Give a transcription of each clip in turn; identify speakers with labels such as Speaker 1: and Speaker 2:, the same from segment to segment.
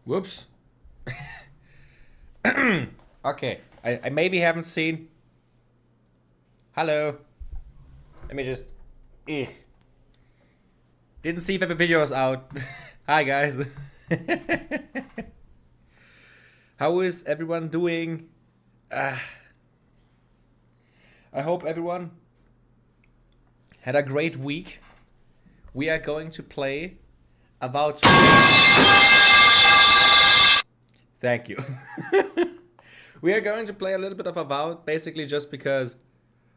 Speaker 1: Whoops. Okay, I maybe haven't seen. Hello. Let me just. Ugh. Didn't see if the video was out. Hi guys. How is everyone doing? I hope everyone had a great week. We are going to play Avowed. Thank you. We are going to play a little bit of Avowed, basically just because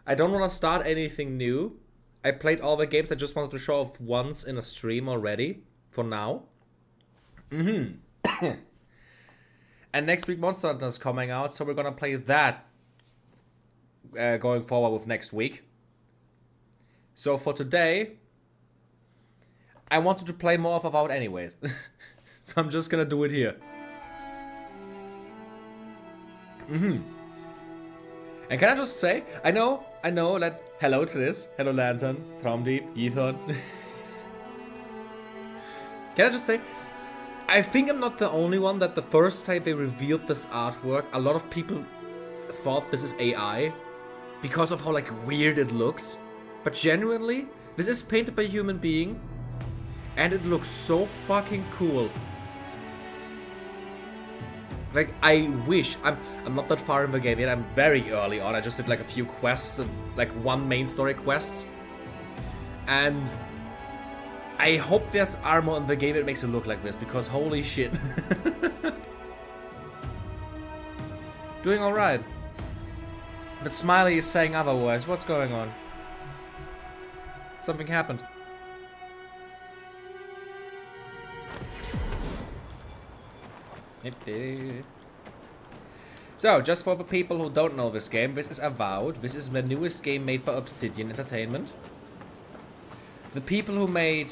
Speaker 1: I don't want to start anything new. I played all the games I just wanted to show off once in a stream already, for now. And next week Monster Hunter is coming out, so we're gonna play that going forward with next week. So for today, I wanted to play more of Avowed anyways. So I'm just gonna do it here. And can I just say, I know that, hello to this, hello Lantern, Traumdeep, Ethan. Can I just say, I think I'm not the only one that the first time they revealed this artwork, a lot of people thought this is AI because of how like weird it looks. But genuinely, this is painted by a human being and it looks so fucking cool. Like, I wish, I'm not that far in the game yet, I'm very early on, I just did like a few quests, and like one main story quest. And I hope there's armor in the game that makes it look like this, because holy shit. Doing alright. But Smiley is saying otherwise, what's going on? Something happened. So, just for the people who don't know this game, this is Avowed. This is the newest game made by Obsidian Entertainment. The people who made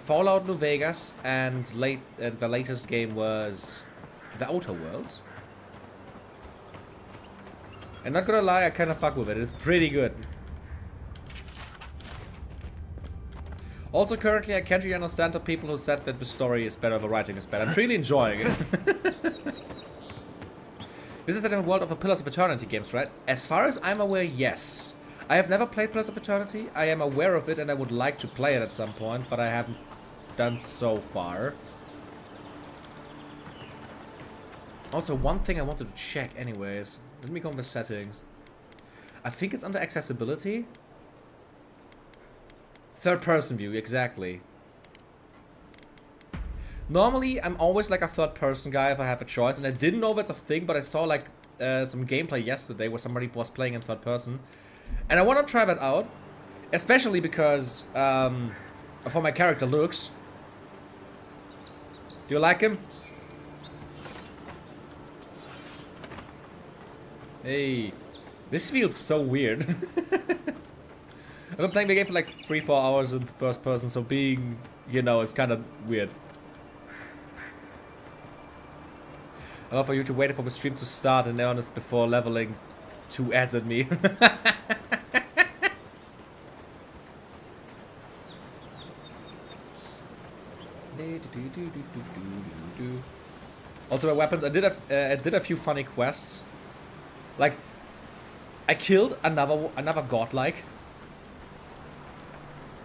Speaker 1: Fallout New Vegas and the latest game was The Outer Worlds. And not gonna lie, I kinda fuck with it. It's pretty good. Also, currently, I can't really understand the people who said that the story is better, the writing is better. I'm really enjoying it. This is in the world of the Pillars of Eternity games, right? As far as I'm aware, yes. I have never played Pillars of Eternity. I am aware of it and I would like to play it at some point, but I haven't done so far. Also, one thing I wanted to check anyways. Let me go in the settings. I think it's under accessibility. Third person view, exactly. Normally, I'm always like a third person guy if I have a choice, and I didn't know that's a thing, but I saw like some gameplay yesterday where somebody was playing in third person. And I want to try that out, especially because of how my character looks. Do you like him? Hey, this feels so weird. I've been playing the game for like 3-4 hours in first person, so being, you know, it's kind of weird. I love for you to wait for the stream to start and honest before leveling 2 ads at me. Also, my weapons. I did a few funny quests. Like, I killed another godlike.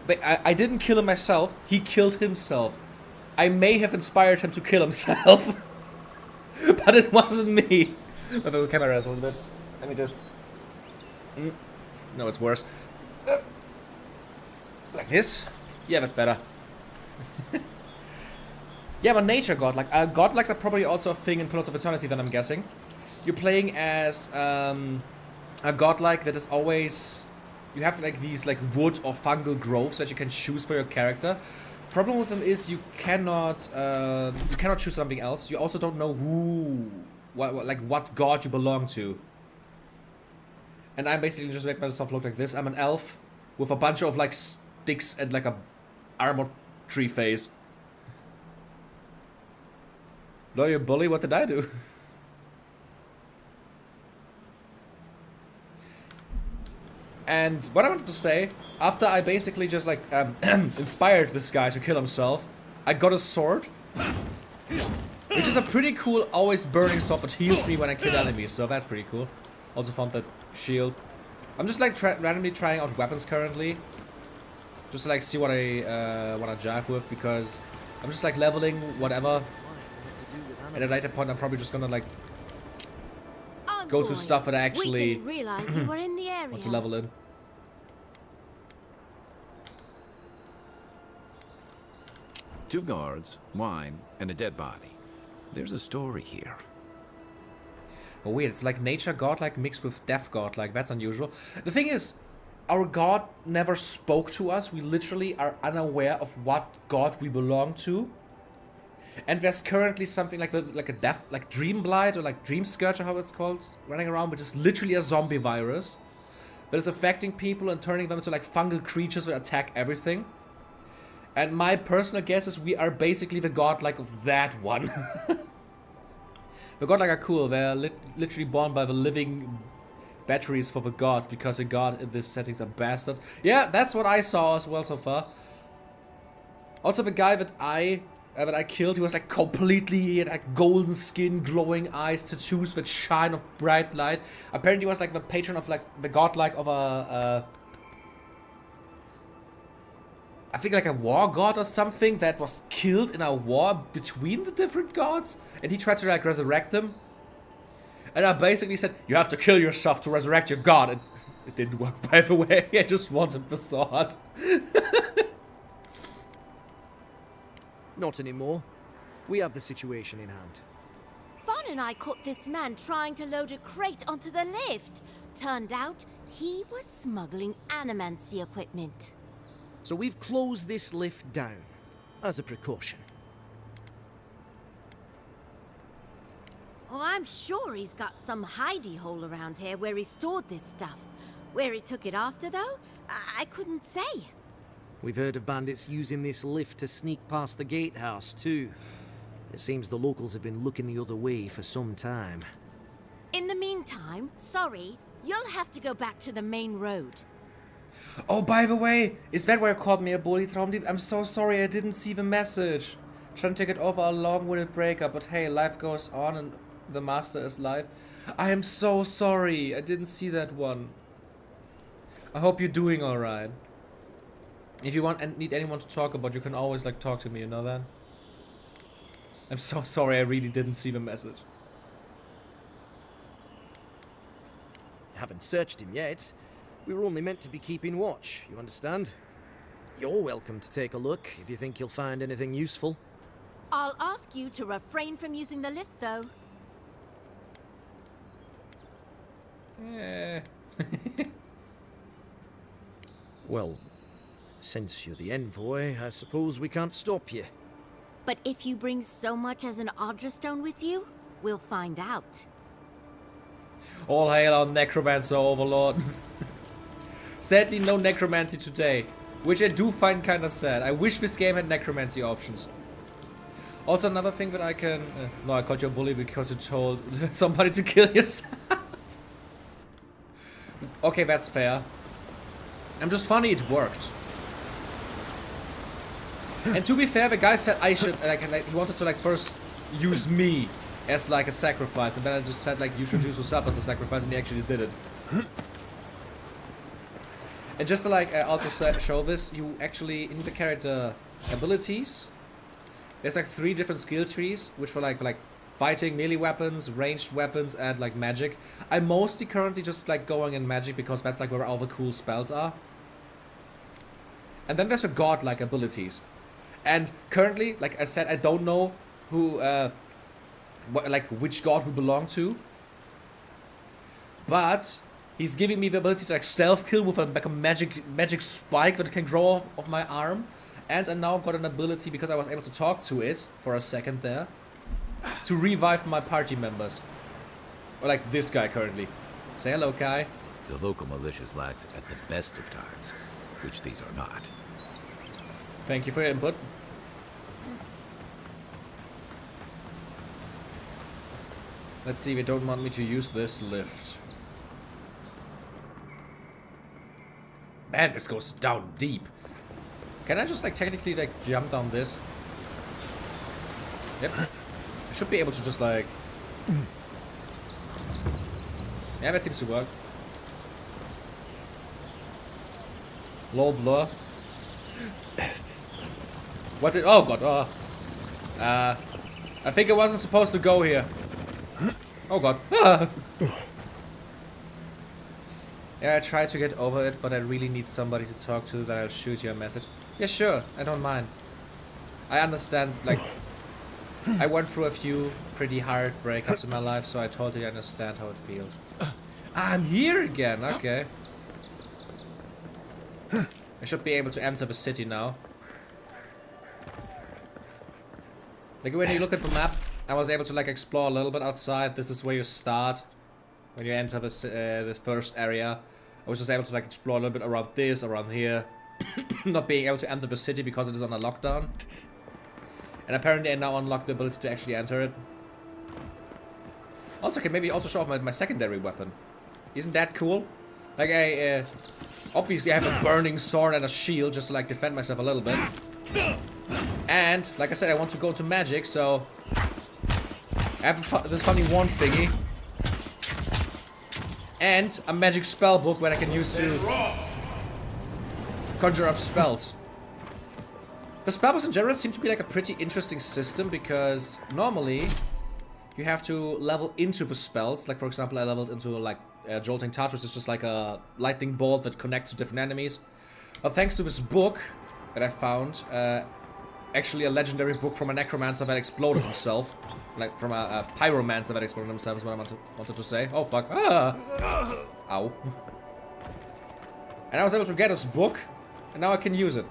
Speaker 1: But I didn't kill him myself. He killed himself. I may have inspired him to kill himself, but it wasn't me. The camera is a little bit. Let me just. No, it's worse. Like this? Yeah, that's better. Yeah, but nature godlike. Godlikes are probably also a thing in Pillars of Eternity, then I'm guessing. You're playing as a godlike that is always. You have like these like wood or fungal growths that you can choose for your character. Problem with them is you cannot choose something else. You also don't know what god you belong to. And I'm basically just make myself look like this. I'm an elf with a bunch of like sticks and like a armored tree face. Lawyer bully, what did I do? And what I wanted to say, after I basically just like inspired this guy to kill himself, I got a sword Which is a pretty cool, always burning sword that heals me when I kill enemies, so that's pretty cool. Also found that shield. I'm just like randomly trying out weapons currently. Just to like see what I want to jive with, because I'm just like leveling whatever. At a later point I'm probably just gonna like go to stuff that I actually want to level in.
Speaker 2: Two guards, wine, and a dead body. There's a story here.
Speaker 1: Oh weird, it's like nature godlike mixed with death godlike. That's unusual. The thing is, our god never spoke to us. We literally are unaware of what god we belong to. And there's currently something like a death, like dream blight or like dream scourge or how it's called, running around, which is literally a zombie virus that is affecting people and turning them into like fungal creatures that attack everything. And my personal guess is we are basically the godlike of that one. The godlike are cool. They're literally born by the living batteries for the gods, because the god in this settings are bastards. Yeah, that's what I saw as well so far. Also, the guy that I killed, he was like completely, he had like golden skin, glowing eyes, tattoos that shine of bright light. Apparently, he was like the patron of like the godlike of I think like a war god or something that was killed in a war between the different gods, and he tried to like resurrect them. And I basically said, you have to kill yourself to resurrect your god. And it didn't work, by the way. I just wanted the sword.
Speaker 3: Not anymore. We have the situation in hand.
Speaker 4: Bon and I caught this man trying to load a crate onto the lift. Turned out, he was smuggling animancy equipment.
Speaker 3: So we've closed this lift down, as a precaution.
Speaker 4: Oh, I'm sure he's got some hidey hole around here where he stored this stuff. Where he took it after, though, I couldn't say.
Speaker 3: We've heard of bandits using this lift to sneak past the gatehouse, too. It seems the locals have been looking the other way for some time.
Speaker 4: In the meantime, sorry, you'll have to go back to the main road.
Speaker 1: Oh, by the way, is that where you called me a bully, Traumdieb? I'm so sorry, I didn't see the message. Trying to take it over a long-winded breakup, but hey, life goes on and the master is live. I am so sorry, I didn't see that one. I hope you're doing alright. If you want and need anyone to talk about, you can always like talk to me, you know that? I'm so sorry, I really didn't see the message.
Speaker 3: Haven't searched him yet. We were only meant to be keeping watch, you understand? You're welcome to take a look if you think you'll find anything useful.
Speaker 4: I'll ask you to refrain from using the lift, though.
Speaker 1: Yeah.
Speaker 3: Well, since you're the envoy, I suppose we can't stop you.
Speaker 4: But if you bring so much as an Audra stone with you, we'll find out.
Speaker 1: All hail our necromancer overlord. Sadly, no necromancy today, which I do find kind of sad. I wish this game had necromancy options. Also, another thing that I can... no, I called you a bully because you told somebody to kill yourself. Okay, that's fair. I'm just funny, it worked. And to be fair, the guy said I should... like, he wanted to like first use me as like a sacrifice, and then I just said like you should use yourself as a sacrifice, and he actually did it. And just to like also show this, you actually, in the character abilities, there's like 3 different skill trees, which for like fighting, melee weapons, ranged weapons, and like magic. I'm mostly currently just like going in magic because that's like where all the cool spells are. And then there's the godlike abilities. And currently, like I said, I don't know who, which god we belong to. But he's giving me the ability to like stealth kill with a magic spike that can grow off my arm. And I now got an ability, because I was able to talk to it for a second there, to revive my party members. Or like this guy currently. Say hello, Kai.
Speaker 2: The local militias lax at the best of times, which these are not.
Speaker 1: Thank you for your input. Let's see, they don't want me to use this lift. Man, this goes down deep. Can I just like technically like jump down this? Yep. Should be able to just like... Yeah, that seems to work. Low blur. What did... Oh god, I think it wasn't supposed to go here. Oh god. Yeah, I tried to get over it, but I really need somebody to talk to that I'll shoot you a message. Yeah, sure, I don't mind. I understand, like... I went through a few pretty hard breakups in my life, so I totally understand how it feels. I'm here again, okay. I should be able to enter the city now. Like when you look at the map, I was able to like explore a little bit outside. This is where you start when you enter this first area. I was just able to like explore a little bit around this, around here. Not being able to enter the city because it is on a lockdown. And apparently I now unlocked the ability to actually enter it. Also, can maybe also show off my secondary weapon. Isn't that cool? Like I obviously I have a burning sword and a shield just to like defend myself a little bit. And like I said, I want to go to magic, so I have this funny wand thingy. And a magic spell book where I can use to conjure up spells. The spellbooks in general seem to be like a pretty interesting system because normally you have to level into the spells. Like for example, I leveled into like Jolting Touch, which is just like a lightning bolt that connects to different enemies. But thanks to this book that I found, actually a legendary book from a necromancer that exploded himself. Like from a pyromancer that exploded himself is what I wanted to say. Oh fuck. Ah! Ow. And I was able to get this book, and now I can use it.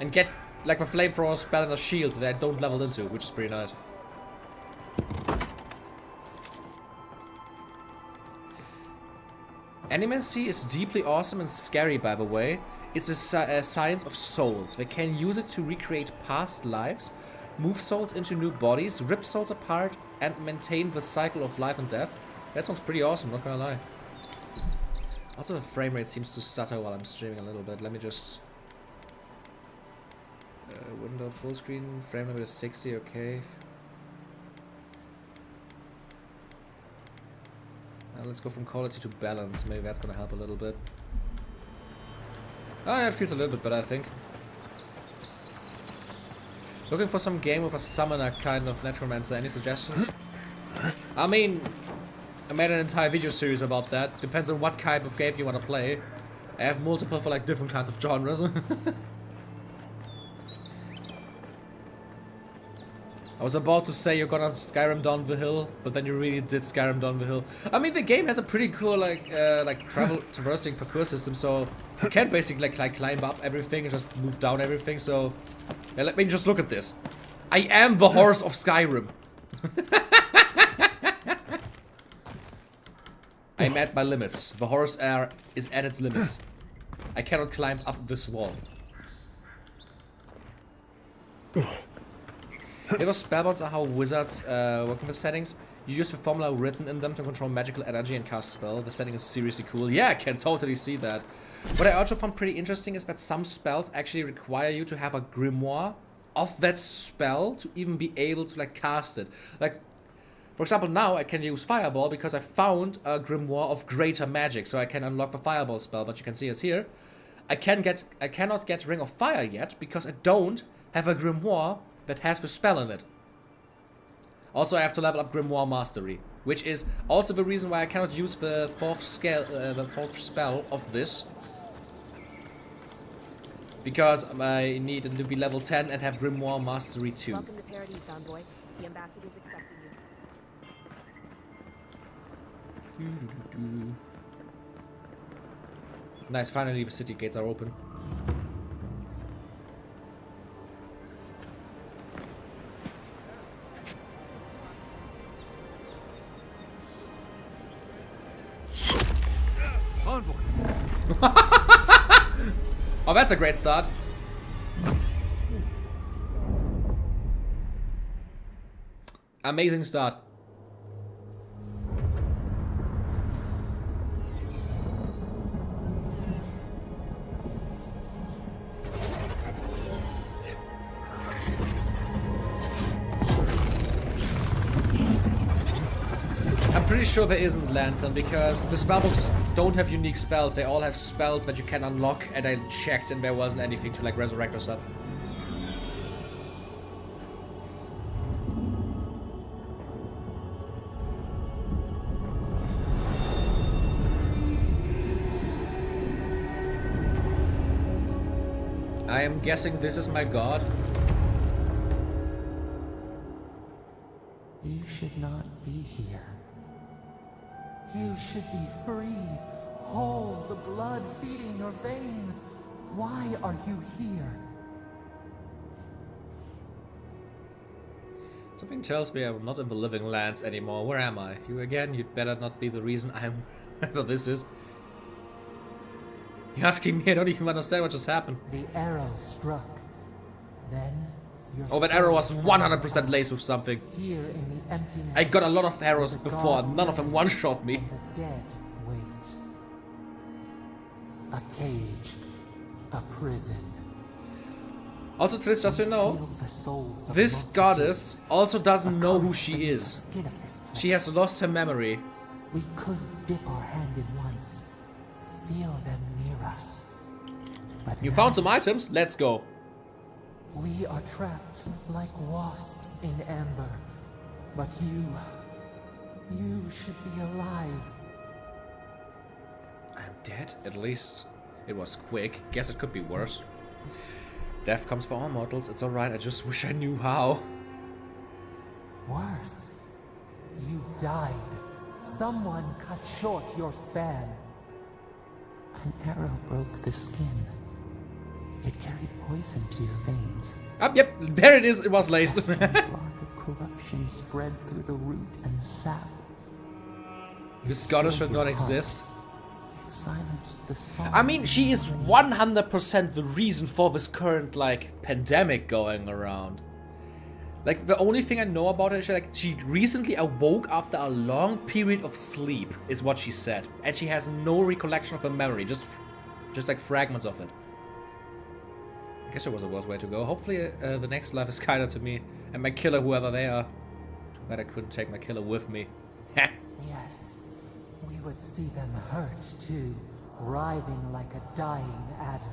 Speaker 1: And get like the flamethrower spell and a shield that I don't level into, which is pretty nice. Animancy is deeply awesome and scary, by the way. It's a science of souls. They can use it to recreate past lives, move souls into new bodies, rip souls apart, and maintain the cycle of life and death. That sounds pretty awesome, not gonna lie. Also, the frame rate seems to stutter while I'm streaming a little bit. Let me just... window full screen, frame rate is 60, okay. Let's go from quality to balance. Maybe that's gonna help a little bit. Oh yeah, it feels a little bit better, I think. Looking for some game with a summoner kind of necromancer. Any suggestions? I mean, I made an entire video series about that. Depends on what kind of game you want to play. I have multiple for like different kinds of genres. I was about to say you're gonna Skyrim down the hill, but then you really did Skyrim down the hill. I mean, the game has a pretty cool like traversing parkour system, so you can basically like climb up everything and just move down everything. So yeah, let me just look at this. I am the horse of Skyrim. I'm at my limits. The horse is at its limits. I cannot climb up this wall. You know, spellbounds are how wizards work in the settings. You use the formula written in them to control magical energy and cast spell. The setting is seriously cool. Yeah, I can totally see that. What I also found pretty interesting is that some spells actually require you to have a grimoire of that spell to even be able to like cast it. Like, for example, now I can use Fireball because I found a grimoire of greater magic, so I can unlock the Fireball spell. But you can see us here. I cannot get Ring of Fire yet because I don't have a grimoire that has the spell in it. Also, I have to level up Grimoire Mastery, which is also the reason why I cannot use the fourth spell of this. Because I need to be level 10 and have Grimoire Mastery 2.
Speaker 5: Welcome to Paradise, Soundboard. The ambassador's expecting you.
Speaker 1: Nice, finally the city gates are open. Oh, that's a great start. Amazing start. pretty sure there isn't Lantern because the spellbooks don't have unique spells. They all have spells that you can unlock, and I checked and there wasn't anything to like resurrect or stuff. I am guessing this is my god.
Speaker 6: You should not be here. You should be free, whole, the blood feeding your veins. Why are you here?
Speaker 1: Something tells me I'm not in the living lands anymore. Where am I? You again? You'd better not be the reason I'm wherever this is. You're asking me, I don't even understand what just happened.
Speaker 6: The arrow struck. Then your
Speaker 1: Oh, that arrow was 100% laced with something.
Speaker 6: Here in the emptiness.
Speaker 1: I got a lot of arrows
Speaker 6: the
Speaker 1: before,
Speaker 6: gods
Speaker 1: none of them
Speaker 6: lay,
Speaker 1: one-shot me.
Speaker 6: and the dead wait. A cage. A prison.
Speaker 1: Also, Triss, just so you know,
Speaker 6: Feel the souls of
Speaker 1: this
Speaker 6: multitudes.
Speaker 1: goddess also doesn't know who she
Speaker 6: Beneath the
Speaker 1: is.
Speaker 6: skin of this
Speaker 1: She
Speaker 6: place.
Speaker 1: has lost her memory.
Speaker 6: We could dip our hand in once. Feel them near us. But
Speaker 1: You
Speaker 6: now
Speaker 1: found some items? Let's go.
Speaker 6: we are trapped like wasps in amber. But you should be alive.
Speaker 1: I'm dead? At least it was quick. Guess it could be worse. Death comes for all mortals. It's alright, I just wish I knew how.
Speaker 6: Worse, you died. Someone cut short your span. An arrow broke the skin. It carried poison to your veins.
Speaker 1: Yep, there it is. It was laced.
Speaker 6: A block of corruption spread through the root and sap.
Speaker 1: This goddess should not exist.
Speaker 6: It silenced the song.
Speaker 1: I mean, she is 100% the reason for this current, like, pandemic going around. Like, the only thing I know about her is she recently awoke after a long period of sleep, is what she said. And she has no recollection of her memory, just like fragments of it. I guess there was a worse way to go. Hopefully, the next life is kinder to me. And my killer, whoever they are. Too bad I couldn't take my killer with me.
Speaker 6: Yes, we would see them hurt too, writhing like a dying adder.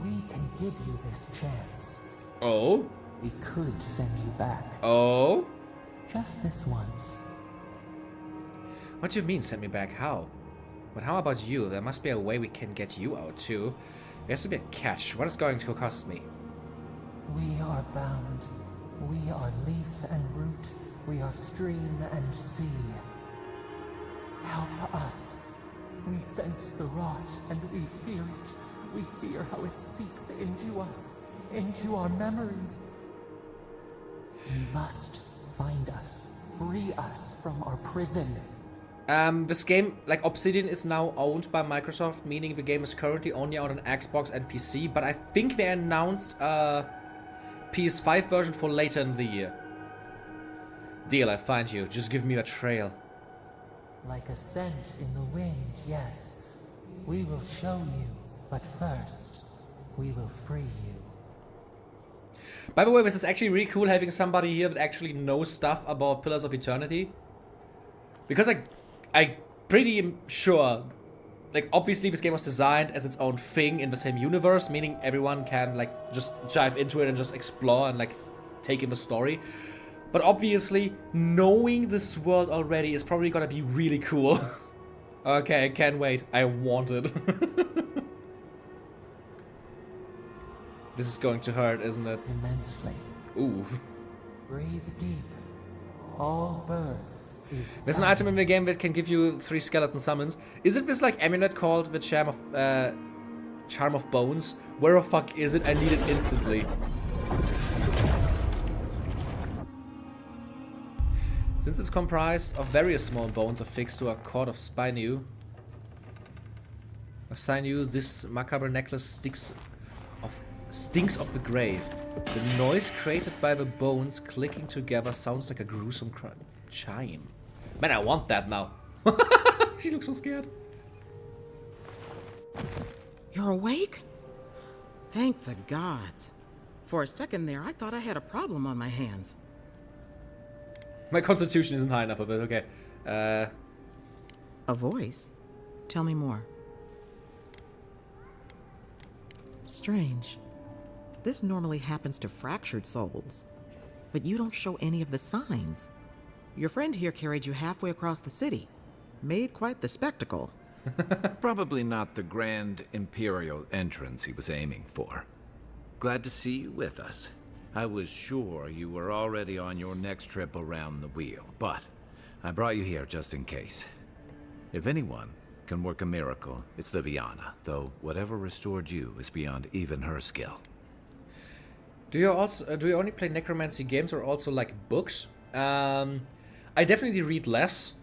Speaker 6: We can give you this chance.
Speaker 1: Oh?
Speaker 6: We could send you back.
Speaker 1: Oh?
Speaker 6: Just this once.
Speaker 1: What do you mean, send me back? How? But how about you? There must be a way we can get you out too. There has to be a catch. What is going to cost me?
Speaker 6: We are bound. We are leaf and root. We are stream and sea. Help us. We sense the rot and we fear it. We fear how it seeps into us, into our memories. You must find us, free us from our prison.
Speaker 1: This game, like Obsidian, is now owned by Microsoft, meaning the game is currently only out on Xbox and PC, but I think they announced a PS5 version for later in the year. Deal, I find you. Just give me a trail.
Speaker 6: Like a scent in the wind, yes. We will show you, but first, we will free you.
Speaker 1: By the way, this is actually really cool having somebody here that actually knows stuff about Pillars of Eternity. Because I'm pretty sure, like, obviously this game was designed as its own thing in the same universe, meaning everyone can, like, just dive into it and just explore and, like, take in the story. But obviously, knowing this world already is probably gonna be really cool. Okay, I can't wait. I want it. This is going to hurt, isn't it?
Speaker 6: Immensely.
Speaker 1: Ooh.
Speaker 6: Breathe deep. All birth is
Speaker 1: There's an item in the game that can give you 3 skeleton summons. Is it this, like, amulet called the Charm of Bones? Where the fuck is it? I need it instantly. Since it's comprised of various small bones affixed to a cord of sinew, this macabre necklace stinks of the grave. The noise created by the bones clicking together sounds like a gruesome chime. Man, I want that now. She looks so scared.
Speaker 7: You're awake? Thank the gods. For a second there, I thought I had a problem on my hands.
Speaker 1: My constitution isn't high enough of it, okay.
Speaker 7: A voice? Tell me more. Strange. This normally happens to fractured souls, but you don't show any of the signs. Your friend here carried you halfway across the city. Made quite the spectacle.
Speaker 2: Probably not the grand imperial entrance he was aiming for. Glad to see you with us. I was sure you were already on your next trip around the wheel, but I brought you here just in case. If anyone can work a miracle, it's Liviana, though whatever restored you is beyond even her skill.
Speaker 1: Do you only play necromancy games or also like books? I definitely read less.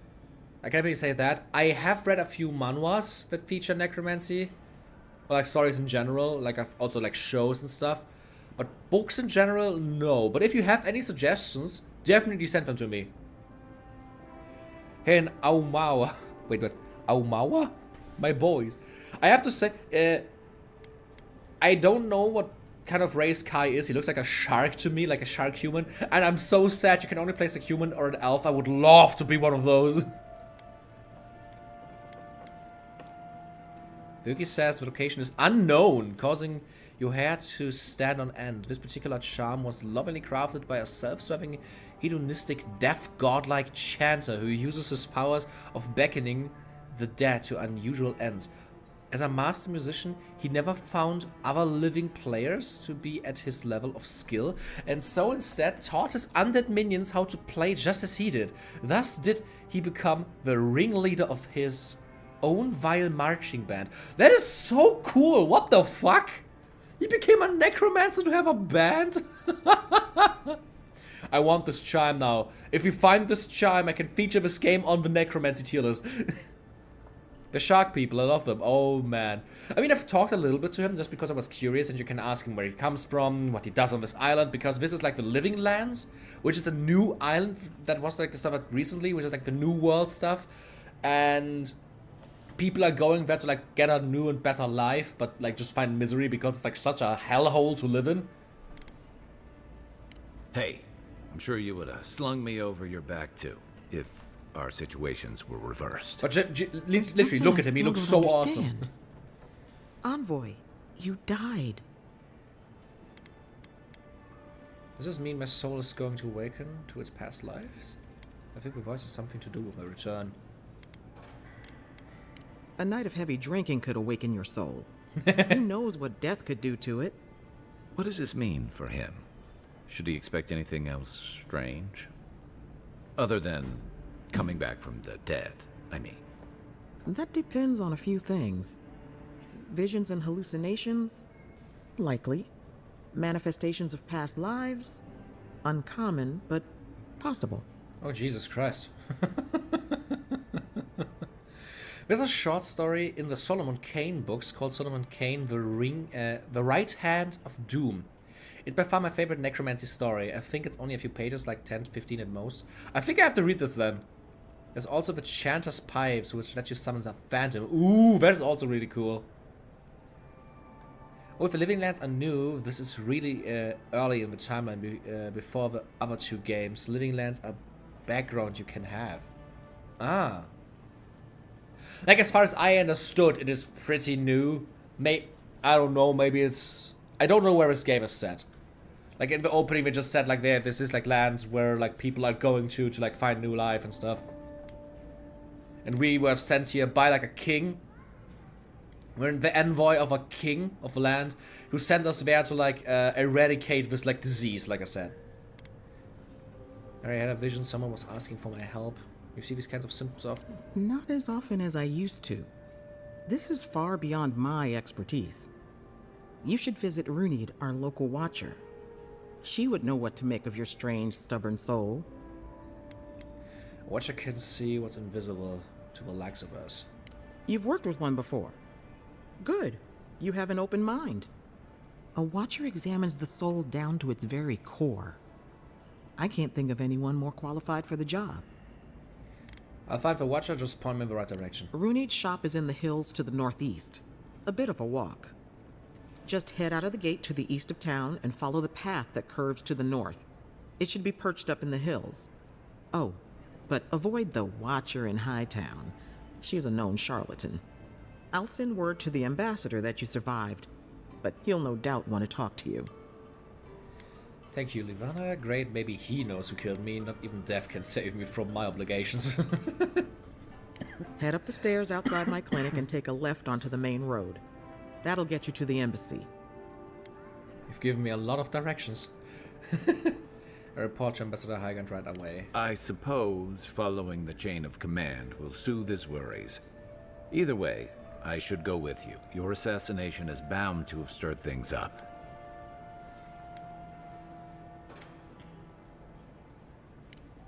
Speaker 1: I can't really say that. I have read a few manhwas that feature necromancy, or like stories in general. Like I've also like shows and stuff, but books in general, no. But if you have any suggestions, definitely send them to me. Hey, in Aumaua. Wait, Aumaua? My boys. I have to say, I don't know what kind of race Kai is. He looks like a shark to me, like a shark human. And I'm so sad you can only place a human or an elf. I would love to be one of those. Yuki says the location is unknown, causing your hair to stand on end. This particular charm was lovingly crafted by a self-serving, hedonistic, deaf, godlike chanter who uses his powers of beckoning the dead to unusual ends. As a master musician, he never found other living players to be at his level of skill, and so instead taught his undead minions how to play just as he did. Thus did he become the ringleader of his own vile marching band. That is so cool! What the fuck? He became a necromancer to have a band? I want this chime now. If we find this chime, I can feature this game on the necromancy tier list. The shark people, I love them. Oh man. I mean, I've talked a little bit to him just because I was curious, and you can ask him where he comes from, what he does on this island, because this is like the Living Lands, which is a new island that was like discovered recently, which is like the New World stuff. And people are going there to like get a new and better life, but like just find misery because it's like such a hellhole to live in.
Speaker 2: Hey, I'm sure you would have slung me over your back too, if our situations were reversed.
Speaker 1: But literally, look at him. He looks so awesome.
Speaker 7: Envoy, you died.
Speaker 1: Does this mean my soul is going to awaken to its past lives? I think the voice has something to do with my return.
Speaker 7: A night of heavy drinking could awaken your soul. Who knows what death could do to it?
Speaker 2: What does this mean for him? Should he expect anything else strange? Other than coming back from the dead, I mean.
Speaker 7: That depends on a few things. Visions and hallucinations? Likely. Manifestations of past lives? Uncommon, but possible.
Speaker 1: Oh, Jesus Christ. There's a short story in the Solomon Kane books called Solomon Kane, The Right Hand of Doom. It's by far my favorite necromancy story. I think it's only a few pages, like 10 to 15 at most. I think I have to read this then. There's also the Chanter's Pipes, which let you summon a phantom. Ooh, that is also really cool. Oh, if the Living Lands are new, this is really early in the timeline before the other two games. Living Lands are background you can have. Ah. Like, as far as I understood, it is pretty new. I don't know, maybe it's... I don't know where this game is set. Like, in the opening, they just said, like, this is, like, lands where, like, people are going to like, find new life and stuff. And we were sent here by, like, a king. We're the envoy of a king of the land who sent us there to, like, eradicate this, like, disease, like I said. I had a vision someone was asking for my help. You see these kinds of symptoms often?
Speaker 7: Not as often as I used to. This is far beyond my expertise. You should visit Runid, our local watcher. She would know what to make of your strange, stubborn soul.
Speaker 1: A watcher can see what's invisible to the likes of us.
Speaker 7: You've worked with one before. Good. You have an open mind. A watcher examines the soul down to its very core. I can't think of anyone more qualified for the job.
Speaker 1: I'll find the watcher, just point me in the right direction.
Speaker 7: Runid's shop is in the hills to the northeast. A bit of a walk. Just head out of the gate to the east of town and follow the path that curves to the north. It should be perched up in the hills. Oh, but avoid the Watcher in Hightown. She's a known charlatan. I'll send word to the ambassador that you survived, but he'll no doubt want to talk to you.
Speaker 1: Thank you, Livana. Great, maybe he knows who killed me. Not even death can save me from my obligations.
Speaker 7: Head up the stairs outside my clinic and take a left onto the main road. That'll get you to the embassy.
Speaker 1: You've given me a lot of directions. A report to Ambassador Hygant right away.
Speaker 2: I suppose following the chain of command will soothe his worries. Either way, I should go with you. Your assassination is bound to have stirred things up.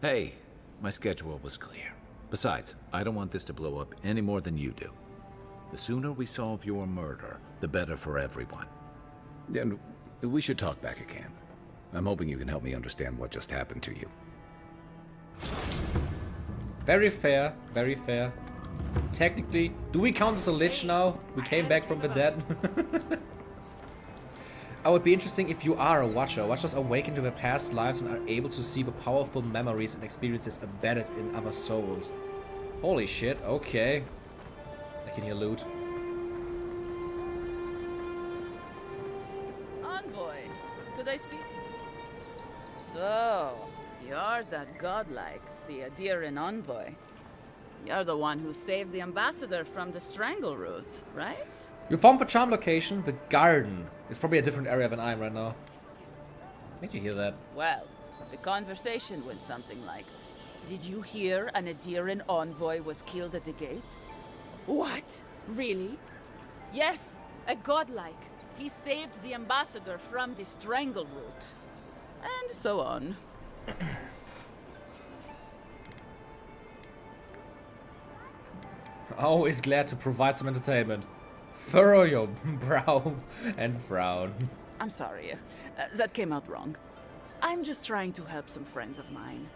Speaker 2: Hey, my schedule was clear. Besides, I don't want this to blow up any more than you do. The sooner we solve your murder, the better for everyone. And we should talk back at camp. I'm hoping you can help me understand what just happened to you.
Speaker 1: Very fair, very fair. Technically, do we count as a lich now? We came back from the dead. It would be interesting if you are a Watcher. Watchers awaken to their past lives and are able to see the powerful memories and experiences embedded in other souls. Holy shit, okay. I can hear loot.
Speaker 8: Envoy, could I speak? So, you're that godlike, the Adiran envoy. You're the one who saves the ambassador from the strangle root, right?
Speaker 1: You found the charm location, the garden. It's probably a different area than I am right now. Did you hear that?
Speaker 8: Well, the conversation went something like, did you hear an Adiran envoy was killed at the gate? What? Really? Yes, a godlike. He saved the ambassador from the strangle root. And so on.
Speaker 1: Always glad to provide some entertainment. Furrow your brow and frown.
Speaker 8: I'm sorry. That came out wrong. I'm just trying to help some friends of mine.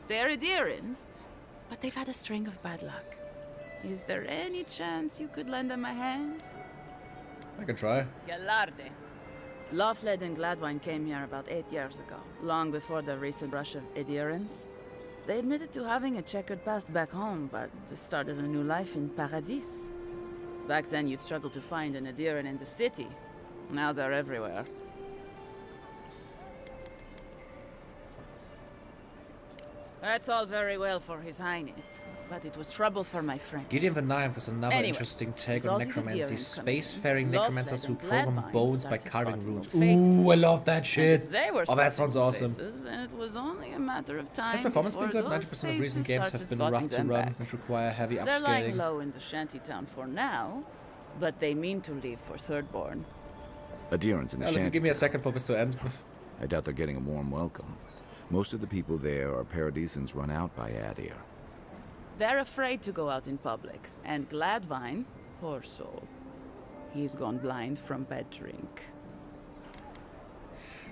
Speaker 8: They're Adirans, but they've had a string of bad luck. Is there any chance you could lend them a hand?
Speaker 1: I can try.
Speaker 8: Galarde. Lawfled and Gladwine came here about 8 years ago, long before the recent rush of Adirans. They admitted to having a checkered past back home, but they started a new life in Paradis. Back then, you'd struggle to find an Adiran in the city. Now they're everywhere. That's all very well for His Highness, but it was trouble for my friends.
Speaker 1: Gideon the Ninth was another
Speaker 8: Anyway,
Speaker 1: interesting take
Speaker 8: with all
Speaker 1: on
Speaker 8: these
Speaker 1: necromancy.
Speaker 8: Adirans coming in,
Speaker 1: Spacefaring necromancers who
Speaker 8: Lawfled and
Speaker 1: program
Speaker 8: Gladwine
Speaker 1: bones by
Speaker 8: started
Speaker 1: carving
Speaker 8: spotting
Speaker 1: runes.
Speaker 8: old faces.
Speaker 1: Ooh, I love that
Speaker 8: And
Speaker 1: shit.
Speaker 8: if they were
Speaker 1: Oh, that
Speaker 8: spotting
Speaker 1: sounds
Speaker 8: old
Speaker 1: awesome.
Speaker 8: faces, and it was only a matter of time.
Speaker 1: Has performance been
Speaker 8: before
Speaker 1: good?
Speaker 8: those
Speaker 1: 90% of recent
Speaker 8: faces
Speaker 1: games
Speaker 8: started
Speaker 1: have been
Speaker 8: spotting
Speaker 1: rough to
Speaker 8: them
Speaker 1: run
Speaker 8: back.
Speaker 1: and require heavy
Speaker 8: They're lying
Speaker 1: upscaling.
Speaker 8: low in the shantytown for now, but they mean to leave for Thirdborn.
Speaker 2: Adirans in the
Speaker 1: Give me a
Speaker 2: shanty.
Speaker 1: second for this to end.
Speaker 2: I doubt they're getting a warm welcome. Most of the people there are Paradisans run out by Adir.
Speaker 8: They're afraid to go out in public, and Gladwine, poor soul, he's gone blind from bad drink.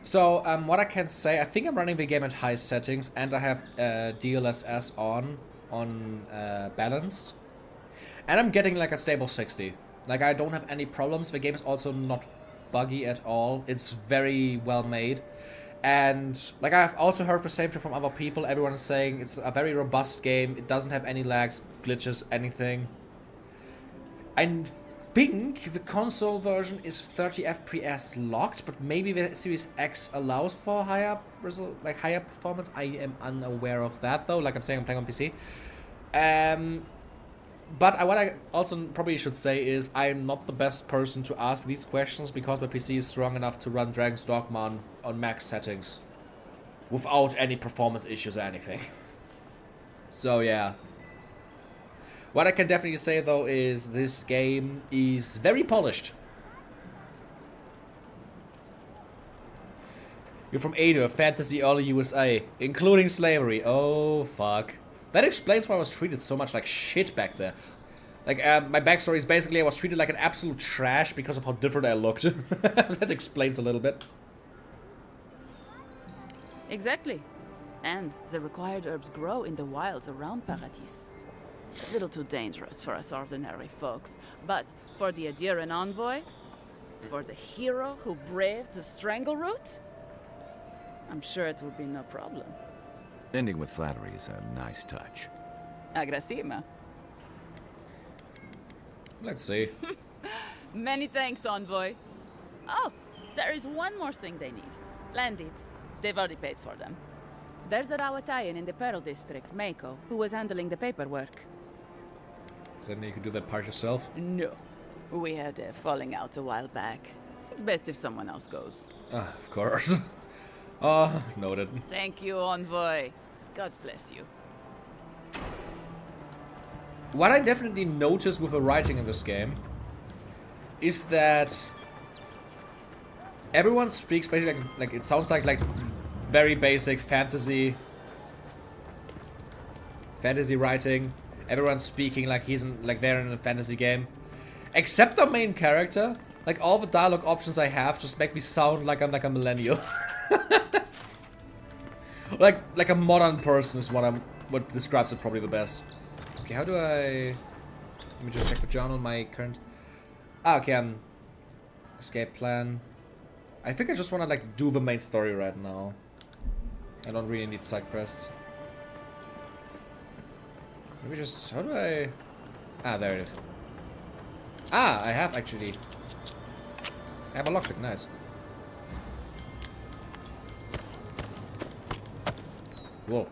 Speaker 1: So, what I can say, I think I'm running the game at high settings, and I have DLSS on balanced. And I'm getting like a stable 60. Like, I don't have any problems. The game is also not buggy at all. It's very well made. And, like, I've also heard the same thing from other people. Everyone is saying it's a very robust game. It doesn't have any lags, glitches, anything. I think the console version is 30 FPS locked, but maybe the Series X allows for higher performance. I am unaware of that, though. Like I'm saying, I'm playing on PC. But what I also probably should say is I am not the best person to ask these questions because my PC is strong enough to run Dragon's Dogma on max settings without any performance issues or anything. So yeah. What I can definitely say though is this game is very polished. You're from Ada, fantasy early USA, including slavery. Oh fuck. That explains why I was treated so much like shit back there. Like, my backstory is basically I was treated like an absolute trash because of how different I looked. That explains a little bit.
Speaker 8: Exactly. And the required herbs grow in the wilds around Paradis. It's a little too dangerous for us ordinary folks, but for the Adiran envoy, for the hero who braved the strangle root, I'm sure it will be no problem.
Speaker 2: Ending with flattery is a nice touch.
Speaker 8: Agrasima.
Speaker 1: Let's see.
Speaker 8: Many thanks, Envoy. Oh, there is one more thing they need. Land deeds. They've already paid for them. There's a Rawatayan in the Pearl District, Mako, who was handling the paperwork.
Speaker 1: So then you could do that part yourself?
Speaker 8: No. We had a falling out a while back. It's best if someone else goes.
Speaker 1: Ah, of course. Noted.
Speaker 8: Thank you, Envoy. God bless you.
Speaker 1: What I definitely noticed with the writing in this game is that everyone speaks basically like it sounds like very basic fantasy writing. Everyone's speaking like they're in a fantasy game, except the main character. Like all the dialogue options I have just make me sound like I'm like a millennial. like a modern person is what describes it probably the best. Okay, how do I... Let me just check the journal, my current... Ah, okay, escape plan. I think I just want to like do the main story right now. I don't really need side quests. Maybe just... How do I... Ah, there it is. Ah, I have actually... I have a lockpick, nice. Whoa.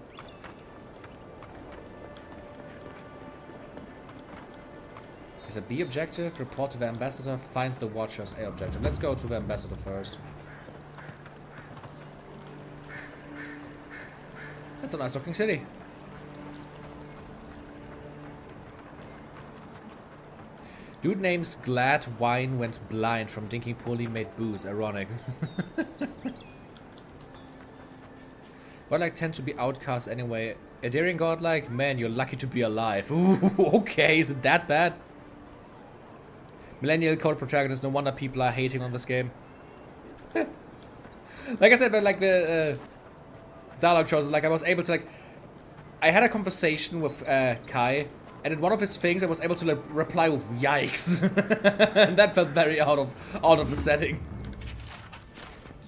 Speaker 1: Is a B objective, report to the ambassador, find the watchers. A objective. Let's go to the ambassador first. That's a nice looking city. Dude names Glad Wine went blind from drinking poorly made booze. Ironic. But like tend to be outcasts anyway. A daring godlike? Man, you're lucky to be alive. Ooh, okay, is it that bad? Millennial code protagonist, no wonder people are hating on this game. Like I said, but like the dialogue choices, like I was able to like... I had a conversation with Kai, and in one of his things I was able to like, reply with yikes. And that felt very out of the setting.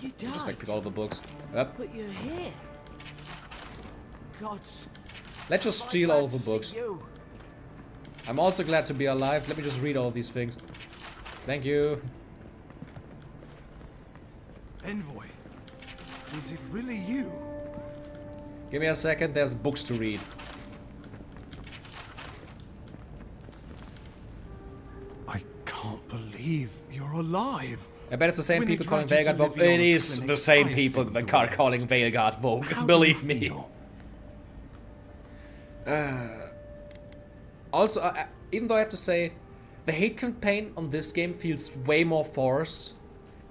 Speaker 9: You died.
Speaker 1: Just like pick all of the books. Yep.
Speaker 9: But you're here. Gods.
Speaker 1: Let's just steal all of the books. I'm also glad to be alive. Let me just read all these things. Thank you.
Speaker 10: Envoy, is it really you?
Speaker 1: Give me a second, there's books to read.
Speaker 10: I can't believe you're alive.
Speaker 1: I bet it's the same
Speaker 10: When they
Speaker 1: people calling
Speaker 10: tried you to
Speaker 1: Veilguard Vogue.
Speaker 10: live
Speaker 1: It
Speaker 10: beyond
Speaker 1: is
Speaker 10: clinic,
Speaker 1: the same
Speaker 10: I
Speaker 1: people
Speaker 10: think
Speaker 1: that
Speaker 10: the
Speaker 1: are
Speaker 10: rest.
Speaker 1: calling Veilguard Vogue.
Speaker 10: How do
Speaker 1: Believe
Speaker 10: you
Speaker 1: me.
Speaker 10: feel?
Speaker 1: Also, even though I have to say, the hate campaign on this game feels way more forced.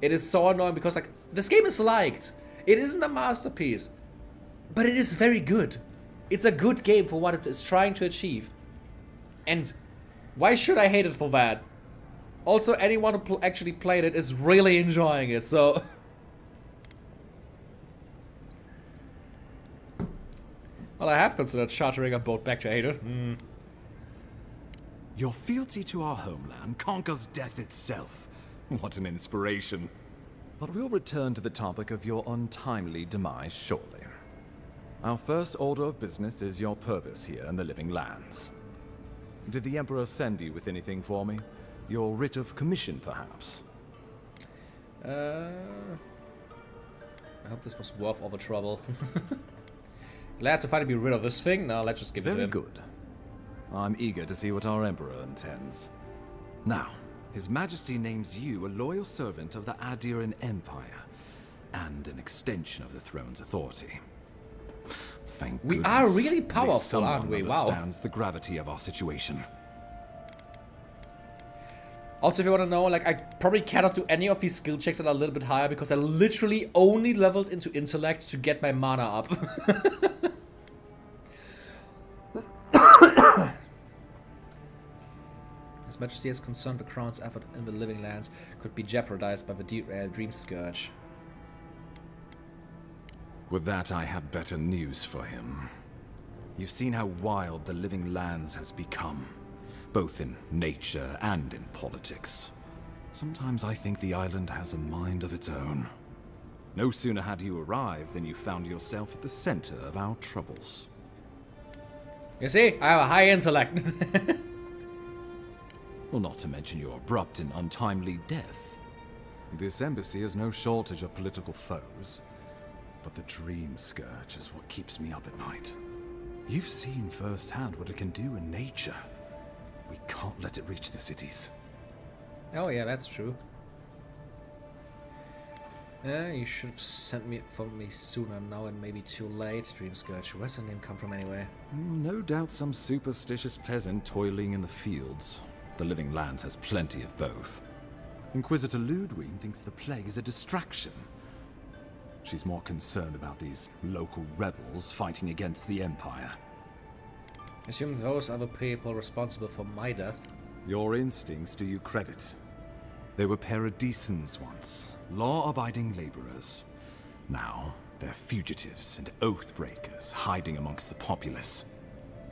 Speaker 1: It is so annoying because like this game is liked. It isn't a masterpiece, but it is very good. It's a good game for what it is trying to achieve. And why should I hate it for that? Also, anyone who actually played it is really enjoying it, so... Well, I have considered chartering a boat back to Ada.
Speaker 10: Your fealty to our homeland conquers death itself. What an inspiration.
Speaker 11: But we'll return to the topic of your untimely demise shortly. Our first order of business is your purpose here in the Living Lands. Did the Emperor send you with anything for me? Your writ of commission, perhaps?
Speaker 1: I hope this was worth all the trouble. Glad to finally be rid of this thing. Now let's just give it to him.
Speaker 11: Very good. I'm eager to see what our Emperor intends. Now, His Majesty names you a loyal servant of the Adiran Empire, and an extension of the throne's authority. Thank
Speaker 1: We
Speaker 11: goodness.
Speaker 1: are really
Speaker 11: At least
Speaker 1: powerful, aren't
Speaker 11: someone
Speaker 1: we? Wow.
Speaker 11: understands the gravity of our situation.
Speaker 1: Also, if you want to know, like, I probably cannot do any of these skill checks that are a little bit higher because I literally only leveled into intellect to get my mana up. His Majesty is concerned the crown's effort in the Living Lands could be jeopardized by the Dream Scourge.
Speaker 11: With that, I have better news for him. You've seen how wild the Living Lands has become, both in nature and in politics. Sometimes I think the island has a mind of its own. No sooner had you arrived than you found yourself at the center of our troubles.
Speaker 1: You see, I have a high intellect.
Speaker 11: Well, not to mention your abrupt and untimely death. This embassy has no shortage of political foes, but the dream scourge is what keeps me up at night. You've seen firsthand what it can do in nature. We can't let it reach the cities.
Speaker 1: Oh yeah, that's true. Yeah, you should have sent me for me sooner. Now it may be too late. Dream Scourge. Where's her name come from anyway?
Speaker 11: No doubt some superstitious peasant toiling in the fields. The Living Lands has plenty of both. Inquisitor Ludwig thinks the plague is a distraction. She's more concerned about these local rebels fighting against the Empire.
Speaker 1: I assume those are the people responsible for my death.
Speaker 11: Your instincts do you credit. They were paradisans once, law-abiding laborers. Now, they're fugitives and oath-breakers hiding amongst the populace.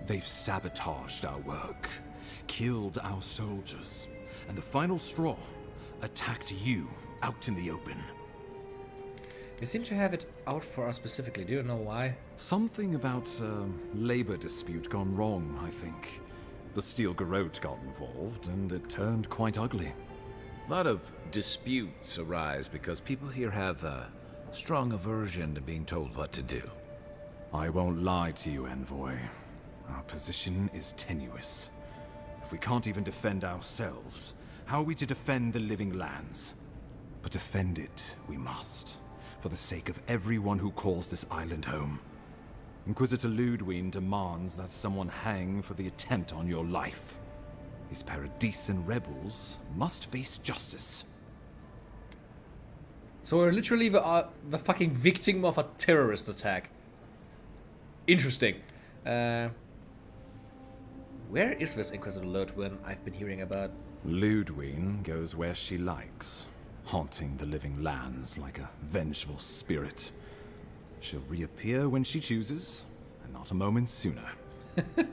Speaker 11: They've sabotaged our work, killed our soldiers, and the final straw, attacked you out in the open.
Speaker 1: You seem to have it out for us specifically. Do you know why?
Speaker 11: Something about a labor dispute gone wrong, I think. The Steel Garrote got involved, and it turned quite ugly.
Speaker 2: A lot of disputes arise because people here have a strong aversion to being told what to do.
Speaker 11: I won't lie to you, Envoy. Our position is tenuous. If we can't even defend ourselves, how are we to defend the Living Lands? But defend it we must, for the sake of everyone who calls this island home. Inquisitor Ludwig demands that someone hang for the attempt on your life. These Paradisan rebels must face justice.
Speaker 1: So we're literally the fucking victim of a terrorist attack. Interesting. Where is this Inquisitor Ludwig I've been hearing about?
Speaker 11: Ludwig goes where she likes, haunting the Living Lands like a vengeful spirit. She'll reappear when she chooses, and not a moment sooner.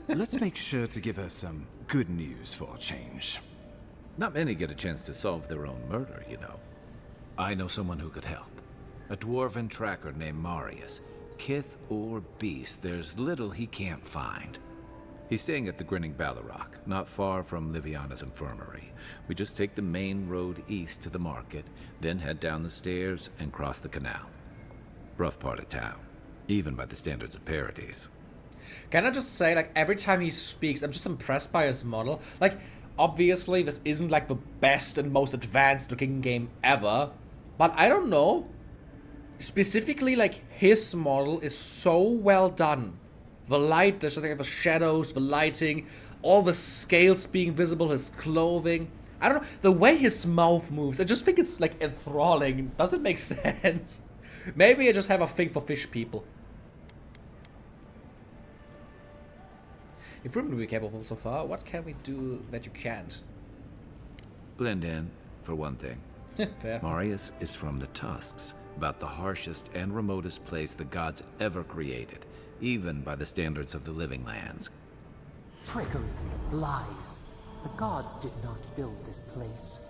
Speaker 11: Let's make sure to give her some good news for a change.
Speaker 2: Not many get a chance to solve their own murder, you know. I know someone who could help. A dwarven tracker named Marius. Kith or beast, there's little he can't find. He's staying at the Grinning Ballarrock, not far from Liviana's infirmary. We just take the main road east to the market, then head down the stairs and cross the canal. Rough part of town, even by the standards of Paradise.
Speaker 1: Can I just say, like, every time he speaks, I'm just impressed by his model. Like, obviously, this isn't, like, the best and most advanced looking game ever. But I don't know. Specifically, like, his model is so well done. The light, there's something like the shadows, the lighting, all the scales being visible, his clothing. I don't know, the way his mouth moves, I just think it's, like, enthralling. It doesn't make sense. Maybe I just have a thing for fish people. You've proven to be capable so far. What can we do that you can't?
Speaker 2: Blend in, for one thing.
Speaker 1: Fair.
Speaker 2: Marius is from the Tusks, about the harshest and remotest place the gods ever created, even by the standards of the Living Lands.
Speaker 6: Trickery, lies. The gods did not build this place.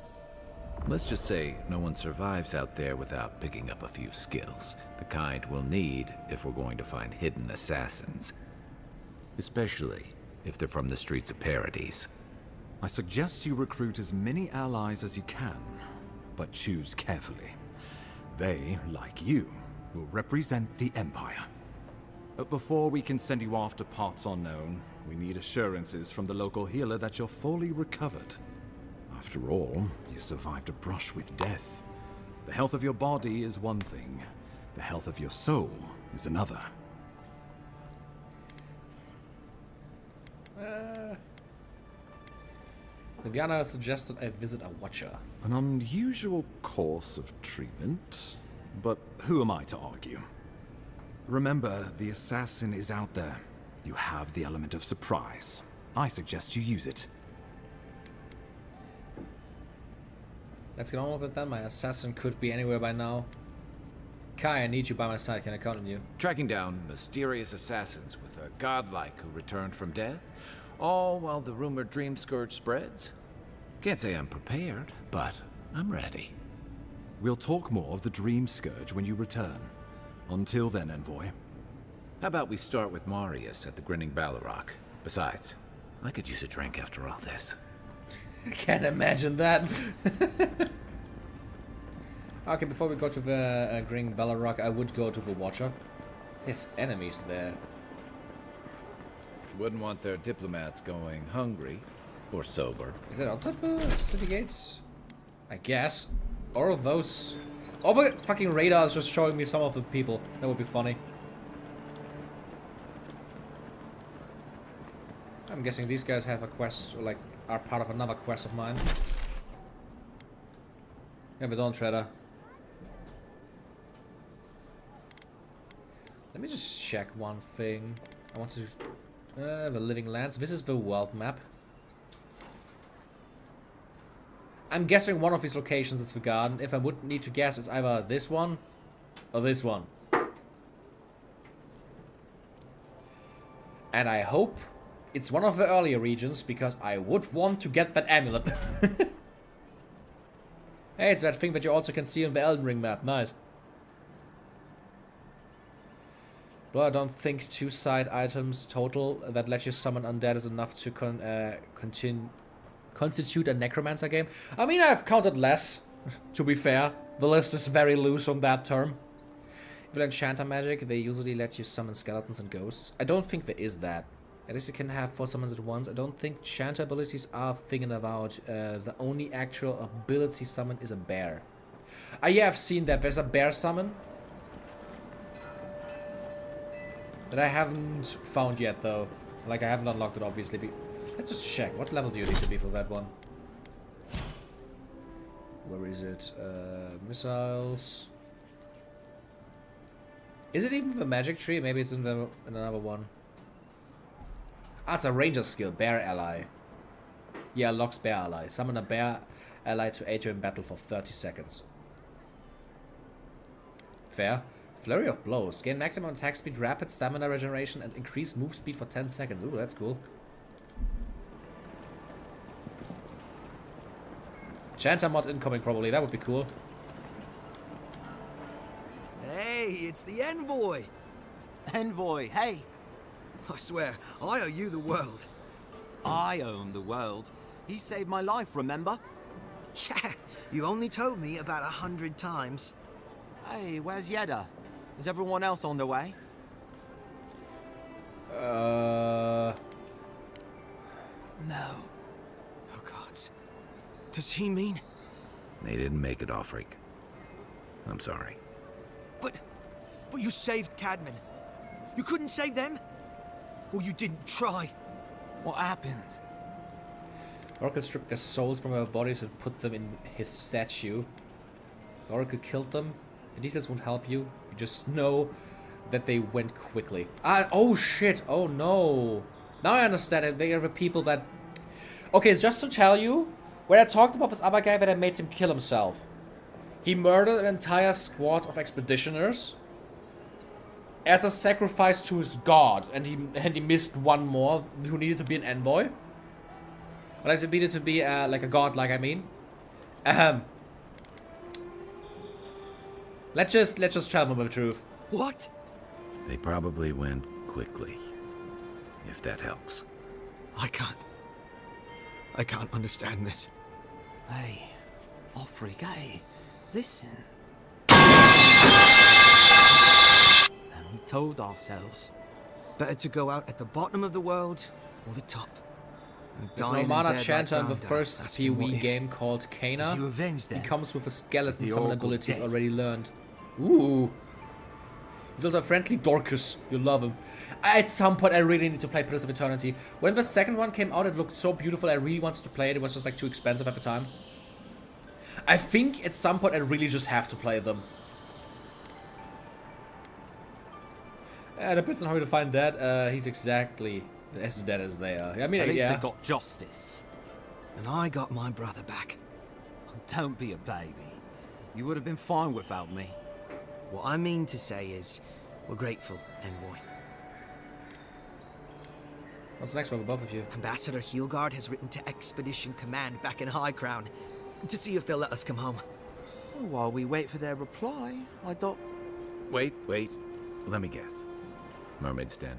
Speaker 2: Let's just say no one survives out there without picking up a few skills, the kind we'll need if we're going to find hidden assassins. Especially if they're from the streets of Paradise.
Speaker 11: I suggest you recruit as many allies as you can, but choose carefully. They, like you, will represent the Empire. But before we can send you off to parts unknown, we need assurances from the local healer that you're fully recovered. After all, you survived a brush with death. The health of your body is one thing. The health of your soul is another.
Speaker 1: Liviana suggested I visit a watcher.
Speaker 11: An unusual course of treatment, but who am I to argue? Remember, the assassin is out there. You have the element of surprise. I suggest you use it.
Speaker 1: Let's get on with it then. My assassin could be anywhere by now. Kai, I need you by my side. Can I count on you?
Speaker 2: Tracking down mysterious assassins with a godlike who returned from death, all while the rumored dream scourge spreads. Can't say I'm prepared, but I'm ready.
Speaker 11: We'll talk more of the Dream Scourge when you return. Until then, Envoy.
Speaker 2: How about we start with Marius at the Grinning Balrog? Besides, I could use a drink after all this.
Speaker 1: I can't imagine that. Okay, before we go to the Grinning Balrog, I would go to the Watcher. There's enemies there.
Speaker 2: Wouldn't want their diplomats going hungry or sober.
Speaker 1: Is it outside the city gates? I guess. Or those... Oh, the fucking radar is just showing me some of the people. That would be funny. I'm guessing these guys have a quest, or like, are part of another quest of mine. Yeah, but don't, Treader. Let me just check one thing. I want to... the Living Lands. This is the world map. I'm guessing one of these locations is the garden. If I would need to guess, it's either this one or this one. And I hope it's one of the earlier regions, because I would want to get that amulet. Hey, it's that thing that you also can see on the Elden Ring map. Nice. But I don't think 2 side items total that let you summon undead is enough to constitute a necromancer game. I mean, I've counted less, to be fair. The list is very loose on that term. With enchanter magic, they usually let you summon skeletons and ghosts. I don't think there is that. At least you can have 4 summons at once. I don't think enchanter abilities are a thing in Avowed. The only actual ability summon is a bear. Yeah, I've seen that. There's a bear summon that I haven't found yet, though. Like, I haven't unlocked it, obviously. Let's just check. What level do you need to be for that one? Where is it? Missiles. Is it even the magic tree? Maybe it's in another one. Ah, it's a ranger skill. Bear ally. Yeah, unlocks bear ally. Summon a bear ally to aid you in battle for 30 seconds. Fair. Flurry of blows. Gain maximum attack speed, rapid stamina regeneration, and increase move speed for 10 seconds. Ooh, that's cool. Chanter mod incoming, probably. That would be cool.
Speaker 3: Hey, it's the Envoy!
Speaker 12: Envoy, hey!
Speaker 3: I swear, I owe you the world.
Speaker 12: I own the world. He saved my life, remember?
Speaker 3: Yeah, you only told me about 100 times.
Speaker 12: Hey, where's Yeda? Is everyone else on the way?
Speaker 3: No. Oh, God. Does he mean...
Speaker 2: They didn't make it, Offreak. I'm sorry.
Speaker 3: But you saved Cadman. You couldn't save them? Or you didn't try?
Speaker 12: What happened?
Speaker 1: Oracle stripped their souls from their bodies and put them in his statue. Oracle killed them. The details won't help you. You just know that they went quickly. Oh shit. Oh no. Now I understand it. They are the people that... Okay, it's just to tell you, when I talked about this other guy that I made him kill himself. He murdered an entire squad of expeditioners as a sacrifice to his god, and he missed one more who needed to be an envoy. Well, it needed to be like a god, like I mean. Let's just tell him the truth.
Speaker 3: What?
Speaker 2: They probably went quickly, if that helps.
Speaker 3: I can't understand this.
Speaker 12: Hey, Offreak, hey, listen. And we told ourselves,
Speaker 3: better to go out at the bottom of the world or the top.
Speaker 1: There's an Omana chanter in the first PoE game called Kana.
Speaker 3: You avenge them?
Speaker 1: He comes with a skeleton summon abilities already learned. Ooh. He's also a friendly Dorcas. You love him. At some point, I really need to play Pillars of Eternity. When the second one came out, it looked so beautiful. I really wanted to play it. It was just like too expensive at the time. I think at some point, I really just have to play them. It depends on how you define that. He's exactly as dead as they are. I mean,
Speaker 12: at least
Speaker 1: yeah.
Speaker 12: they got justice.
Speaker 3: And I got my brother back.
Speaker 12: Don't be a baby. You would have been fine without me.
Speaker 3: What I mean to say is, we're grateful, Envoy.
Speaker 1: What's next for both of you?
Speaker 3: Ambassador Heelguard has written to Expedition Command back in High Crown to see if they'll let us come home.
Speaker 12: While we wait for their reply, I thought...
Speaker 2: Wait. Let me guess. Mermaid's Den.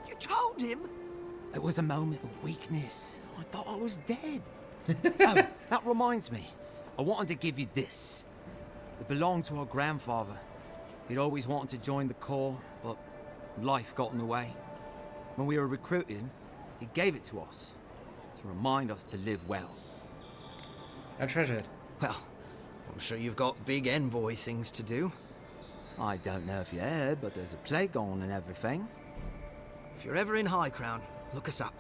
Speaker 12: You told him? It was a moment of weakness. I thought I was dead. Oh, that reminds me. I wanted to give you this. It belonged to our grandfather. He'd always wanted to join the Corps, but life got in the way. When we were recruiting, he gave it to us to remind us to live well.
Speaker 1: I treasure it.
Speaker 12: Well, I'm sure you've got big envoy things to do. I don't know if you heard, but there's a plague on and everything. If you're ever in High Crown, look us up.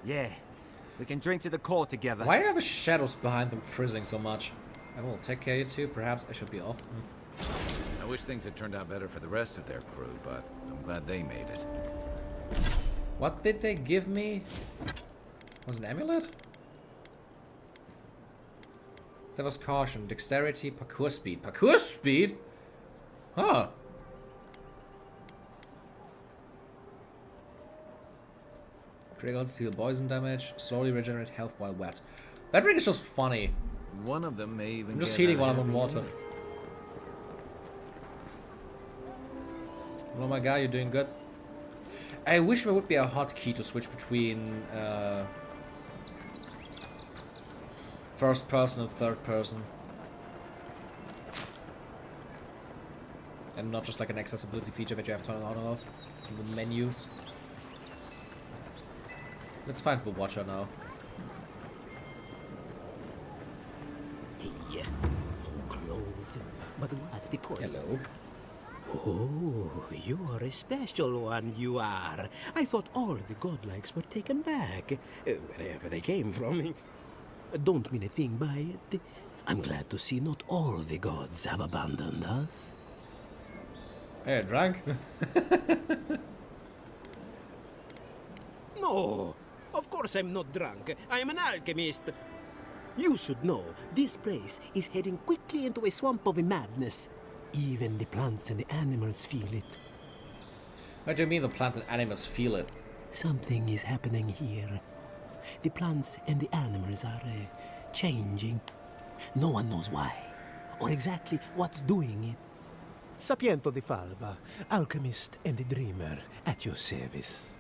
Speaker 12: Yeah, we can drink to the Corps together.
Speaker 1: Why are the shadows behind them frizzling so much? I will take care of you two. Perhaps I should be off.
Speaker 2: I wish things had turned out better for the rest of their crew, but I'm glad they made it.
Speaker 1: What did they give me? Was it an amulet? That was caution, dexterity, parkour speed. Parkour speed? Huh. Critical steal poison damage, slowly regenerate health while wet. That ring is just funny.
Speaker 2: One of them may even
Speaker 1: I'm just
Speaker 2: get
Speaker 1: healing
Speaker 2: a
Speaker 1: while I'm in
Speaker 2: heavy
Speaker 1: water.
Speaker 2: healing.
Speaker 1: Oh my god, you're doing good. I wish there would be a hotkey to switch between first person and third person. And not just like an accessibility feature that you have to turn on and off in the menus. Let's find the watcher now.
Speaker 13: Hey, so close. But what's the point?
Speaker 1: Hello.
Speaker 13: Oh, you are a special one, you are. I thought all the godlikes were taken back, wherever they came from. Don't mean a thing by it. I'm glad to see not all the gods have abandoned us.
Speaker 1: Hey, drunk?
Speaker 13: No, of course I'm not drunk. I am an alchemist. You should know, this place is heading quickly into a swamp of madness. Even the plants and the animals feel it.
Speaker 1: What do you mean the plants and animals feel it?
Speaker 13: Something is happening here. The plants and the animals are changing. No one knows why, or exactly what's doing it. Sapiento di Falva, alchemist and a dreamer, at your service.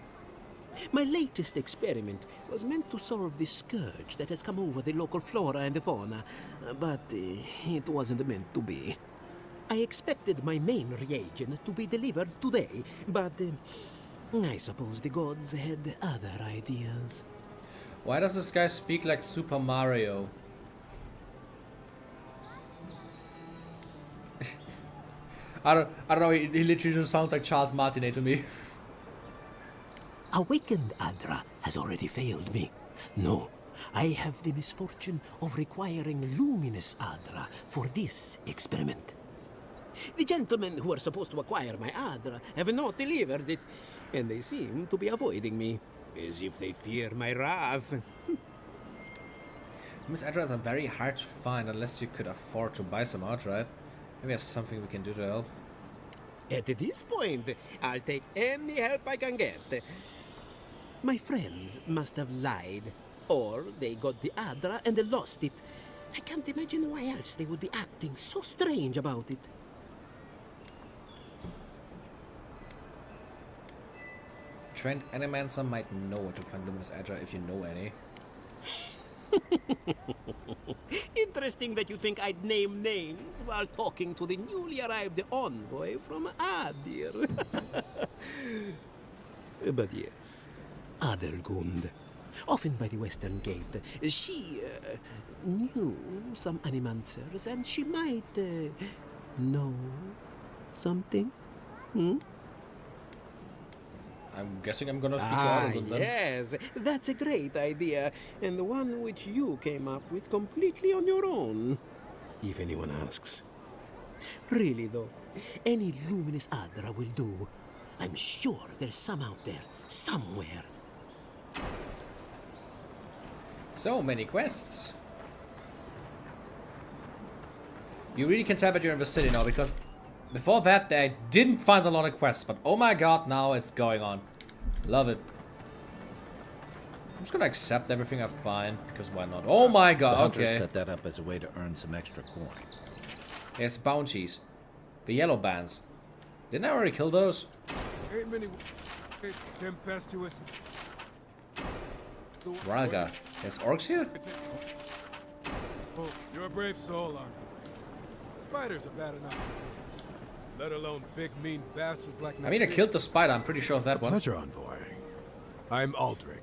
Speaker 13: My latest experiment was meant to solve the scourge that has come over the local flora and the fauna, but it wasn't meant to be. I expected my main reagent to be delivered today, but I suppose the gods had other ideas.
Speaker 1: Why does this guy speak like Super Mario? I don't know, he literally just sounds like Charles Martinet to me.
Speaker 13: Awakened Adra has already failed me. No, I have the misfortune of requiring luminous Adra for this experiment. The gentlemen who are supposed to acquire my Adra have not delivered it, and they seem to be avoiding me, as if they fear my wrath.
Speaker 1: Luminous Adras are very hard to find unless you could afford to buy some outright. Maybe that's something we can do to help.
Speaker 13: At this point, I'll take any help I can get. My friends must have lied, or they got the Adra and they lost it. I can't imagine why else they would be acting so strange about it.
Speaker 1: Trained Animancer might know where to find Luminous Adra if you know any.
Speaker 13: Interesting that you think I'd name names while talking to the newly arrived envoy from Adir. But yes, Adelgund, often by the Western Gate, she knew some Animancers, and she might know something.
Speaker 1: I'm guessing I'm gonna speak to Adelgund then.
Speaker 13: Yes, that's a great idea, and the one which you came up with completely on your own, if anyone asks. Really though, any luminous Adra will do. I'm sure there's some out there, somewhere.
Speaker 1: So many quests. You really can tell that you're in the city now, because before that I didn't find a lot of quests, but oh my god, now it's going on. Love it. I'm just gonna accept everything I find, because why not? Oh my god,
Speaker 2: The hunters
Speaker 1: okay.
Speaker 2: set that up as a way to earn some extra coin.
Speaker 1: There's bounties. The yellow bands. Didn't I already kill those?
Speaker 14: Ain't many tempestuous.
Speaker 1: Raga. There's orcs here?
Speaker 14: Oh, you're a brave soul, aren't you? Spiders are bad enough. Let alone big mean bastards like
Speaker 1: I mean, I killed the spider, I'm pretty sure of that one.
Speaker 14: Pleasure, envoy. I'm Aldrich,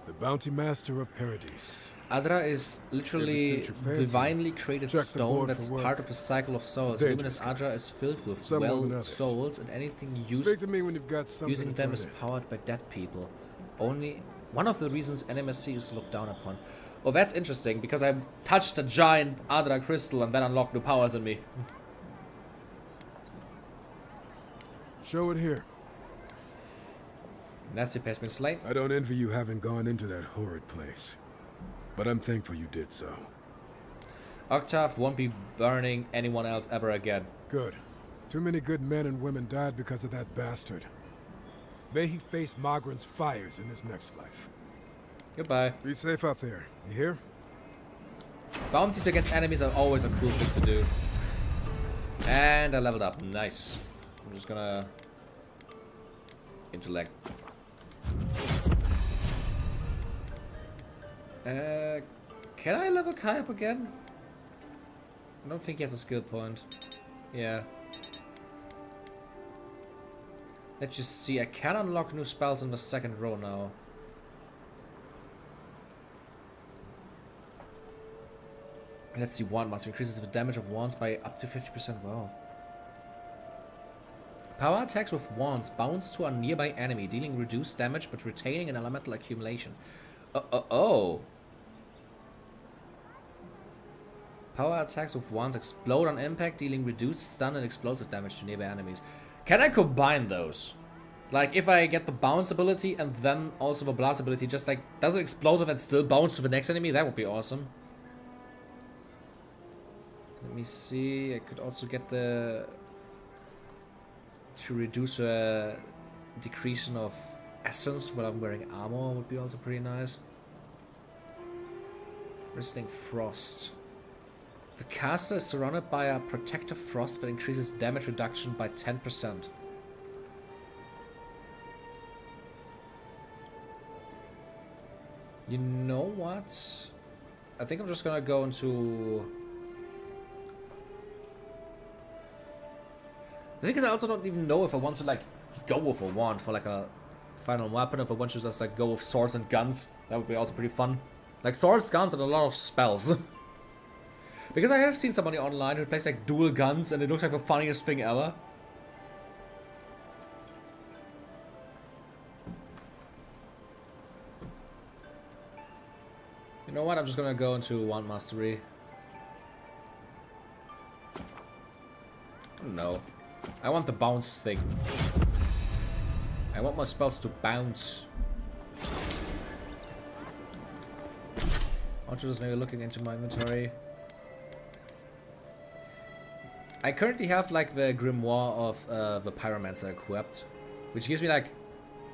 Speaker 14: the bounty master of Paradise.
Speaker 1: Adra is literally divinely created stone that's part of a cycle of souls. Luminous Adra is filled with souls, and anything using them is powered by dead people. Only one of the reasons NMSC is looked down upon. Oh, that's interesting, because I touched a giant Adra crystal and then unlocked new powers in me.
Speaker 14: Show it here.
Speaker 1: Nasty has been slain.
Speaker 14: I don't envy you having gone into that horrid place, but I'm thankful you did so.
Speaker 1: Octave won't be burning anyone else ever again.
Speaker 14: Good. Too many good men and women died because of that bastard. May he face Magran's fires in his next life.
Speaker 1: Goodbye.
Speaker 14: Be safe out there. You hear?
Speaker 1: Bounties against enemies are always a cool thing to do. And I leveled up. Nice. I'm just gonna... intellect. Can I level Kai up again? I don't think he has a skill point. Yeah. Let's just see. I can unlock new spells in the second row now. Let's see. Wand Master increases the damage of wands by up to 50%. Wow. Power attacks with wands bounce to a nearby enemy, dealing reduced damage but retaining an elemental accumulation. Oh. Power attacks with wands explode on impact, dealing reduced stun and explosive damage to nearby enemies. Can I combine those? Like, if I get the bounce ability and then also the blast ability, just like, does it explode and still bounce to the next enemy? That would be awesome. Let me see. I could also get the... to reduce a decrease of essence while I'm wearing armor would be also pretty nice. Resisting frost. The caster is surrounded by a protective frost that increases damage reduction by 10%. You know what? I think I'm just gonna go into... The thing is, I also don't even know if I want to like go with a wand for like a final weapon. If I want to just like go with swords and guns, that would be also pretty fun. Like swords, guns, and a lot of spells. Because I have seen somebody online who plays like dual guns, and it looks like the funniest thing ever. You know what? I'm just gonna go into wand mastery. No. I want the bounce thing. I want my spells to bounce. Also just maybe looking into my inventory. I currently have like the grimoire of the pyromancer equipped, which gives me like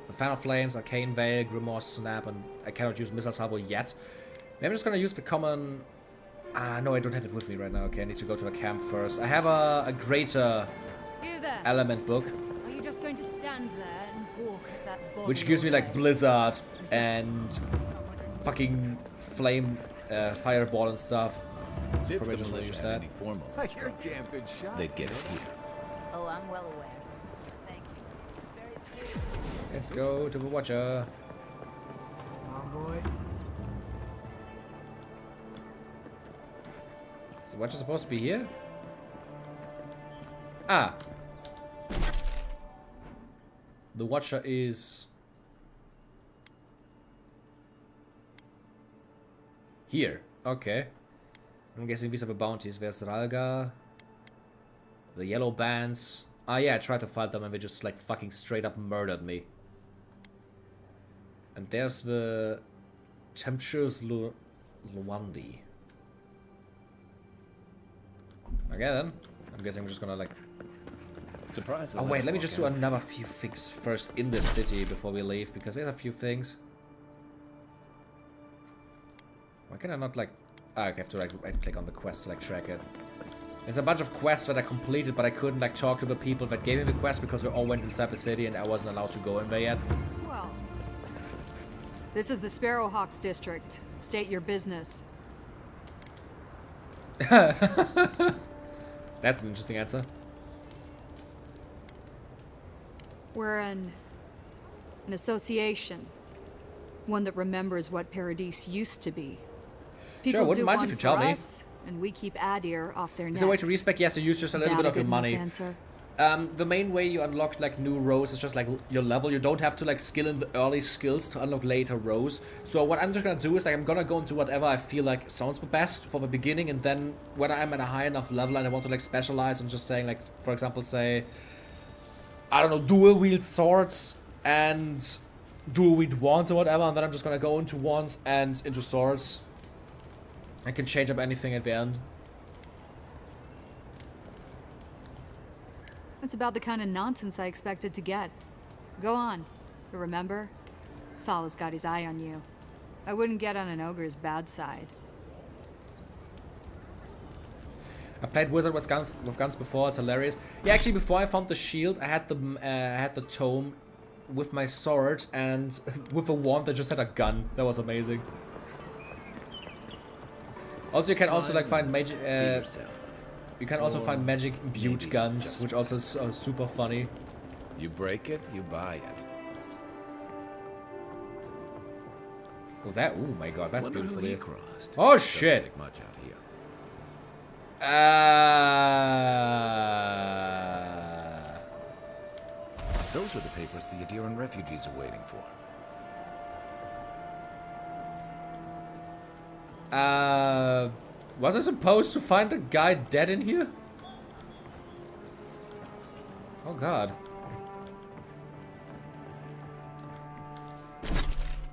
Speaker 1: the Fan of Flames, Arcane Veil, Grimoire Snap, and I cannot use Missile Salvo yet. Maybe I'm just gonna use the common... no, I don't have it with me right now. Okay, I need to go to a camp first. I have a greater element book.
Speaker 15: Are you just going to stand there and gawk at that body
Speaker 1: which gives me like Blizzard and fucking Flame, Fireball and stuff. Probably just gonna use that.
Speaker 2: You're a damn good shot. They'd get it here.
Speaker 15: Oh, I'm well aware. Thank you. It's very serious.
Speaker 1: Let's go to the Watcher.
Speaker 12: Come on, boy.
Speaker 1: Is the Watcher supposed to be here? Ah. The Watcher is... here. Okay. I'm guessing these are the bounties. There's Ralga. The yellow bands. Ah yeah, I tried to fight them and they just like fucking straight up murdered me. And there's the Tempestuous Luandi. Okay then. I'm guessing I'm just gonna like...
Speaker 2: Surprise!
Speaker 1: Oh wait, let me just do another few things first in this city before we leave, because there's a few things. Why can I not like... Ah, I have to like right click on the quest to like track it. There's a bunch of quests that I completed, but I couldn't like talk to the people that gave me the quest because we all went inside the city and I wasn't allowed to go in there yet.
Speaker 16: Well, this is the Sparrowhawks district. State your business.
Speaker 1: That's an interesting answer.
Speaker 16: We're an association. One that remembers what Paradise used to be. People
Speaker 1: Sure, wouldn't
Speaker 16: do
Speaker 1: mind
Speaker 16: one
Speaker 1: if you
Speaker 16: for
Speaker 1: tell me.
Speaker 16: us, and we keep Adir off their necks.
Speaker 1: Is there a way to respec? Yes, you use just a little bit of your
Speaker 16: Good enough
Speaker 1: money.
Speaker 16: answer.
Speaker 1: The main way you unlock like new rows is just like your level. You don't have to like skill in the early skills to unlock later rows. So what I'm just gonna do is like I'm gonna go into whatever I feel like sounds the best for the beginning, and then when I'm at a high enough level and I want to like specialize and just saying like, for example, say, I don't know, dual wield swords and dual wield wands or whatever, and then I'm just gonna go into wands and into swords. I can change up anything at the end.
Speaker 16: That's about the kind of nonsense I expected to get. Go on. But remember, Thala's got his eye on you. I wouldn't get on an ogre's bad side.
Speaker 1: I played wizard with guns before. It's hilarious. Yeah, actually, before I found the shield, I had the tome with my sword and with a wand that just had a gun. That was amazing. Also, you can also like find magic. You can also find magic imbued guns, which also is super funny.
Speaker 2: You break it, you buy it.
Speaker 1: Oh, that! Oh my God, that's
Speaker 2: Wonder
Speaker 1: beautiful.
Speaker 2: who he
Speaker 1: Here.
Speaker 2: crossed.
Speaker 1: Oh
Speaker 2: Doesn't
Speaker 1: shit!
Speaker 2: take much out here. Those are the papers the Adiran refugees are waiting for.
Speaker 1: Was I supposed to find a guy dead in here? Oh God.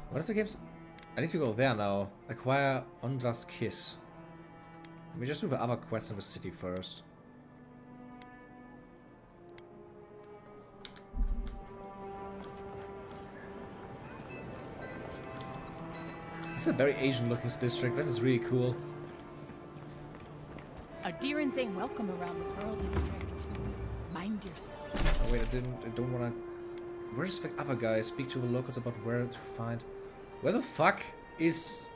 Speaker 1: What is the game's... I need to go there now. Acquire Ondra's Kiss. Let me just do the other quest in the city first. This is a very Asian looking district. This is really cool.
Speaker 5: Adirans ain't welcome around the Pearl District. Mind yourself.
Speaker 1: Oh wait, I don't wanna... Where's the other guy? Speak to the locals about where to find... Where the fuck is...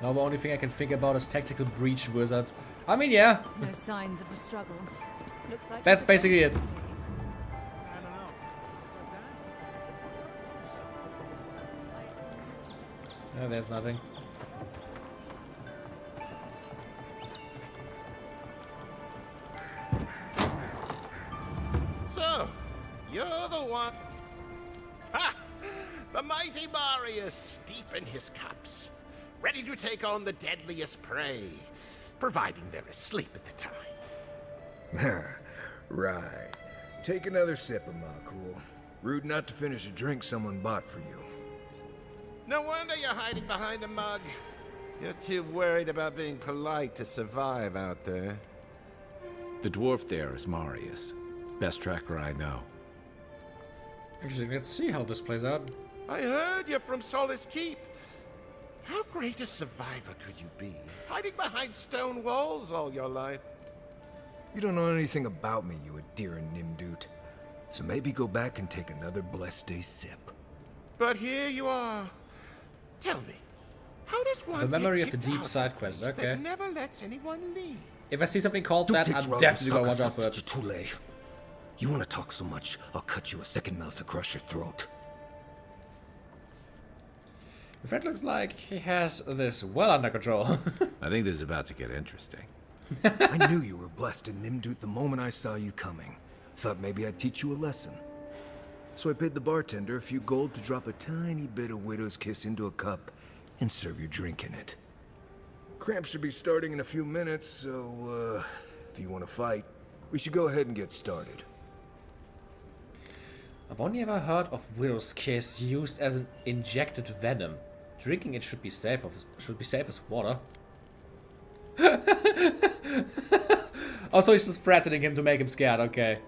Speaker 1: Now the only thing I can think about is tactical breach wizards. I mean, yeah.
Speaker 5: No signs of a struggle. Looks like
Speaker 1: That's basically it. No, there's nothing.
Speaker 17: So, you're the one. Ha! The mighty Marius, deep in his cups, ready to take on the deadliest prey, providing they're asleep at the time.
Speaker 18: Right. Take another sip of my cool. Rude not to finish a drink someone bought for you.
Speaker 17: No wonder you're hiding behind a mug. You're too worried about being polite to survive out there.
Speaker 2: The dwarf there is Marius. Best tracker I know.
Speaker 1: Interesting. Let's see how this plays out.
Speaker 17: I heard you're from Solace Keep. How great a survivor could you be, hiding behind stone walls all your life?
Speaker 18: You don't know anything about me, you Adiran Nimdut. So maybe go back and take another blessed day sip.
Speaker 17: But here you are. Tell me, how does one
Speaker 1: The memory
Speaker 17: get
Speaker 1: of a
Speaker 17: kicked
Speaker 1: deep
Speaker 17: out
Speaker 1: side
Speaker 17: of
Speaker 1: quest,
Speaker 17: place
Speaker 1: okay.
Speaker 17: that never lets anyone leave?
Speaker 1: If I see something called that, I'm definitely gonna watch out for it.
Speaker 18: You wanna talk so much, I'll cut you a second mouth across your throat.
Speaker 1: Your friend looks like he has this well under control.
Speaker 2: I think this is about to get interesting.
Speaker 18: I knew you were blessed in Nimdut the moment I saw you coming. Thought maybe I'd teach you a lesson. So I paid the bartender a few gold to drop a tiny bit of Widow's Kiss into a cup and serve your drink in it. Cramps should be starting in a few minutes, so, if you want to fight, we should go ahead and get started.
Speaker 1: I've only ever heard of Widow's Kiss used as an injected venom. Drinking it should be safe as water. Also, he's just threatening him to make him scared. Okay.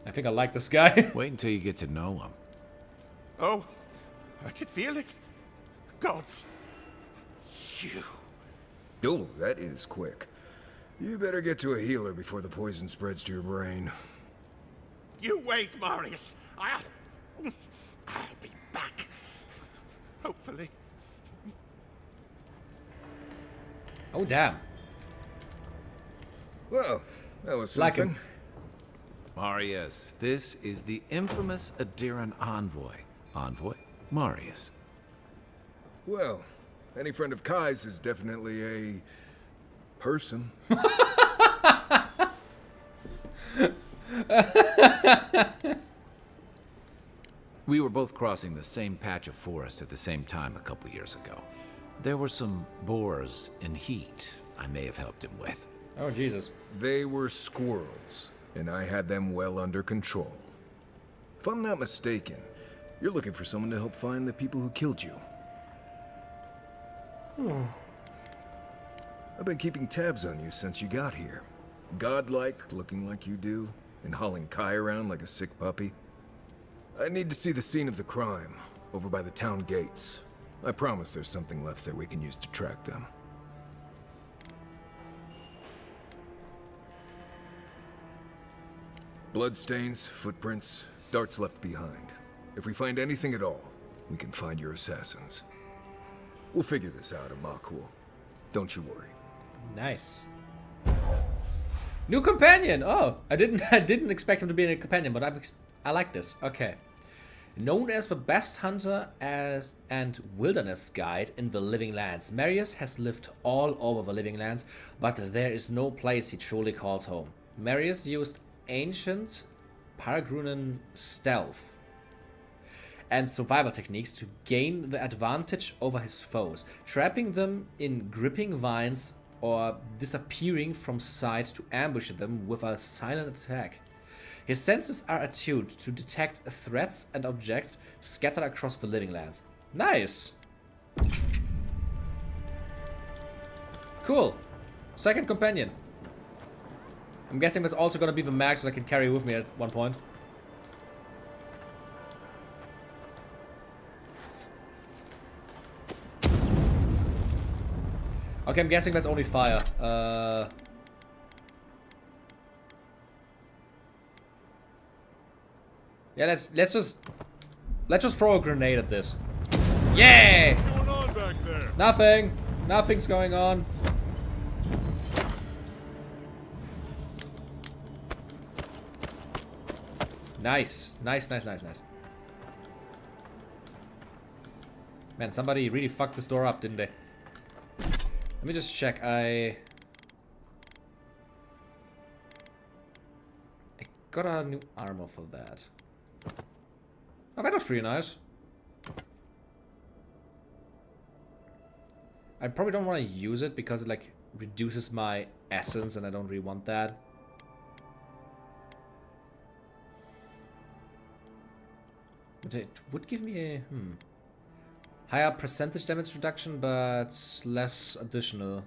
Speaker 1: I think I like this guy.
Speaker 2: Wait until you get to know him.
Speaker 17: Oh, I can feel it. Gods. You.
Speaker 18: Oh, that is quick. You better get to a healer before the poison spreads to your brain.
Speaker 17: You wait, Marius. I'll be back. Hopefully.
Speaker 1: Oh, damn.
Speaker 18: Well, that was
Speaker 1: Like
Speaker 18: something.
Speaker 1: him.
Speaker 2: Marius, this is the infamous Adiran envoy. Envoy Marius.
Speaker 18: Well, any friend of Kai's is definitely a person.
Speaker 2: We were both crossing the same patch of forest at the same time a couple years ago. There were some boars in heat I may have helped him with.
Speaker 1: Oh, Jesus.
Speaker 18: They were squirrels, and I had them well under control. If I'm not mistaken, you're looking for someone to help find the people who killed you. I've been keeping tabs on you since you got here. Godlike, looking like you do, and hauling Kai around like a sick puppy. I need to see the scene of the crime, over by the town gates. I promise there's something left there we can use to track them. Bloodstains, footprints, darts left behind. If we find anything at all, we can find your assassins. We'll figure this out, Amakul. Don't you worry.
Speaker 1: Nice. New companion. Oh, I didn't expect him to be a companion, but I like this. Okay. Known as the best hunter and wilderness guide in the Living Lands, Marius has lived all over the Living Lands, but there is no place he truly calls home. Marius used ancient Paragrunan stealth and survival techniques to gain the advantage over his foes, trapping them in gripping vines or disappearing from sight to ambush them with a silent attack. His senses are attuned to detect threats and objects scattered across the Living Lands. Nice! Cool. Second companion. I'm guessing that's also gonna be the max that I can carry with me at one point. Okay, I'm guessing that's only fire. Yeah, let's just throw a grenade at this. Yeah!
Speaker 17: What's going on back there?
Speaker 1: Nothing. Nothing's going on. Nice. Nice. Man, somebody really fucked this door up, didn't they? Let me just check. I got a new armor for that. Oh, that looks pretty nice. I probably don't want to use it because it like reduces my essence and I don't really want that. But it would give me a higher percentage damage reduction, but less additional.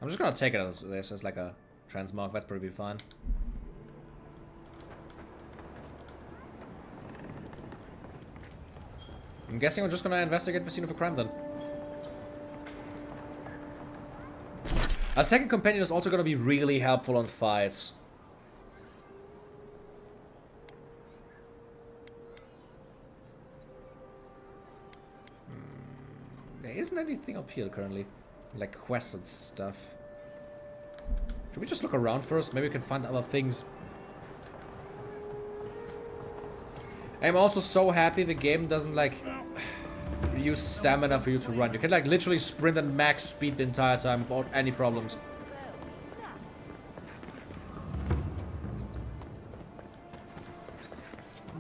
Speaker 1: I'm just gonna take it as this as like a transmog. That's probably fine. I'm guessing we're just gonna investigate the scene of a crime then. Our second companion is also gonna be really helpful on fights. There isn't anything up here currently. Like quests and stuff. Should we just look around first? Maybe we can find other things. I'm also so happy the game doesn't like use stamina for you to run. You can like literally sprint at max speed the entire time without any problems.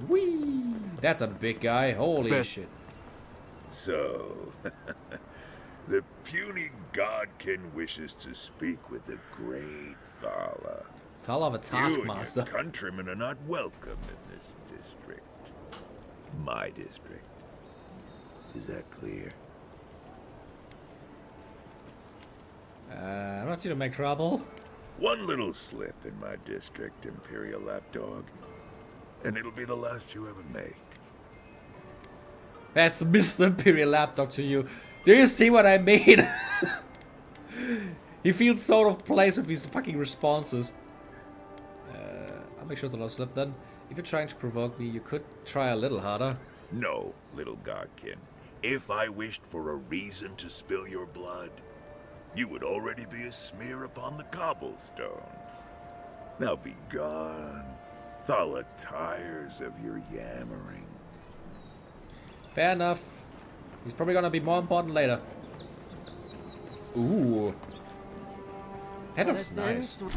Speaker 1: Whee! That's a big guy. Holy shit.
Speaker 19: So, the puny godkin wishes to speak with the great Thala.
Speaker 1: Thala of a taskmaster.
Speaker 19: You and your countrymen are not welcome in this district. My district. Is that clear?
Speaker 1: I'm not here to make trouble.
Speaker 19: One little slip in my district, Imperial Lapdog, and it'll be the last you ever make.
Speaker 1: That's Mr. Imperial Lapdog to you. Do you see what I mean? He feels so out of place with his fucking responses. I'll make sure to not slip then. If you're trying to provoke me, you could try a little harder.
Speaker 19: No, little godkin. If I wished for a reason to spill your blood, you would already be a smear upon the cobblestones. Now be gone. Thaw the tires of your yammering.
Speaker 1: Fair enough. He's probably gonna be more important later. Ooh. That looks nice. Not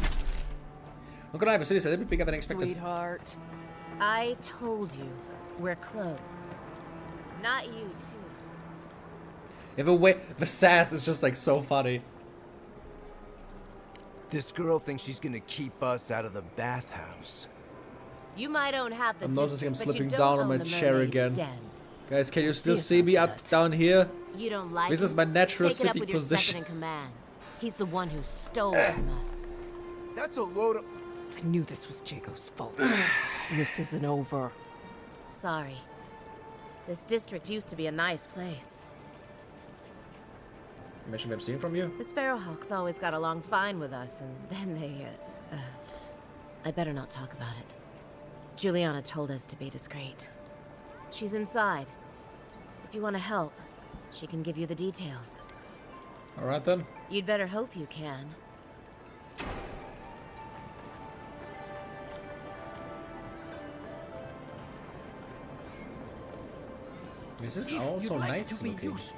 Speaker 1: gonna lie, the city's a little bit bigger than expected.
Speaker 4: Sweetheart. I told you, we're close. Not you, too.
Speaker 1: Yeah, the sass is just like so funny.
Speaker 12: This girl thinks she's gonna keep us out of the bathhouse.
Speaker 4: You might own half the
Speaker 1: I'm noticing I'm
Speaker 4: district,
Speaker 1: slipping
Speaker 4: but you don't
Speaker 1: down on
Speaker 4: own
Speaker 1: my
Speaker 4: the
Speaker 1: chair
Speaker 4: mermaid's
Speaker 1: again.
Speaker 4: den.
Speaker 1: Guys, can you
Speaker 4: We'll
Speaker 1: still
Speaker 4: see
Speaker 1: see
Speaker 4: about
Speaker 1: me up down here?
Speaker 4: You don't like
Speaker 1: This is
Speaker 4: him?
Speaker 1: my natural
Speaker 4: Take it up
Speaker 1: sitting
Speaker 4: with your
Speaker 1: position.
Speaker 4: second in command. He's the one who stole from us.
Speaker 12: That's a load of...
Speaker 13: I knew this was Jago's fault. This isn't over.
Speaker 4: Sorry. This district used to be a nice place.
Speaker 1: You mentioned me stealing from you?
Speaker 4: The Sparrowhawks always got along fine with us, and then they, I better not talk about it. Juliana told us to be discreet. She's inside. If you want to help, she can give you the details.
Speaker 1: Alright then.
Speaker 4: You'd better hope you can.
Speaker 1: This is
Speaker 12: If
Speaker 1: also
Speaker 12: you'd like
Speaker 1: nice
Speaker 12: to be
Speaker 1: looking.
Speaker 12: useful,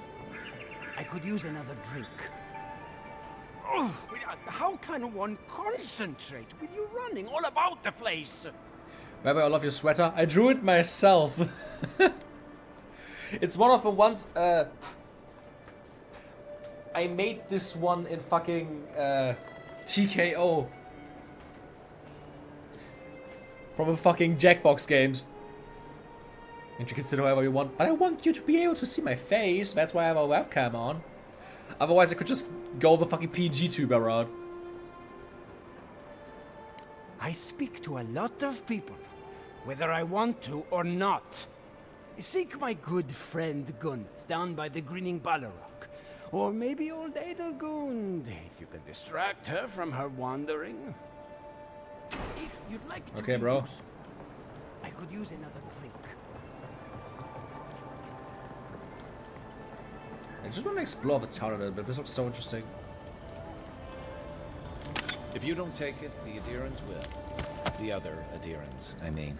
Speaker 12: I could use another drink. Oh, how can one concentrate with you running all about the place?
Speaker 1: Rabbi, I love your sweater. I drew it myself. It's one of the ones, I made this one in fucking, TKO. From the fucking Jackbox games. And you can sit however you want. But I want you to be able to see my face. That's why I have a webcam on. Otherwise I could just go the fucking PG tuber route.
Speaker 12: I speak to a lot of people, whether I want to or not. Seek my good friend Gunt down by the Grinning Balrog. Or maybe old Edelgund, if you can distract her from her wandering. If you'd like to
Speaker 1: Okay,
Speaker 12: be
Speaker 1: bro.
Speaker 12: useful, I could use another drink.
Speaker 1: I just want to explore the town a little bit. This looks so interesting.
Speaker 2: If you don't take it, the adherents will. The other adherents, I mean.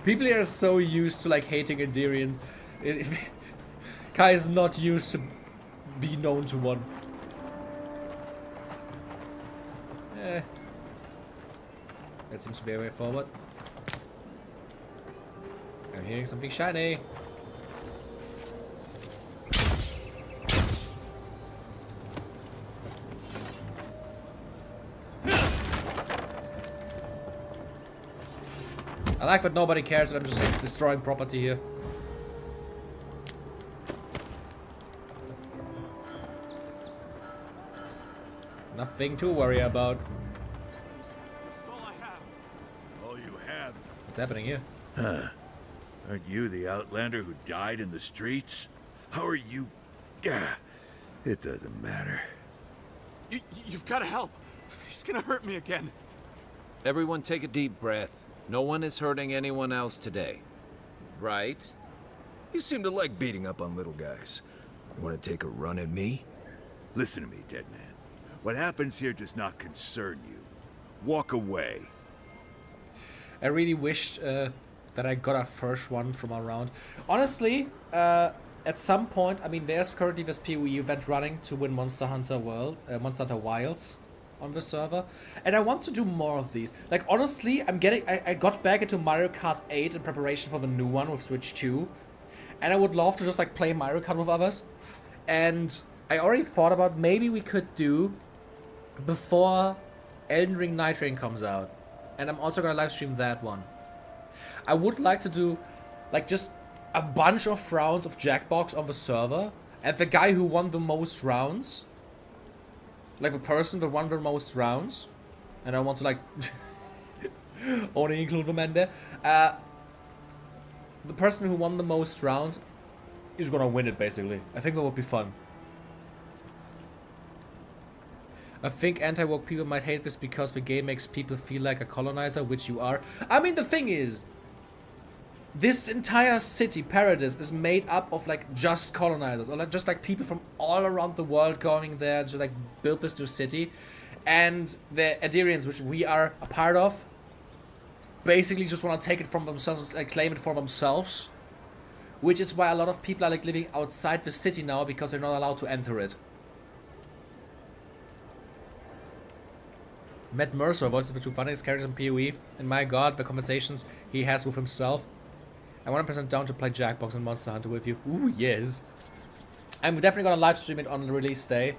Speaker 1: People here are so used to like hating Enderians. Kai is not used to be known to one. That seems to be a way forward. I'm hearing something shiny. I like that nobody cares that I'm just like, destroying property here. Nothing to worry about.
Speaker 19: All you have.
Speaker 1: What's happening here?
Speaker 19: Huh. Aren't you the outlander who died in the streets? How are you... Gah, it doesn't matter.
Speaker 10: You've got to help. He's gonna hurt me again.
Speaker 2: Everyone take a deep breath. No one is hurting anyone else today. Right?
Speaker 18: You seem to like beating up on little guys. Want to take a run at me?
Speaker 19: Listen to me, dead man. What happens here does not concern you. Walk away.
Speaker 1: I really wished that I got a first one from around. Honestly, at some point, I mean, there's currently this PoE event running to win Monster Hunter Wilds on the server, and I want to do more of these. Like, honestly, I got back into Mario Kart 8 in preparation for the new one with Switch 2, and I would love to just like play Mario Kart with others. And I already thought about maybe we could do before Elden Ring Night Rain comes out, and I'm also gonna live stream that one. I would like to do like just a bunch of rounds of Jackbox on the server, and the guy who won the most rounds like the person that won the most rounds, and I want to like only include the men there. The person who won the most rounds is gonna win it, basically. I think that would be fun. I think anti-woke people might hate this because the game makes people feel like a colonizer, which you are. I mean, the thing is, this entire city, Paradise, is made up of like just colonizers, or like just like people from all around the world going there to like build this new city. And the Adirians, which we are a part of, basically just want to take it from themselves, like claim it for themselves. Which is why a lot of people are like living outside the city now, because they're not allowed to enter it. Matt Mercer, voice of the two funniest characters in PoE, and my god, the conversations he has with himself. I'm 100% down to play Jackbox and Monster Hunter with you. Ooh, yes. I'm definitely gonna live stream it on the release day.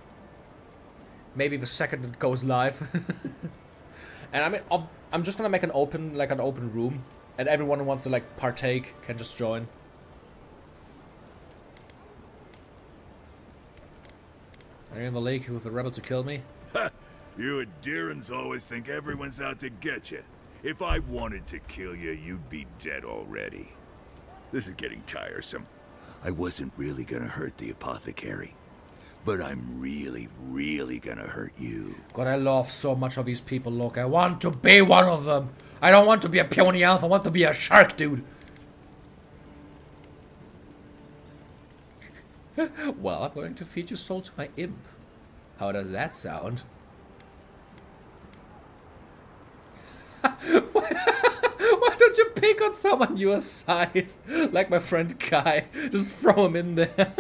Speaker 1: Maybe the second it goes live. And I mean, I'm just gonna make an open room, and everyone who wants to like partake can just join. Are you in the lake with the rebel to kill me?
Speaker 19: Ha! You Adirans always think everyone's out to get you. If I wanted to kill you, you'd be dead already. This is getting tiresome. I wasn't really gonna hurt the apothecary, but I'm really, really gonna hurt you.
Speaker 1: God, I love so much of these people, look. I want to be one of them. I don't want to be a peony elf, I want to be a shark, dude. Well, I'm going to feed your soul to my imp. How does that sound? Why don't you pick on someone your size? Like my friend Kai. Just throw him in there.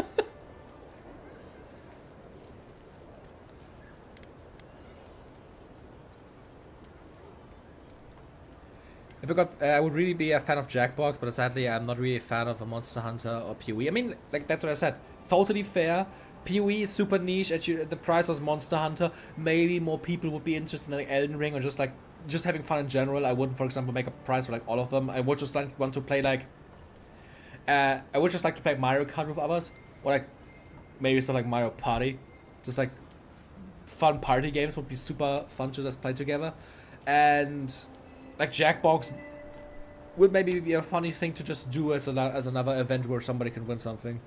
Speaker 1: I would really be a fan of Jackbox, but sadly I'm not really a fan of a Monster Hunter or PoE. I mean, like, that's what I said. It's totally fair. PoE is super niche. At the price was Monster Hunter. Maybe more people would be interested in like Elden Ring, or just having fun in general. I wouldn't, for example, make a price for like all of them. I would just like want to play like I would just like to play Mario Kart with others, or like maybe something like Mario Party. Just like fun party games would be super fun to just play together. And like Jackbox would maybe be a funny thing to just do as another event where somebody can win something.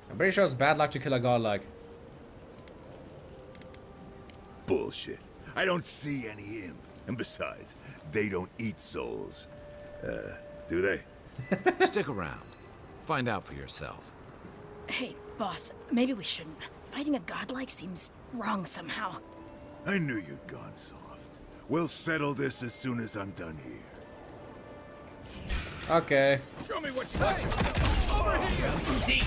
Speaker 1: I'm pretty sure it's bad luck to kill a godlike.
Speaker 19: Bullshit. I don't see any imp. And besides, they don't eat souls. Do they?
Speaker 2: Stick around. Find out for yourself.
Speaker 20: Hey, boss, maybe we shouldn't. Fighting a godlike seems wrong somehow.
Speaker 19: I knew you'd gone soft. We'll settle this as soon as I'm done here.
Speaker 1: Okay.
Speaker 10: Show me what you got. Over here!
Speaker 20: Hey!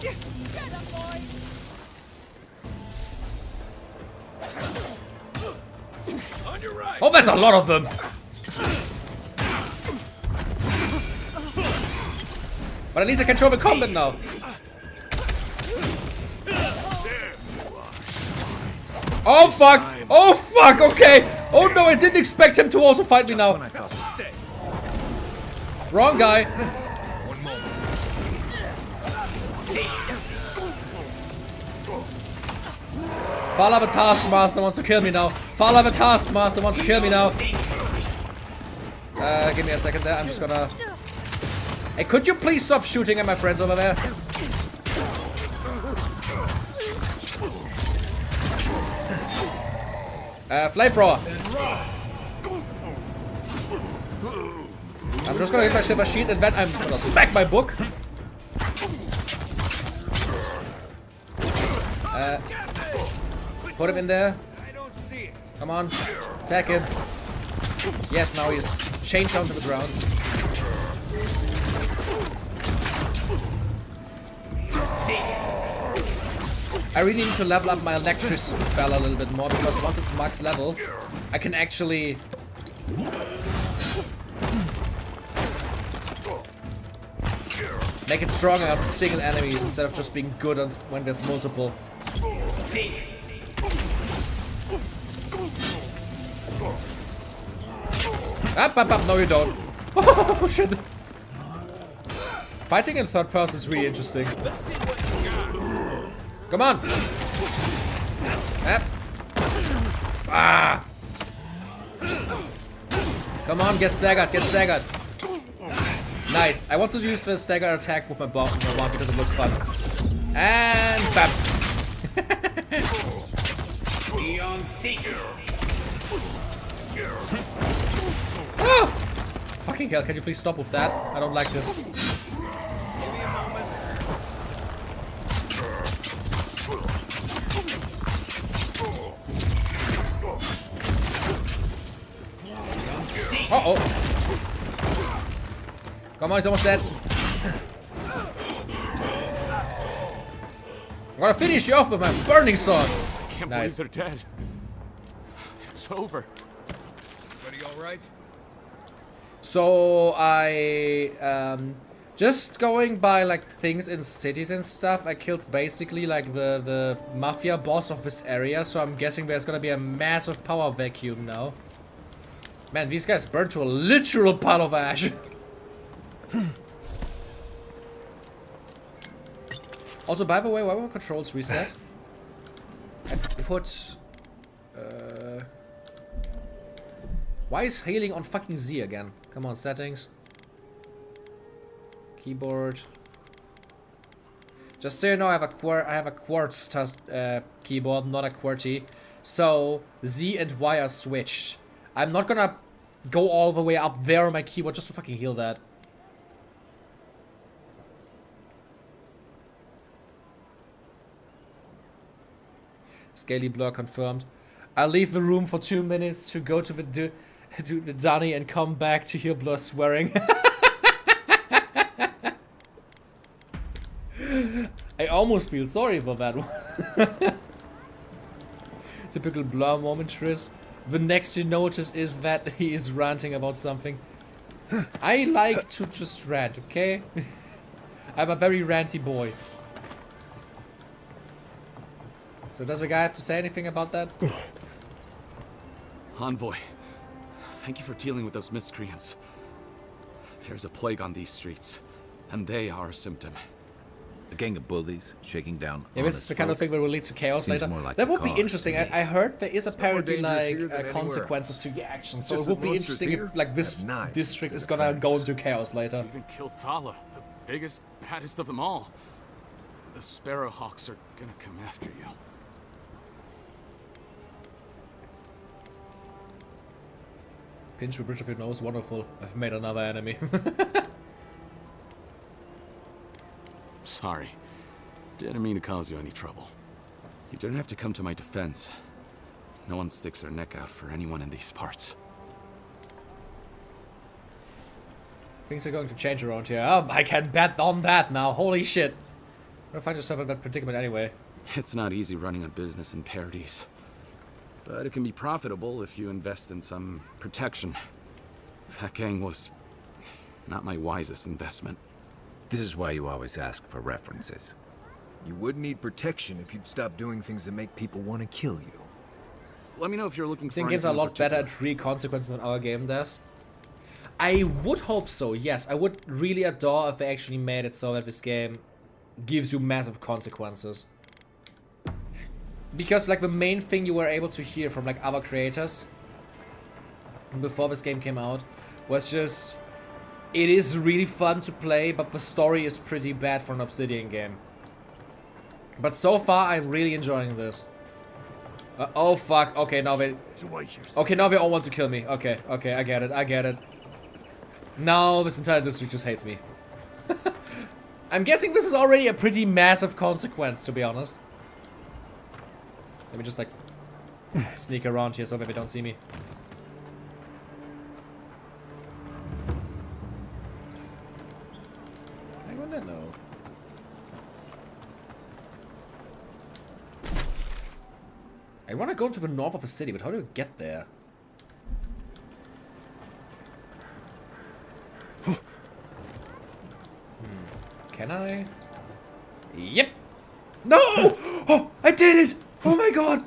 Speaker 20: Get him, boy!
Speaker 10: On your right!
Speaker 1: Oh, that's a lot of them! But at least I can show the combat now. Oh fuck! Oh fuck! Okay! Oh no, I didn't expect him to also fight me now. Wrong guy.
Speaker 10: One moment.
Speaker 1: Fall of a Taskmaster wants to kill me now. Fall of a Taskmaster wants to kill me now. Give me a second there. I'm just gonna. Hey, could you please stop shooting at my friends over there? Flamethrower. I'm just gonna hit my silver sheet and then I'm gonna smack my book. Put him in there. Come on. Attack him. Yes, now he's chained down to the ground. I really need to level up my electric spell a little bit more, because once it's max level, I can actually make it stronger on single enemies instead of just being good on when there's multiple. Up, no you don't. Oh shit. Fighting in third person is really interesting. Come on! Ah! Come on, get staggered, get staggered. Nice. I want to use the stagger attack with my bomb because it looks fun. And bam!
Speaker 21: Beyond Seeker.
Speaker 1: Oh! Fucking hell, can you please stop with that? I don't like this. Uh-oh. Come on, he's almost dead. I'm gonna finish you off with my burning sword.
Speaker 22: I can't believe they're dead. It's over.
Speaker 10: Everybody all right?
Speaker 1: So I just going by like things in cities and stuff, I killed basically like the mafia boss of this area, so I'm guessing there's gonna be a massive power vacuum now. Man, these guys burned to a literal pile of ash. Also, by the way, why were controls reset? I put... why is healing on fucking Z again? Come on, settings. Keyboard. Just so you know, I have a quartz keyboard, not a QWERTY. So Z and Y are switched. I'm not gonna go all the way up there on my keyboard just to fucking heal that. Scaly blur confirmed. I'll leave the room for 2 minutes to go to the Dunny and come back to hear blur swearing. I almost feel sorry for that one. Typical blur moment, Triss. The next you notice is that he is ranting about something. I like to just rant, okay? I'm a very ranty boy. So does the guy have to say anything about that?
Speaker 22: Envoy, thank you for dealing with those miscreants. There's a plague on these streets, and they are a symptom.
Speaker 2: A gang of bullies shaking down.
Speaker 1: Yeah, this is the kind of thing that will lead to chaos later.
Speaker 2: Like
Speaker 1: that would be interesting. I heard there is apparently like consequences to your actions, so it would be interesting if like this district is gonna go into chaos later.
Speaker 22: Even killed Thala, the biggest, baddest of them all. The Sparrowhawks are gonna come after you.
Speaker 1: Pinch the bridge of your nose, wonderful. I've made another enemy.
Speaker 22: Sorry. Didn't mean to cause you any trouble. You don't have to come to my defense. No one sticks their neck out for anyone in these parts.
Speaker 1: Things are going to change around here. Oh, I can bet on that now. Holy shit. You're gonna find yourself in that predicament anyway.
Speaker 22: It's not easy running a business in Paradise. But it can be profitable if you invest in some protection. That gang was not my wisest investment.
Speaker 2: This is why you always ask for references.
Speaker 18: You would need protection if you'd stop doing things that make people want to kill you.
Speaker 22: Let me know if you're looking
Speaker 1: I think games are a lot better at real consequences than our game does. I would hope so, yes. I would really adore if they actually made it so that this game gives you massive consequences. Because like the main thing you were able to hear from like other creators before this game came out was just, it is really fun to play, but the story is pretty bad for an Obsidian game. But so far I'm really enjoying this. Oh fuck, okay now they... Okay, now they all want to kill me. Okay, I get it. Now this entire district just hates me. I'm guessing this is already a pretty massive consequence, to be honest. Let me just like sneak around here so that they don't see me. Can I go in there? No. I want to go to the north of the city, but how do I get there? Can I? Yep. No! Oh, I did it! Oh my god!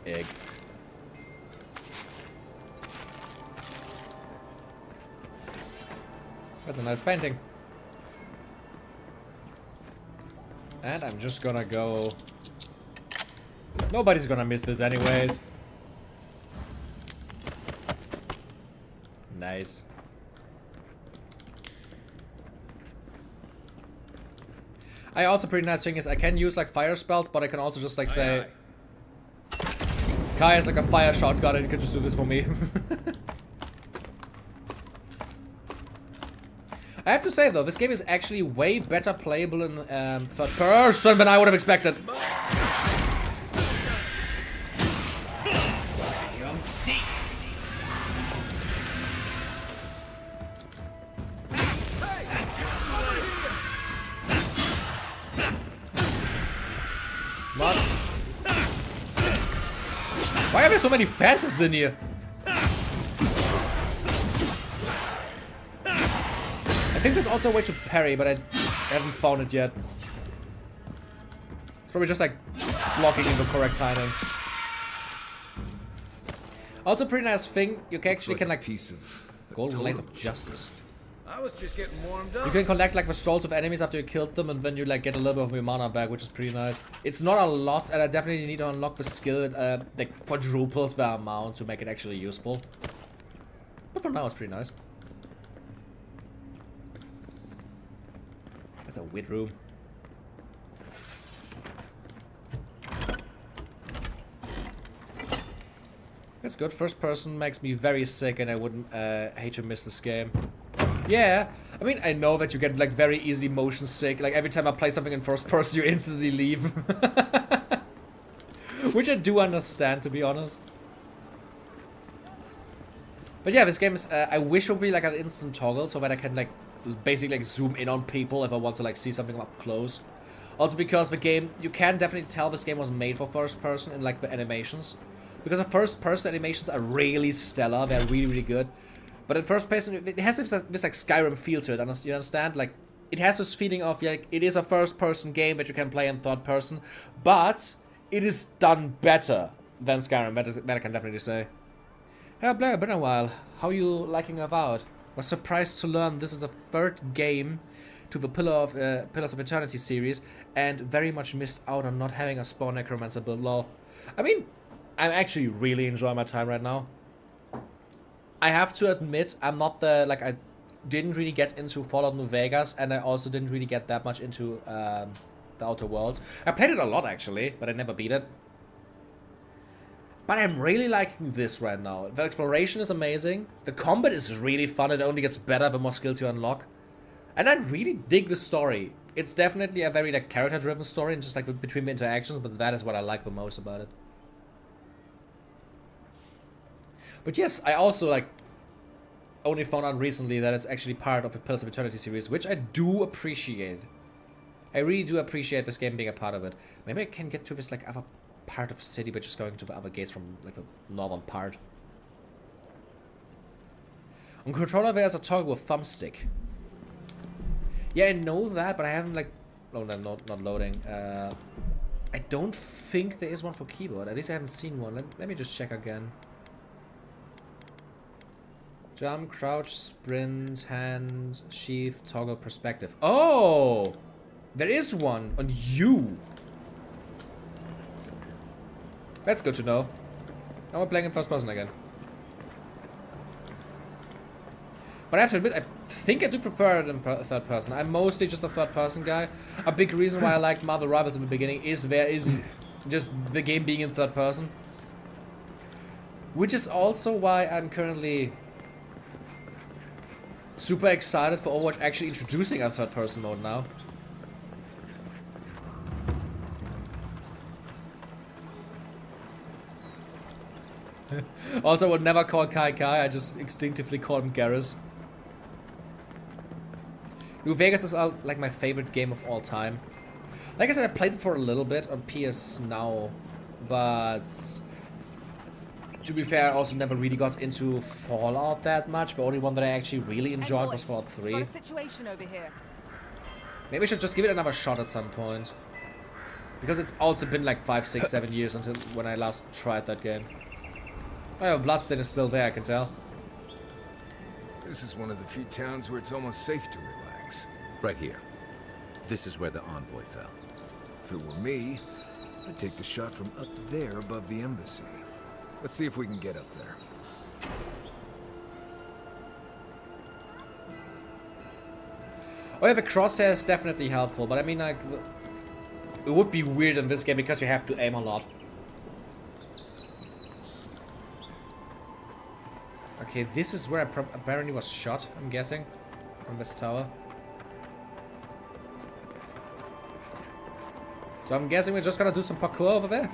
Speaker 1: Egg. That's a nice painting. And I'm just gonna go... Nobody's gonna miss this anyways. Nice. I also pretty nice thing is I can use like fire spells, but I can also just like say... Kai has like a fire shotgun and you can just do this for me. I have to say though, this game is actually way better playable in third person than I would have expected. What? Why are there so many phantoms in here? I think there's also a way to parry, but I haven't found it yet. It's probably just like blocking in the correct timing. Also, pretty nice thing, you can actually can like piece of golden lace of justice.
Speaker 2: I was just getting warmed up.
Speaker 1: You can collect like the souls of enemies after you killed them, and then you like get a little bit of your mana back, which is pretty nice. It's not a lot, and I definitely need to unlock the skill that quadruples the amount to make it actually useful. But for now, it's pretty nice. That's a weird room. That's good. First person makes me very sick, and I wouldn't hate to miss this game. Yeah, I mean, I know that you get like very easily motion sick. Like every time I play something in first person, you instantly leave. Which I do understand, to be honest. But yeah, this game is, I wish it would be like an instant toggle so that I can like basically like zoom in on people if I want to like see something up close. Also because the game, you can definitely tell this game was made for first person in like the animations. Because the first person animations are really stellar, they're really, really good. But in first person, it has this like Skyrim feel to it, you understand? Like, it has this feeling of like, it is a first person game that you can play in third person, but it is done better than Skyrim, that I can definitely say. Yeah, Blair, been a while. How are you liking Avowed? Was surprised to learn this is a third game to the Pillars of Eternity series, and very much missed out on not having a Spawn Necromancer build lol. I mean, I'm actually really enjoying my time right now. I have to admit, I'm not the, like, I didn't really get into Fallout New Vegas, and I also didn't really get that much into the Outer Worlds. I played it a lot, actually, but I never beat it. But I'm really liking this right now. The exploration is amazing. The combat is really fun. It only gets better the more skills you unlock. And I really dig the story. It's definitely a very, like, character-driven story, and just, like, between the interactions, but that is what I like the most about it. But yes, I also, like, only found out recently that it's actually part of the Pillars of Eternity series, which I do appreciate. I really do appreciate this game being a part of it. Maybe I can get to this, like, other part of the city by just going to the other gates from, like, the northern part. On controller, there's a toggle with thumbstick. Yeah, I know that, but I haven't, like... Oh, no, not loading. I don't think there is one for keyboard. At least I haven't seen one. Let me just check again. Jump, crouch, sprint, hand, sheath, toggle, perspective. Oh! There is one on you. That's good to know. Now we're playing in first person again. But I have to admit, I think I do prefer it in third person. I'm mostly just a third person guy. A big reason why I liked Marvel Rivals in the beginning is there is just the game being in third person. Which is also why I'm currently super excited for Overwatch actually introducing a third person mode now. Also, I would never call Kai Kai, I just instinctively call him Garrus. New Vegas is like my favorite game of all time. Like I said, I played it for a little bit on PS Now, but to be fair, I also never really got into Fallout that much. The only one that I actually really enjoyed was Fallout 3.
Speaker 15: Got a situation over here.
Speaker 1: Maybe I should just give it another shot at some point. Because it's also been like 5, 6, 7 years until when I last tried that game. Oh yeah, Bloodstain is still there, I can tell.
Speaker 18: This is one of the few towns where it's almost safe to relax.
Speaker 2: Right here. This is where the envoy fell.
Speaker 18: If it were me, I'd take the shot from up there above the embassy. Let's see if we can get up there.
Speaker 1: Oh yeah, the crosshair is definitely helpful, but I mean, like, it would be weird in this game because you have to aim a lot. Okay, this is where I apparently was shot, I'm guessing, from this tower. So I'm guessing we're just gonna do some parkour over there.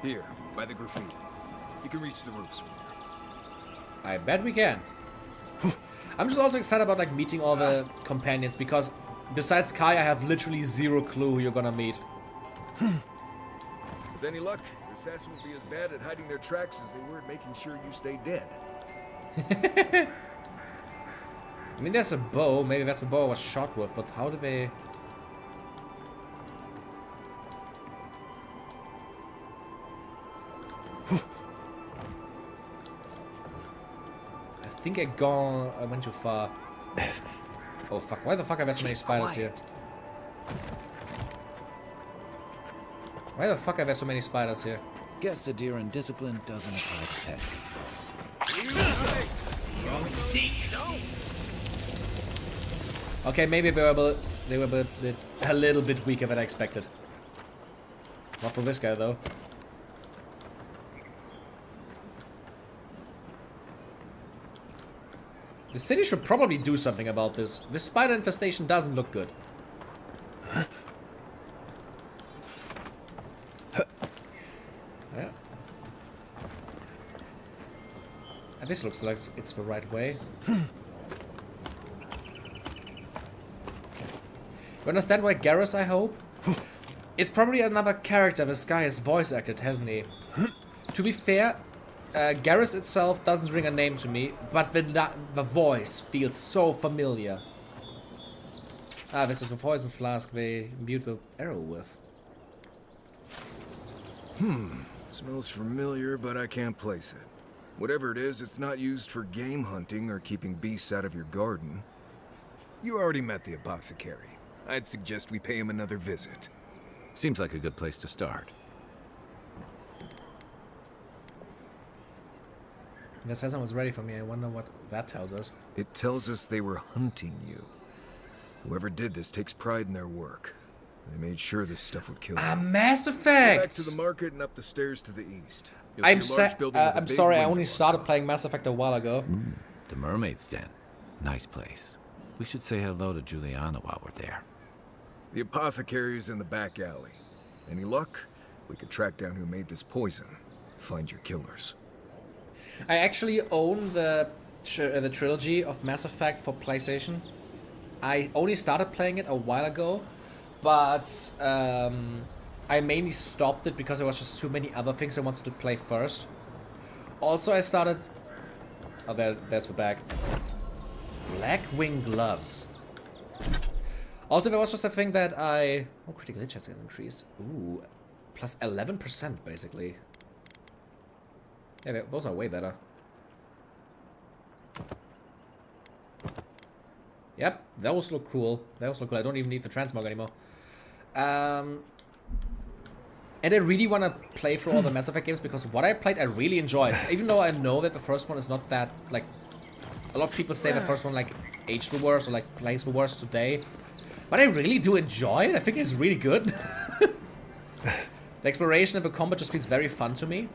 Speaker 18: Here, by the graffiti. You can reach the roofs from here.
Speaker 1: I bet we can. I'm just also excited about like meeting all the companions because besides Kai, I have literally zero clue who you're gonna meet.
Speaker 18: With any luck, your assassins will be as bad at hiding their tracks as they were at making sure you stay dead.
Speaker 1: I mean, there's a bow. Maybe that's the bow I was shot with, but how do they... I think I went too far. Oh fuck, why the fuck are there so many spiders here? Why the fuck are there so many spiders here?
Speaker 2: Guess the deer and discipline doesn't apply to pest control.
Speaker 1: Okay, maybe they were a little bit weaker than I expected. Not for this guy though. The city should probably do something about this. This spider infestation doesn't look good. Yeah. And this looks like it's the right way. You understand why Garrus, I hope? It's probably another character this guy has voice acted, hasn't he? To be fair, Garrus itself doesn't ring a name to me, but the voice feels so familiar. Ah, this is the poison flask they imbued the arrow with.
Speaker 18: Smells familiar, but I can't place it. Whatever it is, it's not used for game hunting or keeping beasts out of your garden. You already met the apothecary. I'd suggest we pay him another visit.
Speaker 2: Seems like a good place to start.
Speaker 1: The assassin was ready for me. I wonder what that tells us.
Speaker 18: It tells us they were hunting you. Whoever did this takes pride in their work. They made sure this stuff would kill you.
Speaker 1: Mass Effect!
Speaker 18: Go back to the market and up the stairs to the east.
Speaker 1: I'm sorry, I only started playing Mass Effect a while ago.
Speaker 2: The Mermaid's Den. Nice place. We should say hello to Juliana while we're there.
Speaker 18: The apothecary is in the back alley. Any luck? We could track down who made this poison. Find your killers.
Speaker 1: I actually own the trilogy of Mass Effect for PlayStation. I only started playing it a while ago, but I mainly stopped it because there was just too many other things I wanted to play first. Also, I started... Oh, there's the bag. Blackwing gloves. Also, there was just a thing that I... Oh, critical hit chance got increased. Ooh, plus 11% basically. Yeah, those are way better. Yep, those look cool. Those look cool. I don't even need the transmog anymore. And I really want to play through all the Mass Effect games because what I played I really enjoyed. Even though I know that the first one is not that, like... A lot of people say the first one, like, aged the worst or, like, plays the worst today. But I really do enjoy it. I think it's really good. The exploration and the combat just feels very fun to me.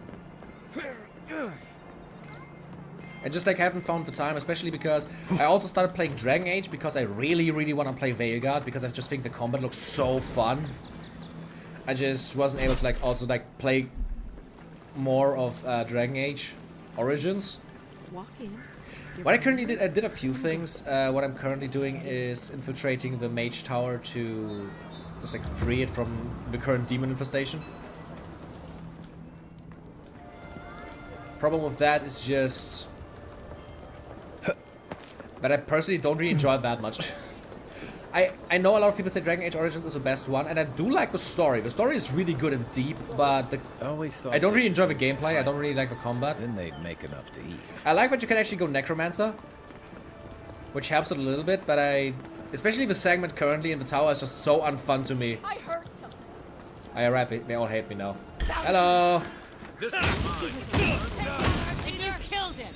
Speaker 1: I just like haven't found the time, especially because I also started playing Dragon Age because I really, really want to play Veilguard because I just think the combat looks so fun. I just wasn't able to like also like play more of Dragon Age Origins. What I currently did, I did a few things. What I'm currently doing is infiltrating the Mage Tower to just like free it from the current demon infestation. Problem with that is just that I personally don't really enjoy it that much. I know a lot of people say Dragon Age Origins is the best one, and I do like the story. The story is really good and deep, but I don't really enjoy the gameplay. I don't really like the combat.
Speaker 2: Then they'd make enough to eat.
Speaker 1: I like that you can actually go Necromancer, which helps it a little bit, but especially the segment currently in the tower is just so unfun to me.
Speaker 5: I heard something.
Speaker 1: I rap it. They all hate me now. Hello.
Speaker 21: This is mine.
Speaker 5: And you killed him.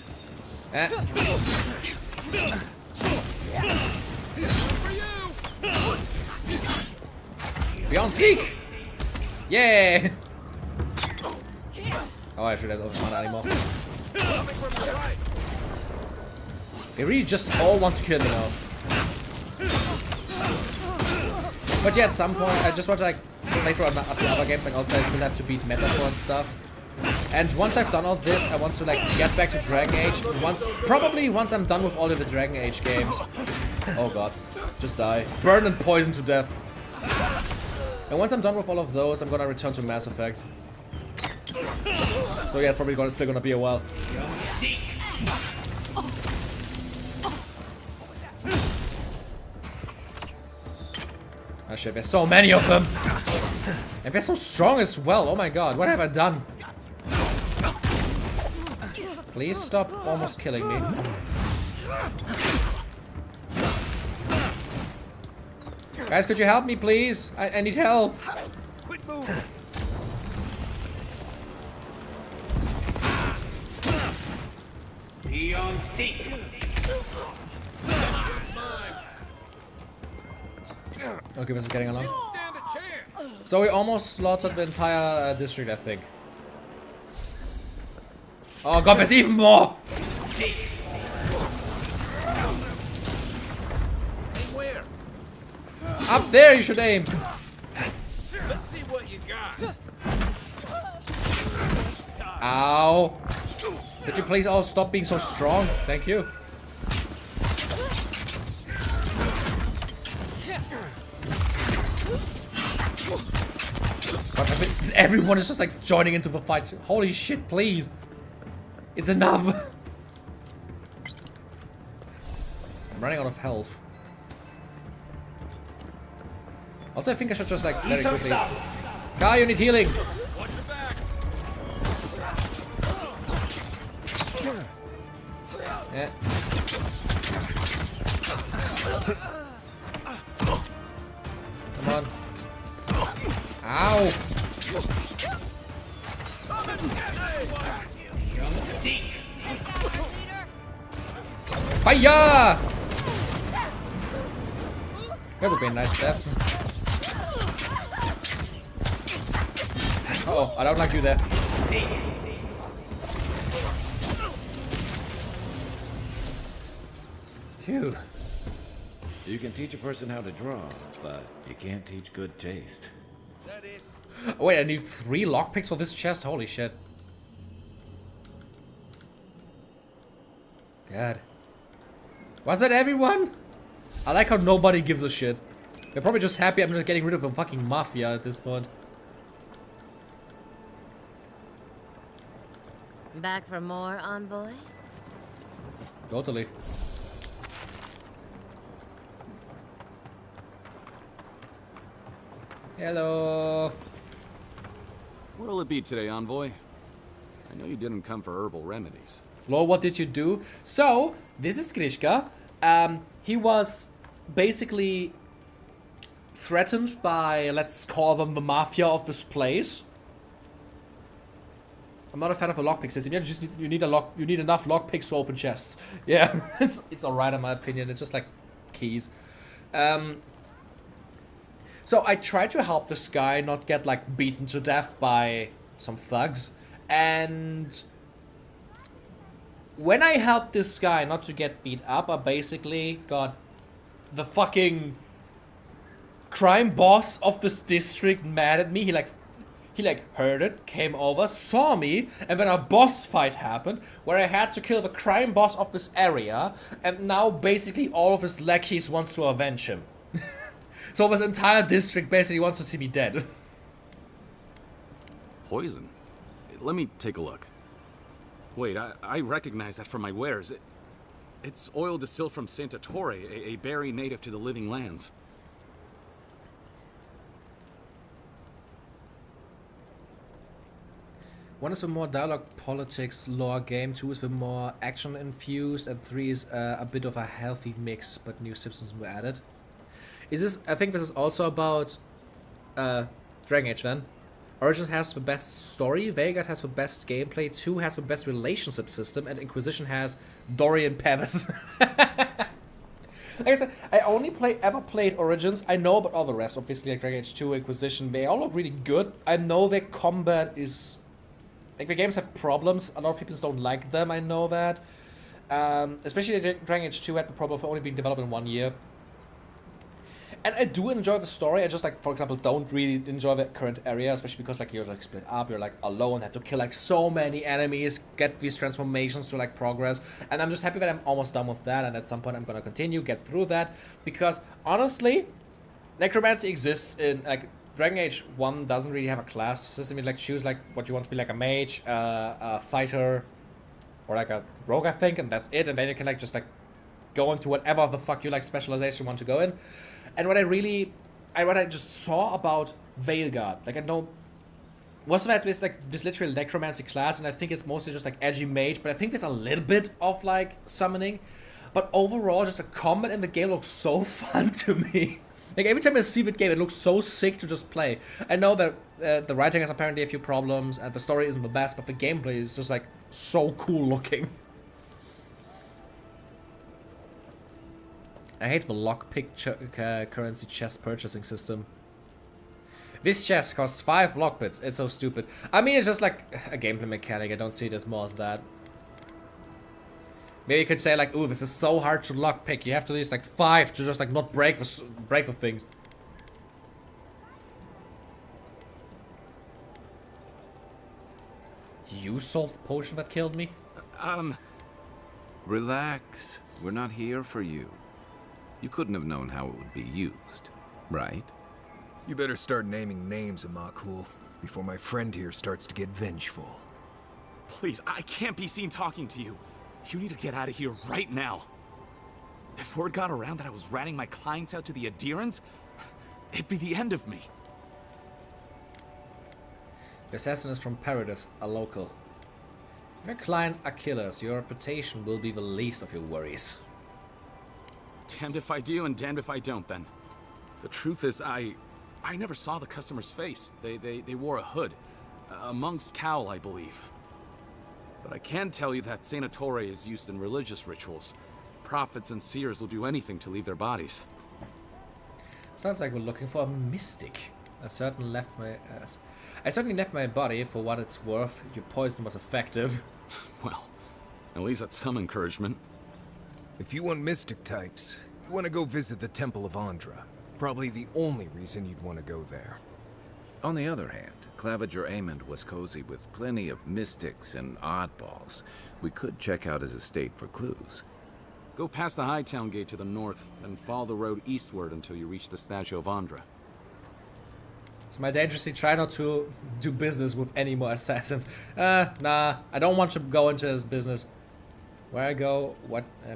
Speaker 1: Beyond Seek! Yeah! Oh, I should have opened anymore. They really just all want to kill me now. But yeah, at some point, I just want to like play through the other games. Like also, I still have to beat Metaphor and stuff. And once I've done all this, I want to like get back to Dragon Age. Probably once I'm done with all of the Dragon Age games. Oh god, just die. Burn and poison to death. And once I'm done with all of those, I'm gonna return to Mass Effect. So yeah, it's probably still gonna be a while. Oh shit, there's so many of them! And they're so strong as well, oh my god, what have I done? Please stop almost killing me. Guys, could you help me, please? I need help.
Speaker 21: Quit moving. Be on seek.
Speaker 1: Okay, this is getting along. So we almost slaughtered the entire district, I think. Oh god, there's even more!
Speaker 21: Where?
Speaker 1: Up there you should aim!
Speaker 21: Let's see what you got.
Speaker 1: Ow! Could you please all stop being so strong? Thank you. God, everyone is just like joining into the fight. Holy shit, please! It's enough! I'm running out of health. Also, I think I should just like very quickly. Kai, you need healing!
Speaker 21: Watch your back.
Speaker 1: Yeah. Come on. Ow! Fire! That would be a nice death. Uh oh, I don't like you there. Phew.
Speaker 2: You can teach a person how to draw, but you can't teach good taste.
Speaker 1: Oh, wait, I need 3 lockpicks for this chest? Holy shit. God. Was that everyone? I like how nobody gives a shit. They're probably just happy I'm not getting rid of a fucking mafia at this point.
Speaker 4: Back for more, Envoy?
Speaker 1: Totally. Hello.
Speaker 22: What'll it be today, Envoy? I know you didn't come for herbal remedies.
Speaker 1: Lord, what did you do? So, this is Grishka. He was basically threatened by, let's call them the mafia of this place. I'm not a fan of a lockpick system. You need enough lockpicks to open chests. Yeah, it's alright in my opinion. It's just like keys. So I tried to help this guy not get like beaten to death by some thugs, and when I helped this guy not to get beat up, I basically got the fucking crime boss of this district mad at me. He heard it, came over, saw me, and then a boss fight happened where I had to kill the crime boss of this area, and now basically all of his lackeys wants to avenge him. So this entire district basically wants to see me dead.
Speaker 22: Poison? Let me take a look. Wait, I recognize that from my wares. It's oil distilled from Santa Torre, a berry native to the Living Lands.
Speaker 1: One is the more dialogue, politics, lore game. 2 is the more action infused, and 3 is a bit of a healthy mix, but new systems were added. Is this? I think this is also about Dragon Age then. Origins has the best story, Vanguard has the best gameplay, 2 has the best relationship system, and Inquisition has Dorian Pevas. Like I said, I only ever played Origins. I know about all the rest, obviously, like Dragon Age 2, Inquisition. They all look really good. I know their combat is... Like, the games have problems. A lot of people don't like them, I know that. Especially Dragon Age 2 had the problem of only being developed in 1 year. And I do enjoy the story. I just, like, for example, don't really enjoy the current area, especially because, like, you're, like, split up, you're, like, alone, have to kill, like, so many enemies, get these transformations to, like, progress. And I'm just happy that I'm almost done with that, and at some point I'm gonna continue, get through that. Because, honestly, necromancy exists in, like... Dragon Age 1 doesn't really have a class system. You like choose like what you want to be, like a mage, a fighter, or like a rogue, I think, and that's it. And then you can like just like go into whatever the fuck you like specialization you want to go in. And what I just saw about Veilguard, like I know most of it is like this literal necromancy class, and I think it's mostly just like edgy mage, but I think there's a little bit of like summoning. But overall, just the combat in the game looks so fun to me. Like, every time I see that game, it looks so sick to just play. I know that the writing has apparently a few problems, and the story isn't the best, but the gameplay is just, like, so cool looking. I hate the lockpick currency chest purchasing system. This chest costs 5 lockbits. It's so stupid. I mean, it's just, like, a gameplay mechanic. I don't see it as more as that. Maybe you could say like, ooh, this is so hard to lockpick. You have to use like 5 to just like not break the things. You sold the potion that killed me?
Speaker 2: Relax. We're not here for you. You couldn't have known how it would be used, right?
Speaker 18: You better start naming names, Amakul, before my friend here starts to get vengeful.
Speaker 22: Please, I can't be seen talking to you. You need to get out of here right now. If word got around that I was ratting my clients out to the adherents, it'd be the end of me.
Speaker 1: The assassin is from Paradise, a local. If your clients are killers, your reputation will be the least of your worries.
Speaker 22: Damned if I do and damned if I don't, then. The truth is, I never saw the customer's face. They wore a hood. A monk's cowl, I believe. But I can tell you that Santa Torre is used in religious rituals. Prophets and seers will do anything to leave their bodies.
Speaker 1: Sounds like we're looking for a mystic. I certainly left my body for what it's worth. Your poison was effective.
Speaker 22: Well, at least that's some encouragement.
Speaker 18: If you want mystic types, you want to go visit the Temple of Andra. Probably the only reason you'd want to go there.
Speaker 2: On the other hand, Claviger Amond was cozy with plenty of mystics and oddballs. We could check out his estate for clues.
Speaker 22: Go past the Hightown Gate to the north, then follow the road eastward until you reach the statue of Andra.
Speaker 1: So my dangerously try not to do business with any more assassins. Nah, I don't want to go into his business. Where I go,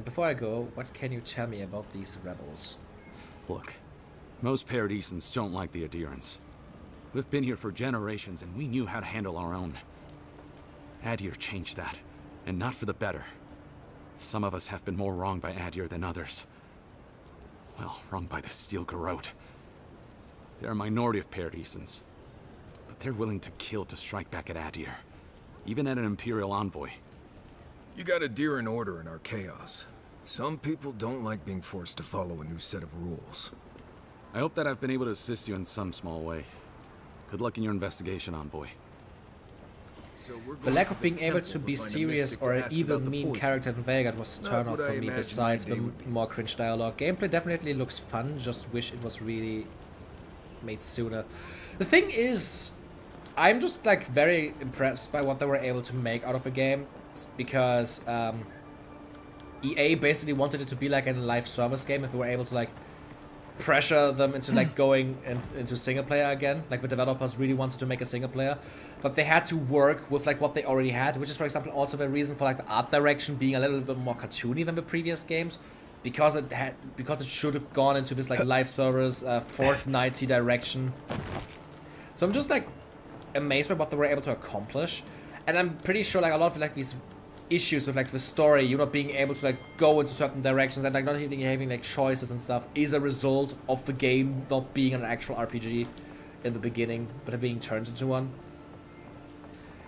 Speaker 1: before I go, what can you tell me about these rebels?
Speaker 22: Look, most Paradisans don't like the adherents. We've been here for generations, and we knew how to handle our own. Adir changed that, and not for the better. Some of us have been more wronged by Adir than others. Well, wronged by the Steel Garrote. They're a minority of Paradisans, but they're willing to kill to strike back at Adir, even at an Imperial envoy.
Speaker 18: You got Adir in order in our chaos. Some people don't like being forced to follow a new set of rules.
Speaker 22: I hope that I've been able to assist you in some small way. Good luck in your investigation, Envoy.
Speaker 1: The lack of being able to be serious or an evil, mean character in Veilguard was a turn off for me, besides the more cringe dialogue. Gameplay definitely looks fun, just wish it was really made sooner. The thing is, I'm just like very impressed by what they were able to make out of the game, because EA basically wanted it to be like a live service game. If they were able to like pressure them into like going into single player again. Like the developers really wanted to make a single player, but they had to work with like what they already had, which is for example also the reason for like the art direction being a little bit more cartoony than the previous games, because it should have gone into this like live service Fortnite-y direction. So I'm just like amazed by what they were able to accomplish, and I'm pretty sure like a lot of like these issues with like the story, you not being able to like go into certain directions and like not even having like choices and stuff, is a result of the game not being an actual RPG in the beginning, but it being turned into one.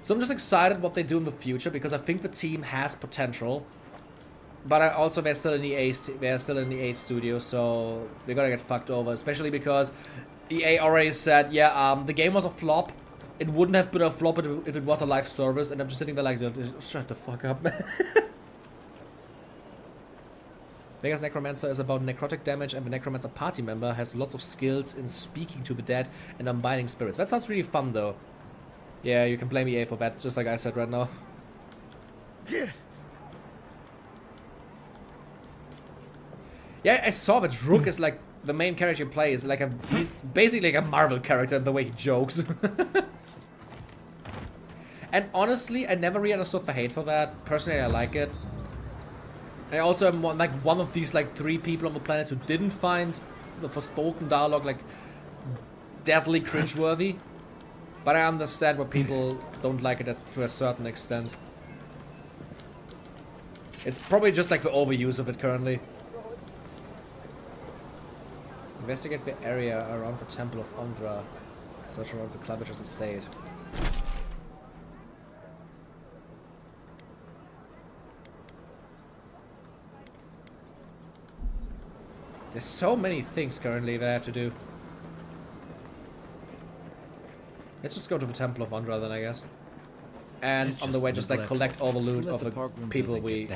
Speaker 1: So I'm just excited what they do in the future, because I think the team has potential, but also they're still in the EA studio, so they're gonna get fucked over, especially because EA already said, yeah, the game was a flop. It wouldn't have been a flop if it was a live service, and I'm just sitting there like, shut the fuck up, man. Vegas Necromancer is about necrotic damage, and the Necromancer party member has lots of skills in speaking to the dead and unbinding spirits. That sounds really fun, though. Yeah, you can blame EA for that, just like I said right now. Yeah, I saw that Rook is like, the main character you play is like he's basically like a Marvel character in the way he jokes. And honestly, I never really understood the hate for that. Personally, I like it. I also am one of these like 3 people on the planet who didn't find the Forspoken dialogue like deadly cringeworthy. But I understand why people don't like it to a certain extent. It's probably just like the overuse of it currently. Investigate the area around the Temple of Ondra. Search around the Claviger's estate. There's so many things currently that I have to do. Let's just go to the Temple of Ondra then, I guess. And on the way, just like collect all the loot of the people we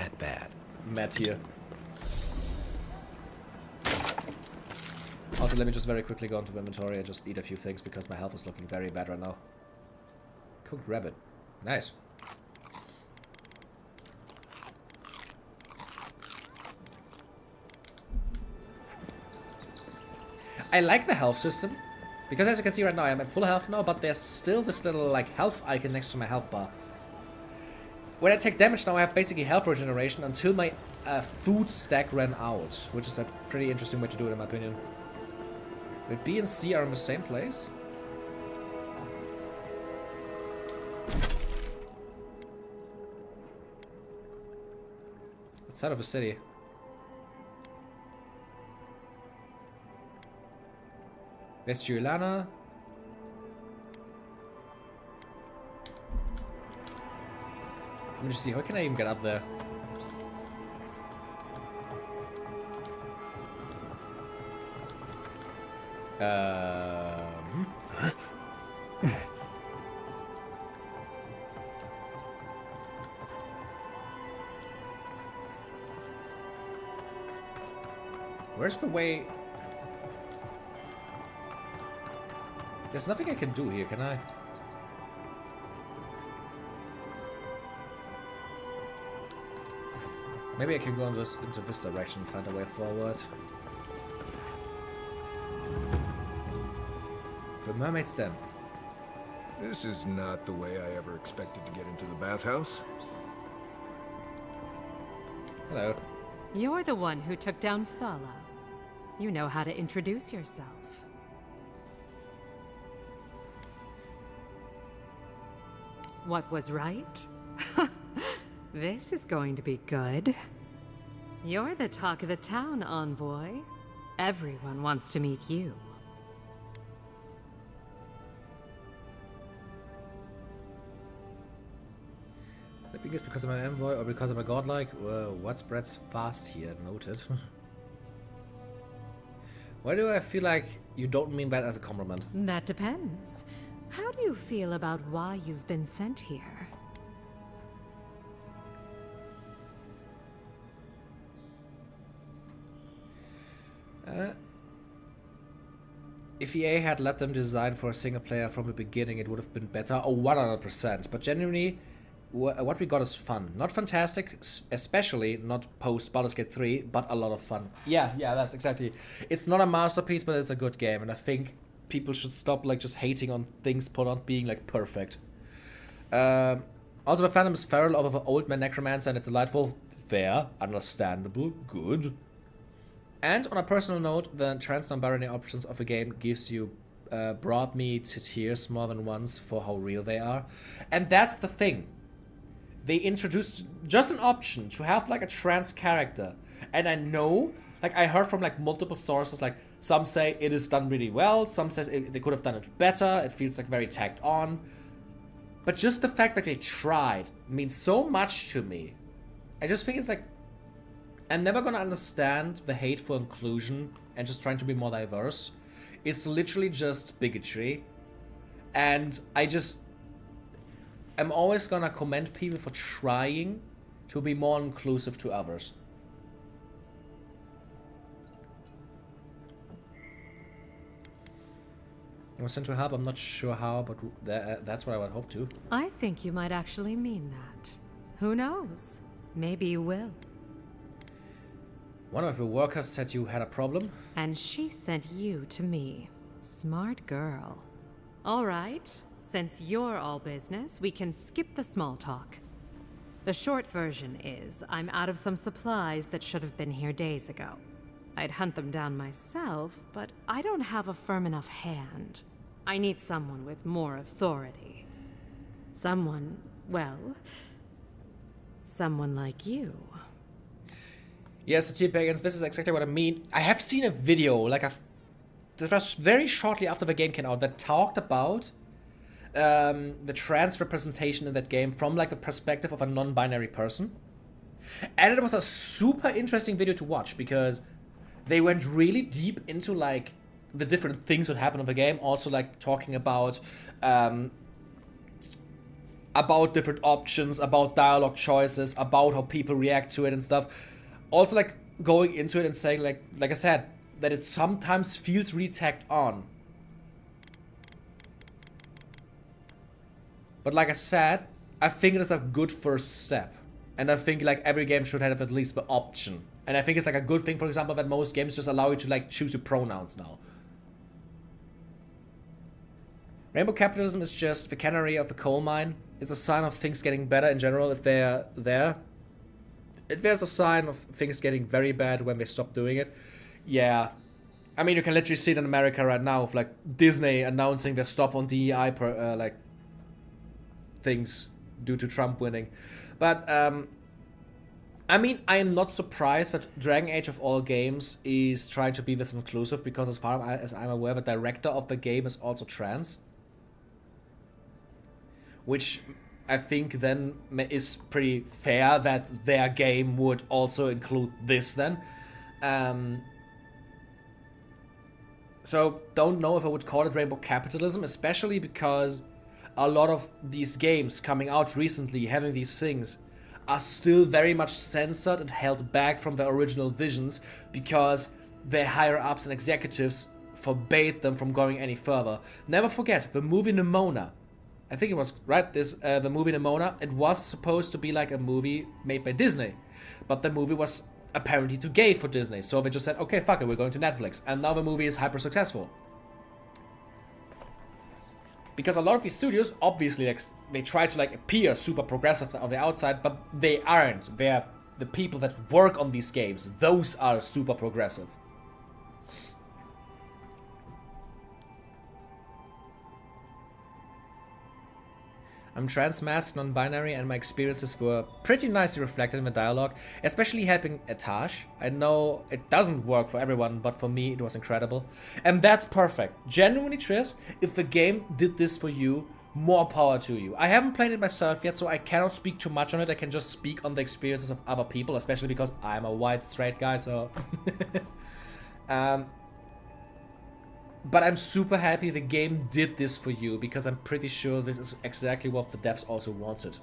Speaker 1: met here. Also, let me just very quickly go into the inventory and just eat a few things because my health is looking very bad right now. Cooked rabbit. Nice. I like the health system, because as you can see right now, I'm at full health now, but there's still this little like health icon next to my health bar. When I take damage now, I have basically health regeneration until my food stack ran out, which is a pretty interesting way to do it in my opinion. But B and C are in the same place? Outside of the city. Where's Giuliana? Let me just see, how can I even get up there? Where's the way? There's nothing I can do here, can I? Maybe I can go into this direction and find a way forward. The mermaid's den.
Speaker 18: This is not the way I ever expected to get into the bathhouse.
Speaker 1: Hello.
Speaker 7: You're the one who took down Thala. You know how to introduce yourself. What was right? This is going to be good. You're the talk of the town, envoy. Everyone wants to meet you.
Speaker 1: I think it's because I'm an envoy or because I'm a godlike. What spreads fast here? Noted. Why do I feel like you don't mean that as a compliment?
Speaker 7: That depends. How do you feel about why you've been sent here?
Speaker 1: If EA had let them design for a single player from the beginning, it would have been better. Oh, 100%. But genuinely, what we got is fun. Not fantastic, especially not post Baldur's Gate 3, but a lot of fun. Yeah, that's exactly. It's not a masterpiece, but it's a good game, and I think people should stop like just hating on things for not being like perfect. Also, the fandom is feral over the old man necromancer, and it's delightful. Fair, understandable, good. And on a personal note, the trans non-binary options of the game gives you brought me to tears more than once for how real they are. And that's the thing. They introduced just an option to have like a trans character. And I know, like I heard from like multiple sources, like some say it is done really well, some says they could have done it better, it feels like very tacked on. But just the fact that they tried means so much to me. I just think it's like, I'm never gonna understand the hate for inclusion and just trying to be more diverse. It's literally just bigotry. And I'm always gonna commend people for trying to be more inclusive to others. I was sent to help, I'm not sure how, but that's what I would hope to.
Speaker 7: I think you might actually mean that. Who knows? Maybe you will.
Speaker 1: One of your workers said you had a problem.
Speaker 7: And she sent you to me. Smart girl. All right, since you're all business, we can skip the small talk. The short version is, I'm out of some supplies that should have been here days ago. I'd hunt them down myself, but I don't have a firm enough hand. I need someone with more authority. Someone, well, someone like you.
Speaker 1: Yes, so T-Pagans, this is exactly what I mean. I have seen a video, like that was very shortly after the game came out, that talked about the trans representation in that game from like the perspective of a non-binary person. And it was a super interesting video to watch because they went really deep into like the different things that happen in the game. Also like talking about different options, about dialogue choices, about how people react to it and stuff. Also, like, going into it and saying, like I said, that it sometimes feels really tacked on. But like I said, I think it is a good first step. And I think, like, every game should have at least the option. And I think it's, like, a good thing, for example, that most games just allow you to, like, choose your pronouns now. Rainbow capitalism is just the canary of the coal mine. It's a sign of things getting better in general if they're there. There's a sign of things getting very bad when they stop doing it. Yeah. I mean, you can literally see it in America right now of, like, Disney announcing their stop on DEI things due to Trump winning. But, I mean, I am not surprised that Dragon Age of all games is trying to be this inclusive because as far as I'm aware, the director of the game is also trans. Which I think then is pretty fair that their game would also include this then. So don't know if I would call it rainbow capitalism, especially because a lot of these games coming out recently having these things are still very much censored and held back from their original visions because their higher ups and executives forbade them from going any further. Never forget the movie Nimona. I think it was, right, the movie Nimona, it was supposed to be like a movie made by Disney. But the movie was apparently too gay for Disney. So they just said, okay, fuck it, we're going to Netflix. And now the movie is hyper successful. Because a lot of these studios, obviously, like, they try to like appear super progressive on the outside, but they aren't. They're the people that work on these games. Those are super progressive. I'm trans, masked, non-binary, and my experiences were pretty nicely reflected in the dialogue, especially helping Etash. I know it doesn't work for everyone, but for me it was incredible. And that's perfect. Genuinely, Triss, if the game did this for you, more power to you. I haven't played it myself yet, so I cannot speak too much on it. I can just speak on the experiences of other people, especially because I'm a white straight guy, so... But I'm super happy the game did this for you, because I'm pretty sure this is exactly what the devs also wanted.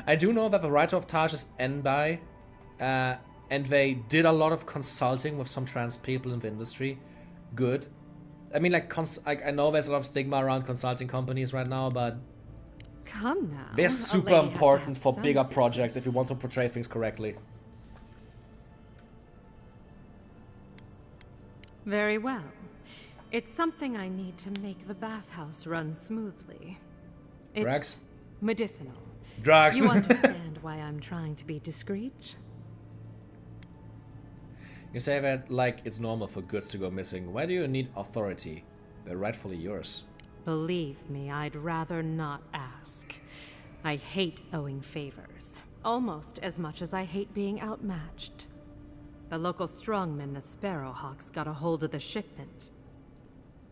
Speaker 1: I do know that the writer of Taj is Enbai, and they did a lot of consulting with some trans people in the industry. Good. I mean, like I know there's a lot of stigma around consulting companies right now, but
Speaker 7: Come now.
Speaker 1: They're
Speaker 7: a
Speaker 1: super
Speaker 7: lady has to
Speaker 1: important
Speaker 7: have
Speaker 1: for
Speaker 7: some
Speaker 1: bigger
Speaker 7: sense.
Speaker 1: projects if you want to portray things correctly.
Speaker 7: Very well. It's something I need to make the bathhouse run smoothly. It's
Speaker 1: Drugs?
Speaker 7: medicinal.
Speaker 1: Drugs.
Speaker 7: You understand why I'm trying to be discreet?
Speaker 1: You say that like it's normal for goods to go missing. Why do you need authority? They're rightfully yours.
Speaker 7: Believe me, I'd rather not ask. I hate owing favors, almost as much as I hate being outmatched. The local strongmen, the Sparrowhawks, got a hold of the shipment.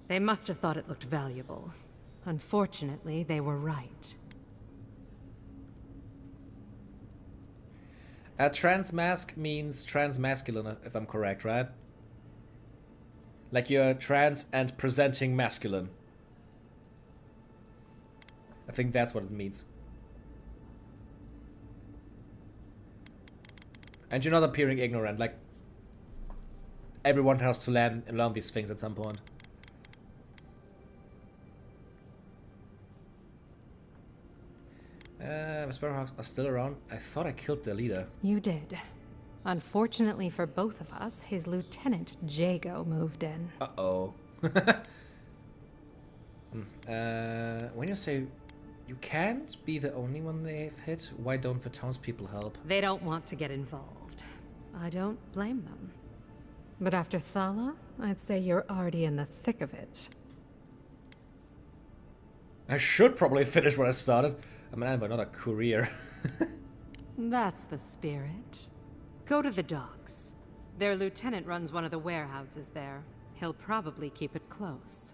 Speaker 7: They must have thought it looked valuable. Unfortunately, they were right.
Speaker 1: Transmask means transmasculine, if I'm correct, right? Like you're trans and presenting masculine. I think that's what it means. And you're not appearing ignorant, like everyone has to learn these things at some point. The Sparrowhawks are still around. I thought I killed their leader.
Speaker 7: You did. Unfortunately for both of us, his lieutenant, Jago, moved in.
Speaker 1: Uh-oh. When you say you can't be the only one they've hit, why don't the townspeople help?
Speaker 7: They don't want to get involved. I don't blame them. But after Thala, I'd say you're already in the thick of it.
Speaker 1: I should probably finish what I started. I'm an but not a career.
Speaker 7: That's the spirit. Go to the docks. Their lieutenant runs one of the warehouses there. He'll probably keep it close.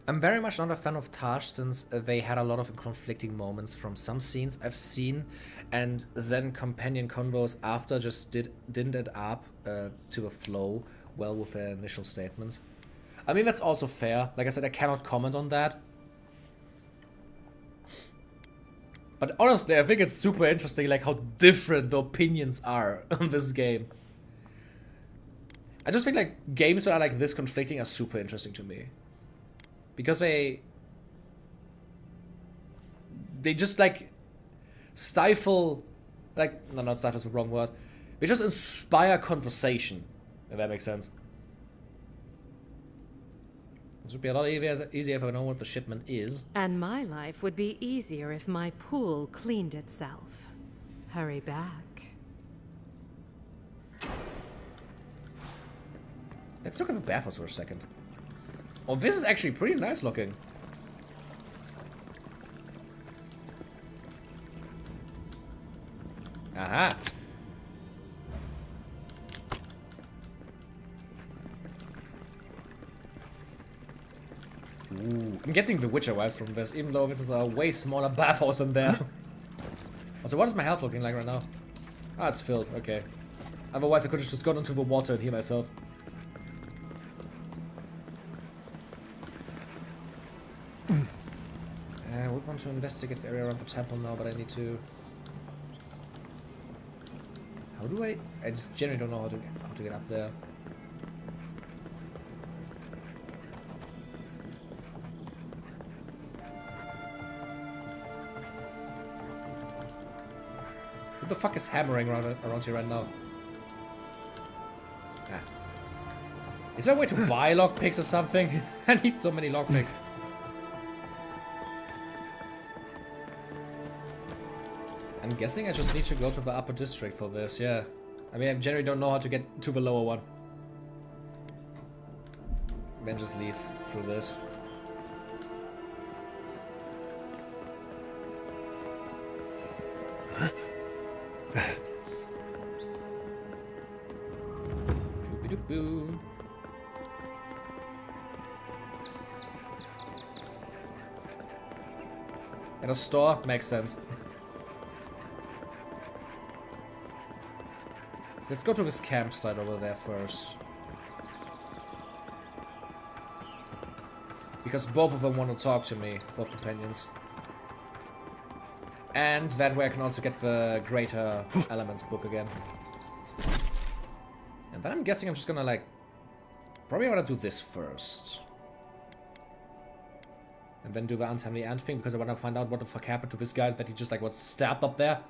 Speaker 1: I'm very much not a fan of Taj since they had a lot of conflicting moments from some scenes I've seen, and then companion convos after just didn't add up to the flow well with their initial statements. I mean, that's also fair. Like I said, I cannot comment on that. But honestly, I think it's super interesting like how different the opinions are on this game. I just think like games that are like this conflicting are super interesting to me. Because they just like stifle, like, no, not stifle is the wrong word. They just inspire conversation, if that makes sense. This would be a lot easier if I know what the shipment is.
Speaker 7: And my life would be easier if my pool cleaned itself. Hurry back.
Speaker 1: Let's look at the bathhouse for a second. Oh, this is actually pretty nice looking. Aha. Ooh, I'm getting the Witcher vibes from this, even though this is a way smaller bathhouse than there. Also, what is my health looking like right now? Ah, it's filled, okay. Otherwise I could have just gone into the water and heal myself. I would want to investigate the area around the temple now, but I need to... How do I just generally don't know how to get up there. Who the fuck is hammering around here right now? Ah. Is there a way to buy lockpicks or something? I need so many lockpicks. I'm guessing I just need to go to the upper district for this, yeah. I mean, I generally don't know how to get to the lower one. Then just leave through this. Boop-a-doop-boo. And a store makes sense. Let's go to this campsite over there first. Because both of them want to talk to me, both companions. And that way I can also get the Greater Elements book again. And then I'm guessing I'm just gonna like... Probably want to do this first. And then do the untimely end thing, because I want to find out what the fuck happened to this guy, that he just like was stabbed up there.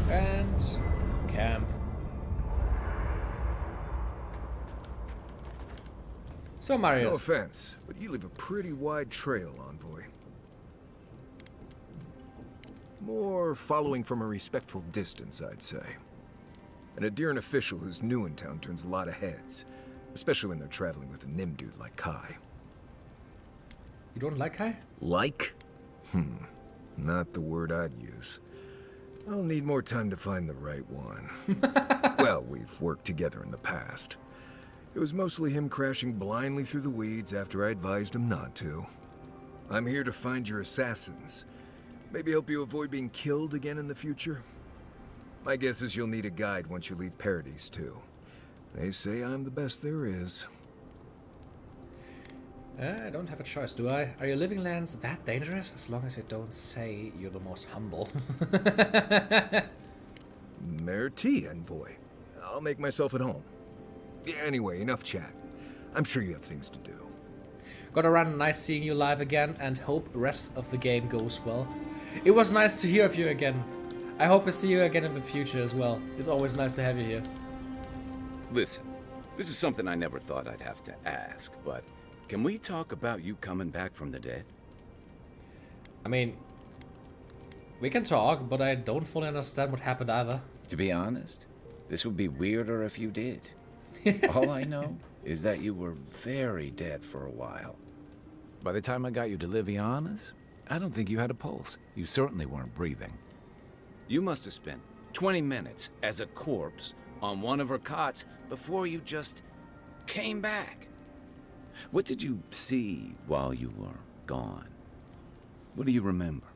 Speaker 1: And camp. So Marius.
Speaker 18: No offense, but you leave a pretty wide trail, Envoy. More following from a respectful distance, I'd say. An Adherent official who's new in town turns a lot of heads, especially when they're traveling with a Nim dude like Kai.
Speaker 1: You don't like Kai?
Speaker 18: Like? Not the word I'd use. I'll need more time to find the right one. Well, we've worked together in the past. It was mostly him crashing blindly through the weeds after I advised him not to. I'm here to find your assassins. Maybe help you avoid being killed again in the future. My guess is you'll need a guide once you leave Paradise, too. They say I'm the best there is.
Speaker 1: I don't have a choice, do I? Are your living lands that dangerous? As long as you don't say you're the most humble.
Speaker 18: Merci, Envoy. I'll make myself at home. Yeah, anyway, enough chat. I'm sure you have things to do.
Speaker 1: Gotta run, nice seeing you live again, and hope the rest of the game goes well. It was nice to hear of you again. I hope to see you again in the future as well. It's always nice to have you here.
Speaker 2: Listen, this is something I never thought I'd have to ask, but can we talk about you coming back from the dead?
Speaker 1: I mean, we can talk, but I don't fully understand what happened either.
Speaker 2: To be honest, this would be weirder if you did. All I know is that you were very dead for a while. By the time I got you to Liviana's, I don't think you had a pulse. You certainly weren't breathing. You must have spent 20 minutes as a corpse on one of her cots before you just came back. What did you see while you were gone? What do you remember?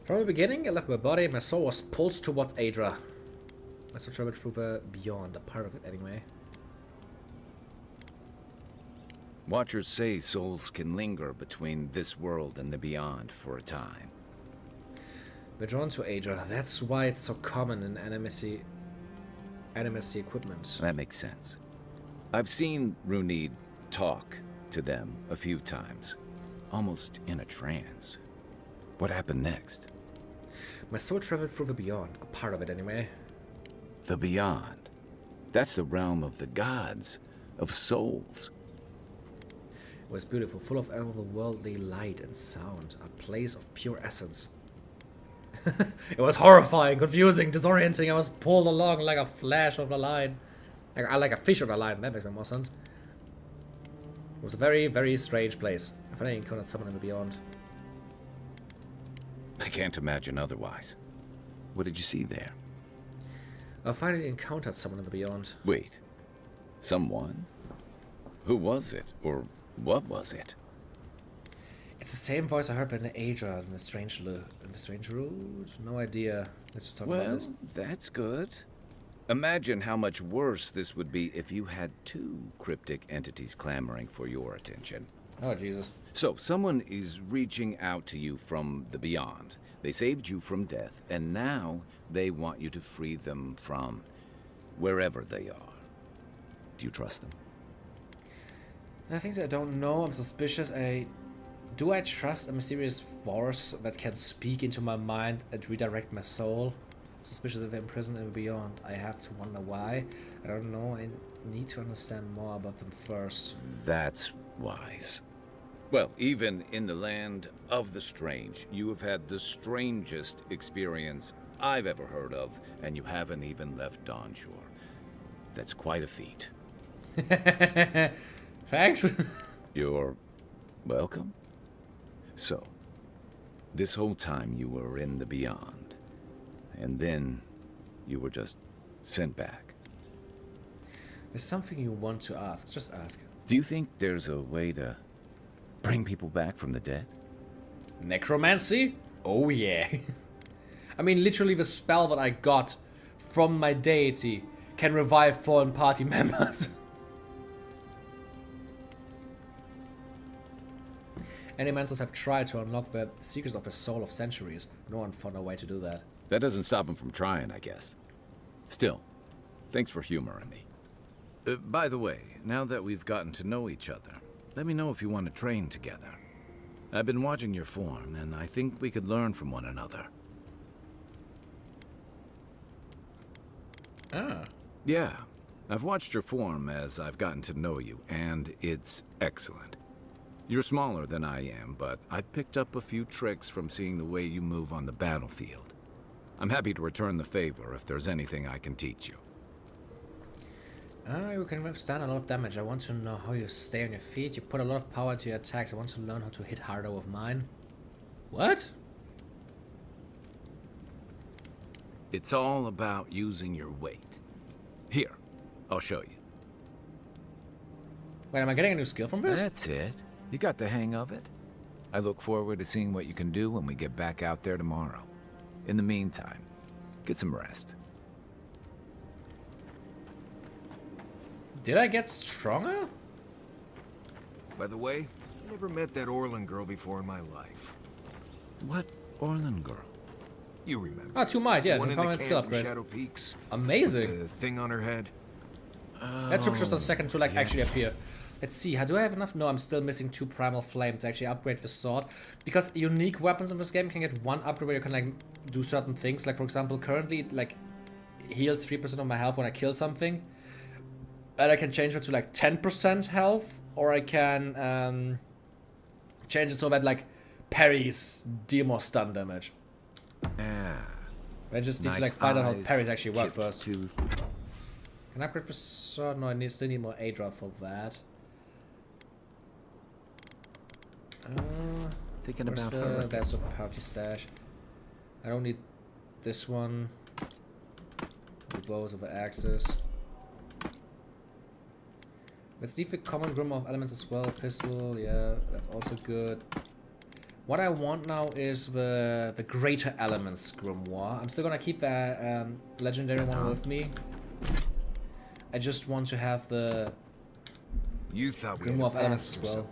Speaker 1: From the beginning, I left my body and my soul was pulsed towards Adra. My soul traveled through the beyond, a part of it anyway.
Speaker 2: Watchers say souls can linger between this world and the beyond for a time.
Speaker 1: We're drawn to Adra. That's why it's so common in animacy equipment.
Speaker 2: That makes sense. I've seen Runid talk to them a few times, almost in a trance. What happened next?
Speaker 1: My soul traveled through the beyond, a part of it anyway.
Speaker 2: The beyond. That's the realm of the gods, of souls.
Speaker 1: It was beautiful, full of otherworldly light and sound, a place of pure essence. It was horrifying, confusing, disorienting. I was pulled along like a flash of the line. Like a fish on a line, that makes more sense. It was a very, very strange place. I finally encountered someone in the beyond.
Speaker 2: I can't imagine otherwise. What did you see there?
Speaker 1: I finally encountered someone in the beyond.
Speaker 2: Wait. Someone? Who was it? Or what was it?
Speaker 1: It's the same voice I heard in the Adra in the strange road. No idea. Let's just talk about this.
Speaker 2: Well, that's good. Imagine how much worse this would be if you had two cryptic entities clamoring for your attention.
Speaker 1: Oh, Jesus.
Speaker 2: So, someone is reaching out to you from the beyond. They saved you from death, and now they want you to free them from wherever they are. Do you trust them?
Speaker 1: I think I don't know. I'm suspicious. Do I trust a mysterious force that can speak into my mind and redirect my soul? I'm suspicious of imprisoned and beyond. I have to wonder why. I don't know. I need to understand more about them first.
Speaker 2: That's wise. Well, even in the land of the strange, you have had the strangest experience I've ever heard of, and you haven't even left Dawnshore. That's quite a feat.
Speaker 1: Thanks.
Speaker 2: You're welcome. So, this whole time you were in the beyond, and then you were just sent back.
Speaker 1: There's something you want to ask. Just ask.
Speaker 2: Do you think there's a way to bring people back from the dead?
Speaker 1: Necromancy? Oh yeah. I mean, literally the spell that I got from my deity can revive fallen party members. Animancers have tried to unlock the secrets of the soul of centuries. No one found a way to do that.
Speaker 2: That doesn't stop them from trying, I guess. Still, Thanks for humoring me. By the way, now that we've gotten to know each other, let me know if you want to train together. I've been watching your form, and I think we could learn from one another.
Speaker 1: Ah.
Speaker 2: Yeah, I've watched your form as I've gotten to know you, and it's excellent. You're smaller than I am, but I picked up a few tricks from seeing the way you move on the battlefield. I'm happy to return the favor if there's anything I can teach you.
Speaker 1: You can withstand a lot of damage. I want to know how you stay on your feet. You put a lot of power into your attacks. I want to learn how to hit harder with mine. What?
Speaker 2: It's all about using your weight. Here, I'll show you.
Speaker 1: Wait, am I getting a new skill from this?
Speaker 2: That's it. You got the hang of it. I look forward to seeing what you can do when we get back out there tomorrow. In the meantime, get some rest.
Speaker 1: Did I get stronger?
Speaker 18: By the way, I never met that Orlin girl before in my life.
Speaker 2: What Orlin girl?
Speaker 18: You remember.
Speaker 1: Ah, 2 might, yeah.
Speaker 18: One in the
Speaker 1: Common skill
Speaker 18: camp in
Speaker 1: upgrades.
Speaker 18: Shadow Peaks.
Speaker 1: Amazing.
Speaker 18: With the thing on her head.
Speaker 1: That took just a second to like actually appear. Let's see, do I have enough? No, I'm still missing 2 Primal Flame to actually upgrade the sword. Because unique weapons in this game can get 1 upgrade where you can like do certain things. Like for example, currently it, like heals 3% of my health when I kill something. And I can change it to like 10% health, or I can change it so that like parries deal more stun damage.
Speaker 2: Yeah.
Speaker 1: I just need to like find out how parries actually work first. Can I upgrade for sword? No, I still need more Adra for that.
Speaker 2: Thinking about her.
Speaker 1: That's a party stash. I don't need this one. The bows of the axes. Let's leave the common grimoire of elements as well. Pistol, yeah, that's also good. What I want now is the greater elements grimoire. I'm still gonna keep the legendary one with me. I just want to have the grimoire of elements as well.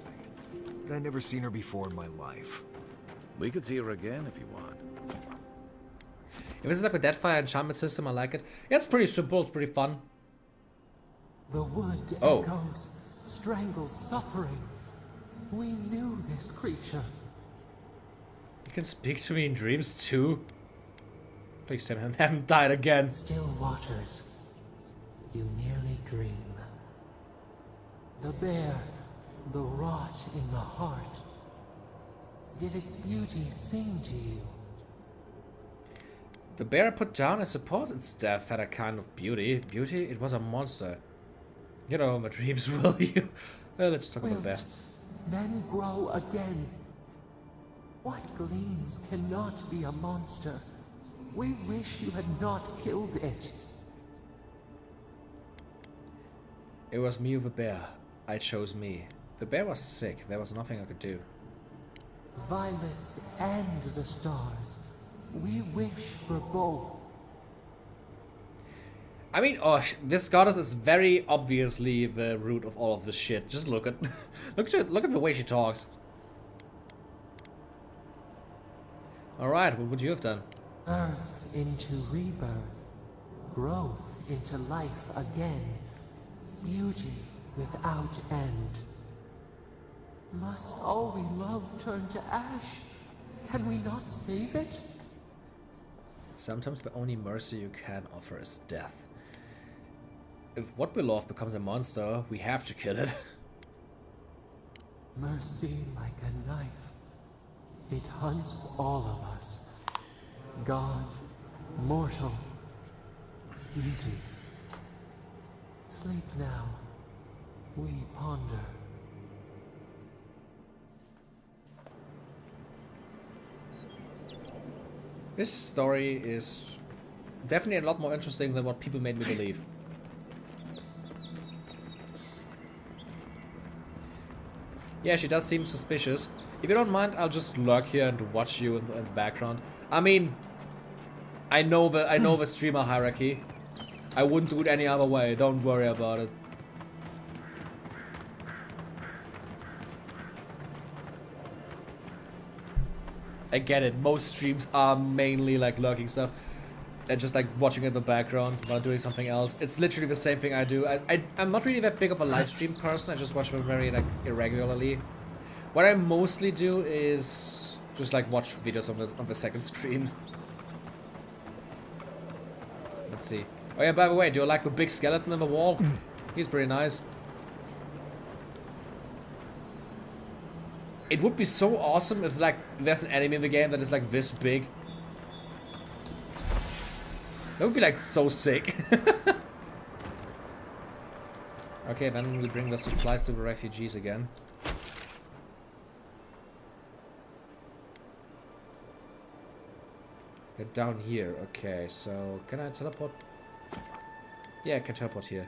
Speaker 18: But I've never seen her before in my life.
Speaker 2: We could see her again if you want.
Speaker 1: If this is like a Deadfire enchantment system, I like it. Yeah, it's pretty simple, it's pretty fun.
Speaker 6: The wood echoes, strangled suffering. We knew this creature.
Speaker 1: You can speak to me in dreams too? Please tell me I haven't died again.
Speaker 6: Still waters. You merely dream. The bear, the rot in the heart. Did its beauty sing to you?
Speaker 1: The bear I put down, I suppose its death had a kind of beauty. Beauty? It was a monster. You know, my dreams will you. Let's talk about the bear.
Speaker 6: Men grow again. What gleams cannot be a monster? We wish you had not killed it.
Speaker 1: It was me or the bear. I chose me. The bear was sick. There was nothing I could do.
Speaker 6: Violets and the stars. We wish for both.
Speaker 1: I mean, this goddess is very obviously the root of all of this shit. Just look at, look at the way she talks. All right, what would you have done?
Speaker 6: Earth into rebirth, growth into life again, beauty without end. Must all we love turn to ash? Can we not save it?
Speaker 1: Sometimes the only mercy you can offer is death. If what we love becomes a monster, we have to kill it.
Speaker 6: Mercy like a knife. It hunts all of us. God, mortal, beauty. Sleep now. We ponder.
Speaker 1: This story is definitely a lot more interesting than what people made me believe. Yeah, she does seem suspicious. If you don't mind, I'll just lurk here and watch you in the background. I mean, I know the streamer hierarchy. I wouldn't do it any other way. Don't worry about it. I get it. Most streams are mainly like lurking stuff. and just like watching it in the background while doing something else. It's literally the same thing I do. I'm not really that big of a live stream person. I just watch them very like irregularly. What I mostly do is just like watch videos on the second screen. Let's see. Oh yeah, by the way, do you like the big skeleton in the wall? He's pretty nice. It would be so awesome if like there's an enemy in the game that is like this big. That would be like so sick. Okay, then we bring the supplies to the refugees again. They're down here. Okay, so can I teleport? Yeah, I can teleport here.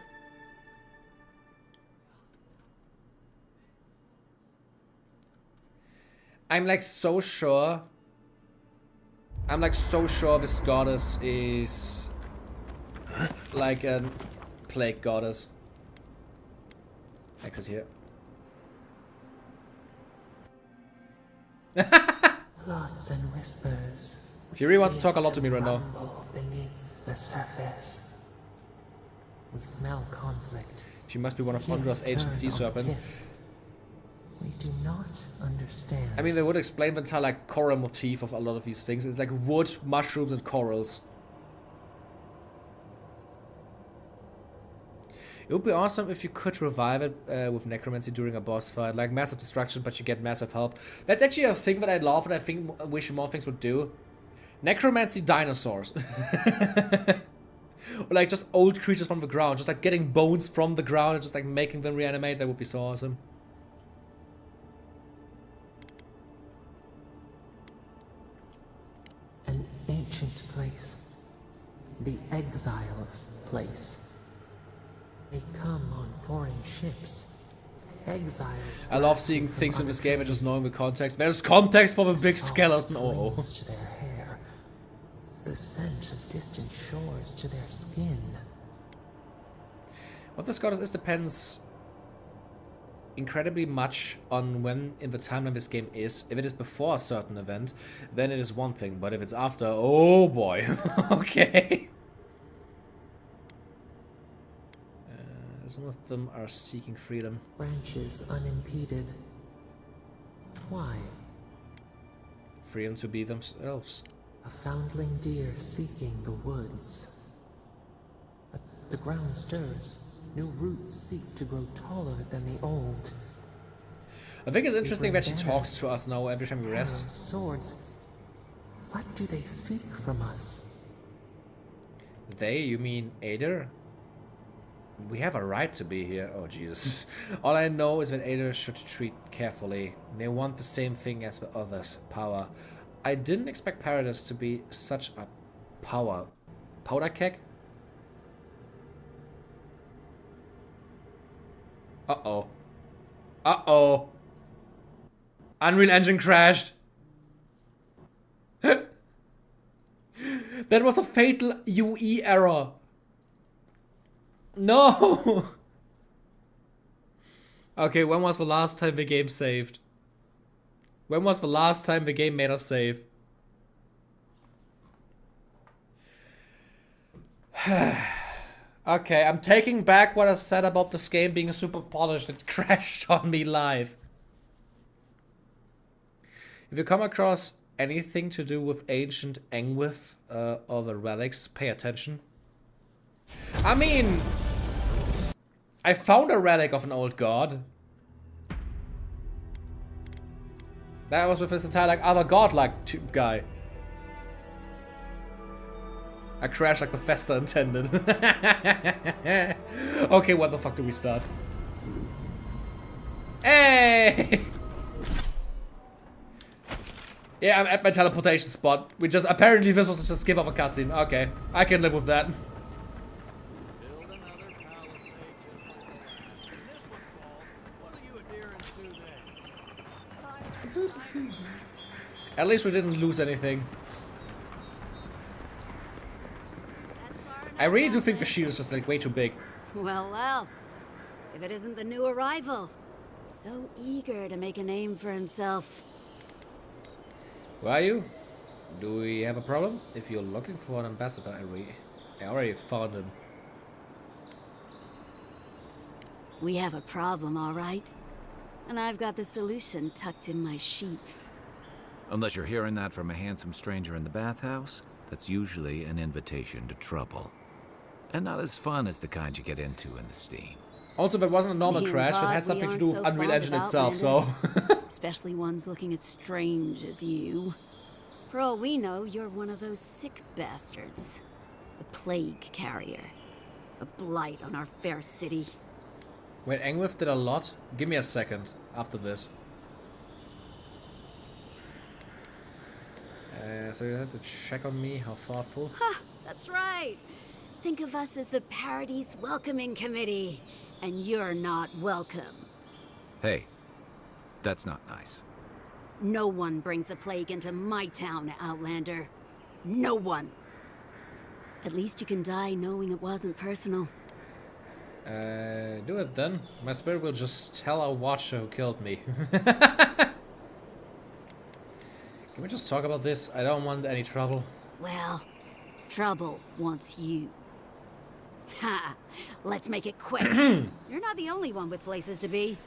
Speaker 1: I'm like so sure. I'm like so sure this goddess is like a plague goddess. Exit here.
Speaker 6: Thoughts and whispers.
Speaker 1: Fury wants to talk a lot to me right now.
Speaker 6: Beneath the surface. We smell conflict.
Speaker 1: She must be one of Ondra's ancient sea serpents.
Speaker 6: We do not understand.
Speaker 1: I mean, they would explain the entire like coral motif of a lot of these things. It's like wood, mushrooms, and corals. It would be awesome if you could revive it with necromancy during a boss fight, like massive destruction, but you get massive help. That's actually a thing that I love, and I wish more things would do. Necromancy dinosaurs. Or like just old creatures from the ground, just like getting bones from the ground and just like making them reanimate. That would be so awesome.
Speaker 6: An ancient place. The exiles' place. They come on foreign ships. Exiles.
Speaker 1: I love seeing things in this game and just knowing the context. There's context for the big skeleton. Oh.
Speaker 6: To their hair. The scent of distant shores to their skin.
Speaker 1: What this goddess is depends incredibly much on when in the timeline this game is. If it is before a certain event, then it is one thing. But if it's after, oh boy. Okay. Some of them are seeking freedom.
Speaker 6: Branches unimpeded. Why?
Speaker 1: Freedom to be themselves.
Speaker 6: A foundling deer seeking the woods. But the ground stirs. New roots seek to grow taller than the old.
Speaker 1: I think it's interesting that she talks to us now every time we rest.
Speaker 6: Swords. What do they seek from us?
Speaker 1: They? You mean Ader? We have a right to be here. Oh, Jesus. All I know is that Ader should treat carefully. They want the same thing as the others. Power. I didn't expect Paradise to be such a powder keg? Uh-oh. Uh-oh. Unreal Engine crashed. That was a fatal UE error. No! Okay, when was the last time the game saved? When was the last time the game made us save? Okay, I'm taking back what I said about this game being super polished. It crashed on me live. If you come across anything to do with ancient Engwith or the relics, pay attention. I mean, I found a relic of an old god. That was with this entire like other godlike guy. I crashed like Bethesda intended. Okay, where the fuck do we start? Hey! Yeah, I'm at my teleportation spot. We just apparently this was just a skip of a cutscene. Okay, I can live with that. At least we didn't lose anything. I really do think the shield is just like way too big.
Speaker 8: Well, well. If it isn't the new arrival. So eager to make a name for himself.
Speaker 1: Who are you? Do we have a problem? If you're looking for an ambassador, I already found him.
Speaker 8: We have a problem, all right? And I've got the solution tucked in my sheath.
Speaker 2: Unless you're hearing that from a handsome stranger in the bathhouse, that's usually an invitation to trouble. And not as fun as the kind you get into in the steam.
Speaker 1: Also, if it wasn't a normal
Speaker 8: Me and
Speaker 1: crash, it
Speaker 8: God,
Speaker 1: had something
Speaker 8: we
Speaker 1: to do with
Speaker 8: aren't so
Speaker 1: Unreal
Speaker 8: fond
Speaker 1: Engine
Speaker 8: of
Speaker 1: itself, so...
Speaker 8: Outlanders. Especially ones looking as strange as you. For all we know, you're one of those sick bastards. A plague carrier. A blight on our fair city.
Speaker 1: Wait, Engwith did a lot? Give me a second after this. So you have to check on me, how thoughtful.
Speaker 8: Ha! That's right. Think of us as the Paradise Welcoming Committee. And you're not welcome.
Speaker 2: Hey, that's not nice.
Speaker 8: No one brings the plague into my town, Outlander. No one. At least you can die knowing it wasn't personal.
Speaker 1: Do it then. My spirit will just tell our watcher who killed me. Can we just talk about this? I don't want any trouble.
Speaker 8: Well, trouble wants you. Ha! Let's make it quick. You're not the only one with places to be.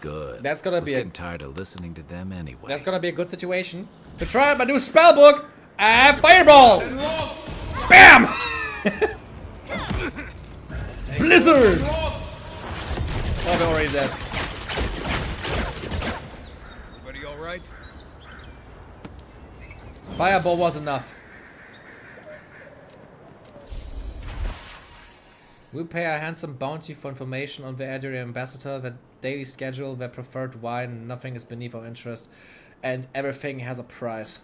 Speaker 2: Good.
Speaker 1: That's gonna be
Speaker 2: getting tired of listening to them anyway.
Speaker 1: That's gonna be a good situation. To try out my new spellbook! Fireball! BAM! Blizzard! Oh, they're already dead.
Speaker 21: Everybody alright?
Speaker 1: Fireball was enough. We'll pay a handsome bounty for information on the Adria ambassador, their daily schedule, their preferred wine, nothing is beneath our interest, and everything has a price.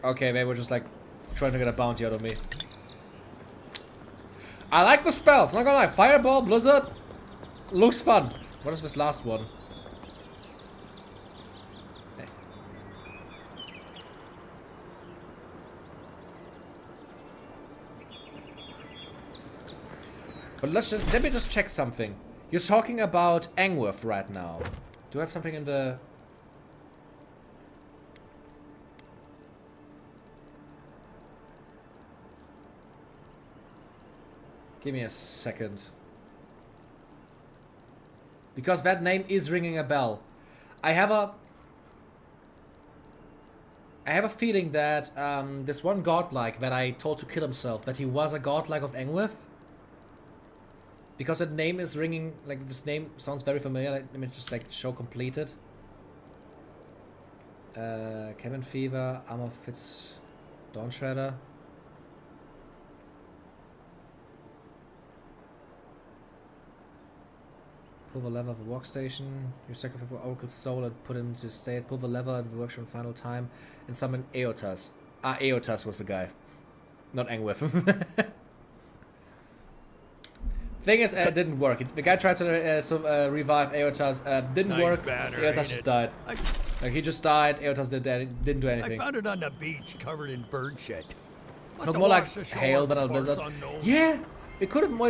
Speaker 1: Okay, they were just like trying to get a bounty out of me. I like the spells, not gonna lie. Fireball, Blizzard, looks fun. What is this last one? But let me just check something. You're talking about Engwith right now. Do I have something in the... Give me a second. Because that name is ringing a bell. I have a feeling that this one godlike that I told to kill himself, that he was a godlike of Engwith. Because that name is ringing, like this name sounds very familiar. Let me just like show completed. Cabin Fever, Armor Fitz, Dawn Shredder. Pull the lever of the workstation. You sacrifice for Oracle's soul and put him to state. Pull the lever at the workshop final time and summon Eotas. Ah, Eotas was the guy. Not Engwith. Thing is, it didn't work. The guy tried to revive Eotas. Didn't
Speaker 21: Nice
Speaker 1: work.
Speaker 21: banner,
Speaker 1: Eotas
Speaker 21: ain't
Speaker 1: just
Speaker 21: it?
Speaker 1: died. Like he just died. Eotas didn't do anything.
Speaker 21: I found it on the beach, covered in bird shit. Must
Speaker 1: Not
Speaker 21: have
Speaker 1: more like
Speaker 21: washed ashore
Speaker 1: hail than a
Speaker 21: before it's
Speaker 1: blizzard.
Speaker 21: unknown.
Speaker 1: Yeah, it could have more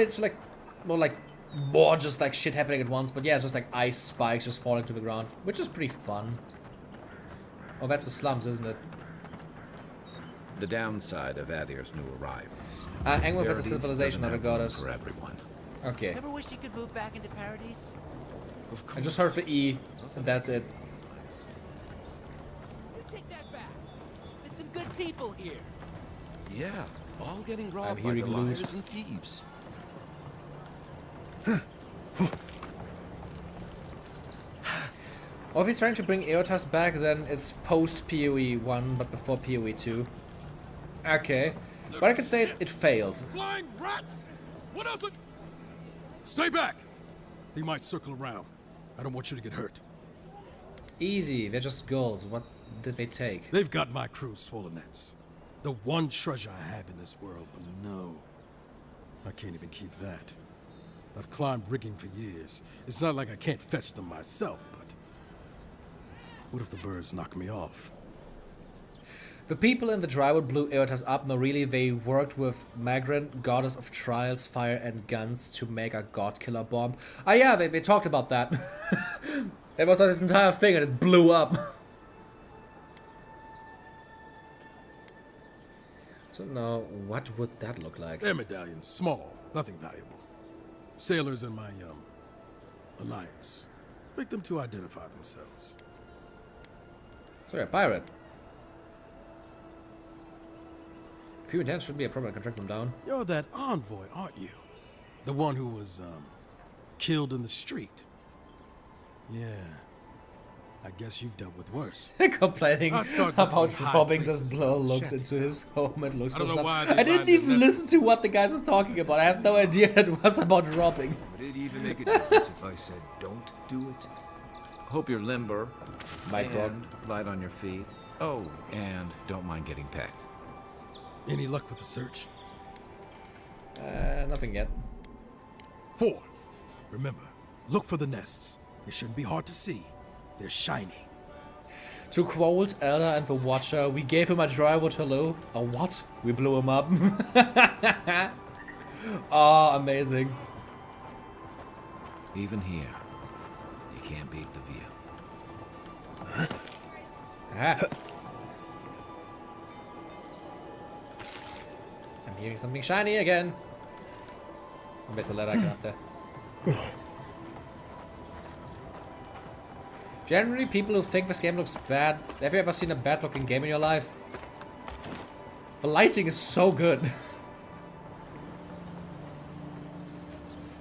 Speaker 1: just like shit happening at once. But yeah, it's just like ice spikes just falling to the ground, which is pretty fun. Oh, that's the slums, isn't it?
Speaker 2: The downside of Adir's new arrivals.
Speaker 1: Engwith is a
Speaker 2: Paradise
Speaker 1: civilization,
Speaker 2: doesn't
Speaker 1: not a
Speaker 2: have room
Speaker 1: goddess.
Speaker 2: for everyone.
Speaker 1: Okay.
Speaker 9: Ever wish you could move back into Paradise?
Speaker 1: I just heard the E, and that's it.
Speaker 9: You take that back. There's some good people here.
Speaker 10: Yeah, all getting
Speaker 1: I'm
Speaker 10: robbed by
Speaker 1: hearing
Speaker 10: the
Speaker 1: loot.
Speaker 10: liars and thieves.
Speaker 1: Or if he's trying to bring Eotas back, then it's post PoE 1, but before PoE 2. Okay. What I could say is it failed.
Speaker 21: Flying rats! What else? Stay back! They might circle around. I don't want you to get hurt.
Speaker 1: Easy, they're just girls. What did they take?
Speaker 21: They've got my crew's swollen nets. The one treasure I have in this world, but no. I can't even keep that. I've climbed rigging for years. It's not like I can't fetch them myself, but... what if the birds knock me off?
Speaker 1: The people in the Drywood blew Eotas up. No, really, they worked with Magran, goddess of trials, fire, and guns to make a god killer bomb. Ah, yeah, they talked about that. It was like this entire thing and it blew up. So now, what would that look like?
Speaker 21: They're medallions, small, nothing valuable. Sailors in my, alliance. Make them to identify themselves.
Speaker 1: So you're a pirate. Few intents shouldn't be a problem. I can track them down.
Speaker 21: You're that envoy, aren't you? The one who was, killed in the street. Yeah. I guess you've dealt with worse.
Speaker 1: Complaining about robbing as Blow looks into his home and looks for stuff. I didn't even listen to what the guys were talking about. I have no idea it was about robbing.
Speaker 18: Would it even make a difference if I said don't do it?
Speaker 2: Hope you're limber.
Speaker 1: Might
Speaker 2: and light on your feet. Oh, and don't mind getting pecked.
Speaker 21: Any luck with the search?
Speaker 1: Nothing yet.
Speaker 21: 4. Remember, look for the nests. They shouldn't be hard to see. They're shiny.
Speaker 1: To quote Elder and the Watcher, we gave him a drywood hello. A what? We blew him up. Oh, amazing.
Speaker 2: Even here, you can't beat the view.
Speaker 1: Ah. I'm hearing something shiny again. I'm bättre ladder kan inte. Generally, people who think this game looks bad. Have you ever seen a bad-looking game in your life? The lighting is so good.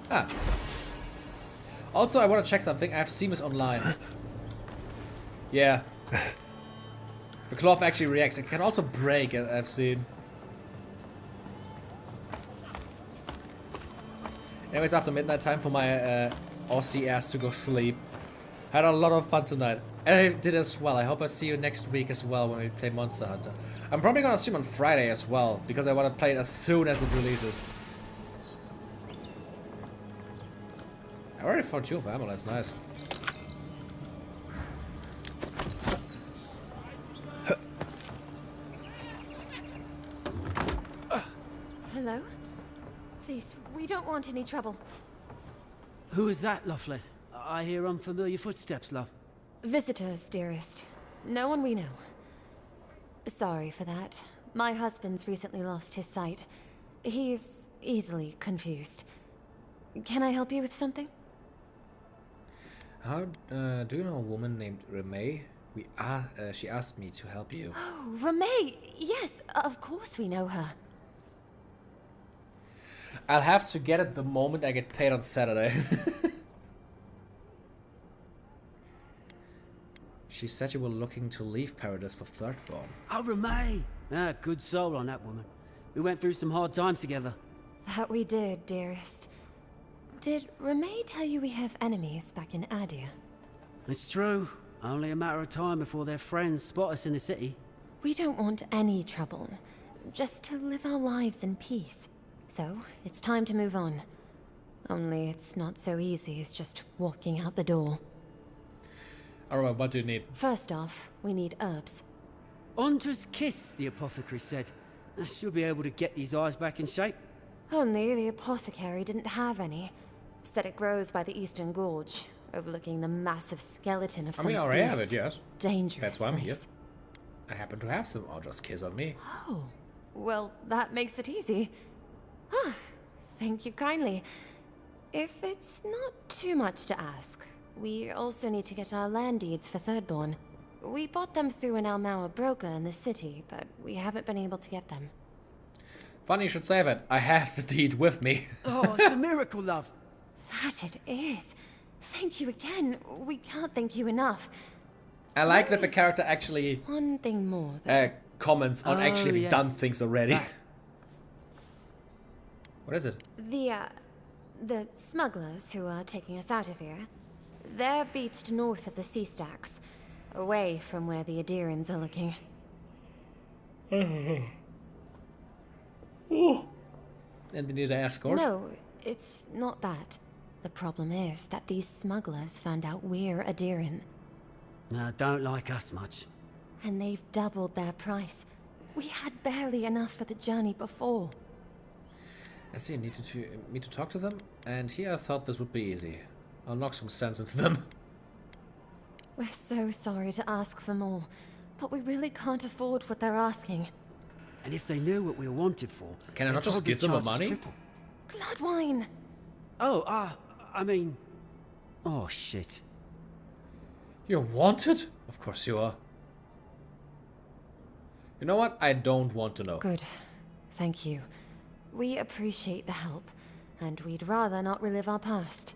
Speaker 1: Ah. Also, I want to check something. I have seen this online. Yeah. The cloth actually reacts. It can also break, as I've seen. Anyway, it's after midnight time for my Aussie ass to go sleep. Had a lot of fun tonight. And I did as well. I hope I see you next week as well when we play Monster Hunter. I'm probably gonna stream on Friday as well, because I want to play it as soon as it releases. I already found 2 of ammo, that's nice.
Speaker 4: Hello? Please, we don't want any trouble.
Speaker 3: Who is that, Loughlin? I hear unfamiliar footsteps, love.
Speaker 4: Visitors, dearest. No one we know. Sorry for that. My husband's recently lost his sight. He's easily confused. Can I help you with something?
Speaker 1: How, do you know a woman named Remay? She asked me to help you.
Speaker 4: Oh, Remay! Yes, of course we know her.
Speaker 1: I'll have to get it the moment I get paid on Saturday. She said you were looking to leave Paradise for Thirdborn.
Speaker 3: Oh, Remay! Ah, good soul on that woman. We went through some hard times together.
Speaker 4: That we did, dearest. Did Remay tell you we have enemies back in Adia?
Speaker 3: It's true. Only a matter of time before their friends spot us in the city.
Speaker 4: We don't want any trouble. Just to live our lives in peace. So, it's time to move on. Only it's not so easy as just walking out the door.
Speaker 1: Alright, what do you need?
Speaker 4: First off, we need herbs.
Speaker 3: Ondra's kiss, the apothecary said. I should be able to get these eyes back in shape.
Speaker 4: Only the apothecary didn't have any. Said it grows by the Eastern Gorge, overlooking the massive skeleton of some
Speaker 1: I already have it, yes.
Speaker 4: Dangerous
Speaker 1: That's why I'm here.
Speaker 4: place.
Speaker 1: I happen to have some Ondra's kiss on me.
Speaker 4: Oh, well, that makes it easy. Ah, thank you kindly. If it's not too much to ask, we also need to get our land deeds for Thirdborn. We bought them through an Almaua broker in the city, but we haven't been able to get them.
Speaker 1: Funny you should say that. I have the deed with me.
Speaker 3: Oh, it's a miracle, love.
Speaker 4: That it is. Thank you again. We can't thank you enough.
Speaker 1: I like that the character actually
Speaker 4: One thing more, though.
Speaker 1: comments on actually having
Speaker 4: yes.
Speaker 1: done things already. What is it?
Speaker 4: The smugglers who are taking us out of here, they're beached north of the sea stacks, away from where the Adirans are looking.
Speaker 1: And they need an escort?
Speaker 4: No, it's not that. The problem is that these smugglers found out we're Adiran,
Speaker 3: No, don't like us much.
Speaker 4: and they've doubled their price. We had barely enough for the journey before.
Speaker 1: I see, need me to talk to them? And here I thought this would be easy. I'll knock some sense into them.
Speaker 4: We're so sorry to ask for more, but we really can't afford what they're asking.
Speaker 3: And if they knew what we were wanted for,
Speaker 1: Can I not
Speaker 3: they'd
Speaker 1: just
Speaker 3: probably
Speaker 1: give them the
Speaker 3: charge us
Speaker 1: money?
Speaker 3: triple.
Speaker 4: Bloodwine!
Speaker 3: Oh, I mean... Oh, shit.
Speaker 1: You're wanted? Of course you are. You know what? I don't want to know.
Speaker 11: Good. Thank you. We appreciate the help, and we'd rather not relive our past.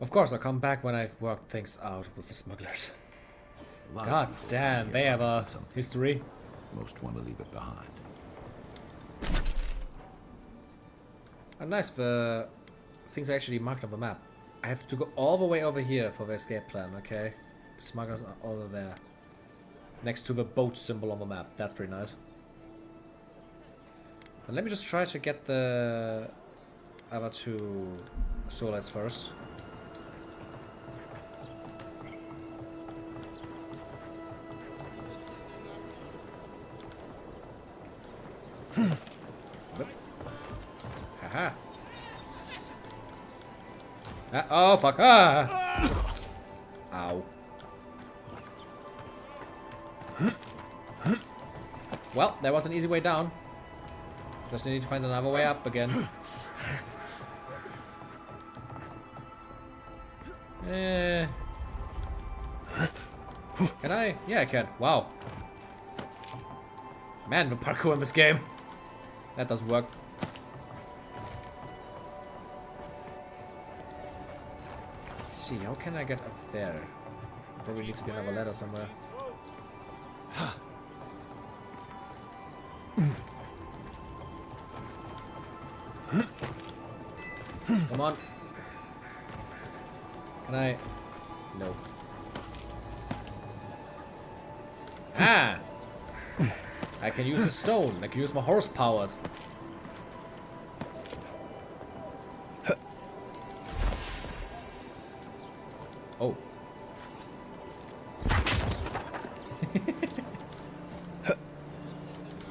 Speaker 1: Of course, I'll come back when I've worked things out with the smugglers. God damn, they have a history.
Speaker 2: Most want to leave it behind.
Speaker 1: Oh, nice, the things are actually marked on the map. I have to go all the way over here for the escape plan, okay? The smugglers are over there. Next to the boat symbol on the map. That's pretty nice. And let me just try to get the other two solas first. Haha. Oh fuck! Ah! Ow. Well, there was an easy way down. Just need to find another way up again. Can I? Yeah, I can. Wow. Man, the parkour in this game. That doesn't work. Let's see, how can I get up there? Probably needs to be another ladder somewhere. Come on. Can I? No. Ah! I can use the stone. I can use my horse powers. Oh.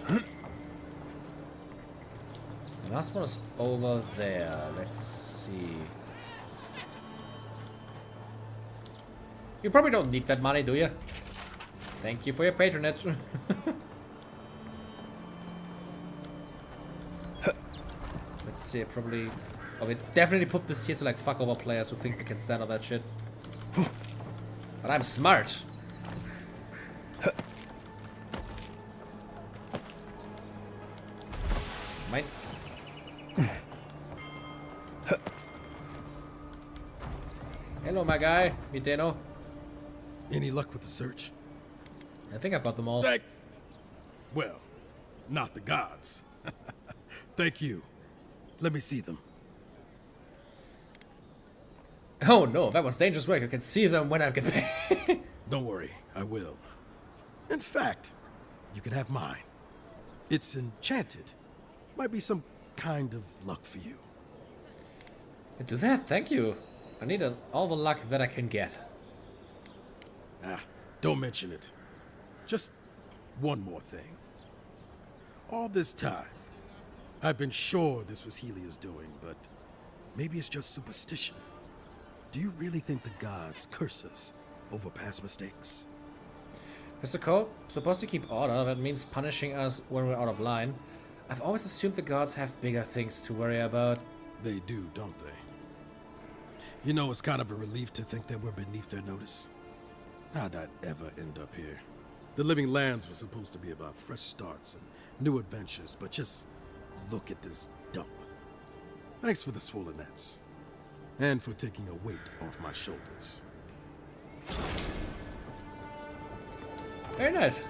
Speaker 1: The last one is over there. Let's see. You probably don't need that money, do you? Thank you for your patronage. Let's see, probably... Oh, we definitely put this here to like fuck over players who think they can stand on that shit. But I'm smart. Mine. Hello, my guy. Miteno.
Speaker 21: Any luck with the search?
Speaker 1: I think I've got them all.
Speaker 21: Well, not the gods. Thank you. Let me see them.
Speaker 1: Oh no, that was dangerous work. I can see them when I get paid.
Speaker 21: Don't worry, I will. In fact, you can have mine. It's enchanted. Might be some kind of luck for you.
Speaker 1: Do that, thank you. I need all the luck that I can get.
Speaker 21: Ah, don't mention it. Just one more thing. All this time, I've been sure this was Helia's doing, but maybe it's just superstition. Do you really think the gods curse us over past mistakes?
Speaker 1: Mr. Cole, supposed to keep order, that means punishing us when we're out of line. I've always assumed the gods have bigger things to worry about.
Speaker 21: They do, don't they? You know, it's kind of a relief to think that we're beneath their notice. How'd I ever end up here? The Living Lands was supposed to be about fresh starts and new adventures, but just look at this dump. Thanks for the swollen nets. And for taking a weight off my shoulders.
Speaker 1: Very nice.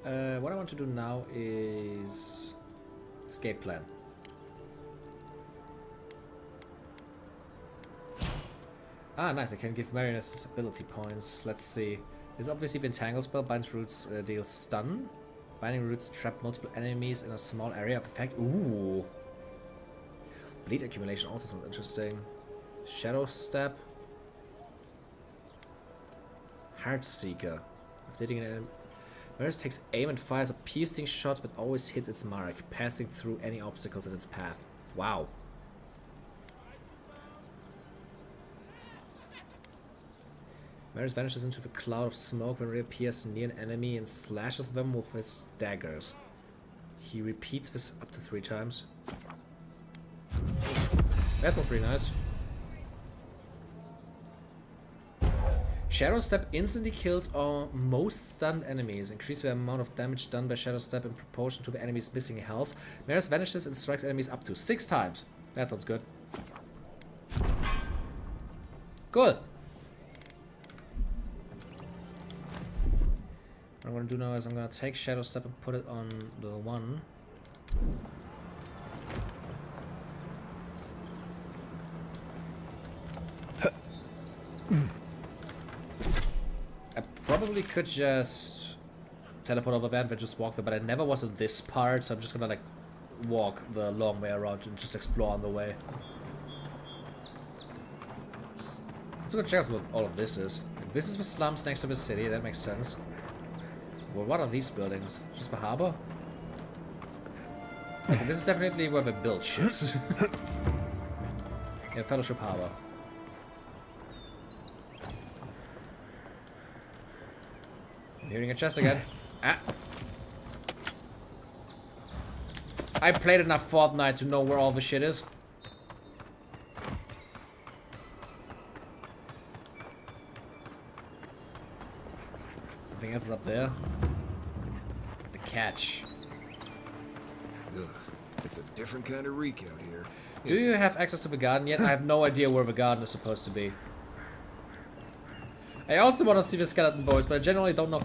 Speaker 1: What I want to do now is escape plan. Ah, nice. I can give Marioness ability points. Let's see. There's obviously the Entangle spell. Binds Roots deals stun. Binding Roots trap multiple enemies in a small area of effect. Ooh. Bleed accumulation also sounds interesting. Shadow Step. Heartseeker. After hitting an enemy, Varus takes aim and fires a piercing shot that always hits its mark, passing through any obstacles in its path. Wow. Maris vanishes into the cloud of smoke when reappears near an enemy and slashes them with his daggers. He repeats this up to 3 times. That sounds pretty nice. Shadow Step instantly kills or most stunned enemies. Increase the amount of damage done by Shadow Step in proportion to the enemy's missing health. Maris vanishes and strikes enemies up to 6 times. That sounds good. Cool. What I'm gonna do now is I'm gonna take Shadow Step and put it on the 1. I probably could just teleport over there and then just walk there, but I never was in this part, so I'm just gonna like walk the long way around and just explore on the way. Let's go check out what all of this is. This is the slums next to the city, that makes sense. Well, what are these buildings? Just the harbor? Okay, this is definitely where they build ships. Yeah, Fellowship Harbor. I'm hearing a chest again. Ah. I played enough Fortnite to know where all the shit is. Something else is up there. The catch.
Speaker 18: Ugh, it's a different kind of reek out here.
Speaker 1: Do you have access to the garden yet? I have no idea where the garden is supposed to be. I also want to see the skeleton boys, but I generally don't know.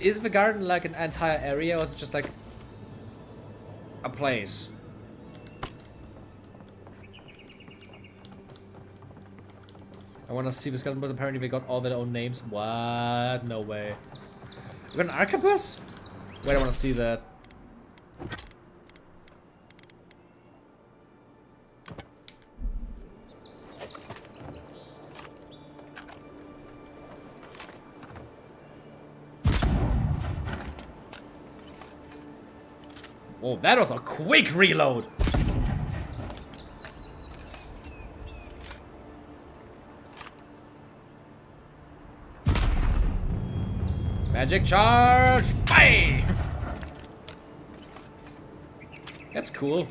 Speaker 1: Is the garden like an entire area, or is it just like a place? I want to see the skeleton boys. Apparently they got all their own names. What? No way. We got an arquebus? Wait, I want to see that. Oh, that was a quick reload! Magic charge! Bye! That's cool.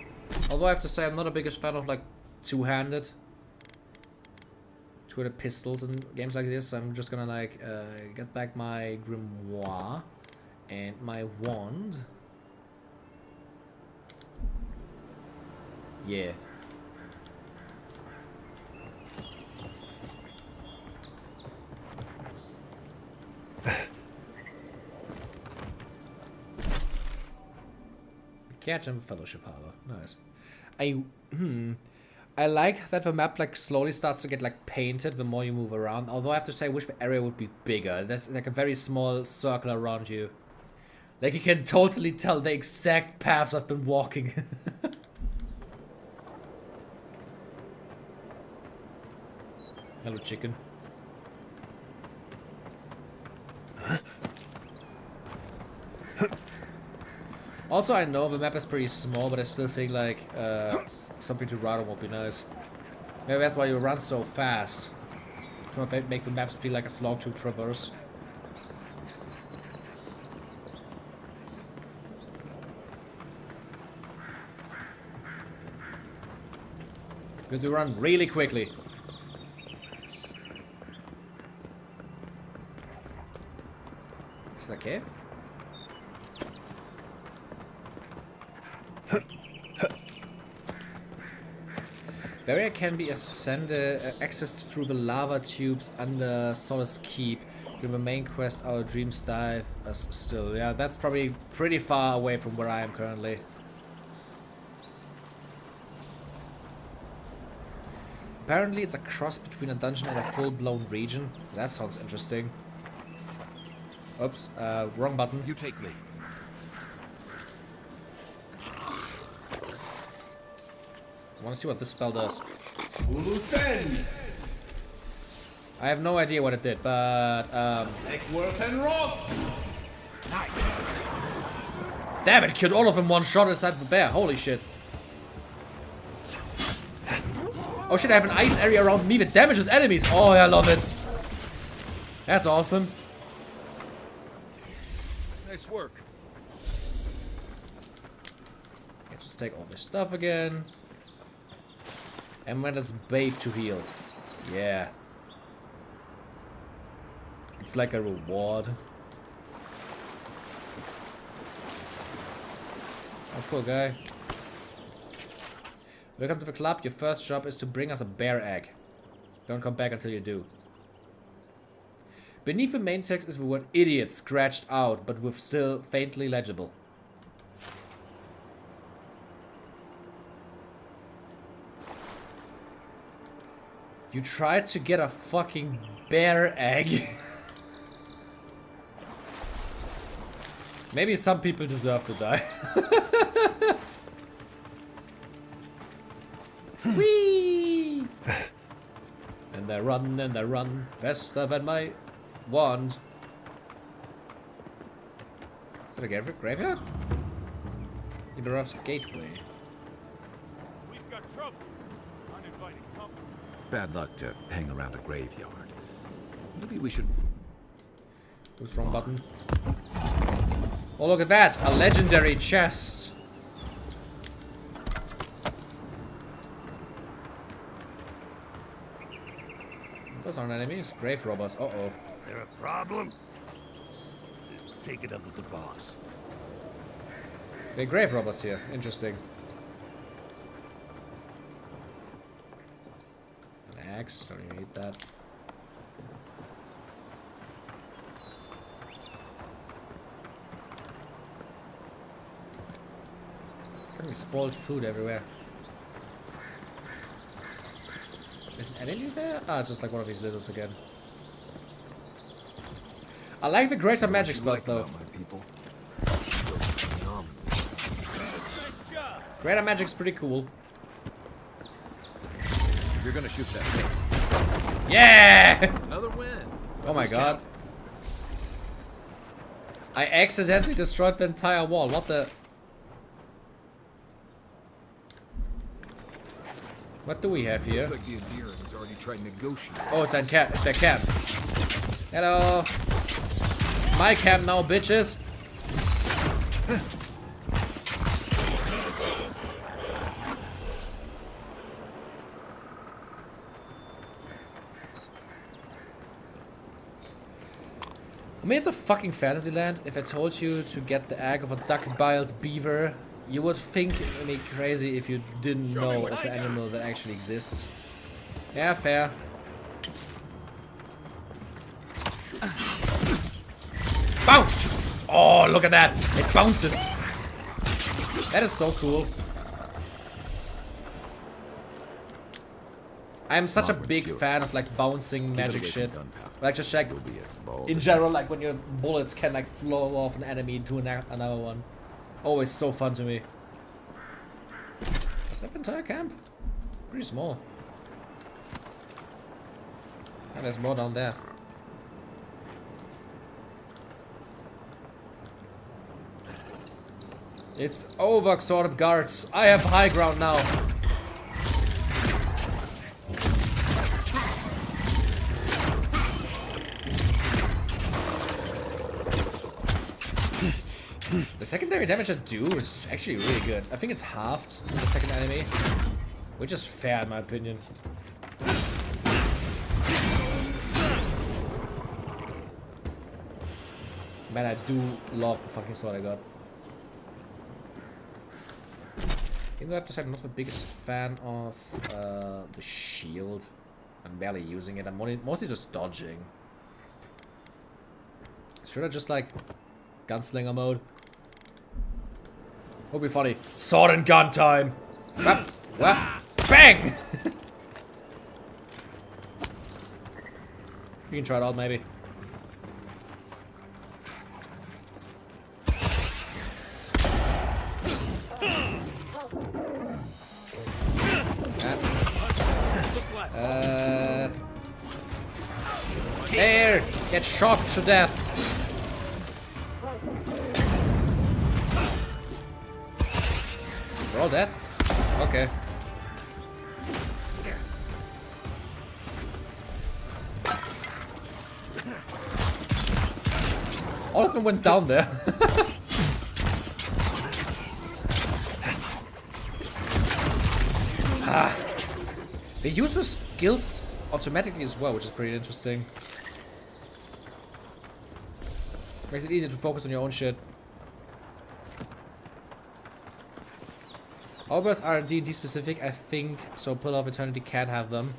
Speaker 1: Although I have to say I'm not a biggest fan of like two-handed pistols in games like this. I'm just gonna like get back my grimoire and my wand. Yeah. Catch and Fellowship Harbor. Nice. I like that the map like slowly starts to get like painted the more you move around. Although I have to say I wish the area would be bigger. There's like a very small circle around you. Like you can totally tell the exact paths I've been walking. Hello, chicken. Also, I know the map is pretty small, but I still think like something to ride on would be nice. Maybe that's why you run so fast. To make the maps feel like a slog to traverse. Because we run really quickly. Is that a cave? The area can be accessed through the lava tubes under Solace Keep. In the main quest, our dreams dive still. Yeah, that's probably pretty far away from where I am currently. Apparently it's a cross between a dungeon and a full-blown region. That sounds interesting. Oops, wrong button.
Speaker 12: You take me.
Speaker 1: I want to see what this spell does. I have no idea what it did, but damn it! Killed all of them one shot inside the bear. Holy shit! Oh shit! I have an ice area around me that damages enemies. Oh, I love it. That's awesome.
Speaker 10: Nice work.
Speaker 1: Let's just take all this stuff again. And when it's bathe to heal. Yeah. It's like a reward. Oh, poor guy. Welcome to the club. Your first job is to bring us a bear egg. Don't come back until you do. Beneath the main text is the word idiot scratched out, but with still faintly legible. You tried to get a fucking bear egg. Maybe some people deserve to die. Whee! And I run faster than my wand. Is that a graveyard? Interrupts gateway.
Speaker 10: We've got trouble. Uninvited company.
Speaker 2: Bad luck to hang around a graveyard. Maybe we should...
Speaker 1: Who's wrong button? Oh, look at that! A legendary chest! Those aren't enemies. Grave robbers. Uh-oh.
Speaker 14: There a problem? Take it up with the boss.
Speaker 1: They're grave robbers here. Interesting. An axe. Don't even need that. Fucking spoiled food everywhere. Is an enemy there? Ah, it's just like one of these lizards again. I like the greater magic spells though. Greater magic's pretty cool.
Speaker 2: You're gonna shoot that thing.
Speaker 1: Yeah!
Speaker 2: Another win.
Speaker 1: Oh my god. I accidentally destroyed the entire wall. What the? What do we have here?
Speaker 18: Looks like the Endearing has already tried negotiating.
Speaker 1: Oh, it's that cat. It's that camp. Hello. My camp now, bitches. I mean, it's a fucking fantasy land. If I told you to get the egg of a duck-billed beaver, you would think me crazy if you didn't know of the animal that actually exists. Yeah, fair. Bounce! Oh, look at that! It bounces! That is so cool. I'm such a big fan of like bouncing magic shit. Like just like in general, like when your bullets can like flow off an enemy into another one. Always so fun to me. Is that the entire camp? Pretty small. And there's more down there. It's over, sort of guards. I have high ground now. The secondary damage I do is actually really good. I think it's halved in the second enemy, which is fair in my opinion. Man, I do love the fucking sword I got. Even though I have to say I'm not the biggest fan of the shield. I'm barely using it. I'm mostly just dodging. Should I just like gunslinger mode? Would be funny. Sword and gun time. Whap, whap, bang! You can try it out maybe. There! Get shocked to death! We're all dead? Okay. All of them went down there. Ah. They use their skills automatically as well, which is pretty interesting. Makes it easier to focus on your own shit. All birds are D&D specific, I think, so Pillar of Eternity can have them.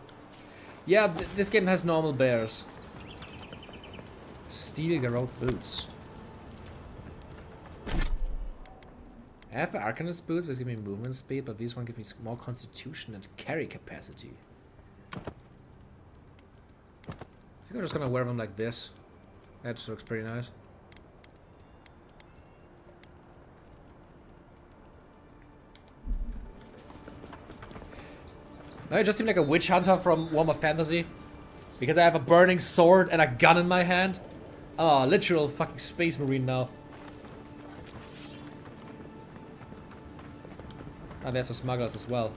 Speaker 1: Yeah, this game has normal bears. Steel Garrote boots. I have the Arcanist boots, which give me movement speed, but these one give me more constitution and carry capacity. I think I'm just gonna wear them like this. That just looks pretty nice. No, I just seem like a witch hunter from Warhammer Fantasy. Because I have a burning sword and a gun in my hand. Oh, literal fucking space marine now. Ah, there's the smugglers as well.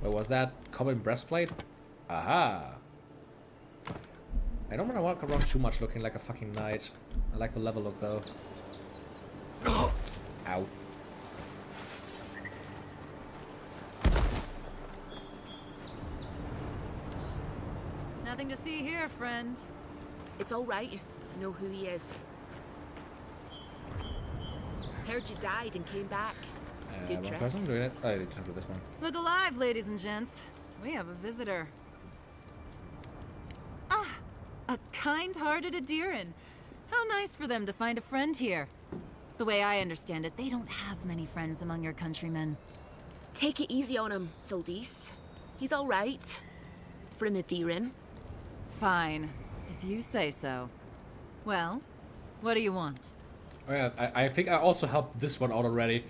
Speaker 1: What was that? Common breastplate? Aha! I don't want to walk around too much looking like a fucking knight. I like the level look though. Ow.
Speaker 15: Nothing to see here, friend.
Speaker 16: It's all right. I know who he is. Heard you died and came back. Good
Speaker 1: One
Speaker 16: trip.
Speaker 1: person doing it? I need to do this one.
Speaker 15: Look alive, ladies and gents. We have a visitor. Ah, a kind-hearted Adiran. How nice for them to find a friend here. The way I understand it, they don't have many friends among your countrymen.
Speaker 16: Take it easy on him, Soldis. He's all right. For an Adiran.
Speaker 15: Fine, if you say so. Well, what do you want?
Speaker 1: Oh yeah, I think I also helped this one out already.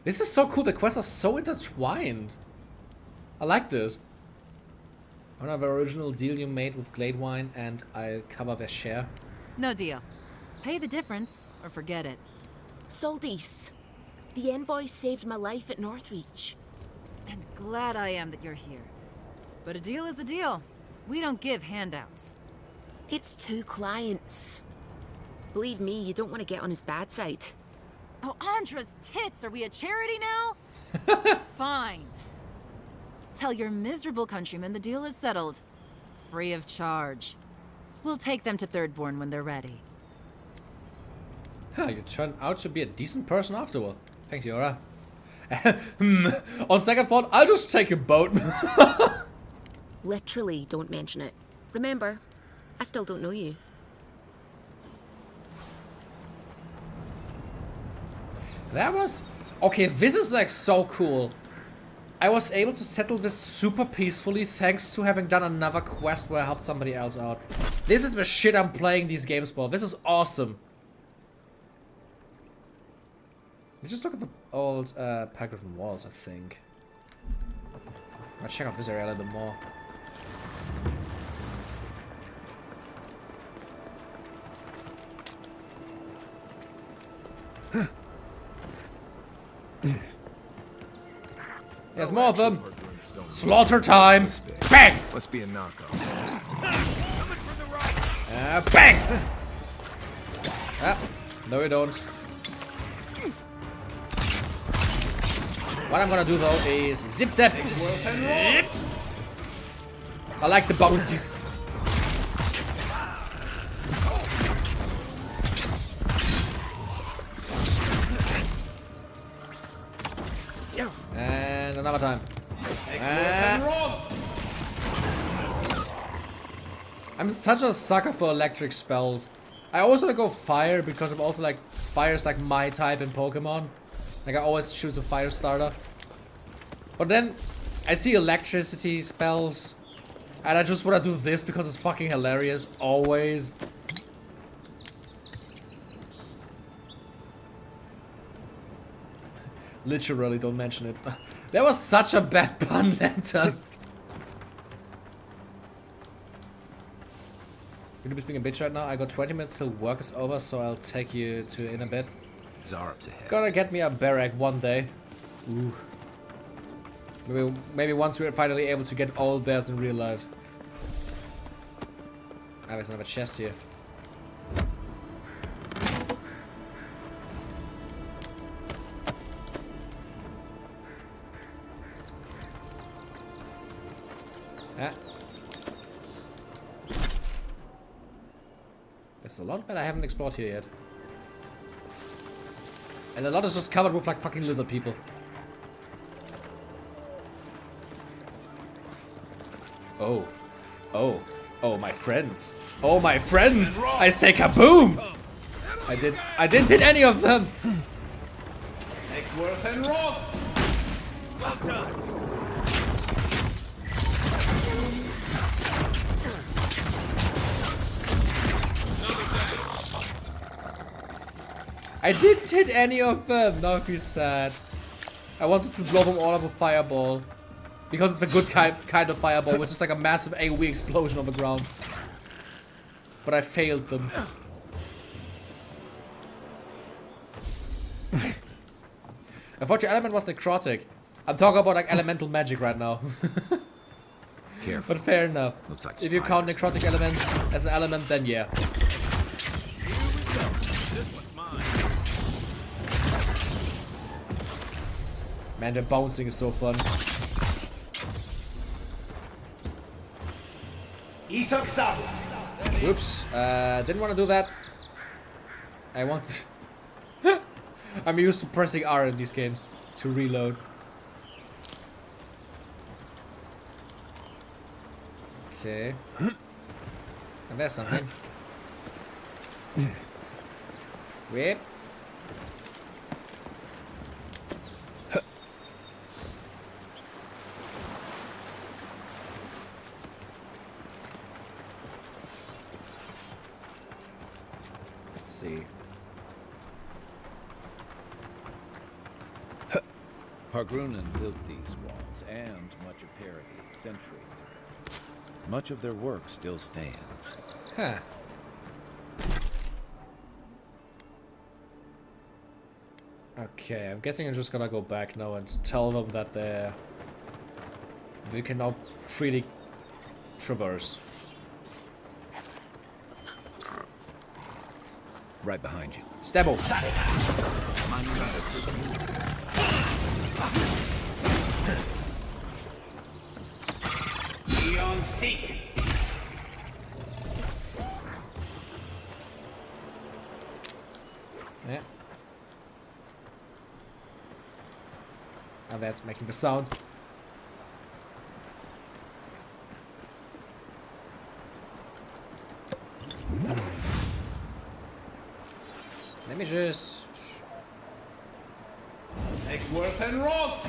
Speaker 1: This is so cool, the quests are so intertwined. I like this. I have an original deal you made with Gladewine and I'll cover their share.
Speaker 15: No deal. Pay the difference, or forget it.
Speaker 16: Soldis, the envoy saved my life at Northreach.
Speaker 15: And glad I am that you're here. But a deal is a deal. We don't give handouts.
Speaker 16: It's 2 clients. Believe me, you don't want to get on his bad side.
Speaker 15: Oh, Andra's tits! Are we a charity now? Fine. Tell your miserable countrymen the deal is settled. Free of charge. We'll take them to Thirdborn when they're ready.
Speaker 1: Huh, you turned out to be a decent person after all. Thanks, Yora. On second thought, I'll just take your boat.
Speaker 16: Literally, don't mention it. Remember, I still don't know you.
Speaker 1: That was... Okay, this is like so cool. I was able to settle this super peacefully thanks to having done another quest where I helped somebody else out. This is the shit I'm playing these games for. This is awesome. Let's just look at the old Packard walls, I think. I'll check out this area a little bit more. There's more of them. Slaughter time. Bang!
Speaker 18: Must be a knockoff.
Speaker 1: Bang! Ah, no you don't. What I'm gonna do though is zip zap. Zip. I like the bouncies. And another time. I'm such a sucker for electric spells. I always want to go fire because I'm also like, fire's like my type in Pokemon. Like I always choose a fire starter. But then I see electricity spells and I just want to do this because it's fucking hilarious, always. Literally, don't mention it. That was such a bad pun, Lantern. You're gonna be being a bitch right now. I got 20 minutes till work is over, so I'll take you to in a bit.
Speaker 2: Zarp's ahead.
Speaker 1: Gotta get me a barrack one day. Ooh. Maybe once we're finally able to get all bears in real life. Ah, there's another chest here. Ah. There's a lot that I haven't explored here yet. And a lot is just covered with like fucking lizard people. Oh. Oh. Oh, my friends. Oh, my friends! I say kaboom! I didn't hit any of them!
Speaker 13: Worth and rock!
Speaker 1: I didn't hit any of them. Now I feel sad. I wanted to blow them all up with fireball. Because it's the good kind of fireball, which is like a massive AoE explosion on the ground. But I failed them. I thought your element was necrotic. I'm talking about like elemental magic right now.
Speaker 2: Careful.
Speaker 1: But fair enough.
Speaker 2: Looks like
Speaker 1: if you count necrotic element as an element, then yeah. Man, the bouncing is so fun. Oops, didn't want to do that. I want... I'm used to pressing R in these games to reload. Okay. And there's something. Wait. Let's see.
Speaker 2: Hargrunnen built these walls and much of Paradis centuries ago. Much of their work still stands.
Speaker 1: Huh. Okay, I'm guessing I'm just gonna go back now and tell them that they can now freely traverse.
Speaker 2: Right behind you.
Speaker 1: Stabble!
Speaker 13: Beyond seek.
Speaker 1: Yeah. Now that's making the sounds. Let me just...
Speaker 13: Worth and rock.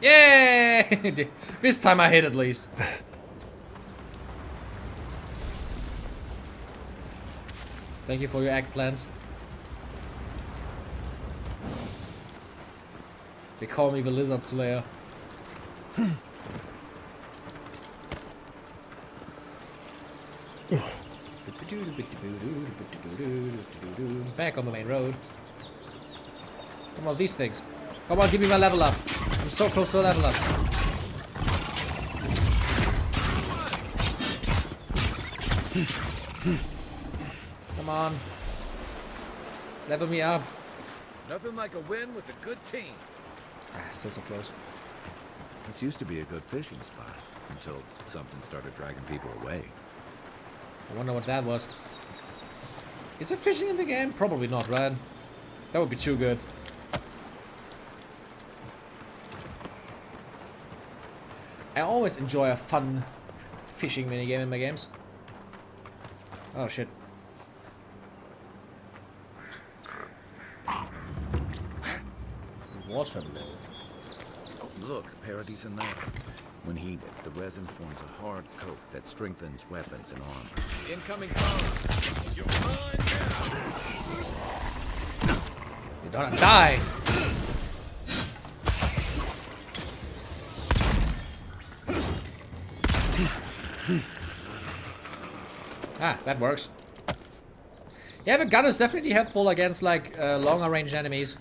Speaker 1: Yay! This time I hit at least. Thank you for your eggplant. They call me the Lizard Slayer. Back on the main road. Come on, these things. Come on, give me my level up. I'm so close to a level up. Come on. Level me up.
Speaker 2: Nothing like a win with a good team.
Speaker 1: Ah, still so close.
Speaker 2: This used to be a good fishing spot until something started dragging people away.
Speaker 1: I wonder what that was. Is there fishing in the game? Probably not, right? That would be too good. I always enjoy a fun fishing minigame in my games. Oh shit. Watermelon.
Speaker 2: Oh, look, Paradis and that. When heated, the resin forms a hard coat that strengthens weapons and armor. Incoming fire! You're mine now!
Speaker 1: You're gonna die! Ah, that works. Yeah, the gun is definitely helpful against like longer range enemies.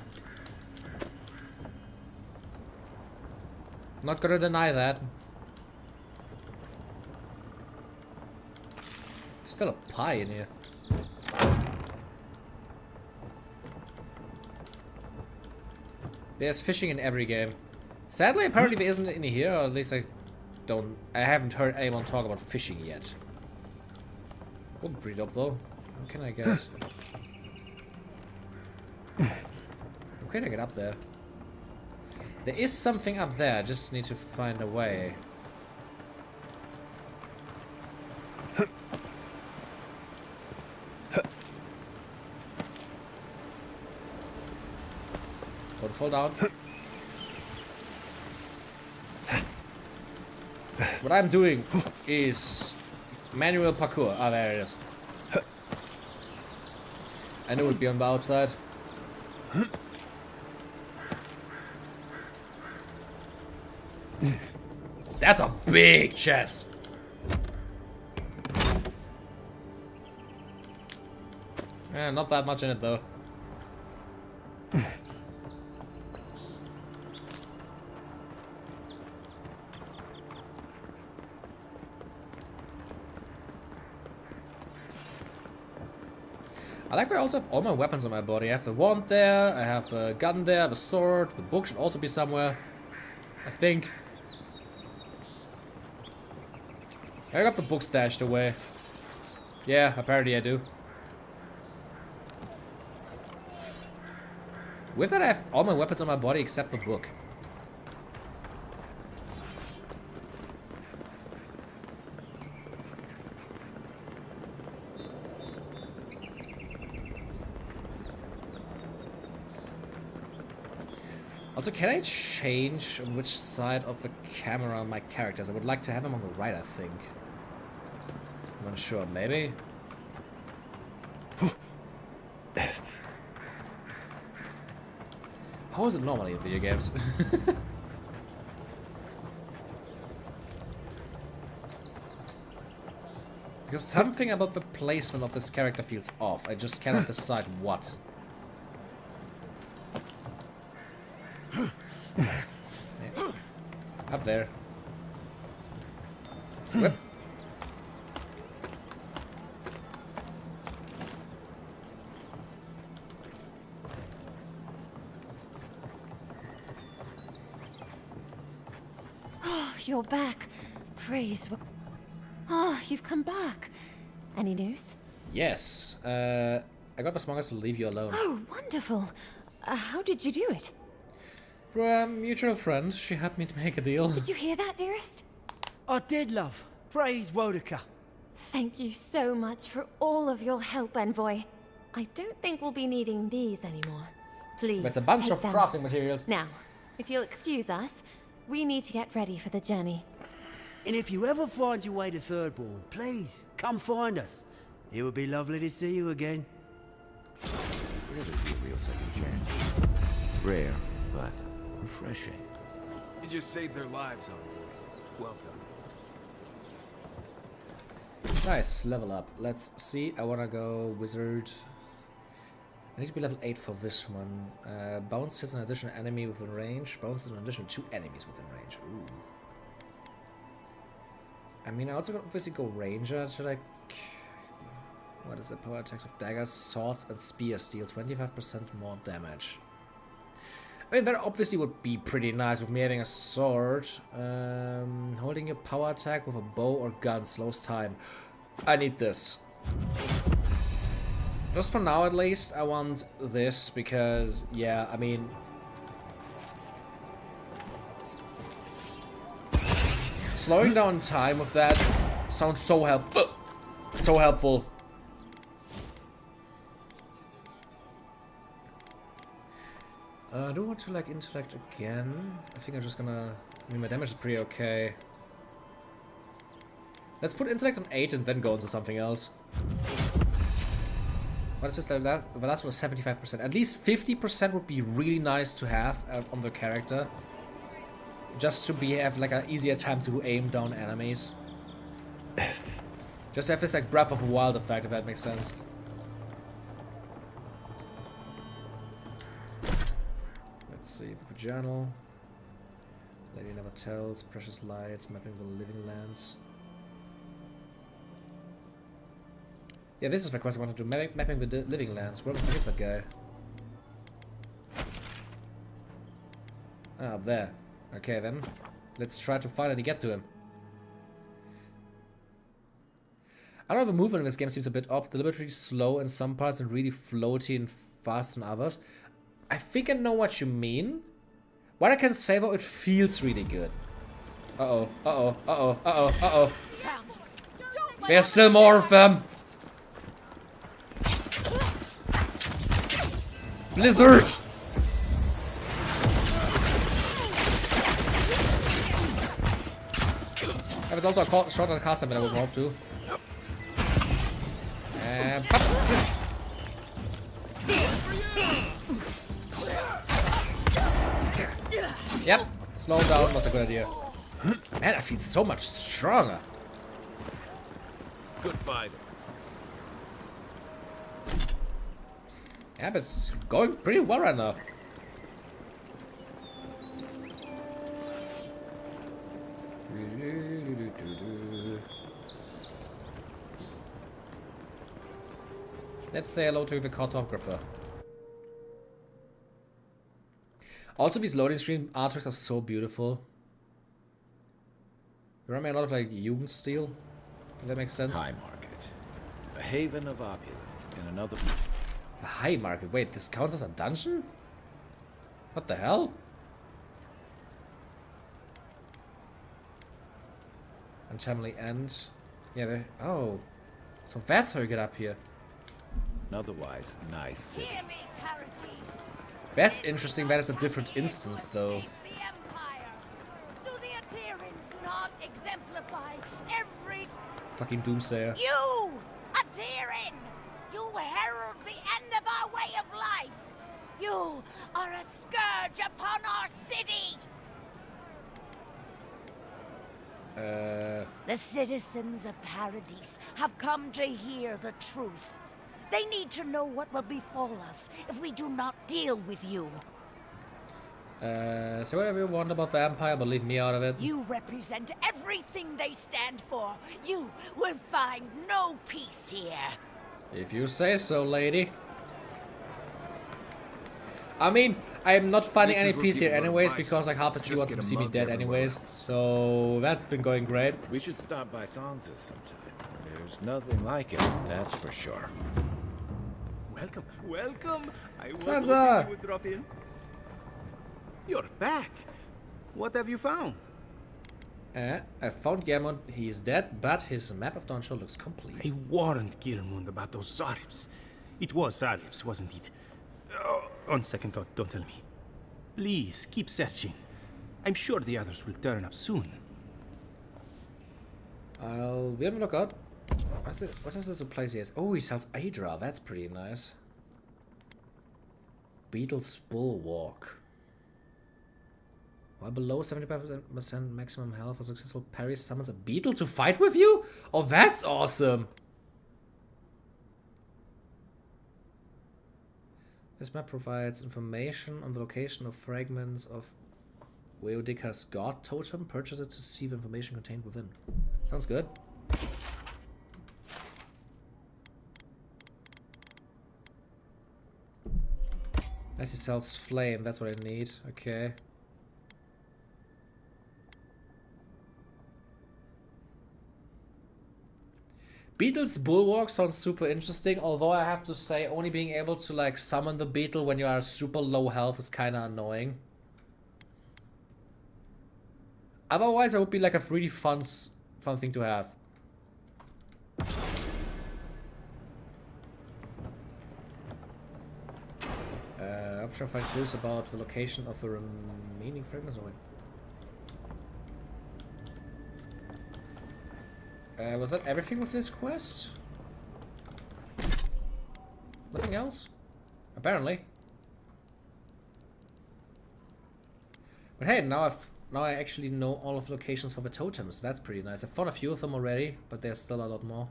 Speaker 1: Not gonna deny that. Still a pie in here. There's fishing in every game. Sadly, apparently there isn't any here, or at least I haven't heard anyone talk about fishing yet. Would be pretty dope though. How can I get... How can I get up there? There is something up there, I just need to find a way. Don't fall down. What I'm doing is manual parkour. Ah, there it is. I knew it would be on the outside. That's a big chest. Yeah, not that much in it though. I like that I also have all my weapons on my body. I have the wand there, I have a gun there, the sword, the book should also be somewhere. I think. I got the book stashed away. Yeah, apparently I do. With that I have all my weapons on my body except the book. Also, can I change on which side of the camera my characters? I would like to have them on the right, I think. I'm unsure, maybe? How is it normally in video games? Because something about the placement of this character feels off. I just cannot decide what. Up there. Whip.
Speaker 11: Oh, you're back. Praise. Ah, you've come back. Any news?
Speaker 1: Yes. I got the smugglers to leave you alone.
Speaker 11: Oh, wonderful. How did you do it?
Speaker 1: Through a mutual friend, she helped me to make a deal.
Speaker 11: Did you hear that, dearest?
Speaker 3: I did, love. Praise Wodaka.
Speaker 11: Thank you so much for all of your help, Envoy. I don't think we'll be needing these anymore. Please.
Speaker 1: That's a bunch
Speaker 11: take
Speaker 1: of
Speaker 11: them.
Speaker 1: crafting materials.
Speaker 11: Now, if you'll excuse us, we need to get ready for the journey.
Speaker 3: And if you ever find your way to Thirdborn, please come find us. It would be lovely to see you again.
Speaker 2: Really be a real second chance. Rare, but refreshing.
Speaker 10: You just saved their lives, Welcome.
Speaker 1: Nice, level up. Let's see, I wanna go wizard. I need to be level 8 for this one. Bounce hits an additional enemy within range. Bounce is an additional 2 enemies within range. Ooh. I mean, I also could obviously go ranger. Should I... What is the power attacks of daggers, swords, and spears deal 25% more damage. I mean, that obviously would be pretty nice with me having a sword. Holding your power attack with a bow or gun slows time. I need this. Just for now, at least, I want this because, yeah, I mean... Slowing down time with that sounds so helpful. So helpful. I do want to like intellect again. I think I'm just gonna... I mean, my damage is pretty okay. Let's put intellect on 8 and then go into something else. What is this? The last one was 75%. At least 50% would be really nice to have on the character. Just to have like an easier time to aim down enemies. Just to have this like Breath of the Wild effect, if that makes sense. Let's see, for journal. Lady never tells, precious lights, mapping the living lands. Yeah, this is the quest I wanted to do, mapping the living lands. Where is that guy? Ah, up there. Okay then, let's try to finally get to him. I don't know, the movement in this game seems a bit off, deliberately slow in some parts and really floaty and fast in others. I think I know what you mean. What I can say though, it feels really good. Uh-oh, uh-oh, uh-oh, uh-oh, uh-oh. There's still more of them! Blizzard! If it's also a shorter cast time, I would hope to. And yep, slow down was a good idea. Man, I feel so much stronger.
Speaker 2: Good fighter.
Speaker 1: Yeah, but it's going pretty well right now. Let's say hello to the cartographer. Also, these loading screen artworks are so beautiful. They remind me a lot of like Jugendstil, if that makes sense.
Speaker 2: High Market. A haven of opulence in another...
Speaker 1: The High Market? Wait, this counts as a dungeon? What the hell? Untimely end. Yeah, they... Oh. So that's how you get up here.
Speaker 2: An otherwise nice city.
Speaker 1: That's interesting that it's a different instance, though.
Speaker 17: Do the adherents not exemplify every...
Speaker 1: Fucking doomsayer.
Speaker 17: You! Adherent! You herald the end of our way of life! You are a scourge upon our city! The citizens of Paradise have come to hear the truth. They need to know what will befall us if we do not deal with you.
Speaker 1: Say whatever you want about the Empire, but leave me out of it.
Speaker 17: You represent everything they stand for. You will find no peace here.
Speaker 1: If you say so, lady. I mean, I'm not finding any peace here anyways, because like half the city wants to see me dead anyways. So that's been going great.
Speaker 2: We should stop by Sansa's sometime. There's nothing like it, that's for sure.
Speaker 19: Welcome, welcome. I was
Speaker 1: Sansa!
Speaker 19: hoping you would drop in. You're back. What have you found?
Speaker 1: I found Germund. He is dead, but his map of Dawnshore looks complete.
Speaker 19: I warned Germund about those Zaribs. It was Zaribs, wasn't it? Oh, on second thought, don't tell me. Please, keep searching. I'm sure the others will turn up soon.
Speaker 1: I'll be on the lookout. What is this place he has? Oh, he sells Aedra. That's pretty nice. Beetle's Bulwark. While below 75% maximum health, a successful parry summons a beetle to fight with you? Oh, that's awesome! This map provides information on the location of fragments of Weodika's god totem. Purchase it to see the information contained within. Sounds good. Nice, he sells flame. That's what I need. Okay. Beetle's Bulwark sounds super interesting, although I have to say only being able to like summon the beetle when you are super low health is kinda annoying. Otherwise it would be like a really fun thing to have. I'm sure if I clues about the location of the remaining fragments. Was that everything with this quest? Nothing else? Apparently. But hey, now I actually know all of the locations for the totems. That's pretty nice. I've found a few of them already, but there's still a lot more.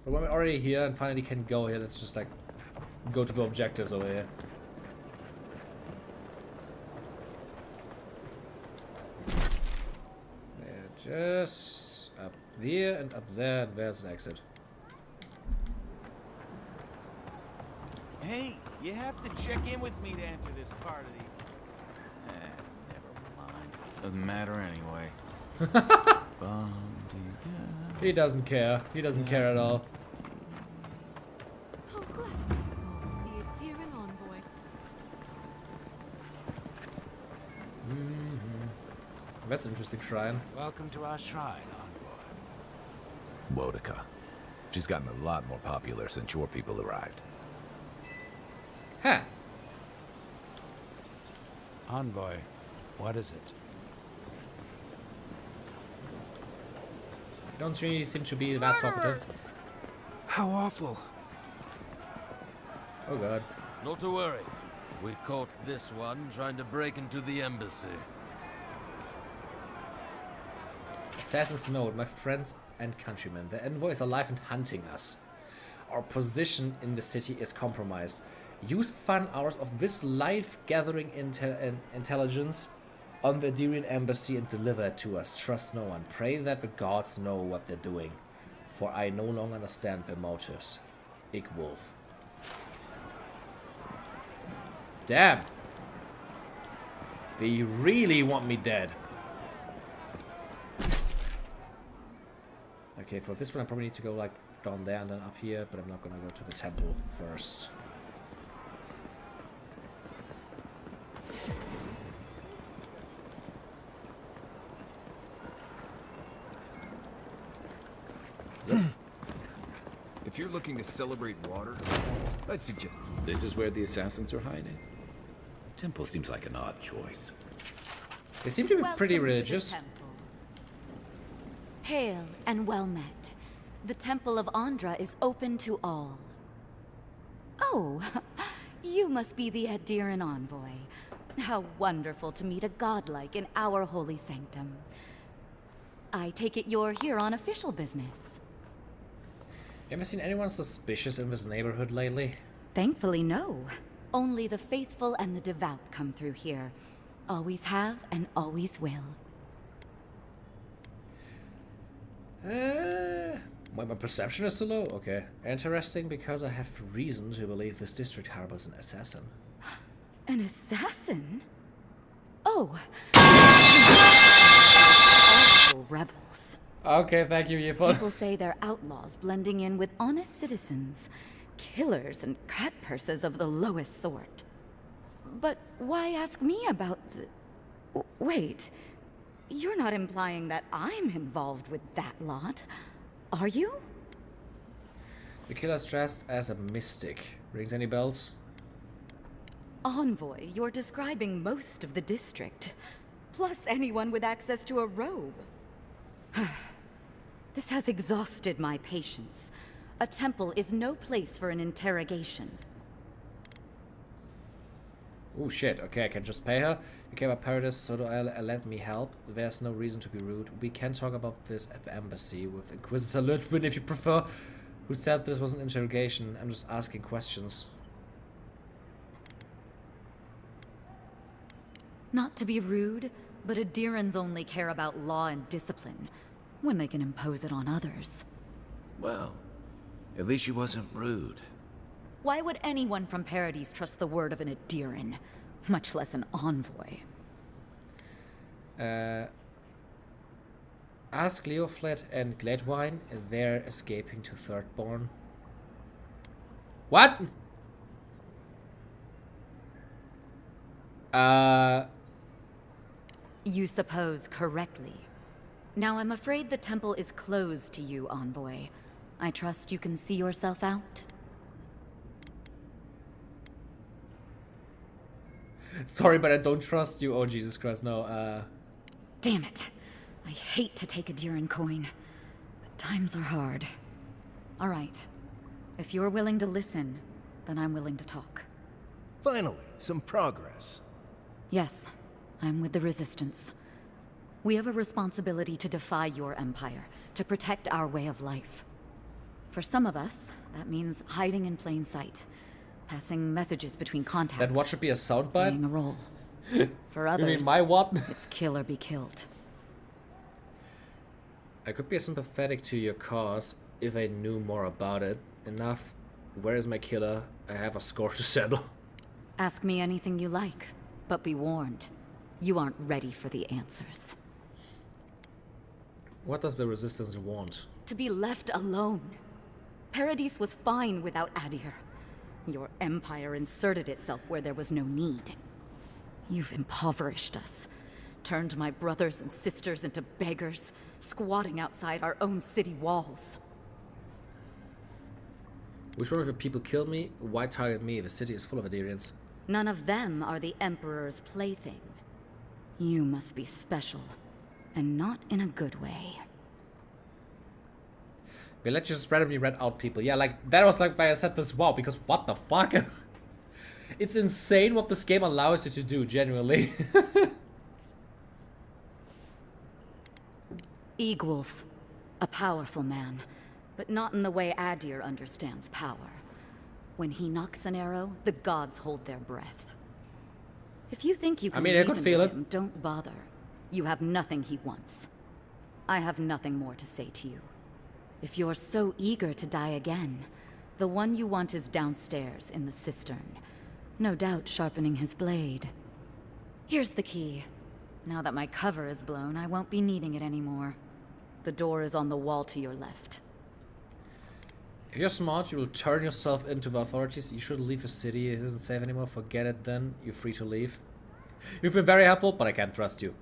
Speaker 1: But when we're already here and finally can go here, let's just like go to the objectives over here. Just up there and up there, and there's an exit.
Speaker 12: Hey, you have to check in with me to enter this part of the... never mind. Doesn't matter anyway.
Speaker 1: He doesn't care. He doesn't care at all.
Speaker 5: Oh, bless my soul, the Adiran envoy.
Speaker 1: That's an interesting shrine.
Speaker 2: Welcome to our shrine, envoy. Boudica. She's gotten a lot more popular since your people arrived.
Speaker 1: Huh.
Speaker 22: Envoy, what is it?
Speaker 1: You don't really seem to be that talkative.
Speaker 18: How awful.
Speaker 1: Oh god.
Speaker 20: Not to worry. We caught this one trying to break into the embassy.
Speaker 1: Assassin's Note, my friends and countrymen. The envoy is alive and hunting us. Our position in the city is compromised. Use fun hours of this life-gathering intelligence on the Adirian embassy and deliver it to us. Trust no one. Pray that the gods know what they're doing, for I no longer understand their motives. Wolf. Damn. They really want me dead. Okay, for this one I probably need to go like down there and then up here, but I'm not gonna go to the temple first.
Speaker 18: If you're looking to celebrate water, I'd suggest...
Speaker 2: This is where the assassins are hiding? Temple seems like an odd choice.
Speaker 1: They seem to be pretty religious.
Speaker 8: Hail and well met. The Temple of Andra is open to all. Oh, you must be the Adiran envoy. How wonderful to meet a godlike in our holy sanctum. I take it you're here on official business.
Speaker 1: Ever seen anyone suspicious in this neighborhood lately?
Speaker 8: Thankfully, no. Only the faithful and the devout come through here. Always have and always will.
Speaker 1: My perception is too low? Okay. Interesting, because I have reason to believe this district harbors an assassin.
Speaker 8: An assassin? Oh. Awful rebels.
Speaker 1: Okay, thank you, Yifon.
Speaker 8: People say they're outlaws blending in with honest citizens. Killers and cut-purses of the lowest sort. But why ask me about the... Wait. You're not implying that I'm involved with that lot, are you?
Speaker 1: The killer's dressed as a mystic. Rings any bells?
Speaker 8: Envoy, you're describing most of the district. Plus anyone with access to a robe. This has exhausted my patience. A temple is no place for an interrogation.
Speaker 1: Oh shit, okay, I can just pay her. You came up Paradise, so do I let me help. There's no reason to be rude. We can talk about this at the embassy with Inquisitor Ludwig if you prefer. Who said this was an interrogation? I'm just asking questions.
Speaker 8: Not to be rude, but Adirans only care about law and discipline, when they can impose it on others.
Speaker 2: Well, at least she wasn't rude.
Speaker 8: Why would anyone from Paradise trust the word of an Adiran, much less an envoy?
Speaker 1: Ask Leoflet and Gladwine. They're escaping to Thirdborn. What?
Speaker 8: You suppose correctly. Now I'm afraid the temple is closed to you, envoy. I trust you can see yourself out?
Speaker 1: Sorry, but I don't trust you. Oh, Jesus Christ, no.
Speaker 8: Damn it. I hate to take Adiran coin, but times are hard. All right. If you're willing to listen, then I'm willing to talk.
Speaker 10: Finally, some progress.
Speaker 8: Yes, I'm with the Resistance. We have a responsibility to defy your empire, to protect our way of life. For some of us, that means hiding in plain sight, passing messages between contacts.
Speaker 1: That what should be a soundbite?
Speaker 8: Playing a role. For others,
Speaker 1: you mean my what?
Speaker 8: It's kill or be killed.
Speaker 1: I could be sympathetic to your cause if I knew more about it. Enough. Where is my killer? I have a score to settle.
Speaker 15: Ask me anything you like, but be warned. You aren't ready for the answers.
Speaker 1: What does the Resistance want?
Speaker 15: To be left alone. Paradis was fine without Adir. Your empire inserted itself where there was no need. You've impoverished us. Turned my brothers and sisters into beggars, squatting outside our own city walls.
Speaker 1: Which one of the people killed me? Why target me? The city is full of Adirians.
Speaker 15: None of them are the Emperor's plaything. You must be special, and not in a good way.
Speaker 1: They let you just randomly read out people. Yeah, like, that was like why I said this wow, because what the fuck? It's insane what this game allows you to do, genuinely.
Speaker 15: Eagwolf, a powerful man, but not in the way Adir understands power. When he knocks an arrow, the gods hold their breath. If you think you can
Speaker 1: I could feel it.
Speaker 15: Him, don't bother. You have nothing he wants. I have nothing more to say to you. If you're so eager to die again, the one you want is downstairs in the cistern. No doubt sharpening his blade. Here's the key. Now that my cover is blown, I won't be needing it anymore. The door is on the wall to your left.
Speaker 1: If you're smart, you will turn yourself into the authorities. You shouldn't leave the city. It isn't safe anymore. Forget it then. You're free to leave. You've been very helpful, but I can't trust you.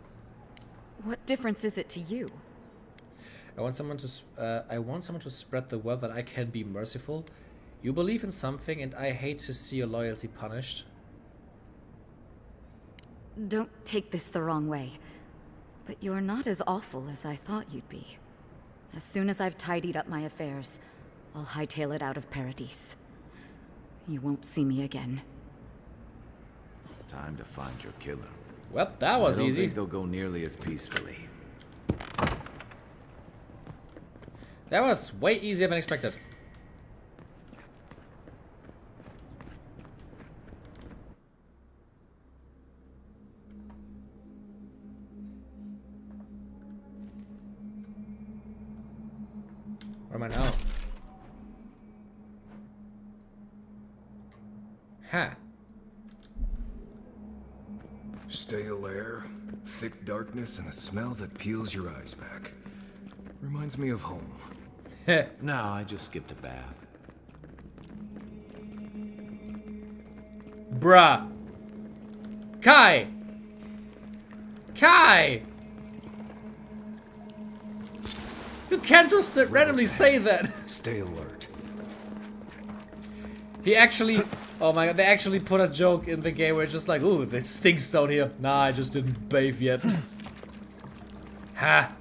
Speaker 15: What difference is it to you?
Speaker 1: I want someone to spread the word that I can be merciful. You believe in something, and I hate to see your loyalty punished.
Speaker 15: Don't take this the wrong way, but you're not as awful as I thought you'd be. As soon as I've tidied up my affairs, I'll hightail it out of Paradis. You won't see me again.
Speaker 2: Time to find your killer.
Speaker 1: Well, that was easy.
Speaker 2: I don't think they'll go nearly as peacefully.
Speaker 1: That was way easier than expected. Where am I now? Huh.
Speaker 18: Stale air, thick darkness, and a smell that peels your eyes back. Reminds me of home.
Speaker 2: No, I just skipped a bath.
Speaker 1: Bruh. Kai! Kai! You can't just randomly say that.
Speaker 18: Stay alert.
Speaker 1: He actually... Oh my god, they actually put a joke in the game where it's just like, ooh, it stinks down here. Nah, I just didn't bathe yet. Ha!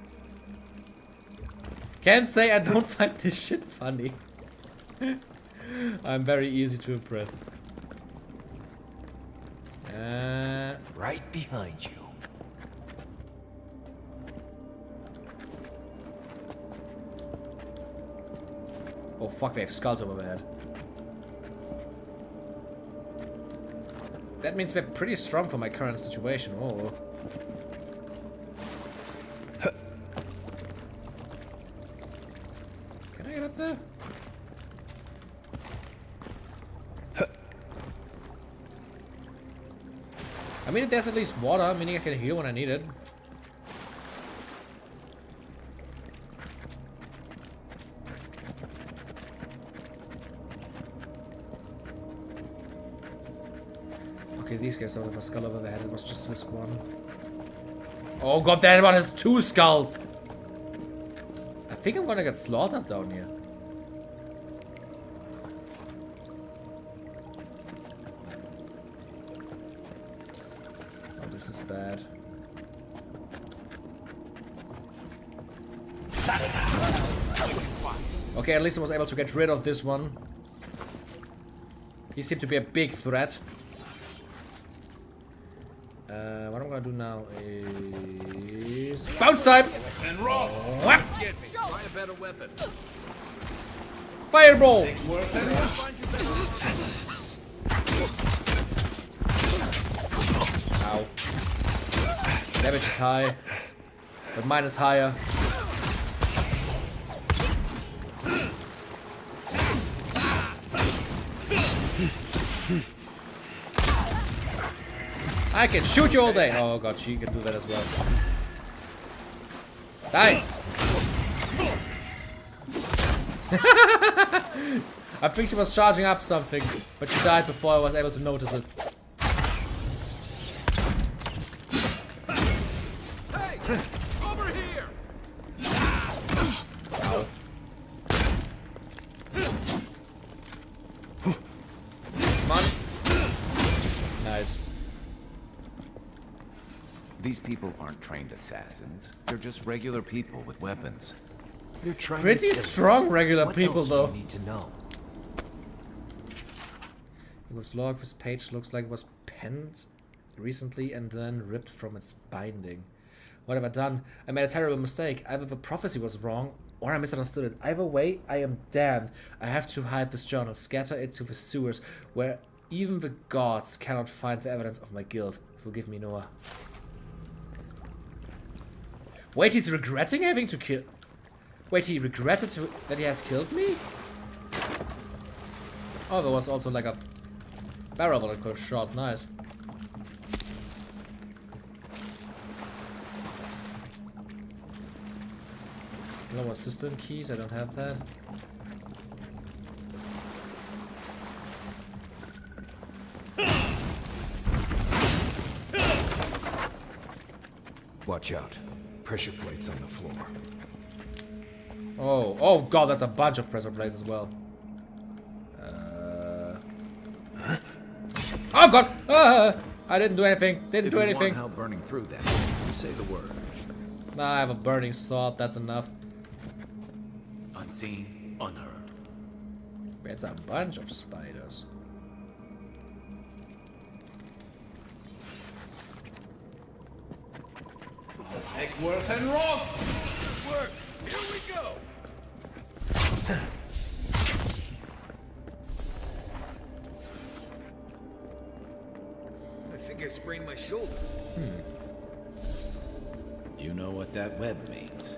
Speaker 1: Can't say I don't find this shit funny. I'm very easy to impress.
Speaker 14: Right behind you.
Speaker 1: Oh fuck, they have skulls over their head. That means they're pretty strong for my current situation. Oh. Can I get up there? I mean, there's at least water, meaning I can heal when I need it. Okay, these guys don't have a skull over their head, it was just this one. Oh god, that one has 2 skulls! I think I'm gonna get slaughtered down here. Oh, this is bad. Okay, at least I was able to get rid of this one. He seemed to be a big threat. What I'm gonna do now is bounce time.
Speaker 13: And roll.
Speaker 2: Get me. Try a better weapon.
Speaker 1: Fireball. Ow. Damage is high, but mine is higher. I can shoot you all day. Oh god, she can do that as well. Die! I think she was charging up something, but she died before I was able to notice it.
Speaker 2: Hey! Over here!
Speaker 1: Ow. Come on. Nice.
Speaker 2: These people aren't trained assassins. They're just regular people with weapons.
Speaker 18: They're trying
Speaker 1: Pretty
Speaker 18: to kill
Speaker 1: strong
Speaker 18: us.
Speaker 1: regular
Speaker 18: What
Speaker 1: people
Speaker 18: else do
Speaker 1: though.
Speaker 18: you need to know?
Speaker 1: It was log. This page looks like it was penned recently and then ripped from its binding. What have I done? I made a terrible mistake. Either the prophecy was wrong or I misunderstood it. Either way, I am damned. I have to hide this journal, scatter it to the sewers where even the gods cannot find the evidence of my guilt. Forgive me, Noah. Wait, he's regretting having to kill... Wait, he regretted that he has killed me? Oh, there was also like a barrel that I could have shot. Nice. Lower system keys, I don't have that.
Speaker 18: Watch out. Pressure plates on the floor.
Speaker 1: Oh god, that's a bunch of pressure plates as well. Oh god! I didn't do anything. Didn't do anything.
Speaker 2: If you want help burning through them, you say the word.
Speaker 1: Nah, I have a burning sword. That's enough.
Speaker 2: Unseen, unheard.
Speaker 1: It's a bunch of spiders.
Speaker 13: Eckworth and Rock!
Speaker 2: Good work. Here we go.
Speaker 18: I think I sprained my shoulder.
Speaker 2: You know what that web means.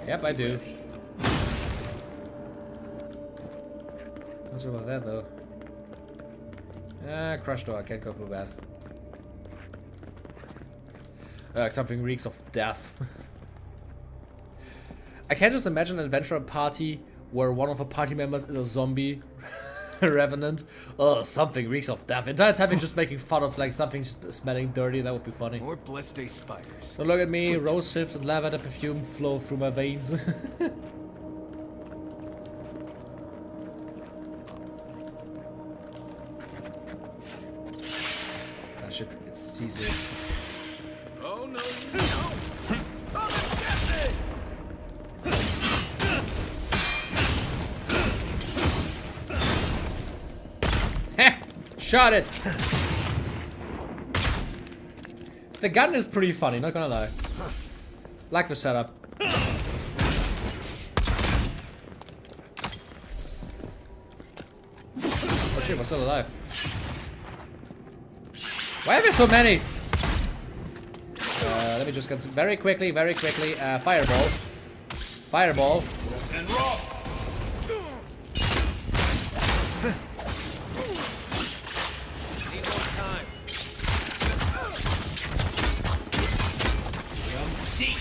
Speaker 1: Yep, I do. What's about that though? Ah, crush door. I can't go through that. Something reeks of death. I can just imagine an adventure party where one of the party members is a zombie revenant. Oh, something reeks of death. Entire time just making fun of like something smelling dirty. That would be funny.
Speaker 18: More blessed day spiders.
Speaker 1: So look at me, rose hips and lavender perfume flow through my veins. Ah shit, it sees me.
Speaker 2: Oh no, no! Come and get me!
Speaker 1: Heh! Shot it! The gun is pretty funny, not gonna lie. Like the setup. Oh shit, we're still alive. Why are there so many? Let me just get very quickly, fireball. Fireball.
Speaker 13: And Rock!
Speaker 2: Need more time.
Speaker 13: Come seek!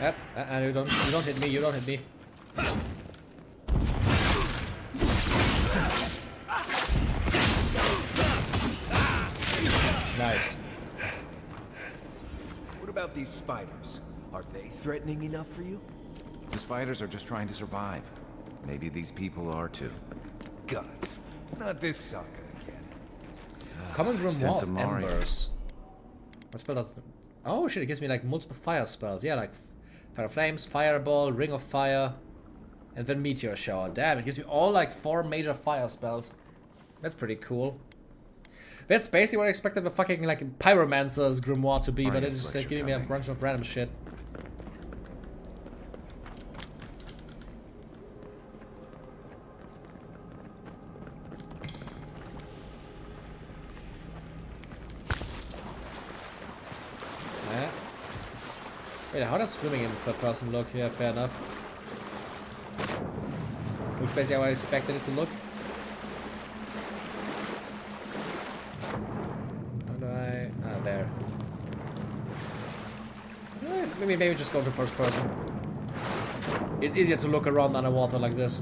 Speaker 1: Yep. You don't hit me. You don't hit me. Nice.
Speaker 18: What about these spiders? Are they threatening enough for you?
Speaker 2: The spiders are just trying to survive. Maybe these people are too.
Speaker 18: Guts. Not this sucker again.
Speaker 1: Common Grimoire
Speaker 2: Sense
Speaker 1: of
Speaker 2: of Mari.
Speaker 1: Embers. What spell does... Oh shit, it gives me like multiple fire spells. Yeah, like Fire Flames, Fireball, Ring of Fire, and then Meteor Shower. Damn, it gives me all like 4 major fire spells. That's pretty cool. That's basically what I expected the fucking like Pyromancer's Grimoire to be, but it's just like, giving me a bunch of random shit. Wait, how does swimming in third person look? Yeah, fair enough. Which basically how I expected it to look. How do I... Ah, there. Maybe just go to first person. It's easier to look around underwater like this.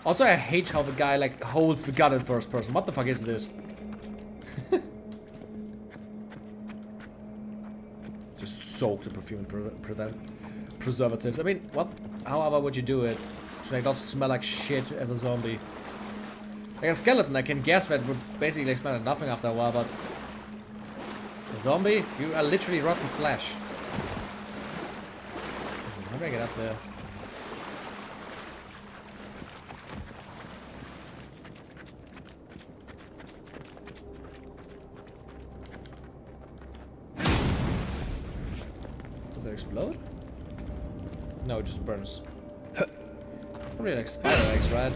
Speaker 1: Also, I hate how the guy like holds the gun in first person. What the fuck is this? Just soak the perfume and preservatives. I mean, what? However would you do it? Should I not smell like shit as a zombie? Like a skeleton, I can guess that would basically smell like nothing after a while, but a zombie? You are literally rotten flesh. How do I get up there? Does it explode? No, it just burns. Probably like spider eggs, right?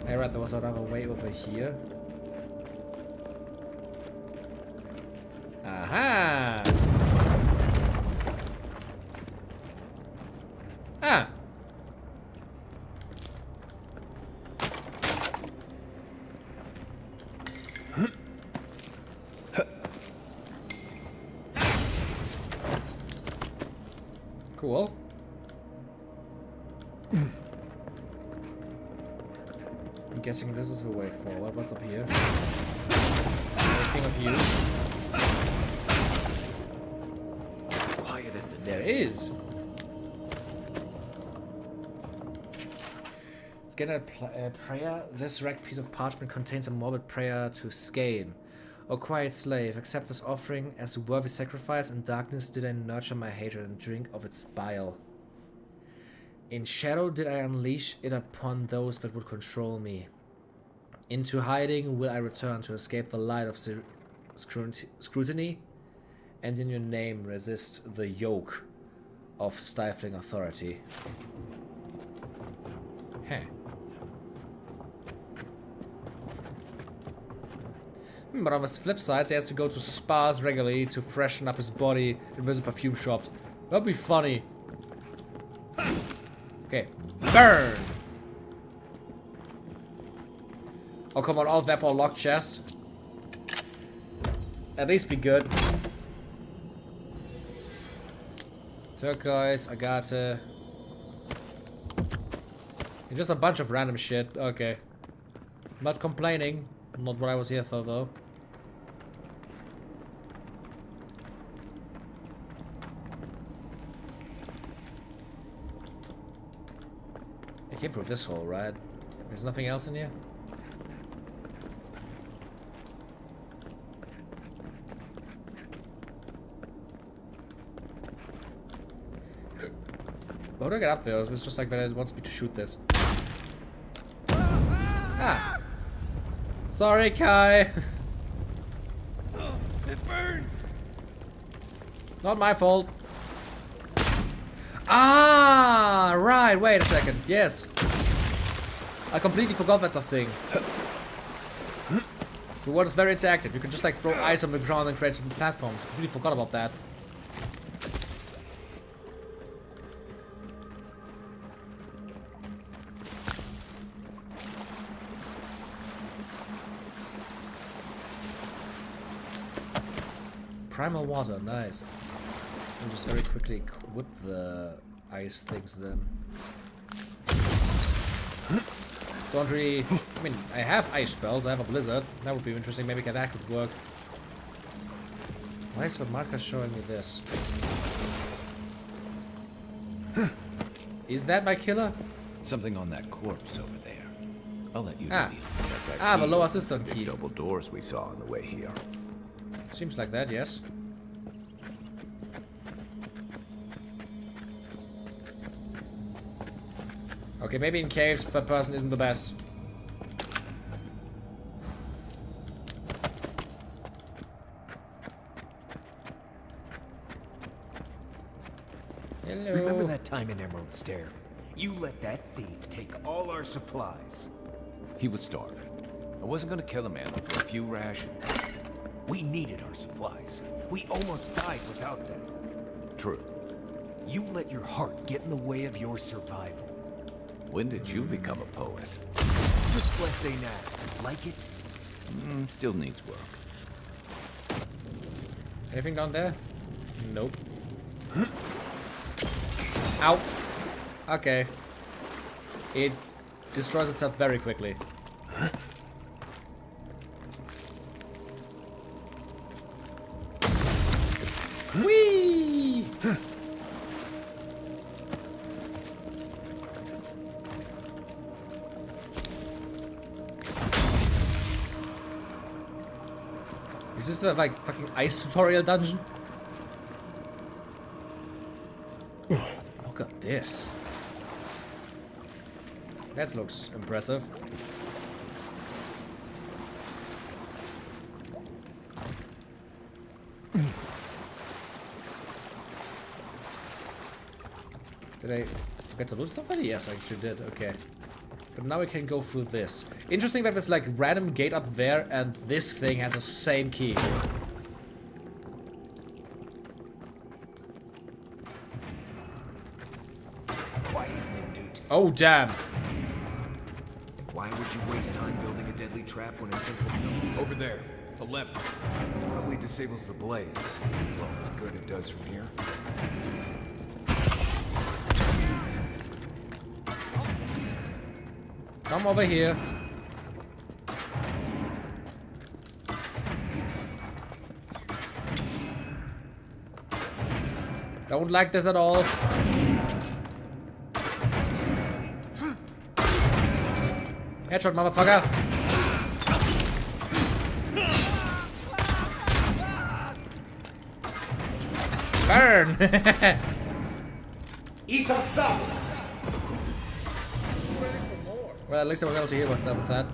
Speaker 1: I read there was another way over here. Aha! Ah! Cool. I'm guessing this is the way forward. What's up here? Anything of use?
Speaker 2: Quiet as the
Speaker 1: There is. Let's get a prayer. This wrecked piece of parchment contains a morbid prayer to Skane. O quiet slave, accept this offering as a worthy sacrifice. In darkness did I nurture my hatred and drink of its bile. In shadow did I unleash it upon those that would control me. Into hiding will I return to escape the light of scrutiny, and in your name resist the yoke of stifling authority. Heh. But on the flip side, he has to go to spas regularly to freshen up his body and visit perfume shops. That'd be funny. Okay. Burn! Oh, come on. All that for a locked chest. At least be good. Turquoise, agate. Just a bunch of random shit. Okay. Not complaining. Not what I was here for, though. I came through this hole, right? There's nothing else in here? How do I get up there? It was just like that it wants me to shoot this. Ah! Sorry, Kai.
Speaker 13: Oh, it burns.
Speaker 1: Not my fault. Ah, right. Wait a second. Yes. I completely forgot that's a thing. The world is very interactive. You can just like throw ice on the ground and create some platforms. I completely forgot about that. Primal water, nice. I'll just very quickly equip the ice things then. Don't really... I mean, I have ice spells, I have a blizzard. That would be interesting, maybe that could work. Why is the marker showing me this? Is that my killer?
Speaker 2: Something on that corpse over there. I'll let you
Speaker 1: Ah.
Speaker 2: do
Speaker 1: Ah, the low assistant
Speaker 2: the
Speaker 1: key.
Speaker 2: double doors we saw on the way here.
Speaker 1: Seems like that, yes. Okay, maybe in caves, third person isn't the best. Hello.
Speaker 12: Remember that time in Emerald Stair? You let that thief take all our supplies.
Speaker 2: He was starving. wasn't gonna kill a man for a few rations.
Speaker 6: We needed our supplies. We almost died without them.
Speaker 2: True.
Speaker 6: You let your heart get in the way of your survival.
Speaker 2: When did you become a poet?
Speaker 6: Just blessed ain't that. Like it?
Speaker 2: Still needs work.
Speaker 1: Anything down there? Nope. Ow. Okay. It destroys itself very quickly. Whee! Is this the like fucking ice tutorial dungeon? Look at this. That looks impressive. Did I forget to loot somebody? Yes, I actually did. Okay. But now we can go through this. Interesting that there's like random gate up there and this thing has the same key.
Speaker 18: Quiet, Nimdut.
Speaker 1: Oh, damn.
Speaker 18: Why would you waste time building a deadly trap when a simple...
Speaker 10: Over there. The left.
Speaker 18: Probably disables the blaze. Well, as good it does from here.
Speaker 1: Come over here. Don't like this at all. Headshot, motherfucker. Burn! Well, at least I was able to heal myself with that.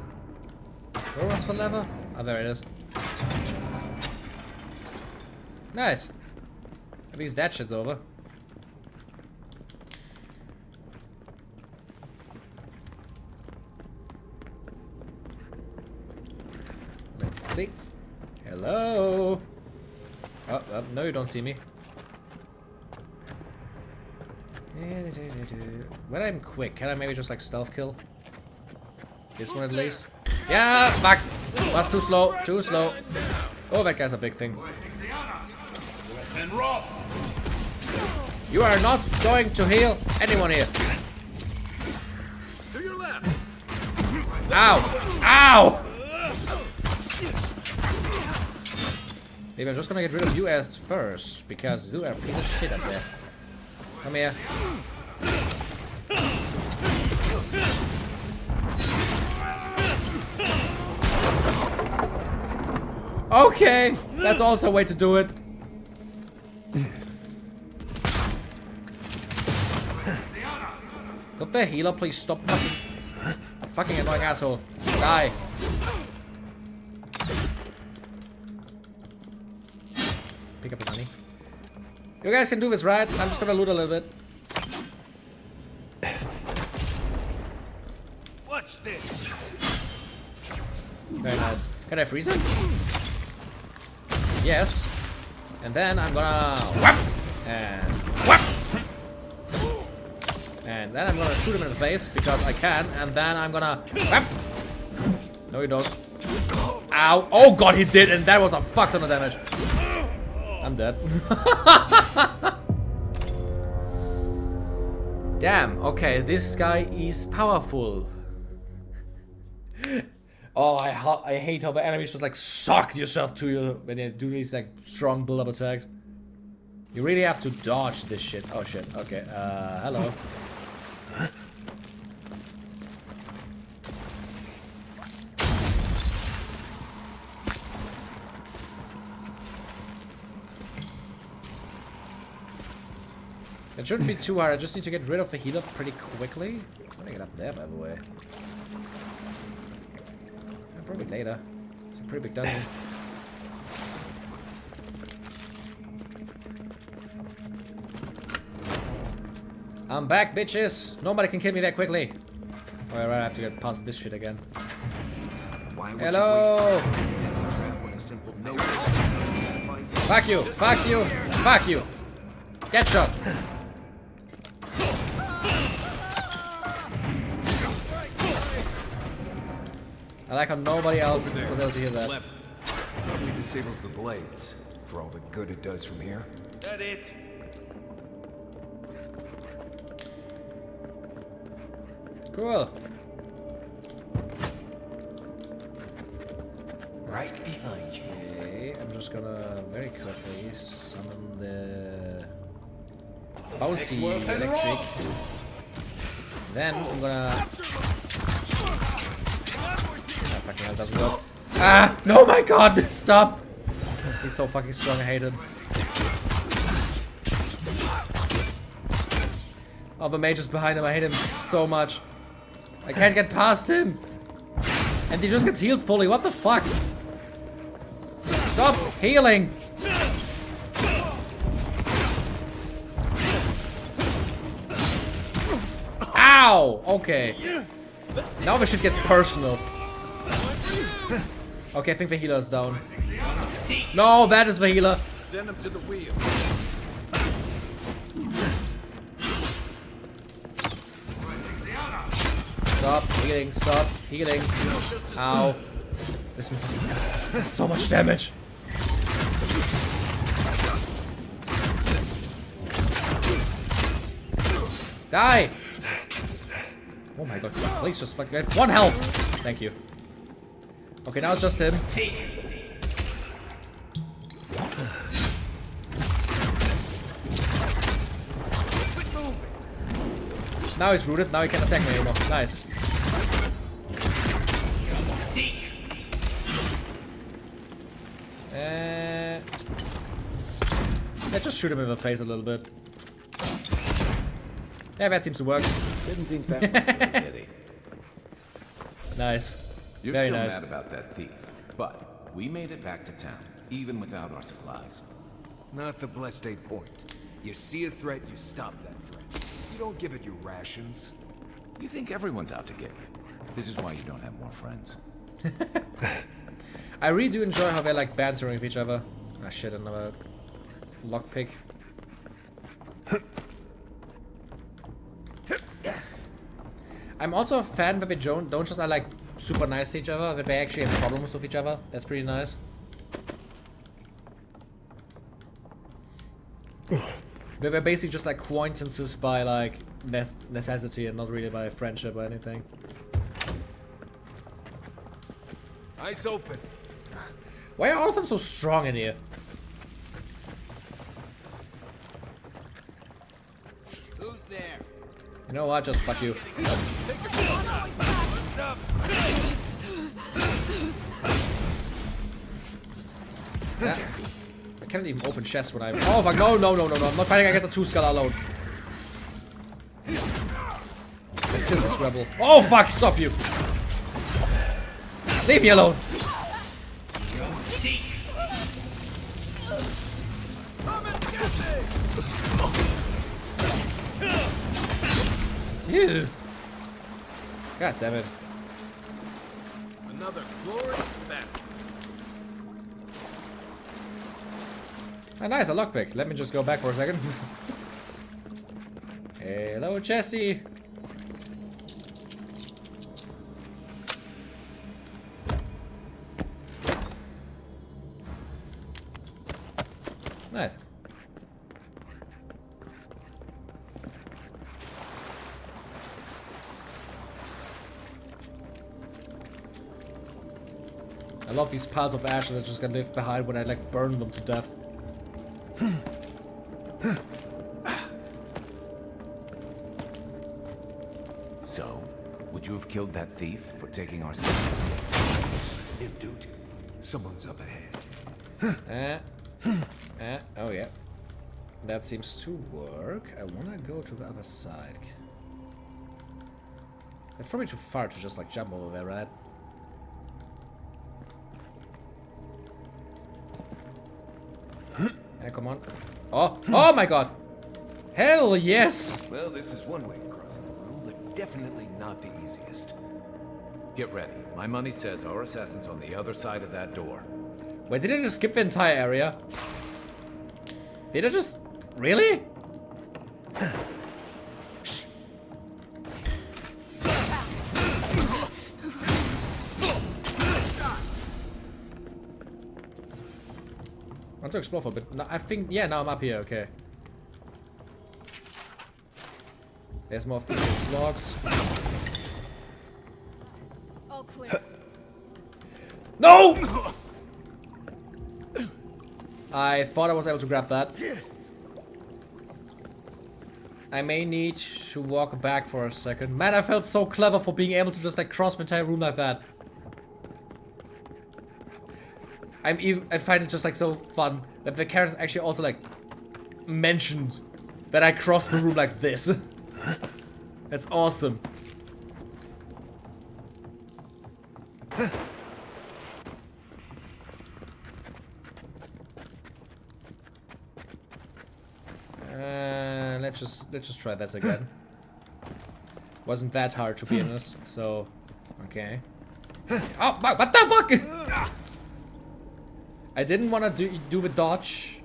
Speaker 1: Where was the lever? Oh, there it is. Nice. At least that shit's over. Let's see. Hello. Oh, no, you don't see me. When I'm quick, can I maybe just like stealth kill? This one at least. Yeah, fuck. That's too slow. Too slow. Oh, that guy's a big thing. You are not going to heal anyone here.
Speaker 13: To your left.
Speaker 1: Ow! Ow! Maybe I'm just gonna get rid of you as first, because you are a piece of shit up there. Come here. Okay, that's also a way to do it. Could the healer please stop fucking annoying asshole? Die. Pick up the money. You guys can do this, right? I'm just gonna loot a little bit.
Speaker 14: Watch this.
Speaker 1: Very nice. Can I freeze him? Yes. And then I'm gonna whap and whap. And then I'm gonna shoot him in the face because I can. And then I'm gonna whap. No, you don't. Ow! Oh god, he did, and that was a fuck ton of damage. I'm dead. Damn. Okay, this guy is powerful. Oh, I hate how the enemies just like suck yourself to you when they do these like strong build-up attacks. You really have to dodge this shit. Oh shit. Okay. Hello. It shouldn't be too hard. I just need to get rid of the healer pretty quickly. I'm gonna get up there, by the way. Probably later. It's a pretty big dungeon. I'm back, bitches! Nobody can kill me that quickly. Alright, I have to get past this shit again.
Speaker 18: Why would
Speaker 1: Hello!
Speaker 18: you waste time in a trap when a simple no suffices?
Speaker 1: Fuck you! Fuck you! Fuck you! Get shot! I like how nobody else was able to hear that.
Speaker 18: Probably disables the blades, for all the good it does from here.
Speaker 13: That it?
Speaker 1: Cool.
Speaker 18: Right behind you.
Speaker 1: Okay, I'm just gonna very quickly summon the bouncy electric. Then I'm gonna. Oh, fucking hell, doesn't go. Ah! No, my god! Stop! He's so fucking strong, I hate him. Oh, the mage is behind him, I hate him so much. I can't get past him! And he just gets healed fully, what the fuck? Stop healing! Ow! Okay. Now the shit gets personal. Okay, I think the healer is down. No, that is the healer.
Speaker 2: Send him to the wheel.
Speaker 1: Stop healing, stop healing. Ow. This has so much damage. Die! Oh my god, please just fucking get 1 health! Thank you. Okay, now it's just him. Now he's rooted, now he can't attack me anymore. Nice. Yeah, just shoot him in the face a little bit. Yeah, that seems to work.
Speaker 2: Didn't think that much of a pity.
Speaker 1: Nice.
Speaker 2: You're
Speaker 1: Very
Speaker 2: still
Speaker 1: nice.
Speaker 2: mad about that thief, but we made it back to town, even without our supplies.
Speaker 18: Not the blessed 8 point. You see a threat, you stop that threat. You don't give it your rations.
Speaker 2: You think everyone's out to get you. This is why you don't have more friends.
Speaker 1: I really do enjoy how they're like bantering with each other. Ah shit, another lockpick. I'm also a fan that they don't just are like super nice to each other, that they actually have problems with each other. That's pretty nice. They were basically just like acquaintances by like necessity and not really by friendship or anything.
Speaker 13: Eyes open.
Speaker 1: Why are all of them so strong in here?
Speaker 12: Who's there?
Speaker 1: You know what? Just fuck you. Yeah. I can't even open chests when I. Oh fuck! No! I'm not fighting against the 2 Scala alone. Let's kill this rebel. Oh fuck! Stop you! Leave me alone! Ew. God damn it.
Speaker 13: Another glorious battle.
Speaker 1: Ah, nice, a lockpick. Let me just go back for a second. Hello, Chesty. Nice. I love these piles of ashes that just gonna leave behind when I like burn them to death.
Speaker 2: So, would you have killed that thief for taking our
Speaker 18: Dude, someone's up ahead.
Speaker 1: Oh yeah. That seems to work. I wanna go to the other side. It's probably too far to just like jump over there, right? Yeah, come on. Oh my god! Hell yes!
Speaker 18: Well, this is one way of crossing the room, but definitely not the easiest.
Speaker 2: Get ready. My money says our assassin's on the other side of that door.
Speaker 1: Wait, did I just skip the entire area? Did I just... Really? I want to explore for a bit. No, I think... Yeah, now I'm up here. Okay. There's more of these logs.
Speaker 11: All clear.
Speaker 1: No! I thought I was able to grab that. I may need to walk back for a second. Man, I felt so clever for being able to just like cross the entire room like that. I find it just like so fun that the characters actually also like mentioned that I crossed the room like this. That's awesome. Let's just try this again. Wasn't that hard to be honest, so okay. Oh, what the fuck? I didn't want to do the dodge.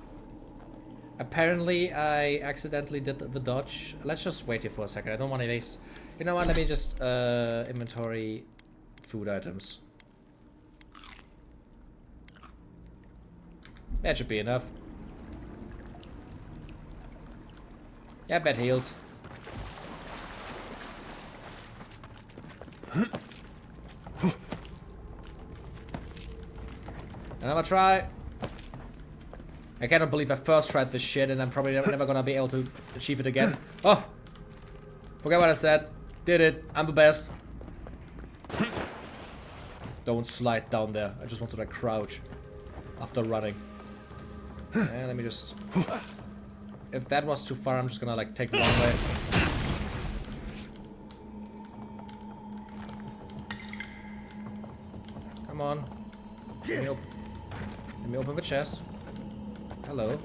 Speaker 1: Apparently, I accidentally did the dodge. Let's just wait here for a second. I don't want to waste. You know what? Let me just inventory food items. That should be enough. Yeah, that heals. Another try. I cannot believe I first tried this shit and I'm probably never gonna be able to achieve it again. Oh! Forget what I said. Did it. I'm the best. Don't slide down there. I just want to like crouch after running. And let me just... If that was too far, I'm just gonna like take the long way. Come on. Let me open the chest. Hello.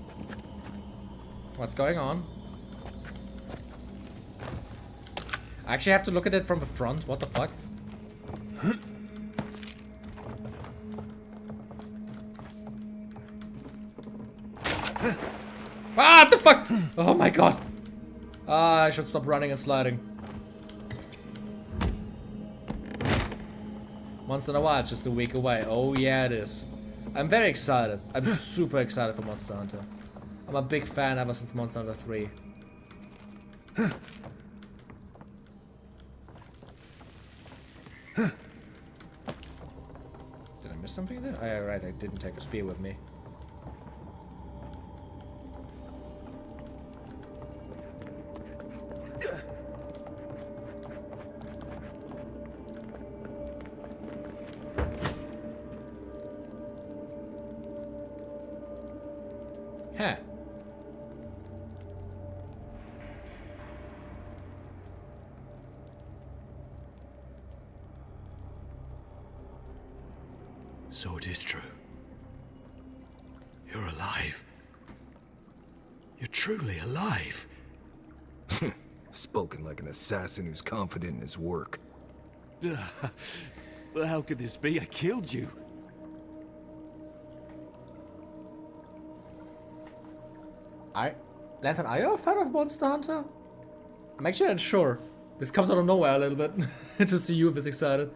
Speaker 1: What's going on? I actually have to look at it from the front. What the fuck? Ah, what the fuck? Oh my god. Ah, I should stop running and sliding. Once in a while, it's just a week away. Oh yeah, it is. I'm very excited. I'm super excited for Monster Hunter. I'm a big fan ever since Monster Hunter 3. Did I miss something there? Oh yeah, right, I didn't take the spear with me. Huh.
Speaker 10: So it is true. You're alive. You're truly alive.
Speaker 18: Spoken like an assassin who's confident in his work.
Speaker 6: Well, how could this be? I killed you.
Speaker 1: Lantern, are you a fan of Monster Hunter? I'm actually not sure. This comes out of nowhere a little bit. To see you this excited.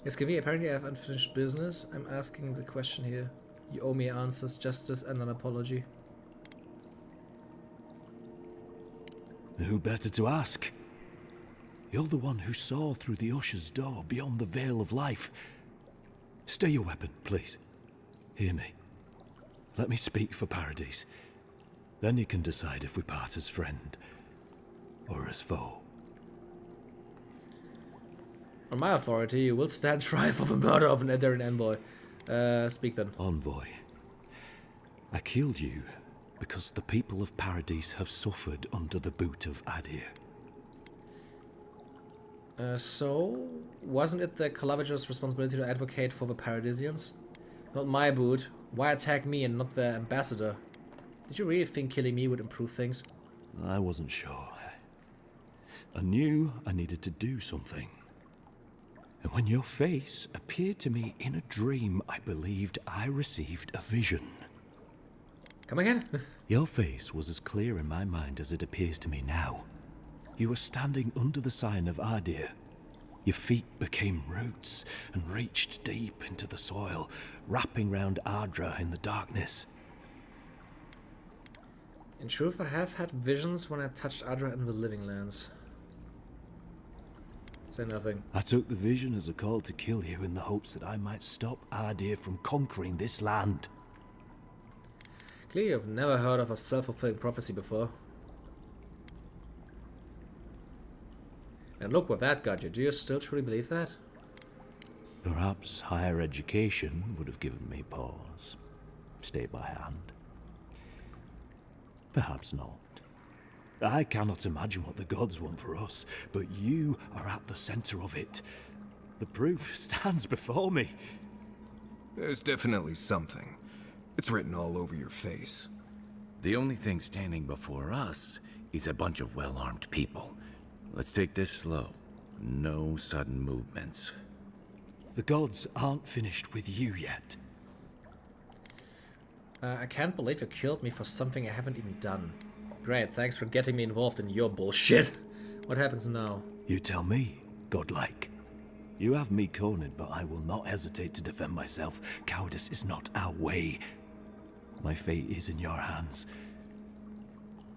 Speaker 1: Yes, Kavi, apparently I have unfinished business. I'm asking the question here. You owe me answers, justice, and an apology.
Speaker 10: Who better to ask? You're the one who saw through the usher's door beyond the veil of life. Stay your weapon, please. Hear me. Let me speak for Paradise. Then you can decide if we part as friend or as foe.
Speaker 1: On my authority, you will stand trial for the murder of an Edarin envoy. Speak then.
Speaker 10: Envoy. I killed you because the people of Paradise have suffered under the boot of Adir.
Speaker 1: So, wasn't it the Calavager's responsibility to advocate for the Paradisians? Not my boot. Why attack me and not the ambassador? Did you really think killing me would improve things?
Speaker 10: I wasn't sure. I knew I needed to do something. And when your face appeared to me in a dream, I believed I received a vision.
Speaker 1: Come again?
Speaker 10: Your face was as clear in my mind as it appears to me now. You were standing under the sign of Ardir. Your feet became roots and reached deep into the soil, wrapping round Ardra in the darkness.
Speaker 1: In truth, I have had visions when I touched Ardra in the Living Lands. Say nothing.
Speaker 10: I took the vision as a call to kill you in the hopes that I might stop Ardir from conquering this land.
Speaker 1: Clearly, you've never heard of a self-fulfilling prophecy before. And look what that got you. Do you still truly believe that?
Speaker 10: Perhaps higher education would have given me pause. Stay by hand. Perhaps not. I cannot imagine what the gods want for us, but you are at the center of it. The proof stands before me.
Speaker 18: There's definitely something. It's written all over your face.
Speaker 2: The only thing standing before us is a bunch of well-armed people. Let's take this slow. No sudden movements.
Speaker 10: The gods aren't finished with you yet.
Speaker 1: I can't believe you killed me for something I haven't even done. Great, thanks for getting me involved in your bullshit. What happens now?
Speaker 10: You tell me, godlike. You have me cornered, but I will not hesitate to defend myself. Cowardice is not our way. My fate is in your hands.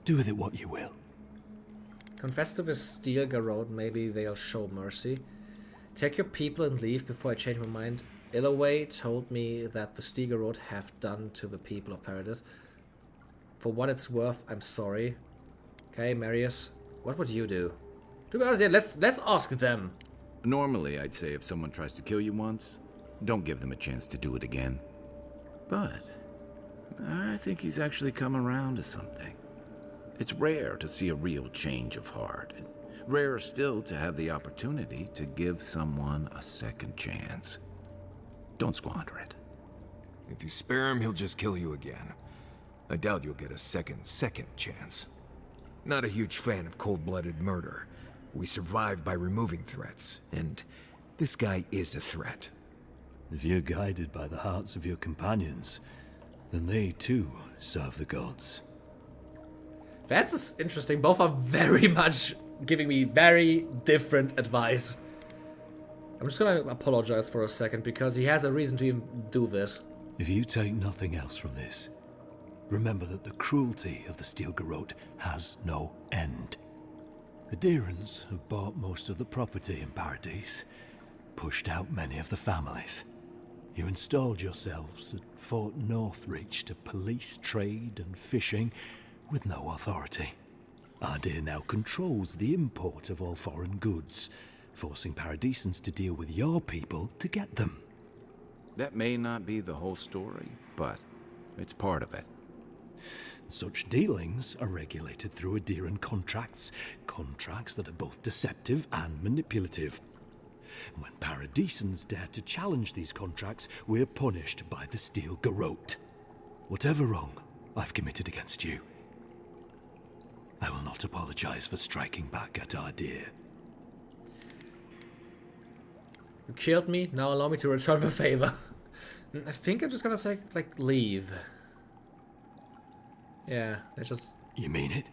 Speaker 10: Do with it what you will.
Speaker 1: Confess to the Steel Garrote, maybe they'll show mercy. Take your people and leave before I change my mind. Illoway told me that the Steel Garrote have done to the people of Paradise. For what it's worth, I'm sorry. Okay, Marius, what would you do? To be honest, yeah, let's ask them.
Speaker 2: Normally, I'd say if someone tries to kill you once, don't give them a chance to do it again. But I think he's actually come around to something. It's rare to see a real change of heart. Rarer still to have the opportunity to give someone a second chance. Don't squander it.
Speaker 18: If you spare him, he'll just kill you again. I doubt you'll get a second chance. Not a huge fan of cold-blooded murder. We survive by removing threats, and this guy is a threat.
Speaker 10: If you're guided by the hearts of your companions, then they too serve the gods.
Speaker 1: That's interesting. Both are very much giving me very different advice. I'm just gonna apologize for a second because he has a reason to even do this.
Speaker 10: If you take nothing else from this, remember that the cruelty of the Steel Garrote has no end. The Deerans have bought most of the property in Paradise, pushed out many of the families. You installed yourselves at Fort Northreach to police trade and fishing with no authority. Ardir now controls the import of all foreign goods, forcing Paradisans to deal with your people to get them.
Speaker 2: That may not be the whole story, but it's part of it.
Speaker 10: Such dealings are regulated through Adiran contracts that are both deceptive and manipulative. When Paradisans dare to challenge these contracts, we're punished by the Steel Garrote. Whatever wrong I've committed against you, I will not apologize for striking back at Ardir.
Speaker 1: You killed me, now allow me to return the favor. I think I'm just gonna say, like, leave. Yeah, it's just...
Speaker 10: You mean it?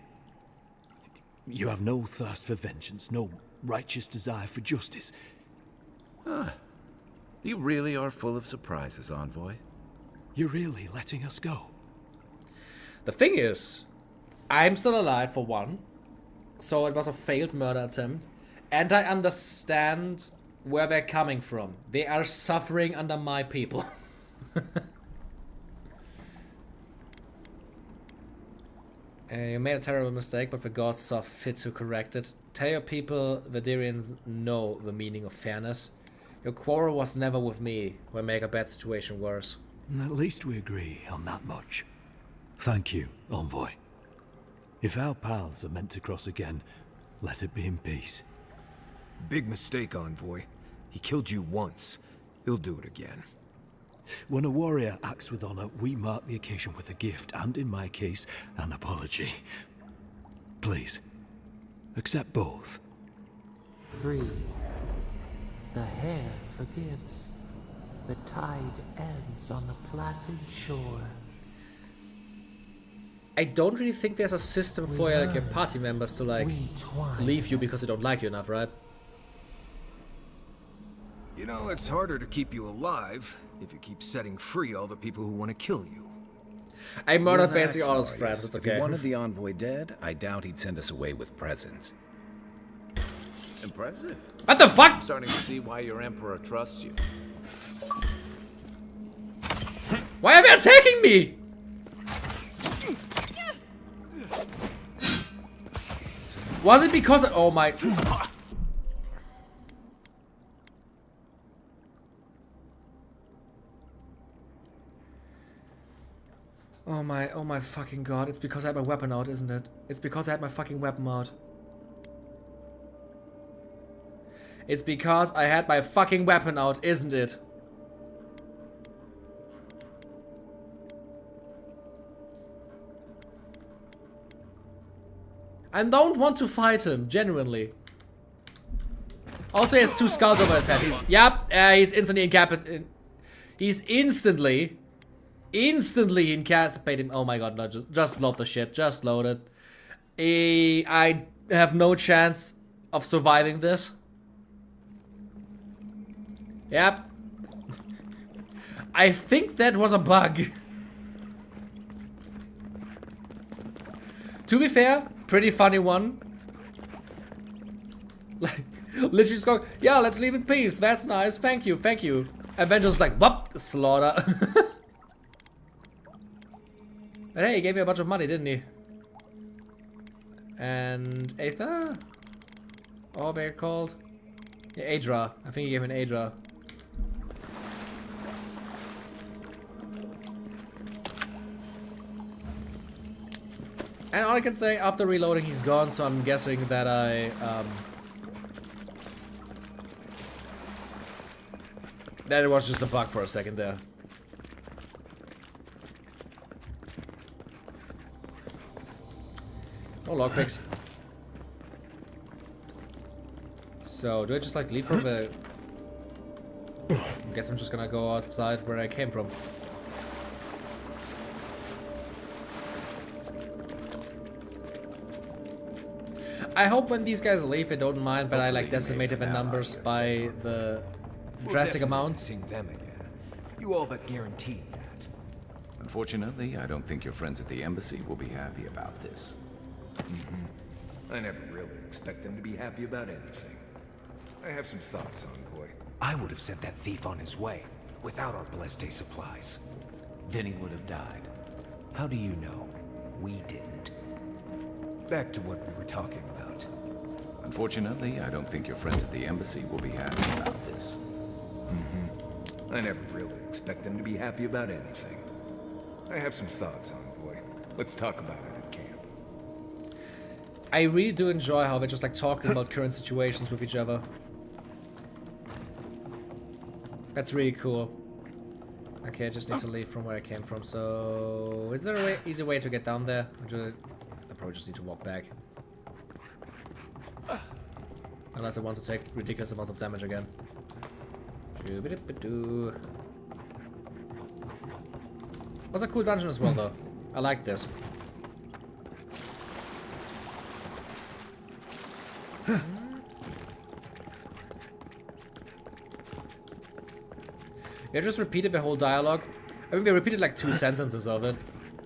Speaker 10: You have no thirst for vengeance, no righteous desire for justice.
Speaker 2: You really are full of surprises, Envoy.
Speaker 10: You're really letting us go?
Speaker 1: The thing is, I'm still alive for one, so it was a failed murder attempt, and I understand where they're coming from. They are suffering under my people. You made a terrible mistake, but the gods saw fit to correct it. Tell your people the Darians know the meaning of fairness. Your quarrel was never with me, will make a bad situation worse.
Speaker 10: At least we agree on that much. Thank you, Envoy. If our paths are meant to cross again, let it be in peace.
Speaker 18: Big mistake, Envoy. He killed you once. He'll do it again.
Speaker 10: When a warrior acts with honor, we mark the occasion with a gift, and in my case, an apology. Please, accept both.
Speaker 3: Free.
Speaker 7: The hair forgives. The tide ends on the placid shore.
Speaker 1: I don't really think there's a system for like your party members to like leave you because they don't like you enough, right?
Speaker 18: You know, it's harder to keep you alive if you keep setting free all the people who want to kill you.
Speaker 1: I murdered
Speaker 2: Relax,
Speaker 1: basically all his
Speaker 2: Marius.
Speaker 1: friends, it's
Speaker 2: If
Speaker 1: okay.
Speaker 2: he wanted the envoy dead, I doubt he'd send us away with presents. Impressive.
Speaker 1: What the fuck?
Speaker 2: I'm starting to see why your emperor trusts you.
Speaker 1: Why are they attacking me? Was it because of, oh my... Oh my fucking god, it's because I had my weapon out, isn't it? It's because I had my fucking weapon out. It's because I had my fucking weapon out, isn't it? I don't want to fight him, genuinely. Also, he has 2 skulls over his head. He's instantly incapacitated. He's instantly incapacitated. Oh my god, no, just load the shit. Just load it. I have no chance of surviving this. Yep. I think that was a bug. To be fair, pretty funny one. Like, literally just go, yeah, let's leave in peace. That's nice. Thank you, thank you. And then just like, whoop, slaughter. But hey, he gave me a bunch of money, didn't he? And Aether? Oh, they're called? Yeah, Adra. I think he gave me an Adra. And all I can say, after reloading, he's gone, so I'm guessing that that it was just a bug for a second there. No lockpicks. So, do I just like leave from the... I guess I'm just gonna go outside where I came from. I hope when these guys leave, they don't mind, but I like decimated the numbers by the drastic amounts.
Speaker 6: Them again. You all but guaranteed that.
Speaker 2: Unfortunately, I don't think your friends at the embassy will be happy about this.
Speaker 18: I never really expect them to be happy about anything. I have some thoughts, Envoy.
Speaker 6: I would have sent that thief on his way, without our Bleste supplies. Then he would have died. How do you know? We didn't. Back to what we were talking about.
Speaker 2: Unfortunately, I don't think your friends at the embassy will be happy about this.
Speaker 18: I never really expect them to be happy about anything. I have some thoughts, Envoy. Let's talk about it at camp.
Speaker 1: I really do enjoy how they're just like talking about current situations with each other. That's really cool. Okay, I just need to leave from where I came from. So, is there a easy way to get down there? I probably just need to walk back. Unless I want to take ridiculous amounts of damage again. Was a cool dungeon as well, though. I like this. Yeah, just repeated the whole dialogue. I mean, they repeated like 2 sentences of it.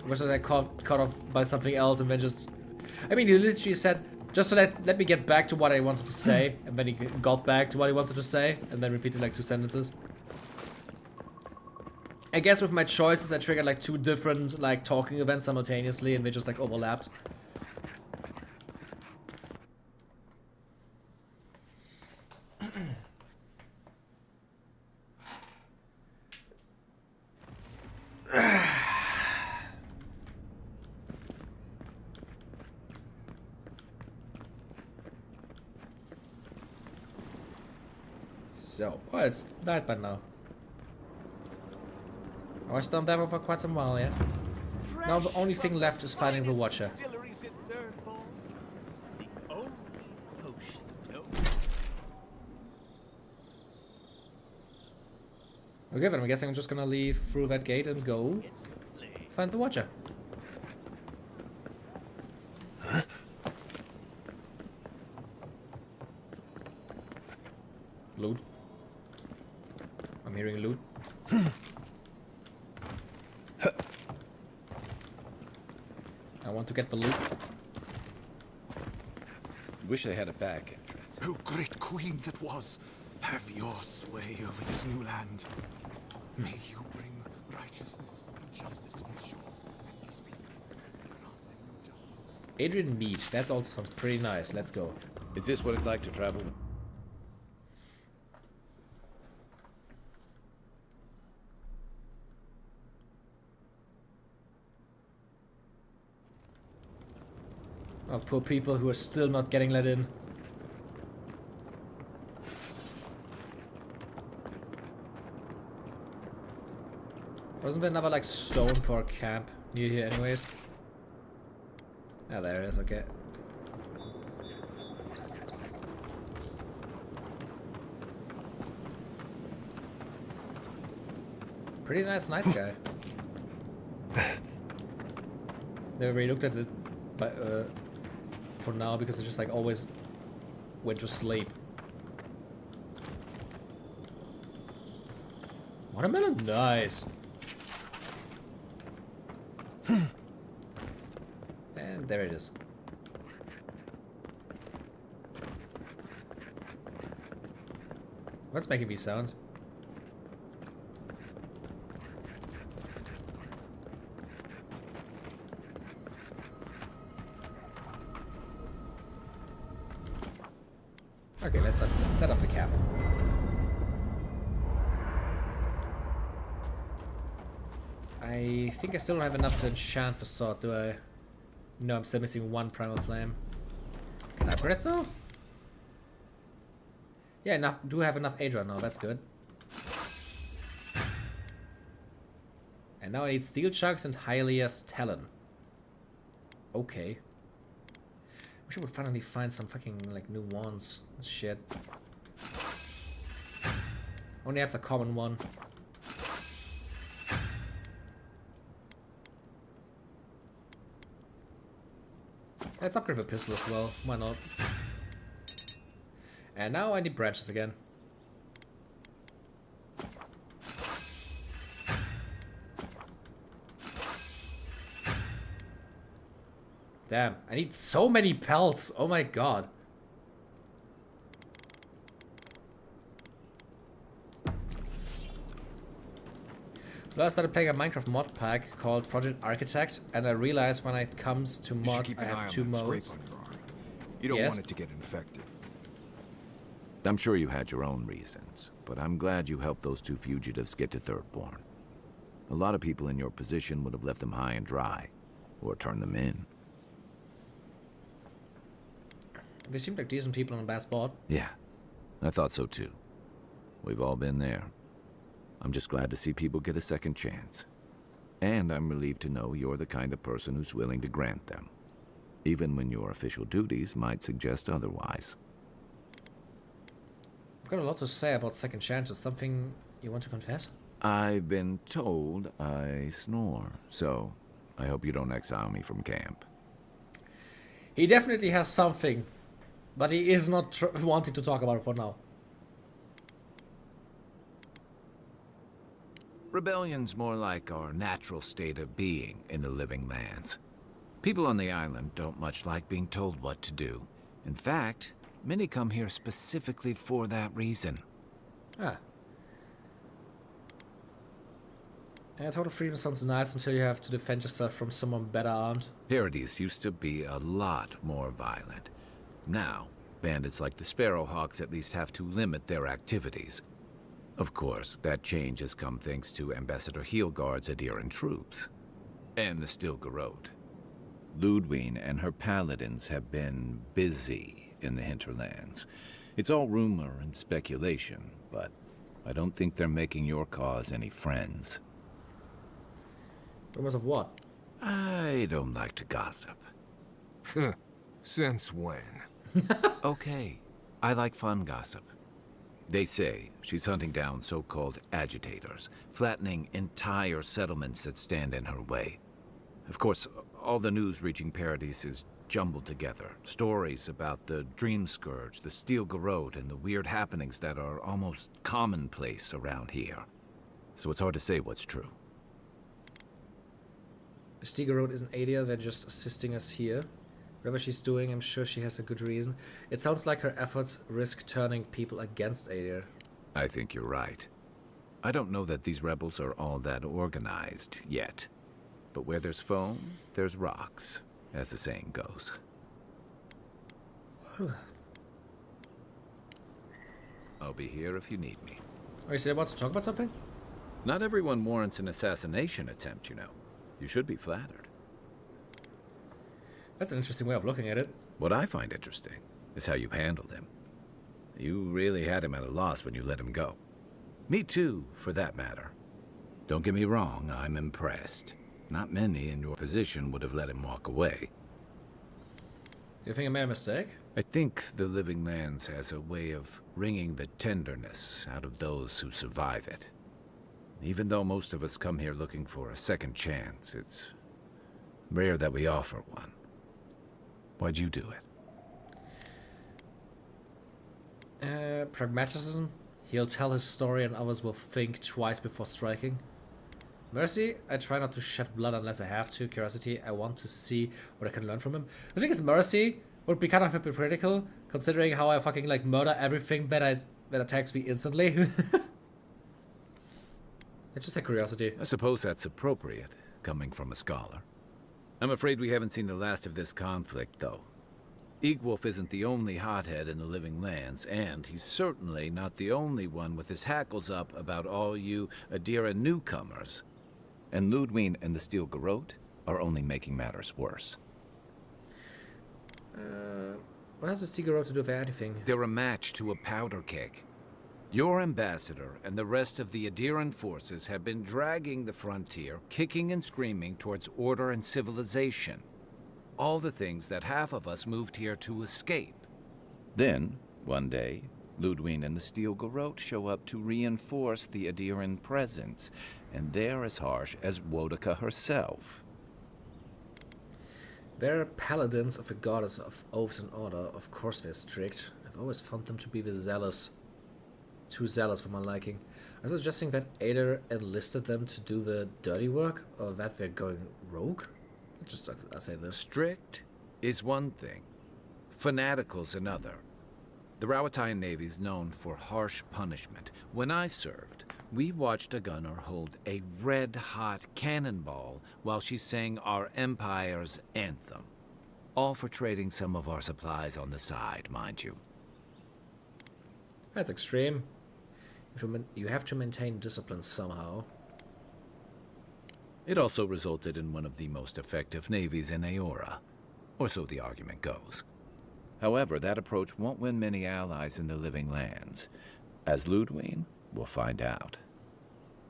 Speaker 1: Was just like caught off by something else, and then just... I mean, he literally said, just to let me get back to what I wanted to say, and then he got back to what he wanted to say, and then repeated like 2 sentences. I guess with my choices, I triggered like 2 different like talking events simultaneously, and they just like overlapped. So, well, it's night by now. I was down there for quite some while, yeah? Now the only thing left is finding the Watcher. Okay, then I'm guessing I'm just gonna leave through that gate and go find the Watcher. Loot. I'm hearing loot. I want to get the loot.
Speaker 2: Wish I had a back entrance.
Speaker 4: Oh, great queen that was, have your sway over this new land. May you bring righteousness and justice to these shores.
Speaker 1: Adrian Mead, that also sounds pretty nice. Let's go.
Speaker 2: Is this what it's like to travel?
Speaker 1: Oh, poor people who are still not getting let in. Wasn't there another like stone for a camp near here anyways? Ah, there it is, okay. Pretty nice night sky. Never really looked at it for now because I just like always went to sleep. Watermelon, nice. And there it is. What's making these sounds? Okay, let's set up the cap. I think I still don't have enough to enchant the sword, do I? No, I'm still missing one primal flame. Can I upgrade it though? Yeah, enough. Do have enough Adra now, that's good. And now I need steel chunks and Hylia's talon. Okay. Wish I would finally find some fucking like new wands. Shit. Only have the common one. Let's upgrade the pistol as well. Why not? And now I need branches again. Damn, I need so many pelts. Oh my god. Plus, I started playing a Minecraft mod pack called Project Architect, and I realized when it comes to mods, I have two modes.
Speaker 18: You don't want it to get infected.
Speaker 2: I'm sure you had your own reasons, but I'm glad you helped those two fugitives get to Thirdborn. A lot of people in your position would have left them high and dry, or turned them in.
Speaker 1: They seemed like decent people on a bad spot.
Speaker 2: Yeah, I thought so too. We've all been there. I'm just glad to see people get a second chance. And I'm relieved to know you're the kind of person who's willing to grant them, even when your official duties might suggest otherwise.
Speaker 1: I've got a lot to say about second chances. Something you want to confess?
Speaker 2: I've been told I snore, so I hope you don't exile me from camp.
Speaker 1: He definitely has something, but he is not wanting to talk about it for now.
Speaker 2: Rebellion's more like our natural state of being in the living lands. People on the island don't much like being told what to do. In fact, many come here specifically for that reason.
Speaker 1: Ah. Yeah, total freedom sounds nice until you have to defend yourself from someone better armed.
Speaker 2: Paradise used to be a lot more violent. Now, bandits like the Sparrowhawks at least have to limit their activities. Of course, that change has come thanks to Ambassador Heelguard's adherent troops. And the Stilgarrote. Ludwine and her paladins have been busy in the hinterlands. It's all rumor and speculation, but I don't think they're making your cause any friends.
Speaker 1: Rumors of what?
Speaker 2: I don't like to gossip.
Speaker 18: Since when?
Speaker 2: Okay, I like fun gossip. They say she's hunting down so-called agitators, flattening entire settlements that stand in her way. Of course, all the news reaching Paradise is jumbled together. Stories about the Dream Scourge, the Steel Garrote, and the weird happenings that are almost commonplace around here. So it's hard to say what's true.
Speaker 1: The Steel Garrote isn't Adia, they're just assisting us here. Whatever she's doing, I'm sure she has a good reason. It sounds like her efforts risk turning people against Adia.
Speaker 2: I think you're right. I don't know that these rebels are all that organized yet. But where there's foam, there's rocks, as the saying goes. I'll be here if you need me.
Speaker 1: Oh, you said wants to talk about something?
Speaker 2: Not everyone warrants an assassination attempt, you know. You should be flattered.
Speaker 1: That's an interesting way of looking at it.
Speaker 2: What I find interesting is how you handled him. You really had him at a loss when you let him go. Me too, for that matter. Don't get me wrong, I'm impressed. Not many in your position would have let him walk away.
Speaker 1: You think I made a mistake?
Speaker 2: I think the Living Lands has a way of wringing the tenderness out of those who survive it. Even though most of us come here looking for a second chance, it's rare that we offer one. Why'd you do it?
Speaker 1: Pragmatism. He'll tell his story and others will think twice before striking. Mercy, I try not to shed blood unless I have to. Curiosity, I want to see what I can learn from him. The thing is, mercy would be kind of hypocritical, considering how I fucking like murder everything that attacks me instantly. It's just a curiosity.
Speaker 2: I suppose that's appropriate, coming from a scholar. I'm afraid we haven't seen the last of this conflict, though. Eagwolf isn't the only hothead in the Living Lands, and he's certainly not the only one with his hackles up about all you Adira newcomers. And Ludwig and the Steel Garrote are only making matters worse.
Speaker 1: What has the Steel Garrote to do with anything?
Speaker 2: They're a match to a powder keg. Your ambassador and the rest of the Adiran forces have been dragging the frontier, kicking and screaming towards order and civilization. All the things that half of us moved here to escape. Then, one day, Ludwig and the Steel Garrote show up to reinforce the Adiran presence, and they're as harsh as Wodika herself.
Speaker 1: They're paladins of a goddess of oaths and order. Of course they're strict. I've always found them to be too zealous for my liking. Are you suggesting that Ader enlisted them to do the dirty work, or that they're going rogue? I'll say this.
Speaker 2: Strict is one thing. Fanatical's another. The Rawatayan Navy's known for harsh punishment. When I served, we watched a gunner hold a red-hot cannonball while she sang our Empire's anthem. All for trading some of our supplies on the side, mind you.
Speaker 1: That's extreme. You have to maintain discipline somehow.
Speaker 2: It also resulted in one of the most effective navies in Aora, or so the argument goes. However, that approach won't win many allies in the Living Lands. As Ludwig will find out.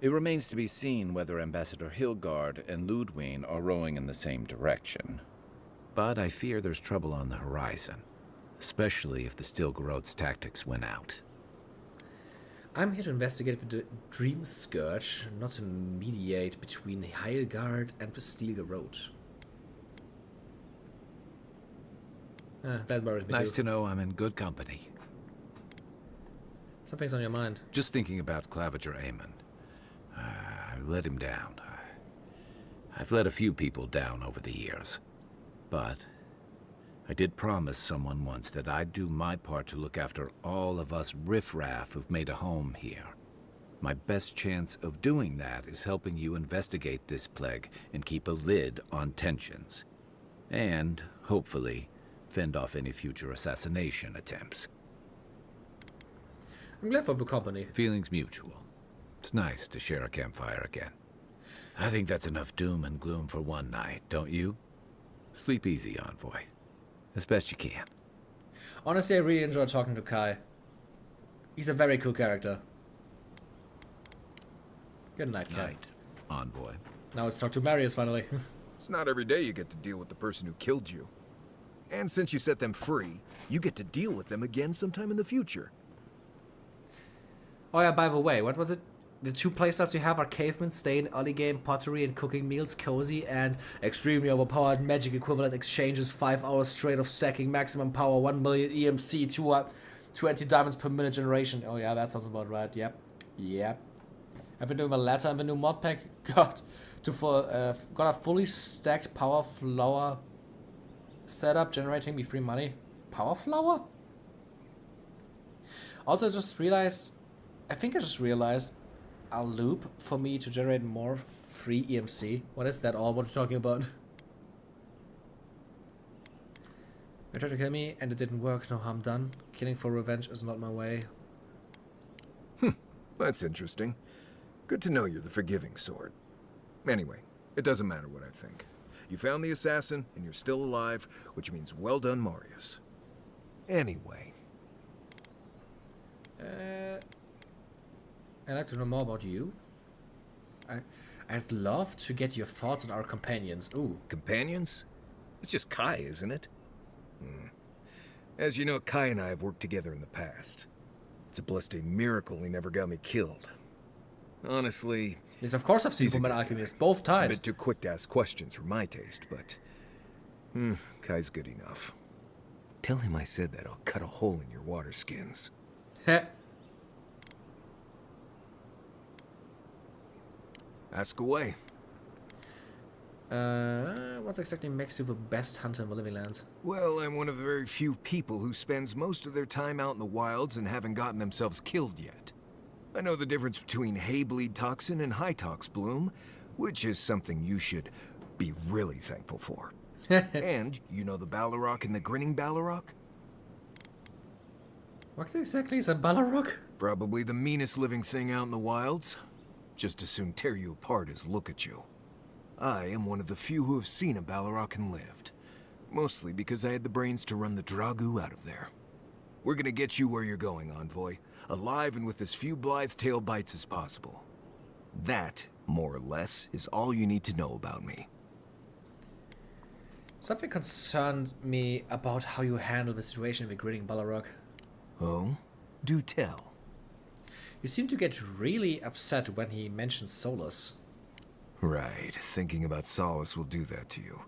Speaker 2: It remains to be seen whether Ambassador Hilgard and Ludwig are rowing in the same direction. But I fear there's trouble on the horizon, especially if the Steel Garrote's tactics win out.
Speaker 1: I'm here to investigate the Dream Scourge, not to mediate between Hilgard and the Steel Garrote. That worries me
Speaker 2: Nice
Speaker 1: too.
Speaker 2: to know I'm in good company.
Speaker 1: Something's on your mind.
Speaker 2: Just thinking about Claviger Amon. I let him down. I've let a few people down over the years. But I did promise someone once that I'd do my part to look after all of us riffraff who've made a home here. My best chance of doing that is helping you investigate this plague and keep a lid on tensions. And, hopefully, fend off any future assassination attempts.
Speaker 1: I'm glad for the company.
Speaker 2: Feelings mutual. It's nice to share a campfire again. I think that's enough doom and gloom for one night, don't you? Sleep easy, Envoy. As best you can.
Speaker 1: Honestly, I really enjoyed talking to Kai. He's a very cool character. Good night, Kai.
Speaker 2: Night, Envoy.
Speaker 1: Now let's talk to Marius finally.
Speaker 18: It's not every day you get to deal with the person who killed you. And since you set them free, you get to deal with them again sometime in the future.
Speaker 1: Oh yeah, by the way, what was it? The 2 playstyles you have are Caveman, Stain, early game, Pottery, and Cooking Meals, Cozy, and Extremely Overpowered Magic Equivalent Exchanges, 5 hours straight of stacking, maximum power, 1 million EMC, 20 diamonds per minute generation. Oh yeah, that sounds about right, yep. Yep. I've been doing the latter in the new mod pack. Got a fully stacked Power Flower setup, generating me free money. Power Flower? Also, I think I just realized a loop for me to generate more free EMC. What is that all? What are you talking about? They tried to kill me and it didn't work. No harm done. Killing for revenge is not my way.
Speaker 18: That's interesting. Good to know you're the forgiving sort. Anyway, it doesn't matter what I think. You found the assassin, and you're still alive, which means well done, Marius. Anyway.
Speaker 1: I'd like to know more about you. I'd love to get your thoughts on our companions. Ooh.
Speaker 18: Companions? It's just Kai, isn't it? As you know, Kai and I have worked together in the past. It's a blessed miracle he never got me killed. Honestly...
Speaker 1: Yes, of course I've seen Fullmetal Alchemist both times.
Speaker 18: A bit too quick to ask questions for my taste, but... Kai's good enough. Tell him I said that I'll cut a hole in your water skins.
Speaker 1: Heh.
Speaker 18: Ask away.
Speaker 1: What exactly makes you the best hunter in the Living Lands?
Speaker 18: Well, I'm one of the very few people who spends most of their time out in the wilds and haven't gotten themselves killed yet. I know the difference between hay-bleed toxin and high-tox bloom, which is something you should be really thankful for. And you know the Balrog and the grinning Balrog?
Speaker 1: What exactly is a Balrog?
Speaker 18: Probably the meanest living thing out in the wilds. Just as soon tear you apart as look at you. I am one of the few who have seen a Balrog and lived. Mostly because I had the brains to run the Dragu out of there. We're gonna get you where you're going, Envoy. Alive and with as few blithe tail bites as possible. That, more or less, is all you need to know about me.
Speaker 1: Something concerned me about how you handle the situation with grinning Balrog.
Speaker 18: Oh? Do tell.
Speaker 1: You seem to get really upset when he mentions Solus.
Speaker 18: Right, thinking about Solace will do that to you.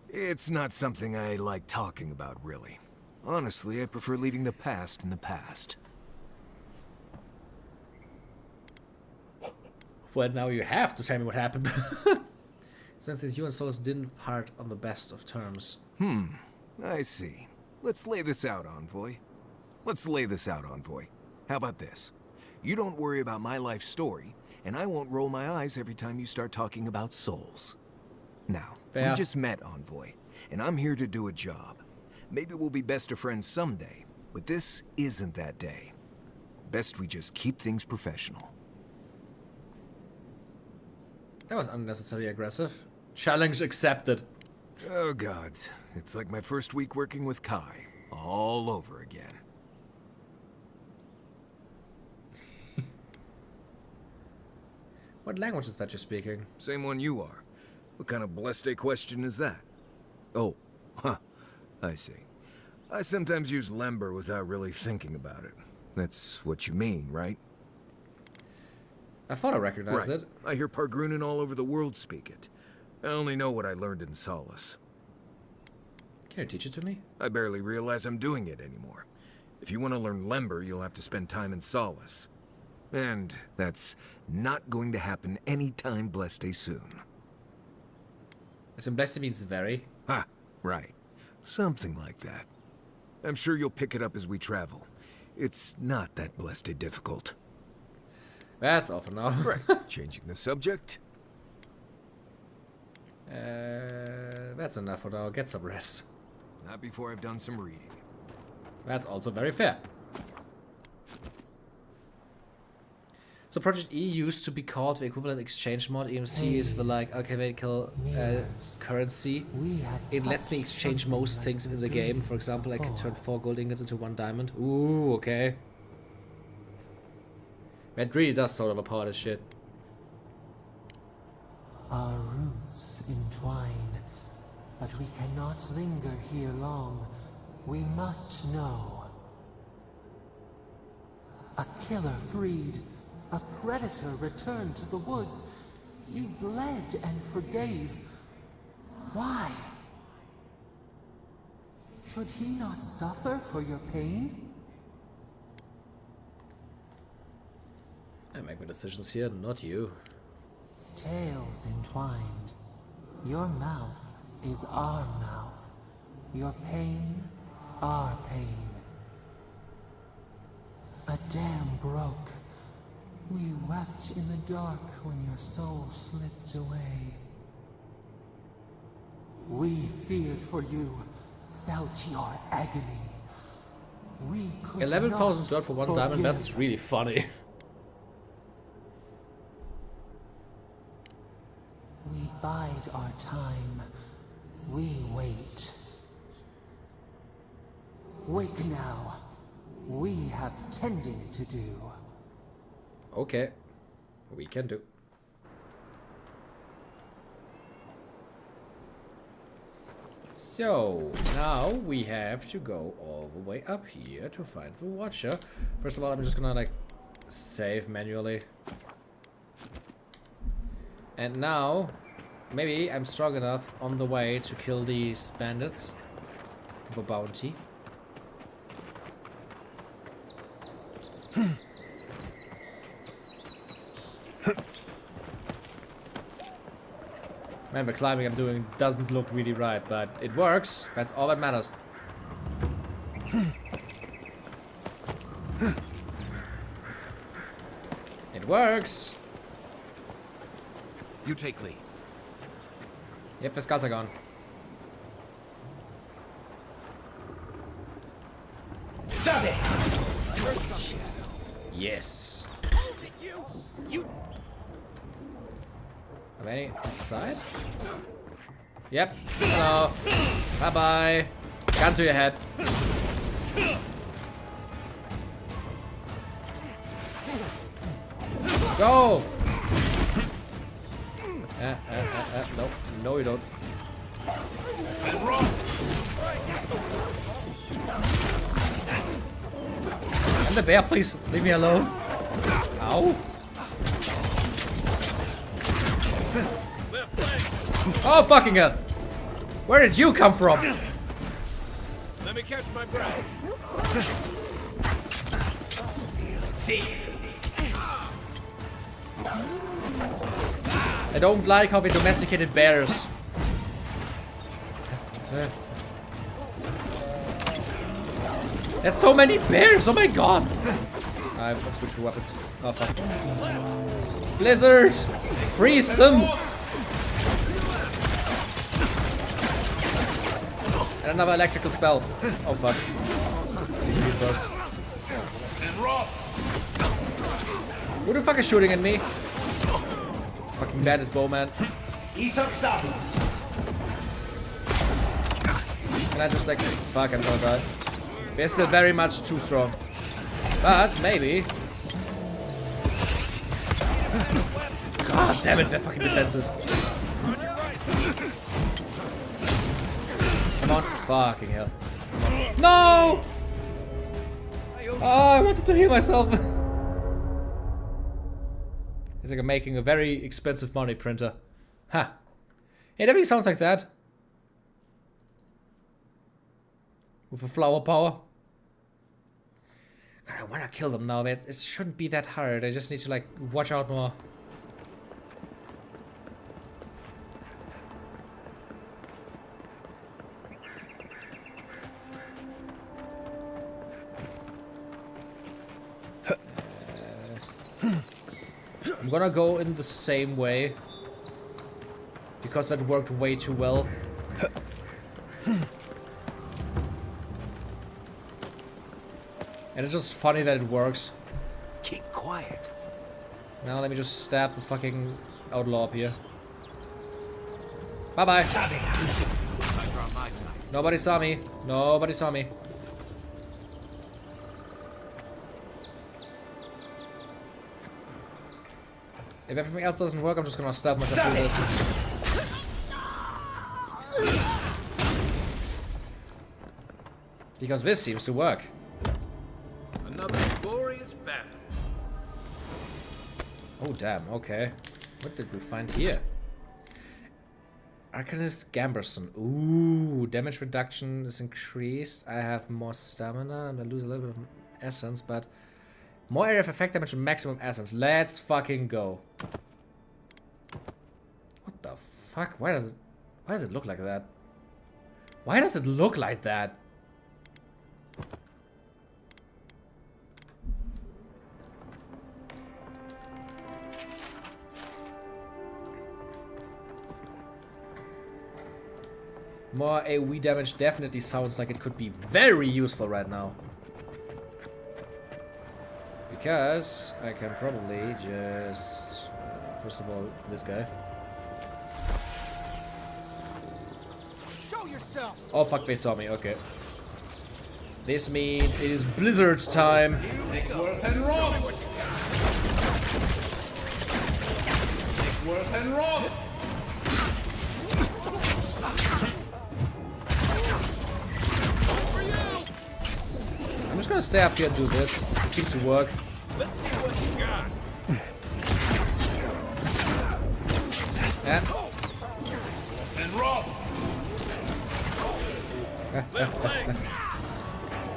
Speaker 18: It's not something I like talking about, really. Honestly, I prefer leaving the past in the past.
Speaker 1: Well, now you have to tell me what happened. Since you and Solus didn't part on the best of terms.
Speaker 18: I see. Let's lay this out, Envoy. How about this? You don't worry about my life story, and I won't roll my eyes every time you start talking about souls. Now, we just met, Envoy, and I'm here to do a job. Maybe we'll be best of friends someday, but this isn't that day. Best we just keep things professional.
Speaker 1: That was unnecessarily aggressive. Challenge accepted.
Speaker 18: Oh gods, it's like my first week working with Kai, all over again.
Speaker 1: What language is that you're speaking?
Speaker 18: Same one you are. What kind of blessed question is that? Oh, I see. I sometimes use Lember without really thinking about it. That's what you mean, right?
Speaker 1: I thought I recognized it.
Speaker 18: I hear Pargrunen all over the world speak it. I only know what I learned in Solace.
Speaker 1: Can you teach it to me?
Speaker 18: I barely realize I'm doing it anymore. If you want to learn Lember, you'll have to spend time in Solace. And that's not going to happen anytime blessed soon.
Speaker 1: So blessed means very?
Speaker 18: Ha, right. Something like that. I'm sure you'll pick it up as we travel. It's not that blessed difficult.
Speaker 1: That's all for now.
Speaker 18: Right. Changing the subject.
Speaker 1: That's enough for now. Get some rest.
Speaker 18: Not before I've done some reading.
Speaker 1: That's also very fair. So Project E used to be called the equivalent exchange mod. EMC is the alchemical currency. It lets me exchange most things in the game. For example, I can turn 4 gold ingots into 1 diamond. Ooh, okay. That really does sort of power this shit.
Speaker 7: Our roots entwine, but we cannot linger here long. We must know. A killer freed. A predator returned to the woods. You bled and forgave. Why? Should he not suffer for your pain?
Speaker 1: I make my decisions here, not you.
Speaker 7: Tales entwined. Your mouth is our mouth. Your pain, our pain. A dam broke. We wept in the dark when your soul slipped away. We feared for you, felt your agony. We could
Speaker 1: 11,000 dirt for one diamond, that's really funny.
Speaker 7: We bide our time. We wait. Wake now. We have tending to do.
Speaker 1: Okay, we can do. So, now we have to go all the way up here to find the Watcher. First of all, I'm just gonna like save manually. And now, maybe I'm strong enough on the way to kill these bandits for bounty. Man, the climbing I'm doing doesn't look really right, but it works. That's all that matters. It works.
Speaker 12: You take lead.
Speaker 1: Yep, the scouts are gone. Yes.
Speaker 12: You.
Speaker 1: Are there any inside? Yep. Hello. Bye bye. Gun to your head. Go. No, no, you don't. And the bear, please leave me alone. Ow. Oh fucking hell! Where did you come from?
Speaker 13: Let me catch my breath.
Speaker 1: See. I don't like how we domesticated bears. That's so many bears! Oh my god! I've switched to weapons. Oh fuck. Blizzard! Freeze them! And another electrical spell. Oh fuck. Who the fuck is shooting at me? Fucking bandit bowman. Can I just like... Fuck, I'm gonna die. They're still very much too strong. But, maybe... God damn it, they're fucking defenses. Come on. Fucking hell. No! Oh, I wanted to heal myself. It's like I'm making a very expensive money printer. Ha. It definitely sounds like that. With a flower power. God, I wanna kill them now. It shouldn't be that hard. I just need to like watch out more. I'm gonna go in the same way because that worked way too well. And it's just funny that it works.
Speaker 12: Keep quiet.
Speaker 1: Now let me just stab the fucking outlaw up here. Bye bye. Nobody saw me. Nobody saw me. If everything else doesn't work, I'm just gonna stab myself through this. Because this seems to work.
Speaker 13: Another glorious battle.
Speaker 1: Oh, damn, okay. What did we find here? Arcanist Gamberson. Ooh, damage reduction is increased. I have more stamina and I lose a little bit of essence, but more area of effect damage and maximum essence. Let's fucking go. What the fuck? Why does it look like that? Why does it look like that? More AoE damage definitely sounds like it could be very useful right now. Because I can probably just... first of all, this guy.
Speaker 17: Show yourself.
Speaker 1: Oh fuck, they saw me, okay. This means it is blizzard time.
Speaker 13: Nickworth and Rob! Nickworth and Rob!
Speaker 1: I'm just gonna stay up here and do this. It seems to work.
Speaker 13: Let's see what you got.
Speaker 1: Yeah.
Speaker 13: And Rob! Left leg!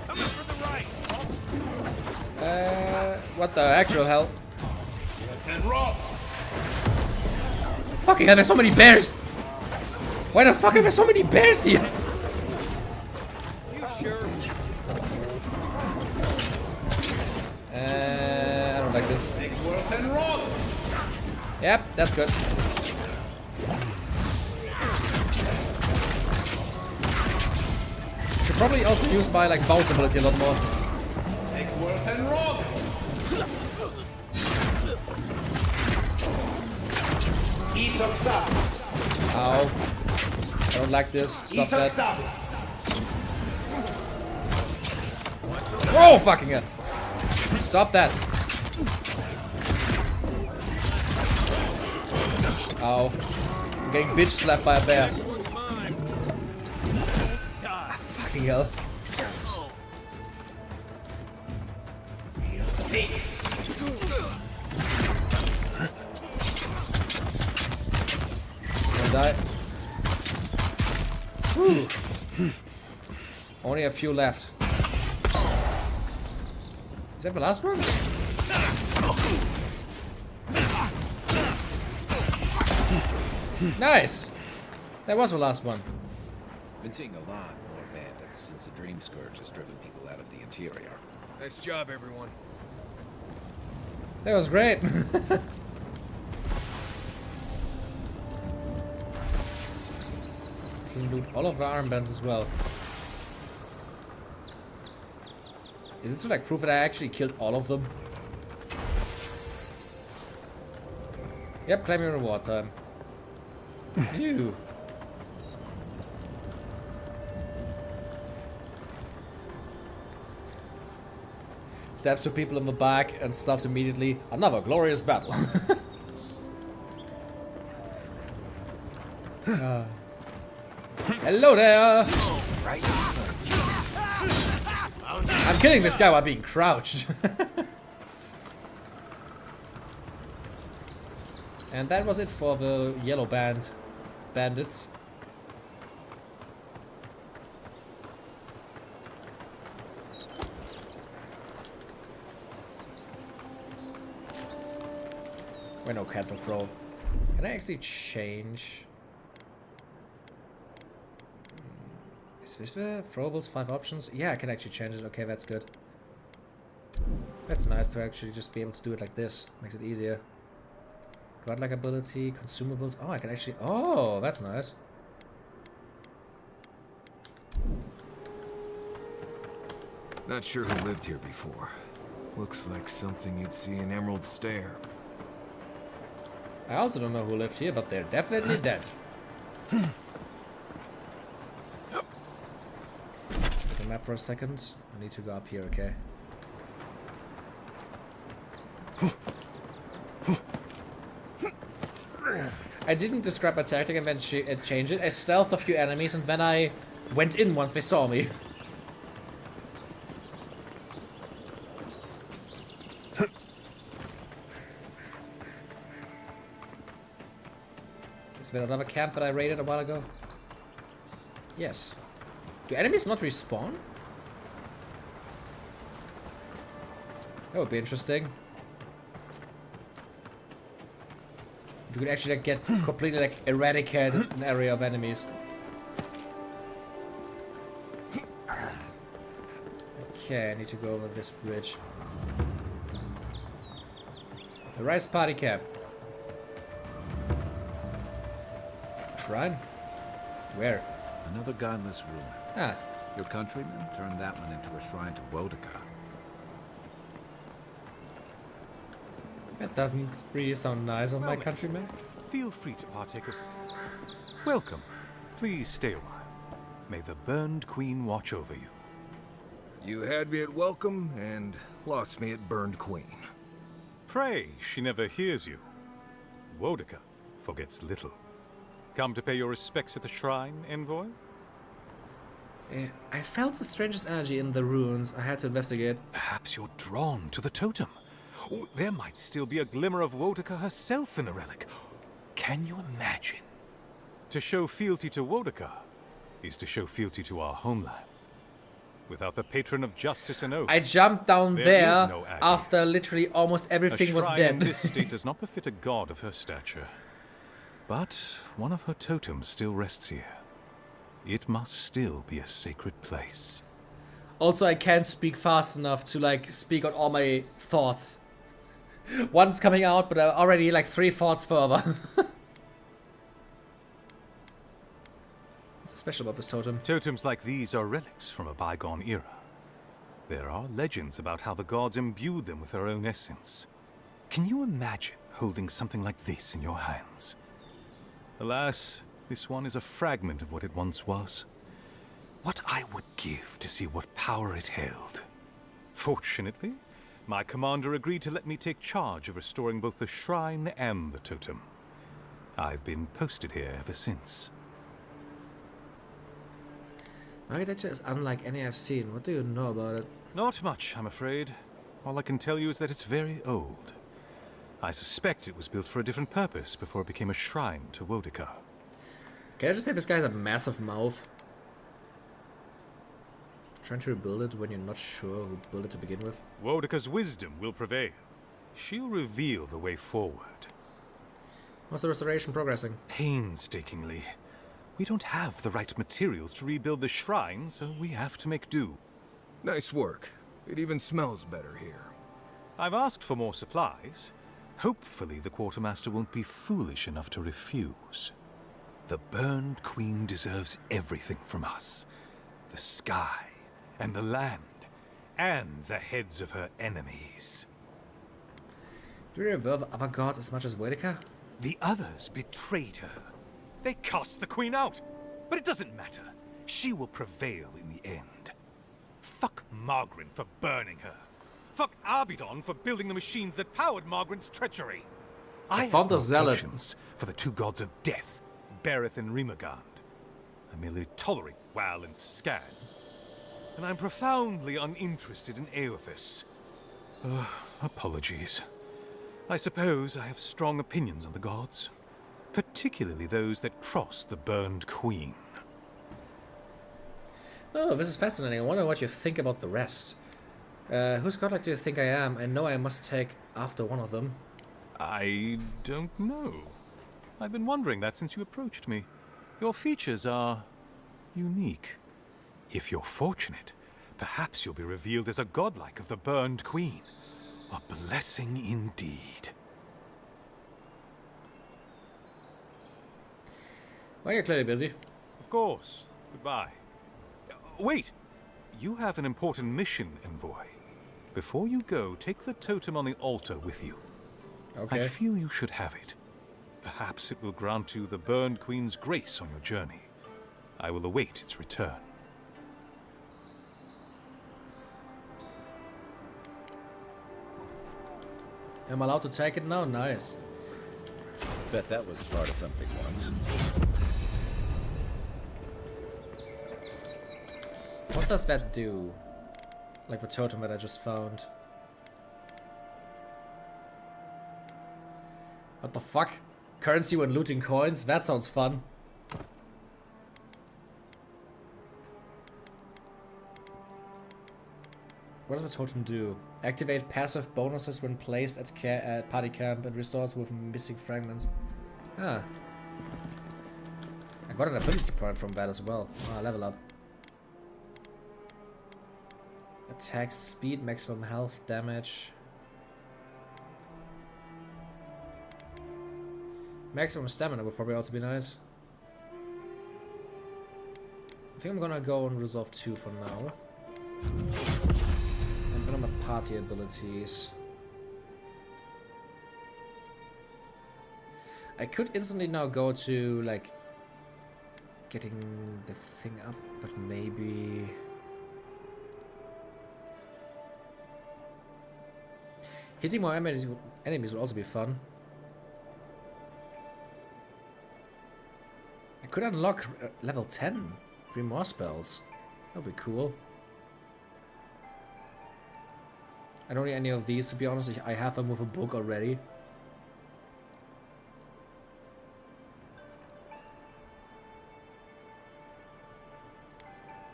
Speaker 13: Coming from the right!
Speaker 1: What the actual hell?
Speaker 13: And Rob!
Speaker 1: Fucking hell, there's so many bears! Why the fuck are there so many bears here?
Speaker 13: You sure?
Speaker 1: I don't like this.
Speaker 13: Nickworth and Rob!
Speaker 1: Yep, that's good. Should probably also use my like bounce ability a lot more.
Speaker 13: Nickworth and Rob!
Speaker 1: Ow. I don't like this. Stop that. Whoa, fucking hell. Stop that. Ow. I'm getting bitch slapped by a bear. Ah, fucking hell. Don't die. Whew. Only a few left. Is that the last one? Nice! That was the last one.
Speaker 2: Been seeing a lot more bandits since the Dream Scourge has driven people out of the interior.
Speaker 13: Nice job, everyone.
Speaker 1: That was great. Can loot all of the armbands as well. Is it to like prove that I actually killed all of them? Yep, claim your reward time. Ew. Stabs two people in the back and stuffs immediately. Another glorious battle. Hello there! I'm killing this guy while being crouched. And that was it for the yellow bandits. Wait, no, cancel throw. Can I actually change? Is this the throwables 5 options? Yeah, I can actually change it. Okay, that's good. That's nice to actually just be able to do it like this. Makes it easier. Godlike ability, consumables. Oh, I can actually... Oh, that's nice.
Speaker 18: Not sure who lived here before. Looks like something you'd see in Emerald Stair.
Speaker 1: I also don't know who lived here, but they're definitely dead. Look at the map for a second. I need to go up here, okay? I didn't describe my tactic and then change it. I stealthed a few enemies and then I went in once they saw me. Is there another camp that I raided a while ago? Yes. Do enemies not respawn? That would be interesting. If you could actually like, get completely like eradicate an area of enemies. Okay, I need to go over this bridge. The rice party camp. Shrine? Where?
Speaker 2: Another godless ruler.
Speaker 1: Ah.
Speaker 2: Your countrymen turned that one into a shrine to Wodika.
Speaker 1: That doesn't really sound nice on my
Speaker 4: Well,
Speaker 1: countrymen.
Speaker 4: Feel free to partake of... Welcome. Please stay a while. May the Burned Queen watch over you.
Speaker 18: You had me at welcome and lost me at Burned Queen.
Speaker 4: Pray, she never hears you. Wodika forgets little. Come to pay your respects at the shrine, envoy?
Speaker 1: I felt the strangest energy in the ruins. I had to investigate.
Speaker 4: Perhaps you're drawn to the totem. Oh, there might still be a glimmer of Wodika herself in the relic. Can you imagine? To show fealty to Wodika is to show fealty to our homeland. Without the patron of justice and oath,
Speaker 1: I jumped down
Speaker 4: there
Speaker 1: there
Speaker 4: is no agony.
Speaker 1: after literally almost everything was
Speaker 4: A shrine
Speaker 1: dead.
Speaker 4: in this state does not befit a god of her stature. But one of her totems still rests here. It must still be a sacred place.
Speaker 1: Also, I can't speak fast enough to like speak on all my thoughts. One's coming out, but I'm already like 3 thoughts further. What's special about this totem?
Speaker 4: Totems like these are relics from a bygone era. There are legends about how the gods imbued them with their own essence. Can you imagine holding something like this in your hands? Alas, this one is a fragment of what it once was. What I would give to see what power it held. Fortunately, my commander agreed to let me take charge of restoring both the shrine and the totem. I've been posted here ever since.
Speaker 1: Architecture is unlike any I've seen. What do you know about it?
Speaker 4: Not much, I'm afraid. All I can tell you is that it's very old. I suspect it was built for a different purpose before it became a shrine to Wodika.
Speaker 1: Can I just say this guy has a massive mouth? Trying to rebuild it when you're not sure who built it to begin with?
Speaker 4: Wodika's wisdom will prevail. She'll reveal the way forward.
Speaker 1: How's the restoration progressing?
Speaker 4: Painstakingly. We don't have the right materials to rebuild the shrine, so we have to make do.
Speaker 18: Nice work. It even smells better here.
Speaker 4: I've asked for more supplies. Hopefully the quartermaster won't be foolish enough to refuse. The Burned Queen deserves everything from us. The sky, and the land, and the heads of her enemies.
Speaker 1: Do you revere the other gods as much as Wodika?
Speaker 4: The others betrayed her. They cast the queen out. But it doesn't matter. She will prevail in the end. Fuck Margaret for burning her. Fuck Abidon for building the machines that powered Margaret's treachery. I have no patience for the 2 gods of death, Bereth and Rimagand. I merely tolerate Wal and Scan. And I'm profoundly uninterested in Aothis. Apologies. I suppose I have strong opinions on the gods. Particularly those that cross the Burned Queen.
Speaker 1: Oh, this is fascinating. I wonder what you think about the rest. Whose godlike do you think I am? I know I must take after one of them.
Speaker 4: I don't know. I've been wondering that since you approached me. Your features are unique. If you're fortunate, perhaps you'll be revealed as a godlike of the Burned Queen. A blessing indeed.
Speaker 1: Well, you're clearly busy.
Speaker 4: Of course. Goodbye. Wait! You have an important mission, envoy. Before you go, take the totem on the altar with you.
Speaker 1: Okay.
Speaker 4: I feel you should have it. Perhaps it will grant you the Burned Queen's grace on your journey. I will await its return.
Speaker 1: Am I allowed to take it now? Nice.
Speaker 2: Bet that was part of something once.
Speaker 1: What does that do? Like the totem that I just found. What the fuck? Currency when looting coins? That sounds fun. What does the totem do? Activate passive bonuses when placed at party camp and restores with missing fragments. Ah. I got an ability point from that as well. Ah, level up. Attack speed, maximum health, damage. Maximum stamina would probably also be nice. I think I'm gonna go on Resolve 2 for now. And then on my party abilities. I could instantly now go to, like, getting the thing up, but maybe... Hitting more enemies would also be fun. I could unlock level 10 Grimoire spells. That would be cool. I don't need any of these, to be honest. I have them with a book already.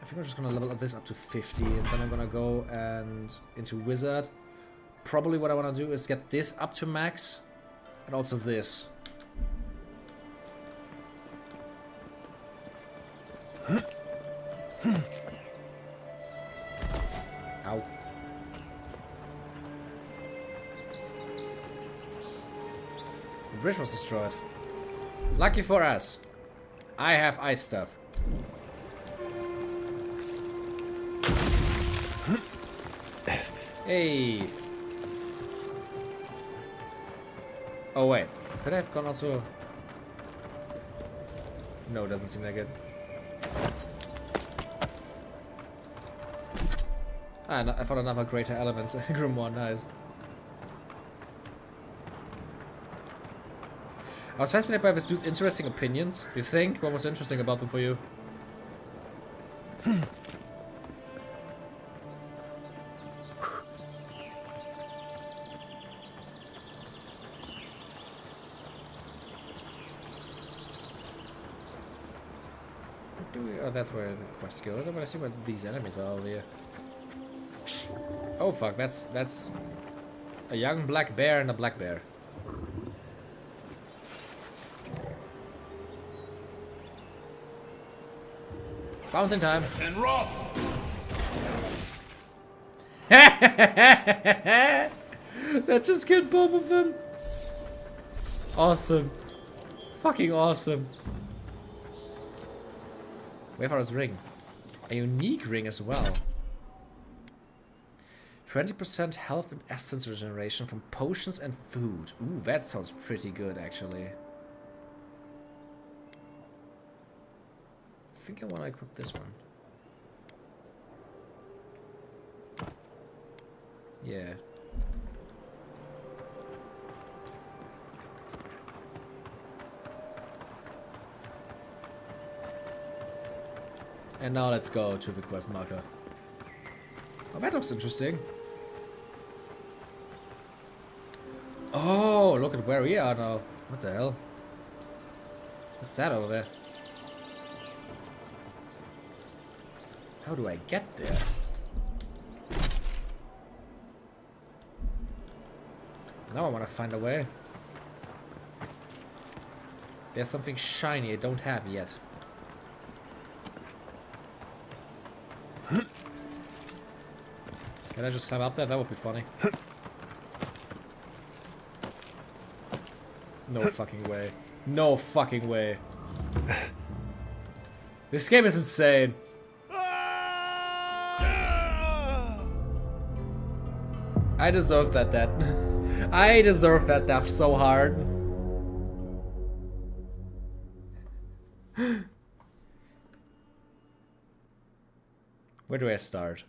Speaker 1: I think I'm just gonna level up this up to 50, and then I'm gonna go and into Wizard. Probably what I want to do is get this up to max, and also this. Ow. The bridge was destroyed. Lucky for us. I have ice stuff. Hey. Oh wait, could I have gone also? No, it doesn't seem like it. Ah, I found another greater elements. Grimoire, nice. I was fascinated by this dude's interesting opinions. You think? What was interesting about them for you? Oh, that's where the quest goes. I want to see what these enemies are over here. Oh fuck, that's a young black bear and a black bear. Bouncing time.
Speaker 13: And rough.
Speaker 1: That just killed both of them. Awesome. Fucking awesome. Wayfarer's ring. A unique ring as well. 20% health and essence regeneration from potions and food. Ooh, that sounds pretty good actually. I think I want to equip this one. Yeah. And now let's go to the quest marker. Oh, that looks interesting. Oh, look at where we are now. What the hell? What's that over there? How do I get there? Now I want to find a way. There's something shiny I don't have yet. Can I just climb up there? That would be funny. No fucking way. No fucking way. This game is insane. I deserve that death. I deserve that death so hard. Where do I start?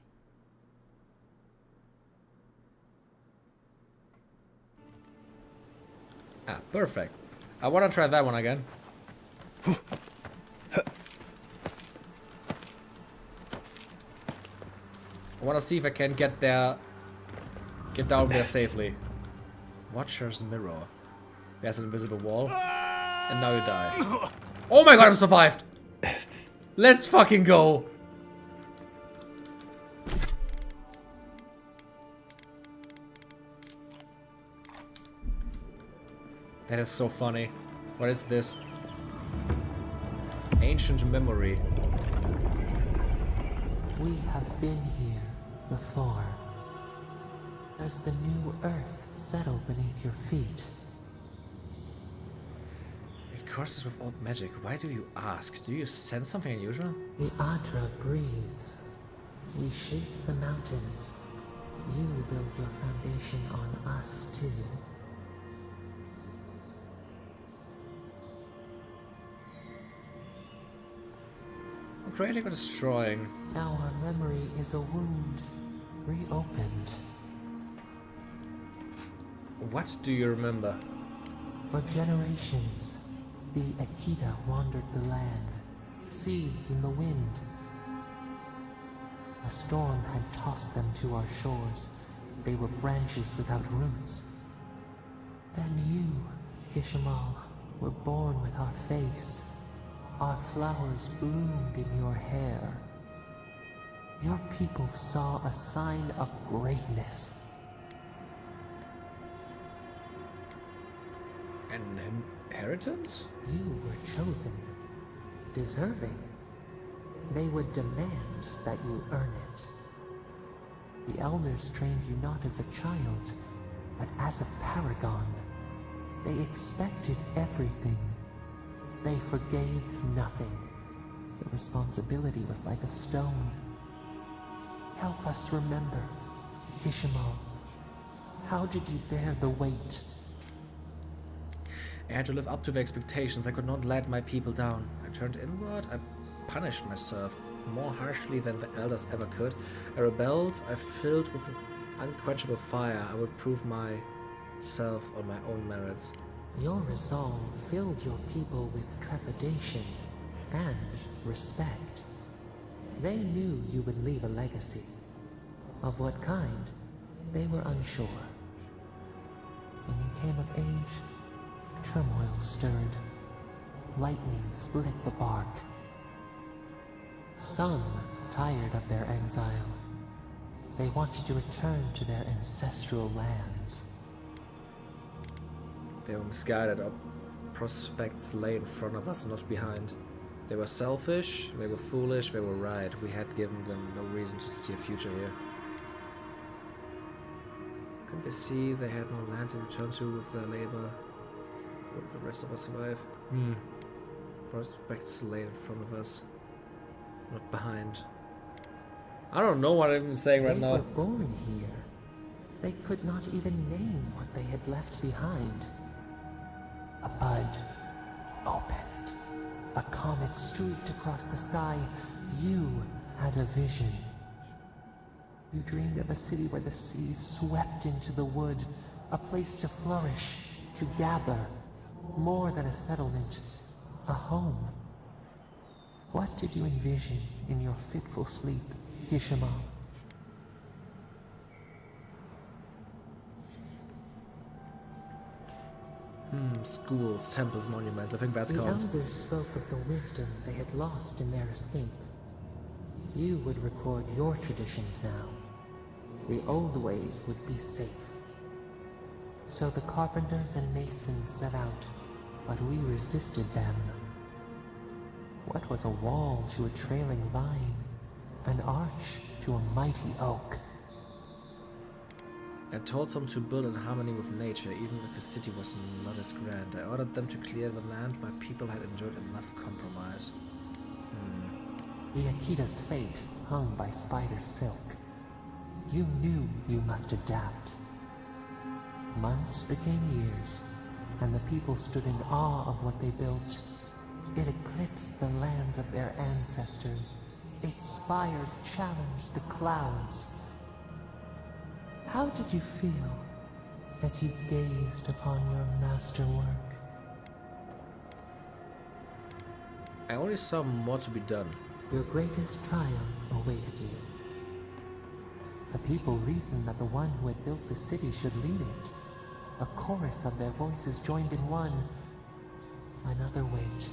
Speaker 1: Ah, perfect. I want to try that one again. I want to see if I can get there, get down there safely. Watcher's Mirror. There's an invisible wall. And now you die. Oh my god, I'm survived! Let's fucking go! That is so funny. What is this? Ancient memory.
Speaker 7: We have been here before. Does the new earth settle beneath your feet?
Speaker 1: It courses with old magic. Why do you ask? Do you sense something unusual?
Speaker 7: The Adra breathes. We shape the mountains. You build your foundation on us too.
Speaker 1: Creating or destroying?
Speaker 7: Now our memory is a wound, reopened.
Speaker 1: What do you remember?
Speaker 7: For generations, the Akita wandered the land, seeds in the wind. A storm had tossed them to our shores. They were branches without roots. Then you, Kishimal, were born with our face. Our flowers bloomed in your hair. Your people saw a sign of greatness.
Speaker 1: An inheritance?
Speaker 7: You were chosen. Deserving. They would demand that you earn it. The elders trained you not as a child, but as a paragon. They expected everything. They forgave nothing. The responsibility was like a stone. Help us remember, Kishimal. How did you bear the weight?
Speaker 1: I had to live up to the expectations. I could not let my people down. I turned inward. I punished myself more harshly than the elders ever could. I rebelled. I filled with an unquenchable fire. I would prove myself on my own merits.
Speaker 7: Your resolve filled your people with trepidation and respect. They knew you would leave a legacy. Of what kind, they were unsure. When you came of age, turmoil stirred. Lightning split the bark. Some tired of their exile. They wanted to return to their ancestral lands.
Speaker 1: They were misguided. Our prospects lay in front of us, not behind. They were selfish, they were foolish, they were right. We had given them no reason to see a future here. Couldn't they see they had no land to return to with their labor? Would the rest of us survive? Prospects lay in front of us, not behind. I don't know what I'm saying right now.
Speaker 7: They were born here. They could not even name what they had left behind. A bud opened. A comet streaked across the sky. You had a vision. You dreamed of a city where the sea swept into the wood, a place to flourish, to gather, more than a settlement, a home. What did you envision in your fitful sleep, Kishimal?
Speaker 1: Schools, temples, monuments, I think that's
Speaker 7: The
Speaker 1: called.
Speaker 7: elders spoke of the wisdom they had lost in their escape. You would record your traditions now. The old ways would be safe. So the carpenters and masons set out, but we resisted them. What was a wall to a trailing vine? An arch to a mighty oak?
Speaker 1: I told them to build in harmony with nature, even if the city was not as grand. I ordered them to clear the land. My people had endured enough compromise.
Speaker 7: The Akita's fate hung by spider silk. You knew you must adapt. Months became years, and the people stood in awe of what they built. It eclipsed the lands of their ancestors. Its spires challenged the clouds. How did you feel as you gazed upon your masterwork?
Speaker 1: I only saw more to be done.
Speaker 7: Your greatest triumph awaited you. The people reasoned that the one who had built the city should lead it. A chorus of their voices joined in one. Another wait.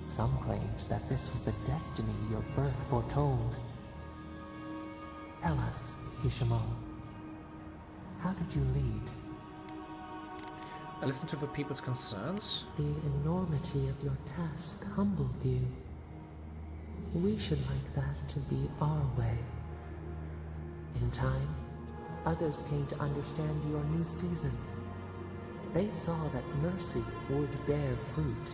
Speaker 7: Some claimed that this was the destiny your birth foretold. Tell us, Kishimal, how did you lead?
Speaker 1: I listened to the people's concerns.
Speaker 7: The enormity of your task humbled you. We should like that to be our way. In time, others came to understand your new season. They saw that mercy would bear fruit,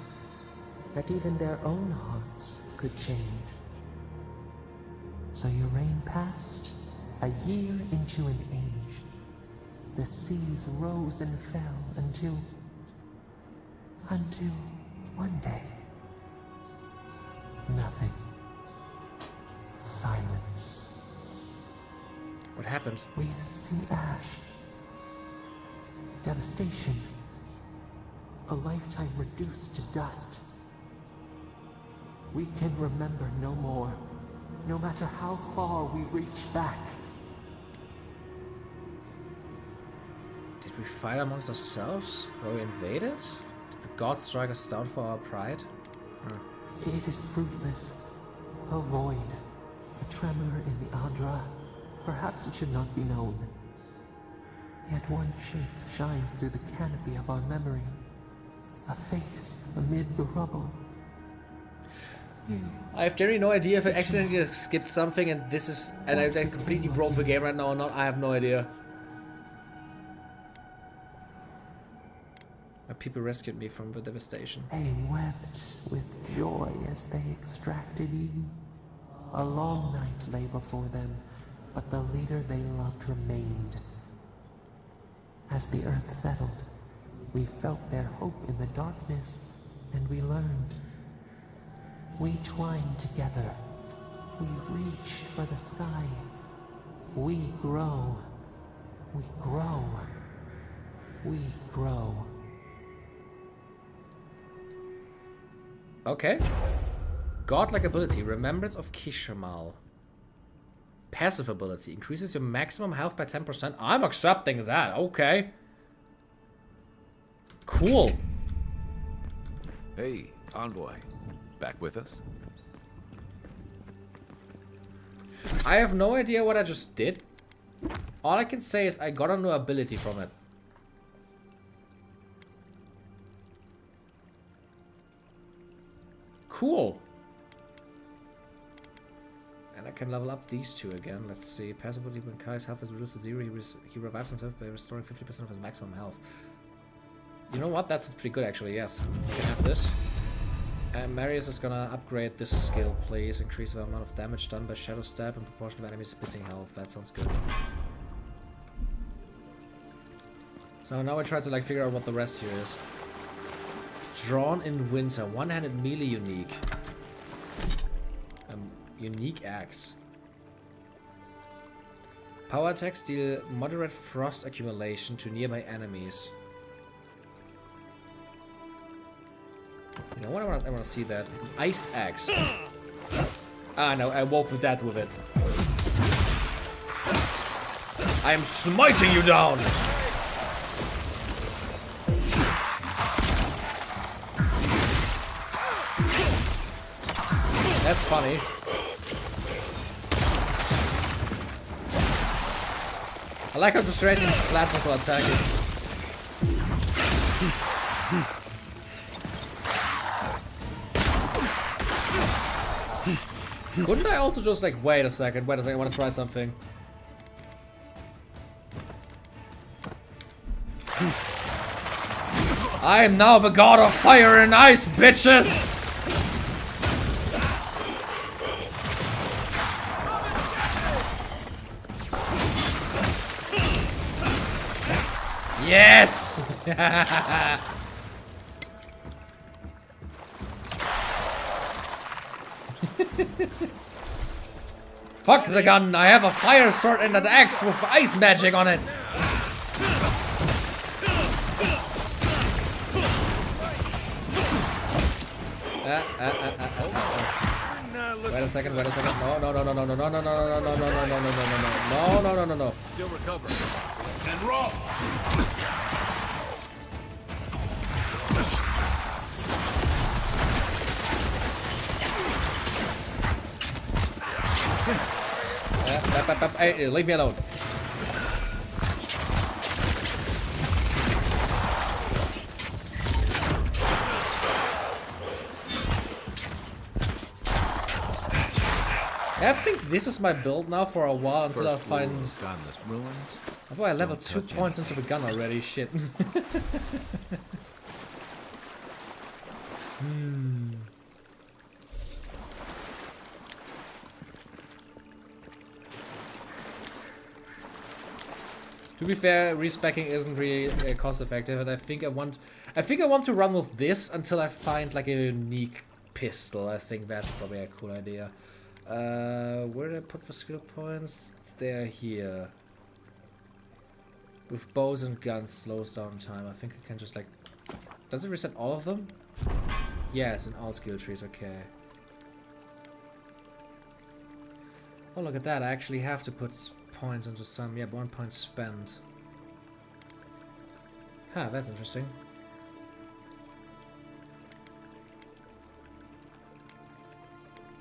Speaker 7: that even their own hearts could change. So your reign passed, a year into an age. The seas rose and fell until one day, nothing. Silence.
Speaker 1: What happened?
Speaker 7: We see ash. Devastation. A lifetime reduced to dust. We can remember no more, no matter how far we reach back.
Speaker 1: Did we fight amongst ourselves? Were we invaded? Did the gods strike us down for our pride?
Speaker 7: It is fruitless. A void. A tremor in the Adra. Perhaps it should not be known. Yet one shape shines through the canopy of our memory. A face amid the rubble.
Speaker 1: I have generally no idea if I accidentally skipped something and I completely broke the game right now or not. I have no idea. My people rescued me from the devastation.
Speaker 7: They wept with joy as they extracted you. A long night lay before them, but the leader they loved remained. As the earth settled, we felt their hope in the darkness, and we learned. We twine together. We reach for the sky. We grow. We grow. We grow.
Speaker 1: Okay. Godlike ability, Remembrance of Kishimal. Passive ability, increases your maximum health by 10%. I'm accepting that, okay. Cool.
Speaker 2: Hey, Envoy. Back with us?
Speaker 1: I have no idea what I just did. All I can say is I got a new ability from it. Cool. And I can level up these two again. Let's see. Passive ability, when Kai's health is reduced to 0, he revives himself by restoring 50% of his maximum health. You know what? That's pretty good actually, yes. We can have this. And Marius is gonna upgrade this skill, please. Increase the amount of damage done by Shadow Step in proportion to enemies' missing health. That sounds good. So now I try to like figure out what the rest here is. Drawn in Winter. One-handed melee unique. Unique axe. Power attacks deal moderate frost accumulation to nearby enemies. You know what? I want to see that. Ice axe. Ah, no, I woke with that with it. I am smiting you down! That's funny. I like how just creating this platform for attacking. Couldn't I also just like, wait a second, I want to try something. I am now the god of fire and ice, bitches! Yes! Fuck the gun, I have a fire sword and an axe with ice magic on it. Wait a second. No.
Speaker 20: Still recovering. and rough.
Speaker 1: Hey, leave me alone. I think this is my build now for a while until I find.
Speaker 2: Godless ruins.
Speaker 1: Oh, I leveled 2 points into the gun already. Shit. To be fair, respecking isn't really cost effective, and I think I want to run with this until I find like a unique pistol. I think that's probably a cool idea. Where did I put the skill points? They're here. With bows and guns, slows down time. I think I can just like. Does it reset all of them? Yes, in all skill trees. Okay. Oh, look at that! I actually have to put points into some. Yeah, 1 point spent. Huh, that's interesting.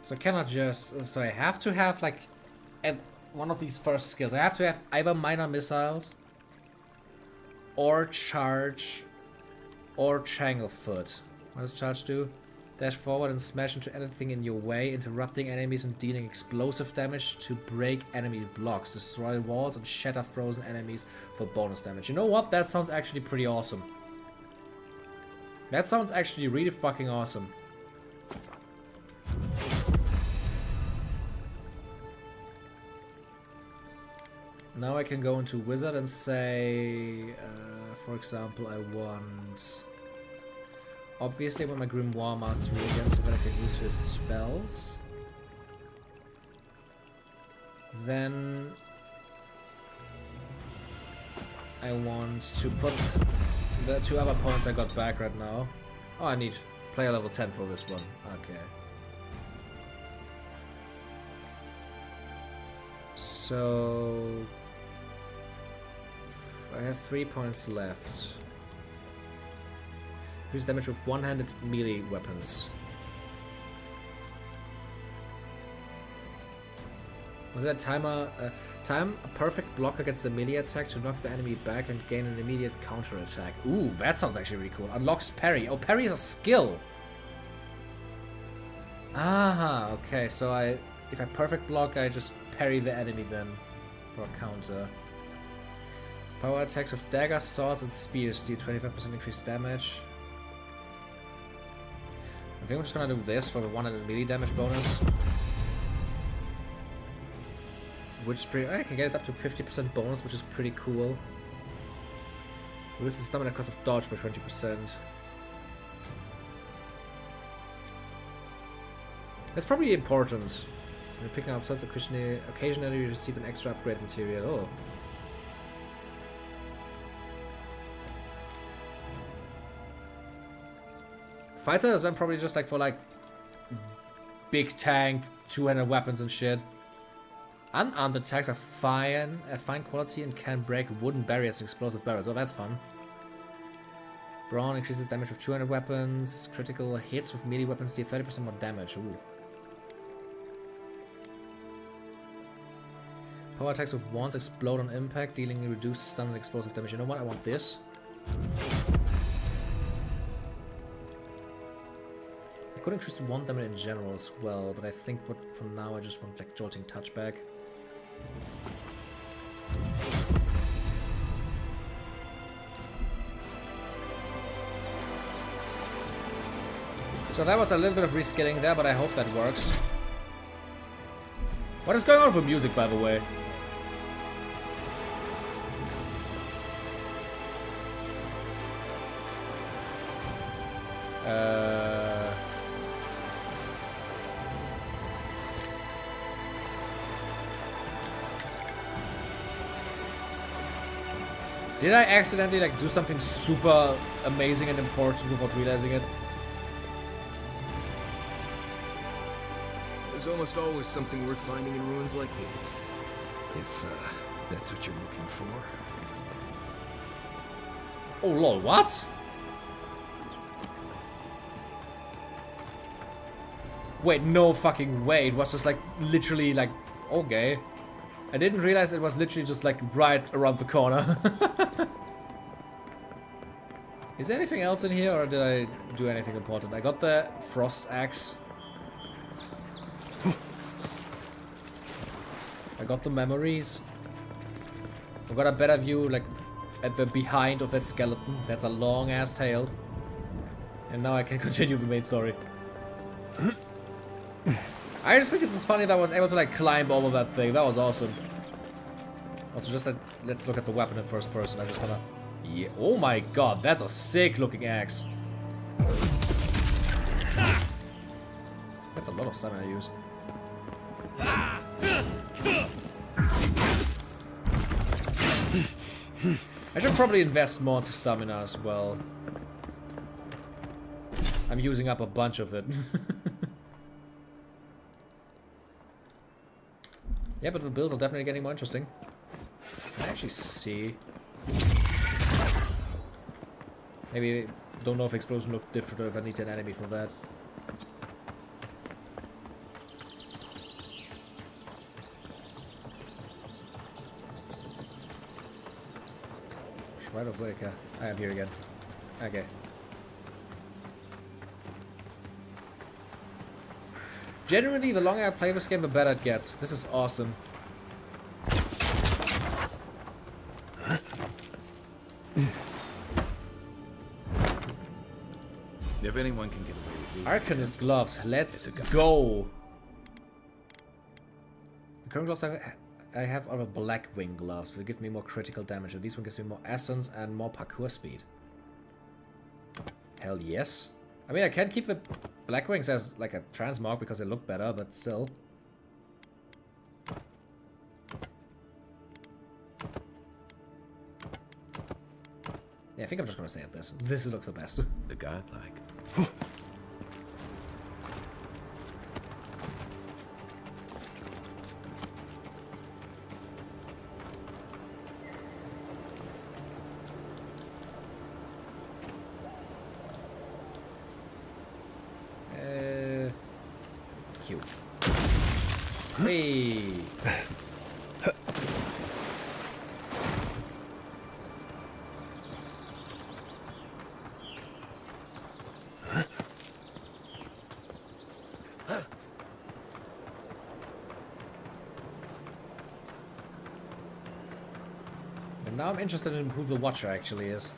Speaker 1: So I cannot just. So I have to have like, at one of these first skills. I have to have either minor missiles, or charge, or Changlefoot. What does charge do? Dash forward and smash into anything in your way, interrupting enemies and dealing explosive damage to break enemy blocks, destroy walls, and shatter frozen enemies for bonus damage. You know what? That sounds actually pretty awesome. That sounds actually really fucking awesome. Now I can go into Wizard and say, for example, I want... Obviously I want my Grimoire Mastery again so that I can use his spells. Then... I want to put the 2 other points I got back right now. Oh, I need player level 10 for this one. Okay. So... I have 3 points left. Increase damage with one-handed melee weapons. Was that timer? Time a perfect block against a melee attack to knock the enemy back and gain an immediate counter attack. Ooh, that sounds actually really cool. Unlocks parry. Oh, parry is a skill. Aha, okay. So if I perfect block, I just parry the enemy then for a counter. Power attacks with daggers, swords, and spears deal 25% increased damage. I think I'm just gonna do this for the 100 melee damage bonus. Which is pretty... I can get it up to 50% bonus, which is pretty cool. Reduce the stamina cost of dodge by 20%. That's probably important. When you're picking up swords, occasionally you receive an extra upgrade material. Oh. Fighter is then probably just like for like big tank, 200 weapons and shit. Unarmed attacks are fine quality and can break wooden barriers and explosive barriers. Oh, that's fun. Brawn increases damage with 200 weapons. Critical hits with melee weapons deal 30% more damage. Ooh. Power attacks with wands explode on impact, dealing reduced stun and explosive damage. You know what? I want this. I could increase the wand damage in general as well, but I think for now I just want like jolting touchback. So that was a little bit of reskilling there, but I hope that works. What is going on with music, by the way? Did I accidentally like do something super amazing and important without realizing it?
Speaker 18: There's almost always something worth finding in ruins like these. If that's what you're looking for.
Speaker 1: Oh lol, what? Wait, no fucking way. It was just like literally like, okay. I didn't realize it was literally just like right around the corner. Is there anything else in here, or did I do anything important? I got the frost axe. I got the memories. I got a better view, like, at the behind of that skeleton. That's a long ass tail. And now I can continue the main story. I just think it's funny that I was able to like climb over that thing. That was awesome. Also, just let's look at the weapon in first person. I just wanna. Yeah. Oh my god, that's a sick looking axe. That's a lot of stamina I use. I should probably invest more to stamina as well. I'm using up a bunch of it. Yeah, but the builds are definitely getting more interesting. Can I actually see? Maybe, don't know if explosion look different or if I need an enemy for that. Right of Whitaker. I am here again. Okay. Generally, the longer I play this game, the better it gets. This is awesome.
Speaker 2: If anyone can get away with these,
Speaker 1: Arcanist gloves. Let's go. The current gloves I have are black wing gloves. They give me more critical damage. And these one gives me more essence and more parkour speed. Hell yes. I mean, I can keep the black wings as like a transmog because they look better, but still. Yeah, I think I'm just gonna stay at this. This looks the best.
Speaker 2: The godlike.
Speaker 1: Cute. Hey. And now I'm interested in who the Watcher actually is.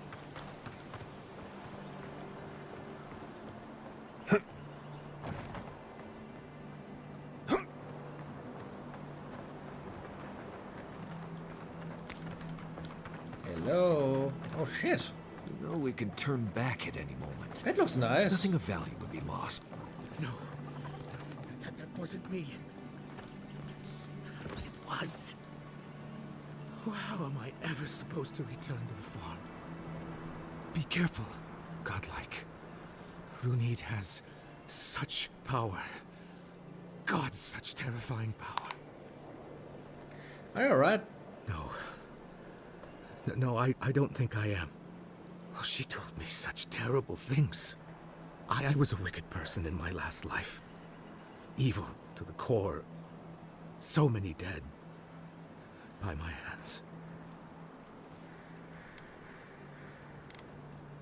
Speaker 1: Hello. Oh shit.
Speaker 6: You know we can turn back at any moment.
Speaker 1: It looks nice.
Speaker 6: Nothing of value would be lost.
Speaker 12: No, that wasn't me. But it was. How am I ever supposed to return to the farm? Be careful, godlike. Runid has such power. God, such terrifying power.
Speaker 1: Are you alright?
Speaker 12: No, I don't think I am. Oh, she told me such terrible things. I was a wicked person in my last life. Evil to the core. So many dead. By my hands.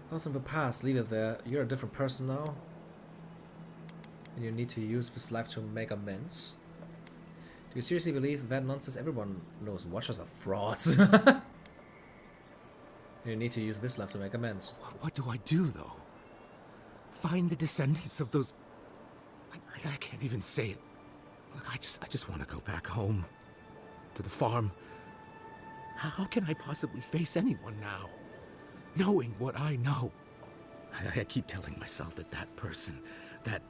Speaker 1: Those in the past, leave it there. You're a different person now. And you need to use this life to make amends. Do you seriously believe that nonsense? Everyone knows Watchers are frauds. You need to use this life to make amends.
Speaker 12: What do I do, though? Find the descendants of those... I can't even say it. Look, I just want to go back home. To the farm. How can I possibly face anyone now? Knowing what I know. I keep telling myself that that person, that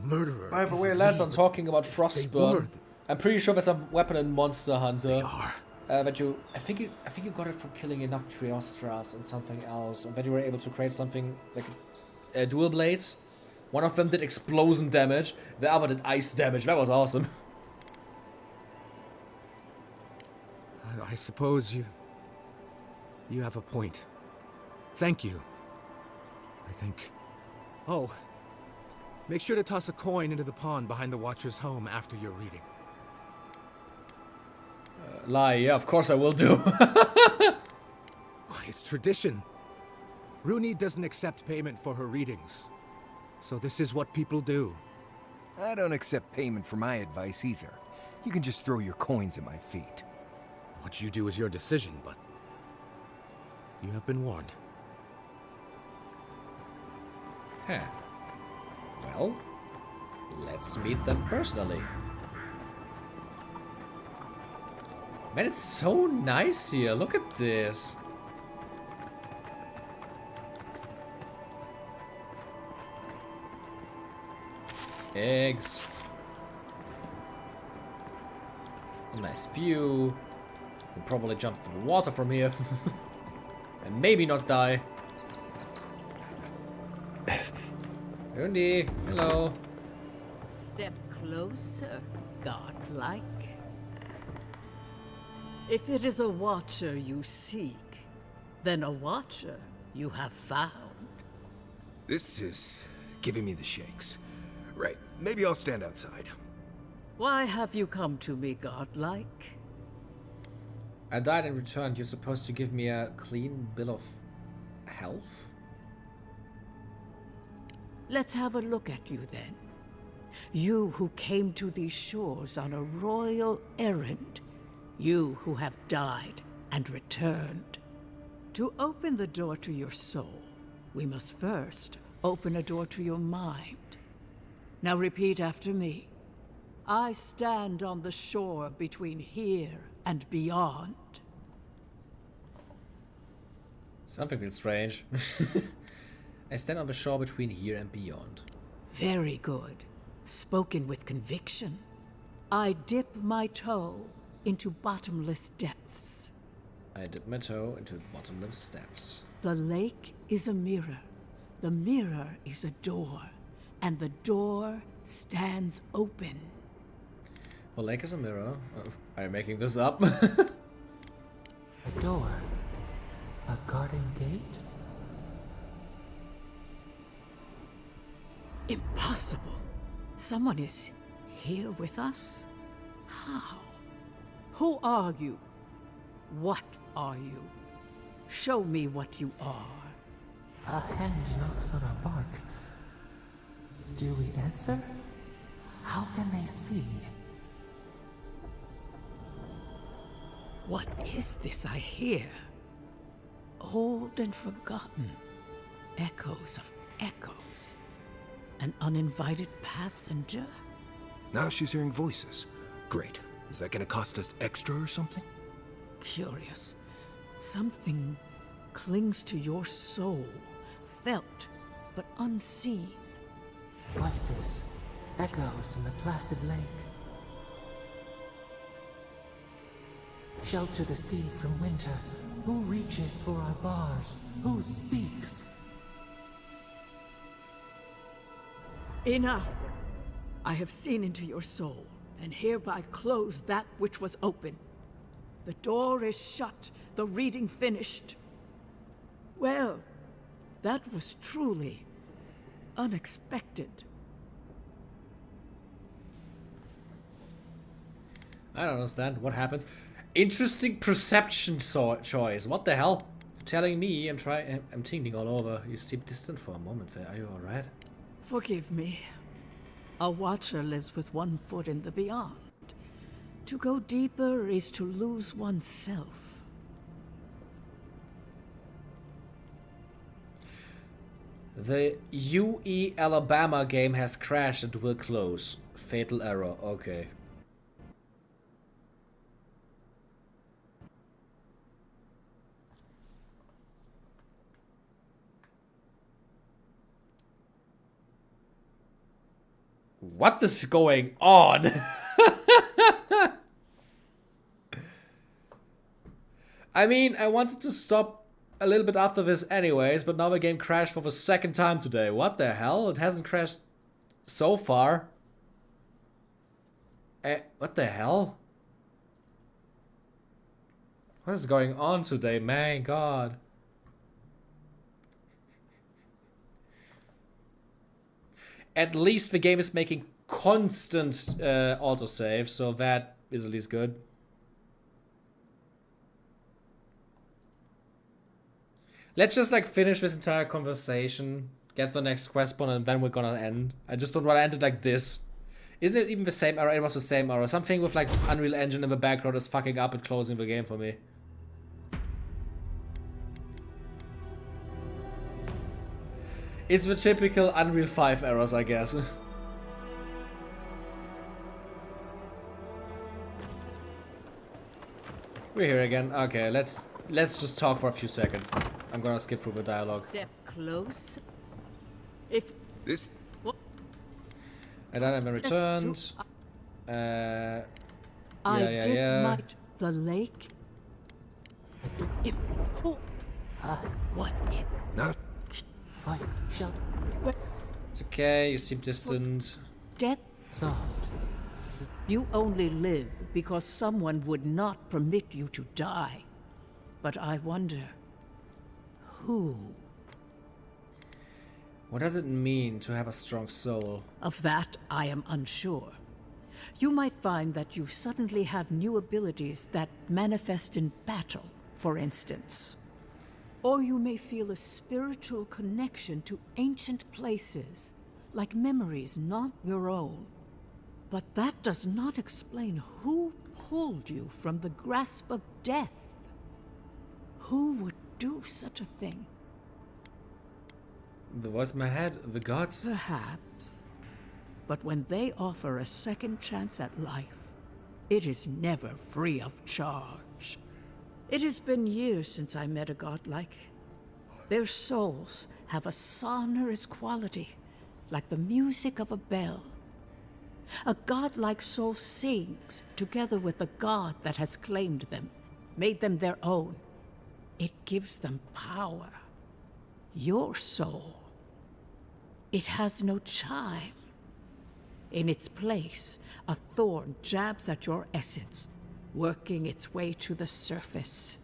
Speaker 12: murderer...
Speaker 1: By the way, lads, I'm talking about Frostburn. I'm pretty sure there's a weapon in Monster Hunter.
Speaker 12: They are.
Speaker 1: But I think you got it from killing enough Triostras and something else, and then you were able to create something like dual blades. One of them did explosion damage, the other did ice damage. That was awesome.
Speaker 12: I suppose you have a point.
Speaker 9: Thank you. I think... Oh, make sure to toss a coin into the pond behind the Watcher's home after your reading.
Speaker 1: Lie, yeah, of course I will do.
Speaker 9: It's tradition. Rooney doesn't accept payment for her readings. So this is what people do.
Speaker 18: I don't accept payment for my advice either. You can just throw your coins at my feet.
Speaker 9: What you do is your decision, but... you have been warned.
Speaker 1: Huh. Well, let's meet them personally. Man, it's so nice here. Look at this. Eggs. A nice view. Can probably jump through the water from here. And maybe not die. Rundi, hello.
Speaker 21: Step closer, godlike. If it is a watcher you seek, then a watcher you have found.
Speaker 18: This is giving me the shakes. Right, maybe I'll stand outside.
Speaker 21: Why have you come to me, godlike?
Speaker 1: I died and returned. You're supposed to give me a clean bill of health?
Speaker 21: Let's have a look at you then. You who came to these shores on a royal errand. You who have died and returned. To open the door to your soul, we must first open a door to your mind. Now repeat after me. I stand on the shore between here and beyond.
Speaker 1: Something feels strange. I stand on the shore between here and beyond.
Speaker 21: Very good. Spoken with conviction. I dip my toe into bottomless depths.
Speaker 1: I dip my toe into bottomless depths.
Speaker 21: The lake is a mirror. The mirror is a door. And the door stands open.
Speaker 1: The lake is a mirror. Oh, are you making this up?
Speaker 7: A door? A garden gate?
Speaker 21: Impossible. Someone is here with us? How? Who are you? What are you? Show me what you are.
Speaker 7: A hand knocks on our bark. Do we answer? How can they see?
Speaker 21: What is this I hear? Old and forgotten. Echoes of echoes. An uninvited passenger?
Speaker 18: Now she's hearing voices. Great. Is that gonna cost us extra or something?
Speaker 21: Curious. Something clings to your soul. Felt, but unseen.
Speaker 7: Voices. Echoes in the placid lake. Shelter the sea from winter. Who reaches for our bars? Who speaks?
Speaker 21: Enough! I have seen into your soul, and hereby close that which was open. The door is shut, the reading finished. Well, that was truly unexpected.
Speaker 1: I don't understand what happens. Interesting perception choice. What the hell? You're telling me I'm tingling all over. You seem distant for a moment there. Are you alright?
Speaker 21: Forgive me. A watcher lives with one foot in the beyond. To go deeper is to lose oneself.
Speaker 1: The UE Alabama game has crashed and will close. Fatal error. Okay. What is going on? I mean, I wanted to stop a little bit after this anyways, but now the game crashed for the second time today. What the hell? It hasn't crashed so far. What the hell? What is going on today? My God. At least the game is making constant autosave, so that is at least good. Let's just like finish this entire conversation, get the next quest point, and then we're gonna end. I just don't want to end it like this. Isn't it even the same error? It was the same error. Something with like Unreal Engine in the background is fucking up and closing the game for me. It's the typical Unreal 5 errors, I guess. We're here again. Okay, let's just talk for a few seconds. I'm gonna skip through the dialogue.
Speaker 21: Step close. If
Speaker 18: this.
Speaker 21: What?
Speaker 1: And then I returned.
Speaker 21: I
Speaker 1: yeah,
Speaker 21: did
Speaker 1: yeah.
Speaker 21: might the lake. If what it
Speaker 18: not
Speaker 7: voice shut.
Speaker 1: It's okay. You seem distant.
Speaker 21: Death
Speaker 7: Soft.
Speaker 21: You only live because someone would not permit you to die. But I wonder, who?
Speaker 1: What does it mean to have a strong soul?
Speaker 21: Of that, I am unsure. You might find that you suddenly have new abilities that manifest in battle, for instance. Or you may feel a spiritual connection to ancient places, like memories not your own. But that does not explain who pulled you from the grasp of death. Who would do such a thing?
Speaker 1: The voice in my head, the gods?
Speaker 21: Perhaps. But when they offer a second chance at life, it is never free of charge. It has been years since I met a godlike. Their souls have a sonorous quality, like the music of a bell. A godlike soul sings together with the god that has claimed them, made them their own. It gives them power. Your soul, it has no chime. In its place, a thorn jabs at your essence, working its way to the surface.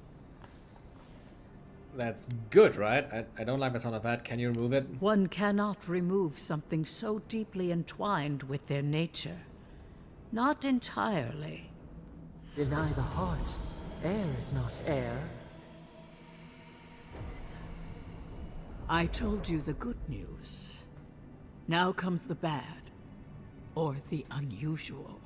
Speaker 1: That's good, right? I don't like the sound of that. Can you remove it?
Speaker 21: One cannot remove something so deeply entwined with their nature. Not entirely.
Speaker 7: Deny the heart. Air is not air.
Speaker 21: I told you the good news. Now comes the bad, or the unusual.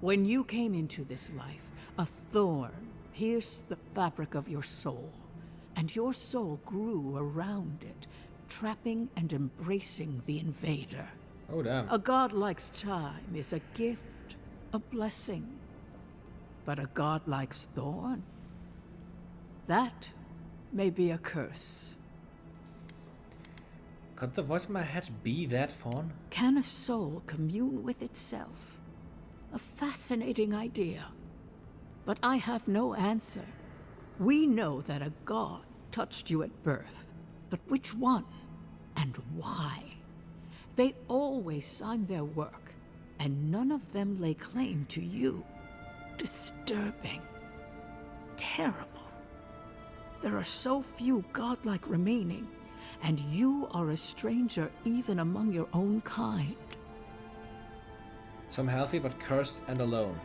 Speaker 21: When you came into this life, a thorn pierced the fabric of your soul, and your soul grew around it, trapping and embracing the invader.
Speaker 1: Oh, damn.
Speaker 21: A godlike's chime is a gift, a blessing. But a godlike's thorn? That may be a curse.
Speaker 1: Could the voice in my head be that fawn?
Speaker 21: Can a soul commune with itself? A fascinating idea. But I have no answer. We know that a god touched you at birth, but which one and why? They always signed their work, and none of them lay claim to you. Disturbing. Terrible. There are so few godlike remaining, and you are a stranger even among your own kind.
Speaker 1: So I'm healthy but cursed and alone.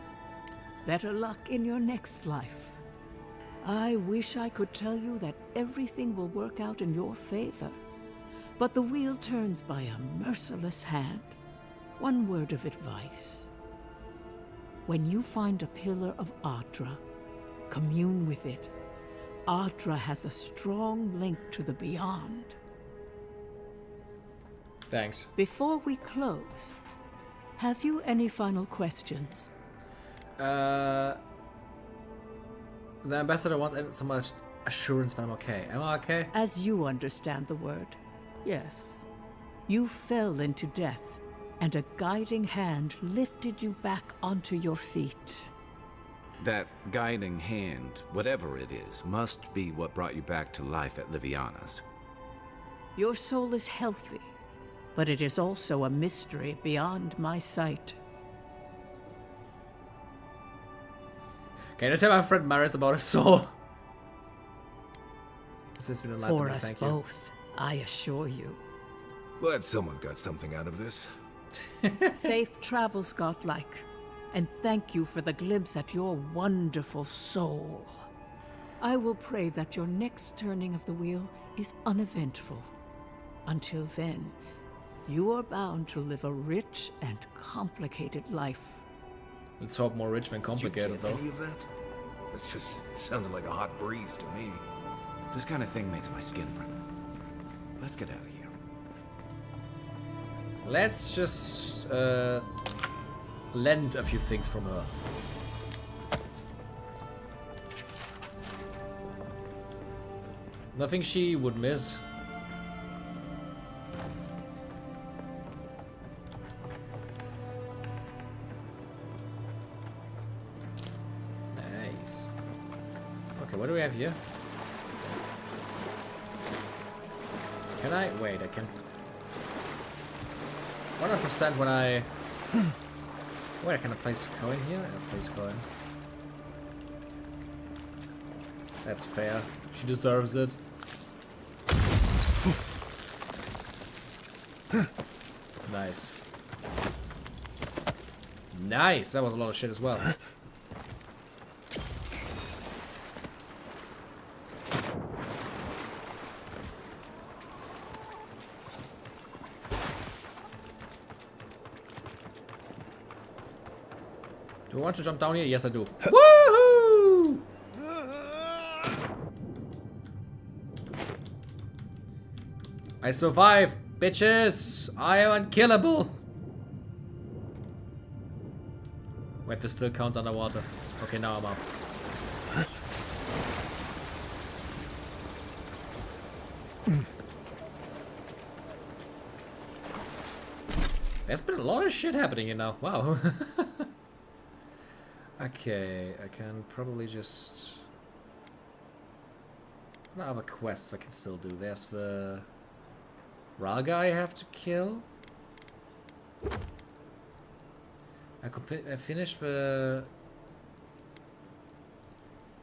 Speaker 21: Better luck in your next life. I wish I could tell you that everything will work out in your favor. But the wheel turns by a merciless hand. One word of advice. When you find a pillar of Ardra, commune with it. Ardra has a strong link to the beyond.
Speaker 1: Thanks.
Speaker 21: Before we close, have you any final questions?
Speaker 1: The ambassador wants so much assurance that I'm okay. Am I okay?
Speaker 21: As you understand the word, yes. You fell into death, and a guiding hand lifted you back onto your feet.
Speaker 2: That guiding hand, whatever it is, must be what brought you back to life at Liviana's.
Speaker 21: Your soul is healthy, but it is also a mystery beyond my sight.
Speaker 1: Okay, let's tell my friend Maris about his soul. Since we don't like
Speaker 21: For
Speaker 1: them,
Speaker 21: us
Speaker 1: thank you.
Speaker 21: both, I assure you.
Speaker 18: Glad someone got something out of this.
Speaker 21: Safe travels, godlike. And thank you for the glimpse at your wonderful soul. I will pray that your next turning of the wheel is uneventful. Until then, you are bound to live a rich and complicated life.
Speaker 1: Let's hope more rich than complicated, though.
Speaker 18: Any of that? It just sounded like a hot breeze to me.
Speaker 2: This kind of thing makes my skin prickle. Let's get out of here.
Speaker 1: Let's just lend a few things from her. Nothing she would miss. Nice. Okay, what do we have here? Can I? Wait, I can. 100% when I... Wait, can I place a coin here? I place coin. That's fair. She deserves it. Nice. Nice! That was a lot of shit as well. Do I want to jump down here? Yes, I do. Woohoo! I survived, bitches! I am unkillable! Wait, this still counts underwater. Okay, now I'm up. There's been a lot of shit happening here now. Wow. Okay, I can probably just... What other quests I can still do? There's the... Raga I have to kill. I finished the...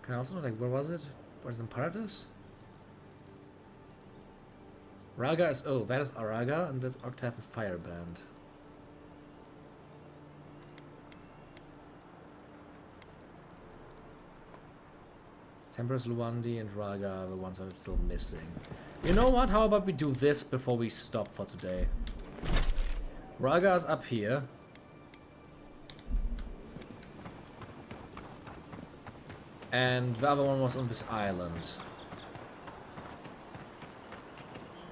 Speaker 1: Can I also know, like, where was it? Was it in Paradise? Raga is... Oh, that is Araga, and there's Octave of Fireband. Temperance, Luandi, and Raga are the ones I'm still missing. You know what? How about we do this before we stop for today? Raga is up here. And the other one was on this island.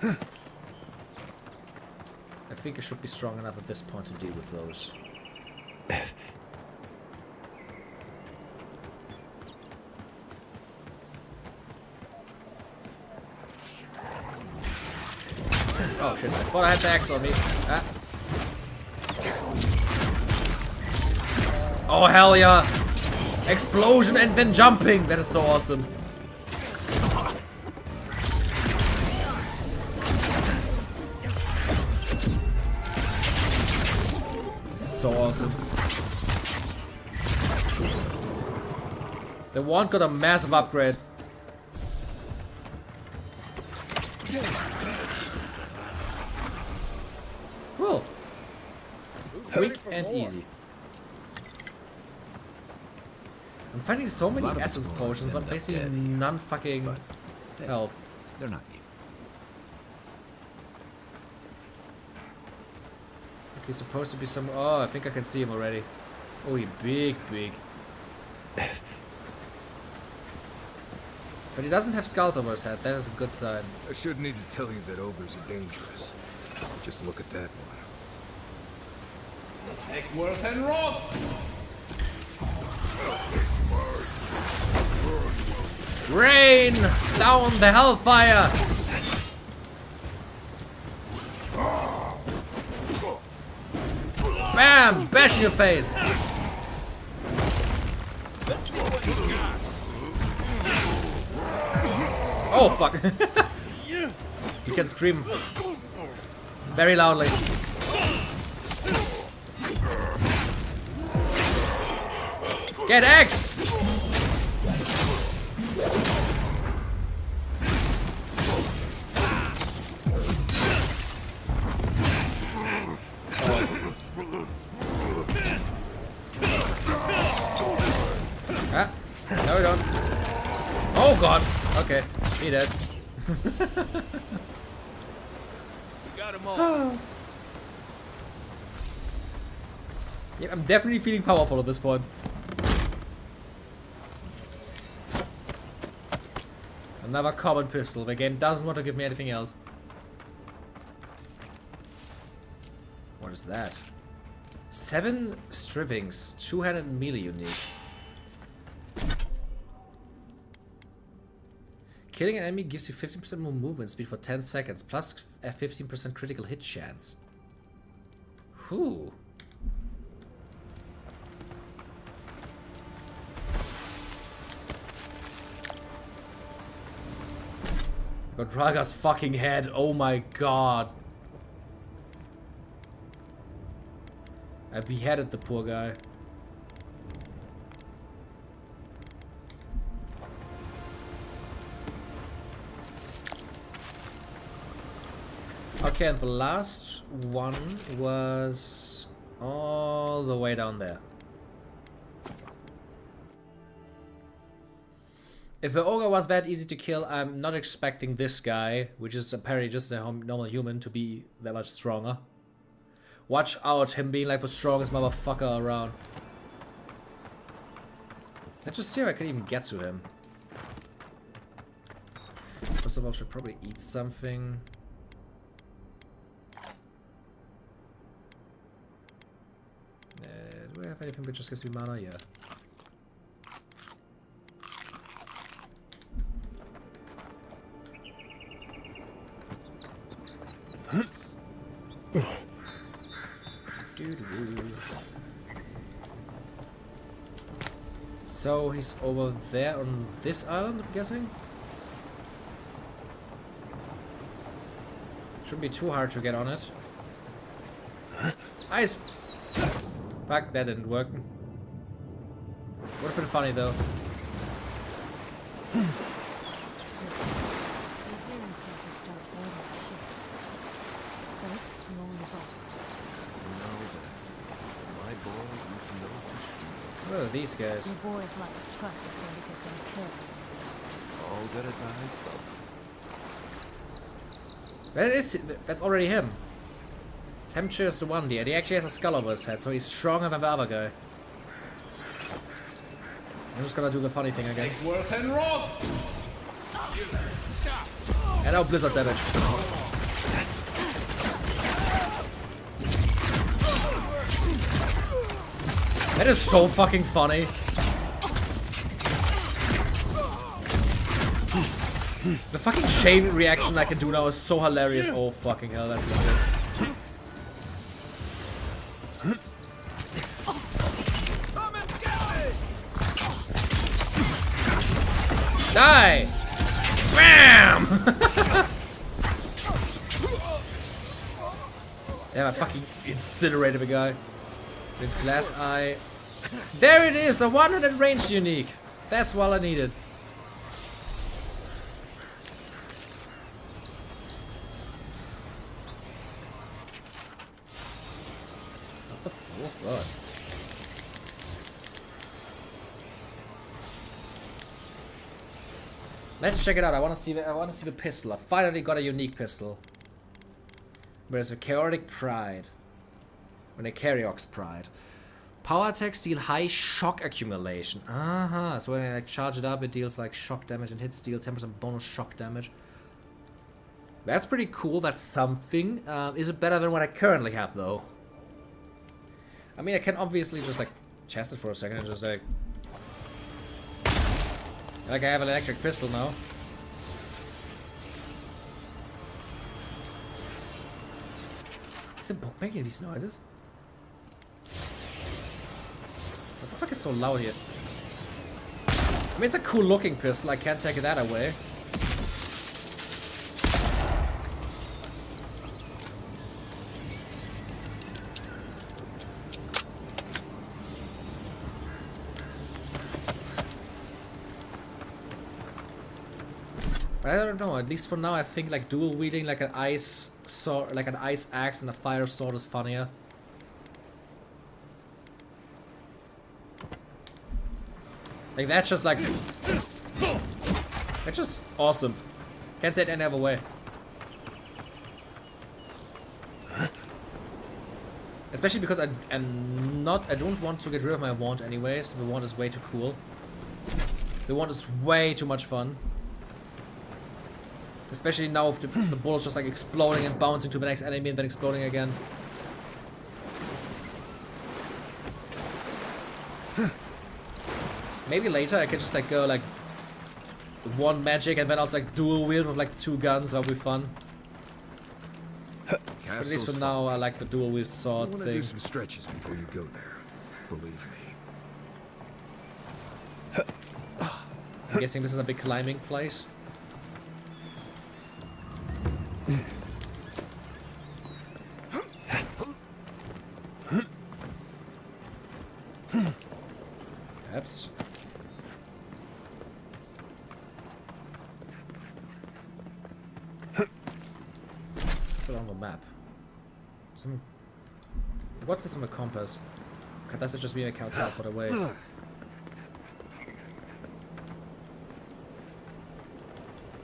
Speaker 1: I think I should be strong enough at this point to deal with those. Oh shit, I thought I had the axe on me. Ah. Oh hell yeah! Explosion and then jumping! That is so awesome. This is so awesome. The wand got a massive upgrade. Cool. Quick and easy. I'm finding so many essence potions, but basically none fucking health.
Speaker 2: They're not you.
Speaker 1: Okay, supposed to be some... Oh, I think I can see him already. Oh, he big. But he doesn't have skulls over his head. That is a good sign.
Speaker 18: I shouldn't need to tell you that ogres are dangerous. Just look at that one.
Speaker 13: Eckworth and Roth!
Speaker 1: Rain down the hellfire! Bam! Bash in your face! Oh fuck! You can scream very loudly. Get X! No, we don't. Oh god. Okay, he dead.
Speaker 20: Got him all.
Speaker 1: Yeah, I'm definitely feeling powerful at this point. Another common pistol. The game doesn't want to give me anything else. What is that? 7 strivings, 200 melee unique. Killing an enemy gives you 15% more movement speed for 10 seconds, plus a 15% critical hit chance. Whew. Got Draga's fucking head, oh my god. I beheaded the poor guy. Okay, and the last one was all the way down there. If the ogre was that easy to kill, I'm not expecting this guy, which is apparently just a normal human, to be that much stronger. Watch out, him being like the strongest motherfucker around. Let's just see if I can even get to him. First of all, I should probably eat something. Do I have anything that just gives me mana? Yeah. So he's over there on this island, I'm guessing? Shouldn't be too hard to get on it. Ice! Fuck, that didn't work. Would have been funny though. What are these guys?
Speaker 5: Your boys lack the trust is going to get them killed.
Speaker 18: All gotta die some.
Speaker 1: That's already him. Temperature is the one there. He actually has a skull over his head, so he's stronger than the other guy. I'm just gonna do the funny thing again.
Speaker 13: Worth and Rob!
Speaker 1: And now blizzard damage. That is so fucking funny. The fucking chain reaction I can do now is so hilarious. Oh fucking hell, that's legit. Die! Bam! Yeah, I fucking incinerated the guy. It's glass eye. There it is, a 100 range unique. That's all I needed. What the f- oh god. Let's check it out. I want to see the pistol. I finally got a unique pistol. Where's a chaotic pride? When a Cariox pride. Power attacks deal high shock accumulation. So when I like charge it up, it deals like shock damage, and hits deal 10% bonus shock damage. That's pretty cool. That's something. Is it better than what I currently have though? I mean, I can obviously just like test it for a second and just like I have an electric pistol now. Is it book making these noises? What the fuck is so loud here? I mean, it's a cool looking pistol, I can't take that away. But I don't know, at least for now I think like dual wielding like an ice sword, like an ice axe and a fire sword is funnier. Like, that's just like... That's just awesome. Can't say it any other way. Especially because I don't want to get rid of my wand anyways. The wand is way too cool. The wand is way too much fun. Especially now with the bullets just like exploding and bouncing to the next enemy and then exploding again. Maybe later I can just like go like one magic and then I'll like dual wield with like 2 guns. That'll be fun. But at least for now, I like the dual wield sword
Speaker 18: I want
Speaker 1: thing.
Speaker 18: to do some stretches before you go there. Believe me.
Speaker 1: I'm guessing this is a big climbing place. Perhaps. What's on the map? What's this on the compass? Okay, that's just me a cow teleport away.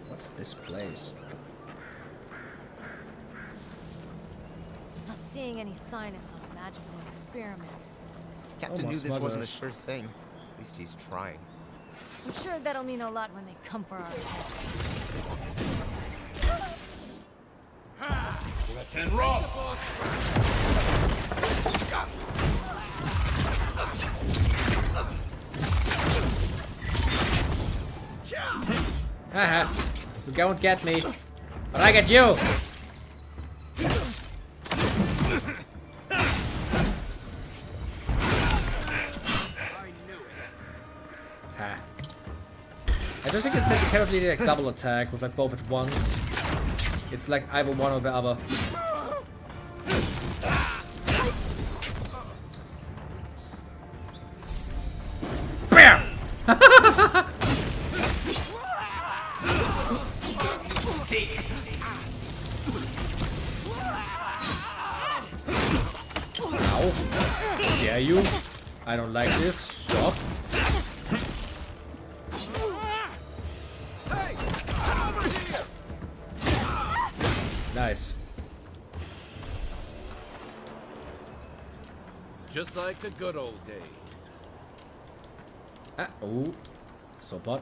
Speaker 1: What's this place?
Speaker 5: Not seeing any sign of some magical experiment.
Speaker 16: Captain
Speaker 1: Oh,
Speaker 16: knew this wasn't a
Speaker 1: smugglers.
Speaker 16: sure thing. At least he's trying.
Speaker 5: I'm sure that'll mean a lot when they come for our heads.
Speaker 13: Let's end roll!
Speaker 1: Haha. You won't get me. But I get you! Ha. I don't think it's like you cannot really like double attack with like both at once. It's like either one or the other. BAM! Ow. Dare you? I don't like this. Stop. Nice.
Speaker 20: Just like the good old days.
Speaker 1: Ah, oh. Soundboard.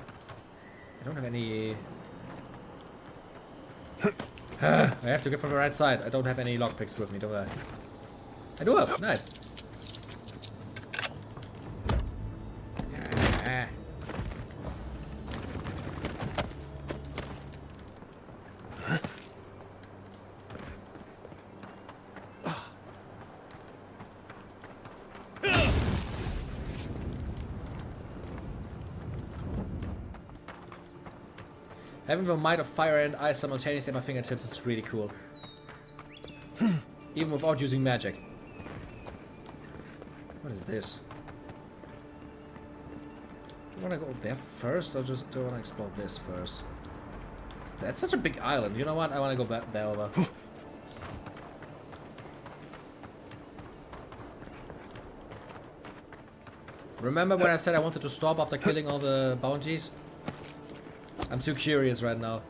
Speaker 1: I don't have any... I have to get from the right side. I don't have any lockpicks with me, do I? I do have. Nice. Ah. Having the might of fire and ice simultaneously at my fingertips is really cool. Even without using magic. What is this? Do I want to go there first or just do I want to explore this first? That's such a big island. You know what? I want to go back there over. Remember when I said I wanted to stop after killing all the bounties? I'm too curious right now.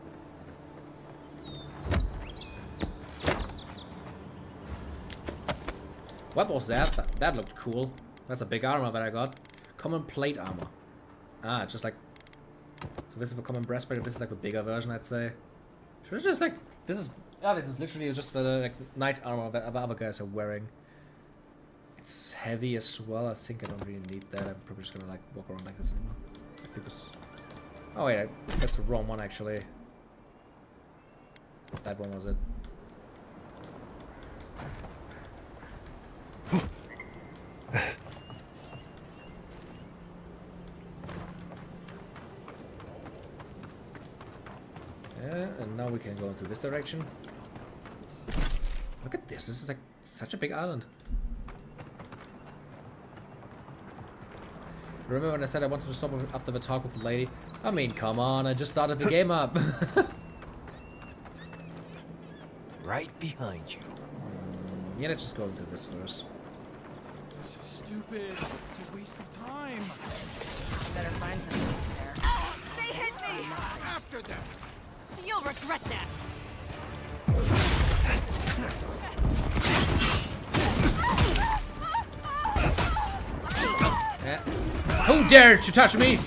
Speaker 1: What was that? That looked cool. That's a big armor that I got. Common plate armor. Ah, just like... So this is the common breastplate, this is like the bigger version, I'd say. Should I just like... This is... Yeah, this is literally just the like, knight armor that other guys are wearing. It's heavy as well. I think I don't really need that. I'm probably just gonna like walk around like this anymore. I think this... Oh wait, that's the wrong one actually. That one was it. Yeah, and now we can go into this direction. Look at this. This is like such a big island. Remember when I said I wanted to stop after the talk with the lady? I mean, come on, I just started the game up.
Speaker 16: Right behind you.
Speaker 1: Yeah, let's just go into this first.
Speaker 13: Stupid. It's a waste of time.
Speaker 17: Better find something there.
Speaker 15: Oh, they hit me!
Speaker 13: After them.
Speaker 15: You'll regret that.
Speaker 1: Who dared to touch me?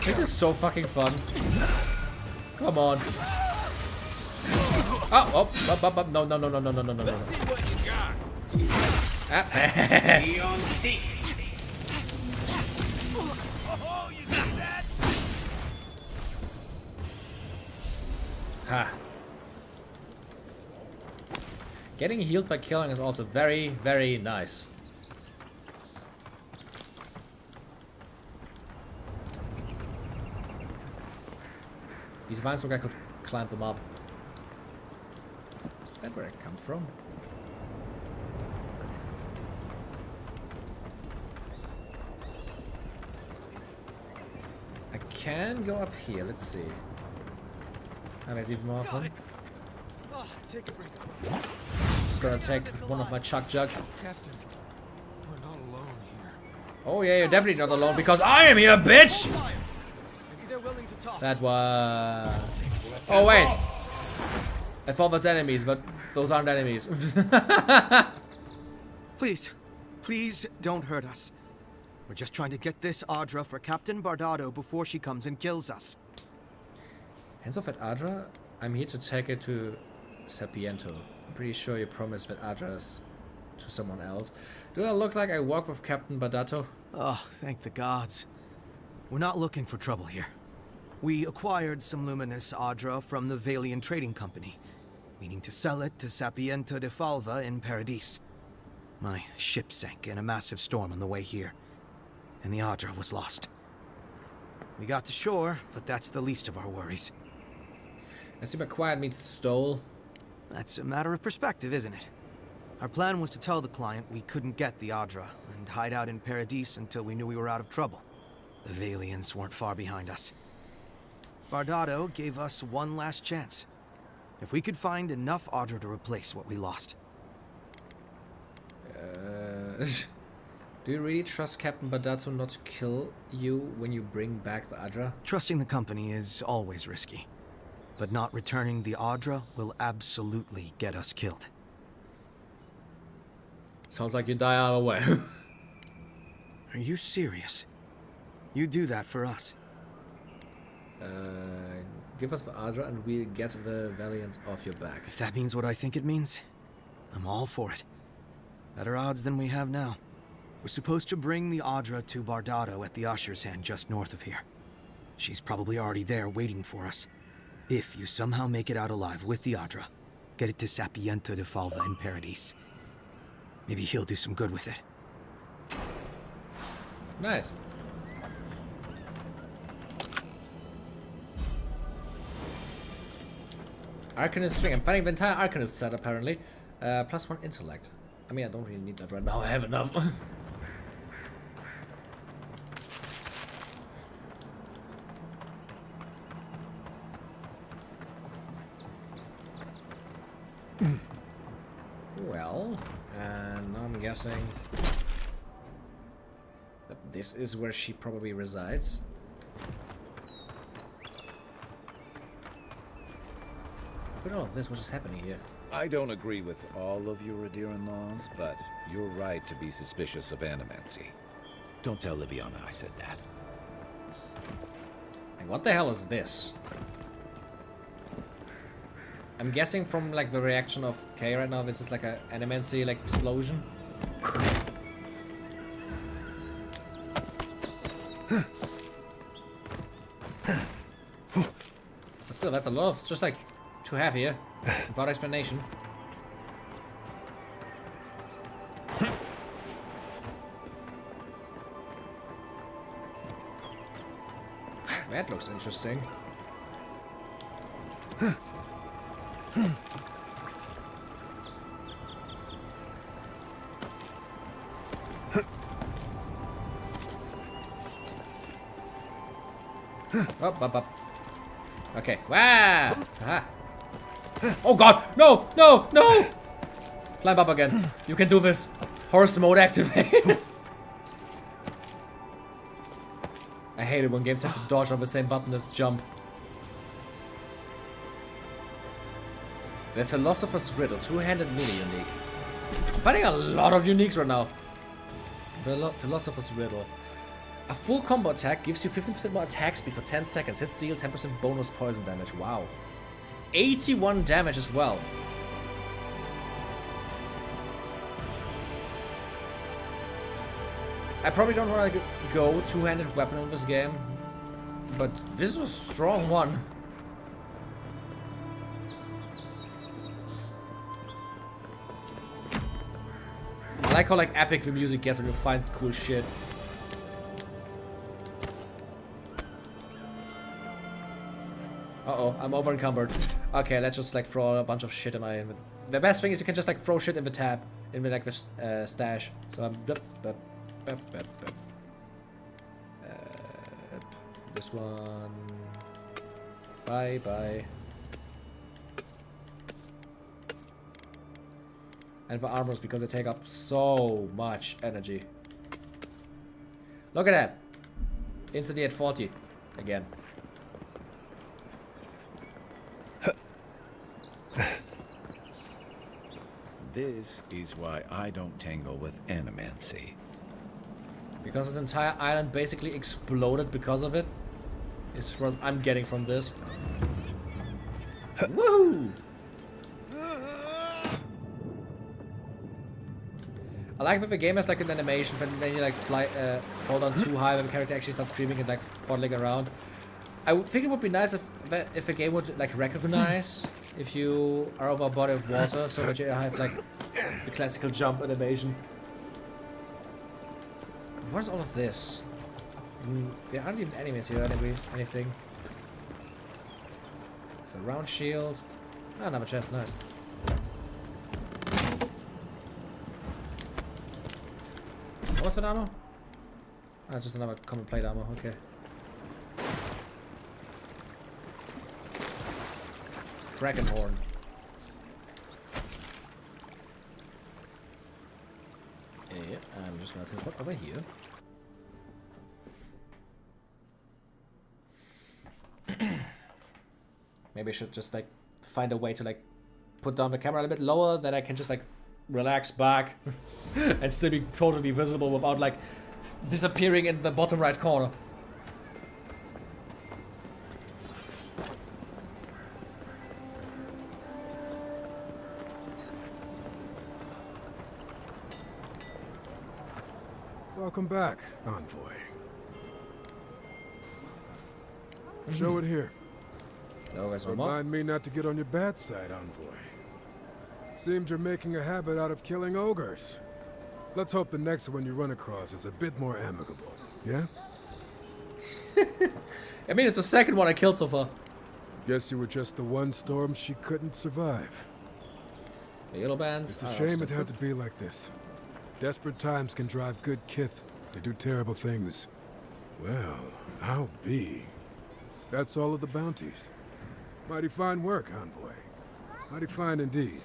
Speaker 1: This is so fucking fun. Come on. Oh, no.
Speaker 13: Let's see what you got.
Speaker 1: Beyond sea.
Speaker 13: Oh, you see that?
Speaker 1: Ha. Getting healed by killing is also very, very nice. These vines look like I could climb them up. Is that where I come from? I can go up here, let's see. There's even more fun.
Speaker 9: Oh, take a break.
Speaker 1: Just gonna take one of my chuck jug.
Speaker 13: Captain, we're not alone here.
Speaker 1: Oh yeah, you're definitely not alone because I am here, bitch!
Speaker 9: Maybe they're willing to talk.
Speaker 1: That was... Oh wait! I thought that's enemies, but those aren't enemies.
Speaker 12: Please don't hurt us. We're just trying to get this Adra for Captain Bardado before she comes and kills us.
Speaker 1: Hands off at Adra? I'm here to take it to Sapiento. I'm pretty sure you promised that Adras to someone else. Do I look like I walk with Captain Bardado?
Speaker 12: Oh, thank the gods. We're not looking for trouble here. We acquired some luminous Adra from the Valian Trading Company, meaning to sell it to Sapiento de Falva in Paradis. My ship sank in a massive storm on the way here, and the Adra was lost. We got to shore, but that's the least of our worries.
Speaker 1: I assume acquired means stole.
Speaker 12: That's a matter of perspective, isn't it? Our plan was to tell the client we couldn't get the Adra and hide out in Paradis until we knew we were out of trouble. The Valians weren't far behind us. Bardado gave us one last chance. If we could find enough Adra to replace what we lost.
Speaker 1: Do you really trust Captain Bardado not to kill you when you bring back the Adra?
Speaker 12: Trusting the company is always risky. But not returning the Adra will absolutely get us killed.
Speaker 1: Sounds like you die either way.
Speaker 12: Are you serious? You do that for us?
Speaker 1: Give us the Adra and we'll get the Valiants off your back.
Speaker 12: If that means what I think it means, I'm all for it. Better odds than we have now. We're supposed to bring the Adra to Bardado at the Usher's Hand just north of here. She's probably already there waiting for us. If you somehow make it out alive with the Adra, get it to Sapiento de Falva in Paradis. Maybe he'll do some good with it.
Speaker 1: Nice. Arcanist swing. I'm fighting the entire Arcanist set apparently. +1 intellect. I mean, I don't really need that right now. I have enough. Well, and now I'm guessing that this is where she probably resides. Look at all of this, what is happening here?
Speaker 2: I don't agree with all of your Radiran-laws, but you're right to be suspicious of animancy. Don't tell Liviana I said that.
Speaker 1: Like, what the hell is this? I'm guessing from like the reaction of Kay right now, this is like a animancy like explosion. But still, that's a lot of just like to have here, without explanation. That looks interesting. Up. Okay. Wow! Aha. Oh god! No! No! No! Climb up again. You can do this. Horse mode activated. I hate it when games have to dodge on the same button as jump. The Philosopher's Riddle. Two-handed mini unique. I'm finding a lot of uniques right now. The Philosopher's Riddle. A full combo attack gives you 15% more attack speed for 10 seconds. Hits deal 10% bonus poison damage. Wow. 81 damage as well. I probably don't want to go two-handed weapon in this game, but this is a strong one. I like how like epic the music gets when you find cool shit. Uh-oh, I'm over encumbered. Okay, let's just like throw a bunch of shit in my... The best thing is you can just like throw shit in the tab, in the like the stash. So I'm... this one... Bye, bye. And the armors because they take up so much energy. Look at that! Instantly at 40 again.
Speaker 2: This is why I don't tangle with animancy.
Speaker 1: Because this entire island basically exploded because of it. Is what I'm getting from this. Woohoo! I like that the game has like an animation, but then you like fall down too high when the character actually starts screaming and like falling around. I would think it would be nice if a game would like recognize if you are over a body of water, so that you have like the classical jump animation. What is all of this? There aren't even enemies here, anything. It's a round shield. Ah, another chest, nice. What's that ammo? Ah, it's just another common plate ammo, okay. Kraken horn. Yeah, I'm just gonna teleport over here. Maybe I should just like find a way to like put down the camera a little bit lower, that I can just like relax back and still be totally visible without like disappearing in the bottom right corner.
Speaker 19: Welcome back, Envoy. Show it here. Remind me not to get on your bad side, Envoy. Seems you're making a habit out of killing ogres. Let's hope the next one you run across is a bit more amicable, yeah?
Speaker 1: I mean, it's the second one I killed so far.
Speaker 19: Guess you were just the one storm she couldn't survive.
Speaker 1: The yellow bands.
Speaker 19: It's a shame it had to be like this. Desperate times can drive good kith to do terrible things. Well, I'll be. That's all of the bounties. Mighty fine work, Envoy. Mighty fine indeed.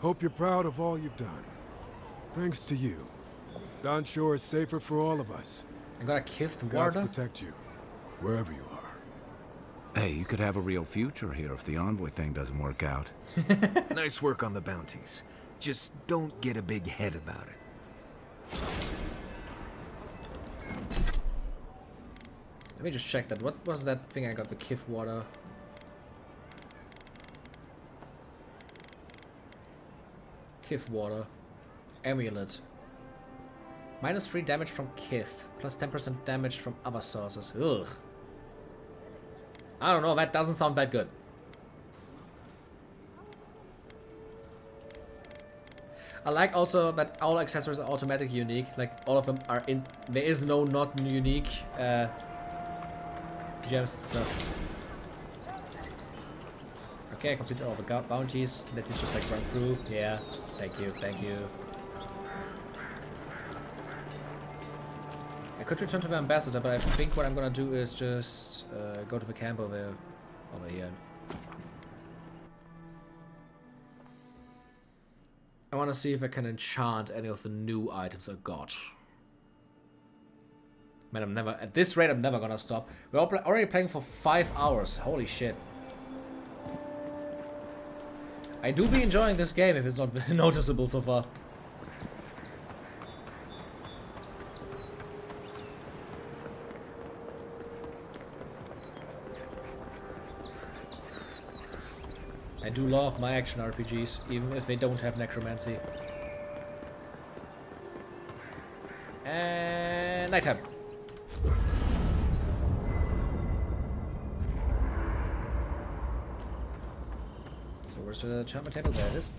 Speaker 19: Hope you're proud of all you've done. Thanks to you, Don Shore is safer for all of us.
Speaker 1: I got a kith
Speaker 19: Gods
Speaker 1: warder?
Speaker 19: protect you, wherever you are.
Speaker 2: Hey, you could have a real future here if the envoy thing doesn't work out.
Speaker 18: Nice work on the bounties. Just don't get a big head about it.
Speaker 1: Let me just check that. What was that thing I got? The kith water. Kith water. Amulet. -3 damage from kith. Plus 10% damage from other sources. Ugh. I don't know. That doesn't sound that good. I like also that all accessories are automatically unique. Like all of them are in. There is no not unique gems and stuff. Okay, I completed all the bounties. Let me just like run through. Yeah, thank you, thank you. I could return to the ambassador, but I think what I'm gonna do is just go to the camp over here. I want to see if I can enchant any of the new items I got. Man, I'm never... At this rate, I'm never gonna stop. We're already playing for 5 hours. Holy shit. I do be enjoying this game if it's not noticeable so far. I do love my action RPGs, even if they don't have necromancy. And nighttime. So where's the enchantment table? There it is.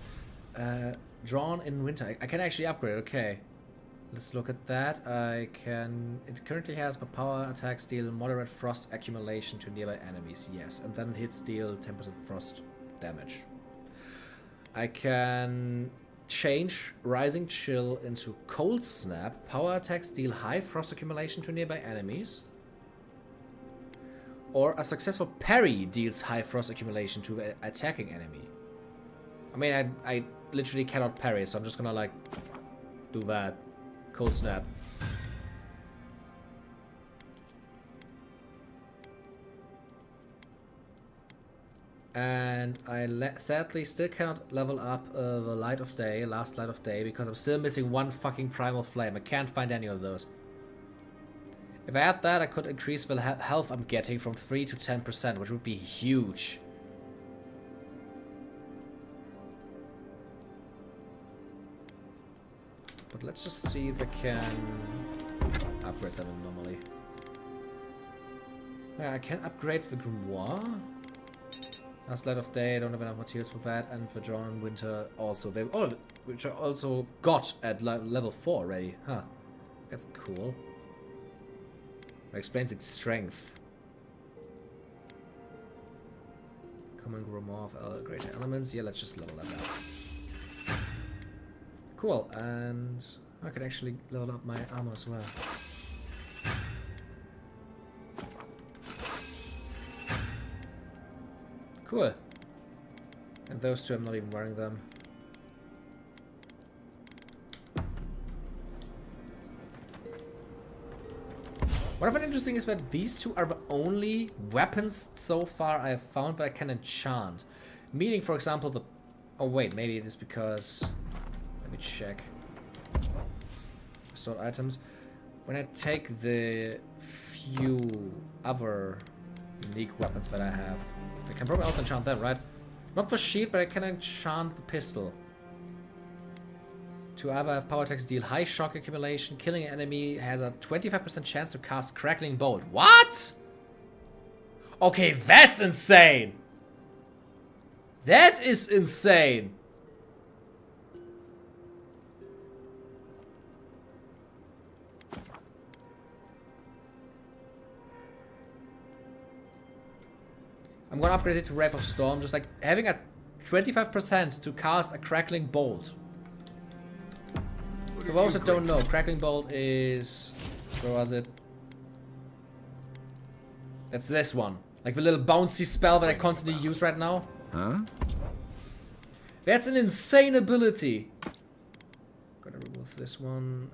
Speaker 1: Drawn in winter. I can actually upgrade. Okay. Let's look at that. I can... It currently has the power attacks deal moderate frost accumulation to nearby enemies. Yes. And then hits deal 10% frost damage. I can change Rising Chill into Cold Snap. Power attacks deal high frost accumulation to nearby enemies. Or a successful parry deals high frost accumulation to an attacking enemy. I mean, I literally cannot parry, so I'm just gonna like do that. Cold Snap. And I sadly still cannot level up the Light of Day, last Light of Day, because I'm still missing one fucking Primal Flame. I can't find any of those. If I had that, I could increase the health I'm getting from 3 to 10%, which would be huge. But let's just see if I can upgrade them normally. Yeah, I can upgrade the Grimoire. Last Light of Day, I don't have enough materials for that, and the Drawn in Winter also. They all, which I also got at level 4 already. Huh. That's cool. That explains its strength. Common Grimoire of Greater Elements. Yeah, let's just level that up. Cool, and I can actually level up my armor as well. Cool. And those two, I'm not even wearing them. What I find interesting is that these two are the only weapons so far I have found that I can enchant. Meaning, for example, the... Oh wait, maybe it is because... Let me check. Stored items. When I take the few other unique weapons that I have, I can probably also enchant them, right? Not the shield, but I can enchant the pistol. To either have power attacks deal high shock accumulation, killing an enemy has a 25% chance to cast Crackling Bolt. What? Okay, that's insane! That is insane! I'm gonna upgrade it to Wrath of Storm, just like having a 25% to cast a Crackling Bolt. For those that don't know, Crackling Bolt is... Where was it? That's this one. Like the little bouncy spell that I constantly use right now.
Speaker 2: Huh?
Speaker 1: That's an insane ability. Gotta remove this one.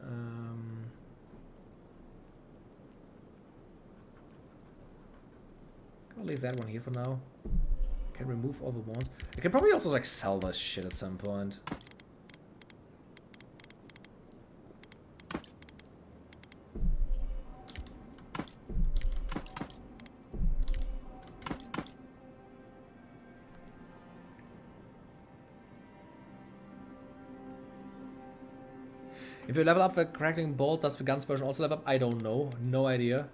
Speaker 1: I'll leave that one here for now. I can remove all the ones. I can probably also like sell this shit at some point. If you level up the Crackling Bolt, does the Guns version also level up? I don't know. No idea.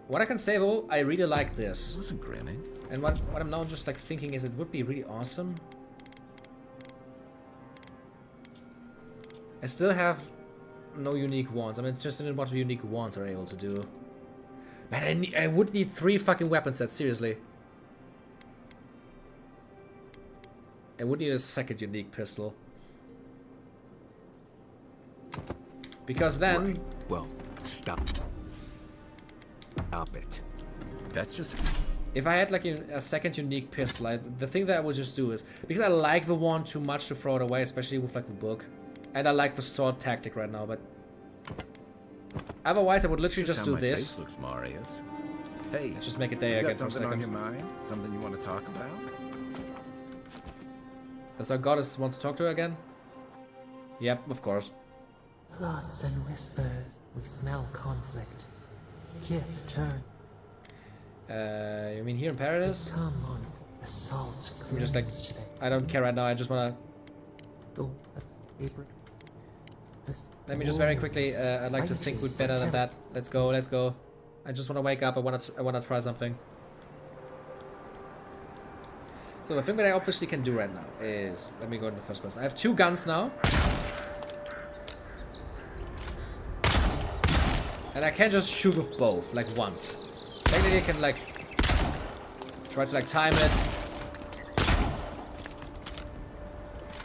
Speaker 1: What I can say though, I really like this.
Speaker 2: Wasn't grinning.
Speaker 1: And what I'm now just like thinking is it would be really awesome. I still have no unique wands. I mean, it's just in what the unique wands are able to do. Man, I would need 3 fucking weapon sets, seriously. I would need a second unique pistol. Because then...
Speaker 18: Right. Well, stop. Stop it.
Speaker 2: That's just...
Speaker 1: If I had like a second unique pistol, the thing that I would just do is, because I like the wand too much to throw it away, especially with like the book, and I like the sword tactic right now, but otherwise I would literally just do this.
Speaker 2: Face looks Marius. Hey,
Speaker 1: just make a day again for a second.
Speaker 2: Something on your mind? Something you want to talk about?
Speaker 1: Does our goddess want to talk to her again? Yep, of course.
Speaker 7: Thoughts and whispers. We smell conflict. Kith turn.
Speaker 1: You mean here in Paradise?
Speaker 7: Come on, the salt.
Speaker 1: I'm just like, I don't care right now. I just wanna. Let me just very quickly. I'd like to think we'd better than that. Let's go. Let's go. I just wanna wake up. I wanna try something. So the thing that I obviously can do right now is, let me go into the first person. I have 2 guns now. And I can just shoot with both, like once. Technically I can like, try to like time it.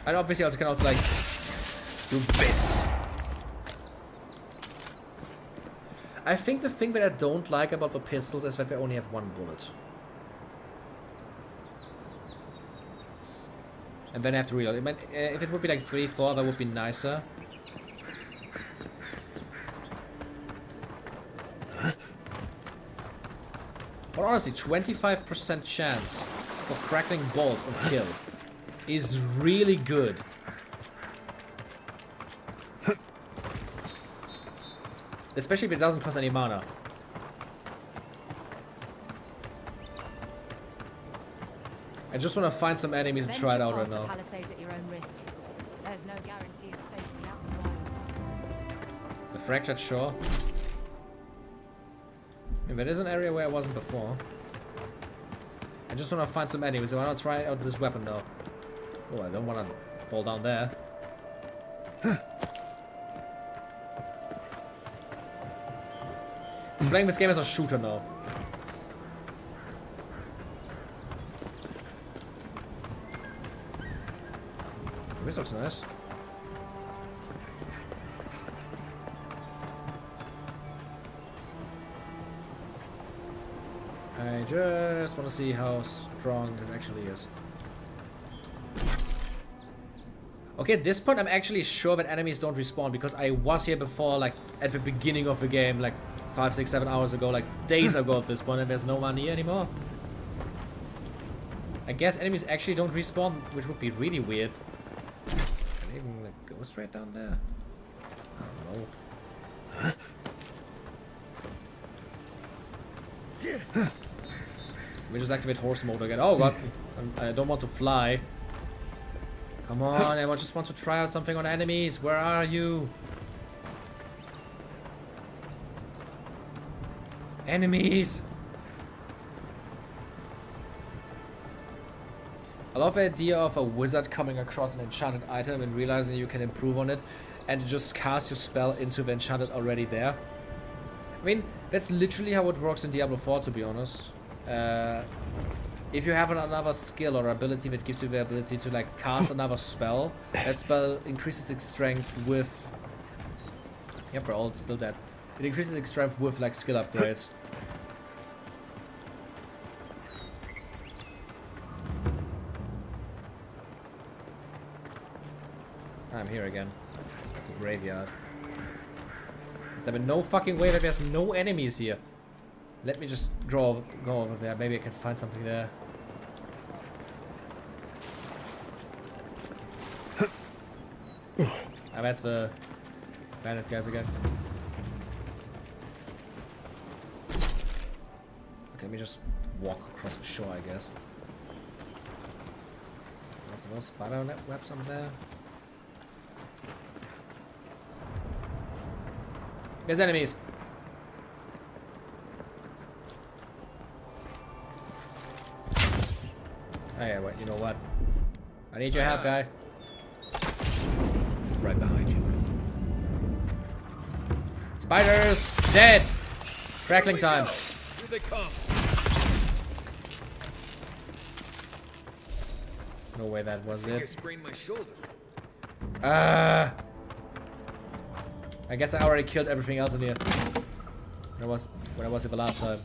Speaker 1: And obviously also can also like, do this. I think the thing that I don't like about the pistols is that they only have 1 bullet. And then I have to reload. I mean, if it would be like 3, 4, that would be nicer. But honestly, 25% chance for crackling bolt or kill is really good. Especially if it doesn't cost any mana. I just want to find some enemies and try it out right now.
Speaker 5: Palisades at your own risk. There's no guarantee of safety out in the wilds.
Speaker 1: The fractured shore. I mean, there is an area where I wasn't before. I just want to find some enemies. I want to try out this weapon though. Oh, I don't want to fall down there. I'm playing this game as a shooter now. This looks nice. I just want to see how strong this actually is. Okay, at this point I'm actually sure that enemies don't respawn because I was here before, like at the beginning of the game, like 5, 6, 7 hours ago, like days ago at this point, and there's no one here anymore. I guess enemies actually don't respawn, which would be really weird. Can I even like go straight down there? I don't know. Let me just activate horse mode again. Oh god, I don't want to fly. Come on, I just want to try out something on enemies. Where are you? Enemies! I love the idea of a wizard coming across an enchanted item and realizing you can improve on it and just cast your spell into the enchanted already there. I mean, that's literally how it works in Diablo 4, to be honest. If you have another skill or ability that gives you the ability to like cast another spell, that spell increases its strength with... Yep, we're all still dead. It increases its strength with like skill upgrades. I'm here again. The graveyard. There be no fucking way that there's no enemies here. Let me just go over there. Maybe I can find something there. Ah, that's the bandit guys again. Okay, let me just walk across the shore, I guess. Lots of those spider net webs up there. There's enemies. Hey, wait, you know what? I need your help, guy.
Speaker 10: Right behind you.
Speaker 1: Spiders! Dead! Crackling time.
Speaker 13: Here they come.
Speaker 1: No way that was
Speaker 20: I
Speaker 1: it.
Speaker 20: sprained my shoulder.
Speaker 1: I guess I already killed everything else in here. When I was here the last time.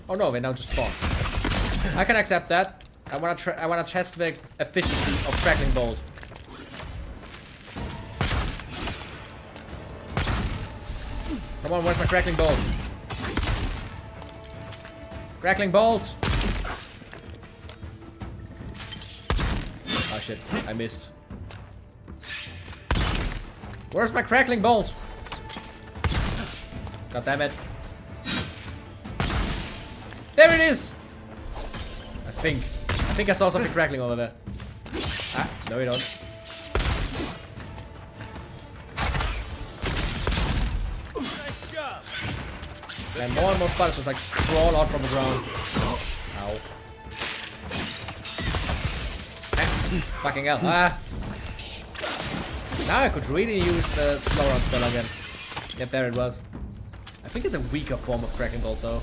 Speaker 1: Oh no, they now just spawn. I can accept that. I wanna test the efficiency of Crackling Bolt. Come on, where's my Crackling Bolt? Crackling Bolt! Oh shit, I missed. Where's my Crackling Bolt? God damn it. There it is! I think I saw something crackling over there. Ah, no you don't.
Speaker 13: Nice job.
Speaker 1: And more spiders just like crawl out from the ground. Ow. Ah, fucking hell. Ah! Now I could really use the slow run spell again. Yep, there it was. I think it's a weaker form of Crackling Bolt though.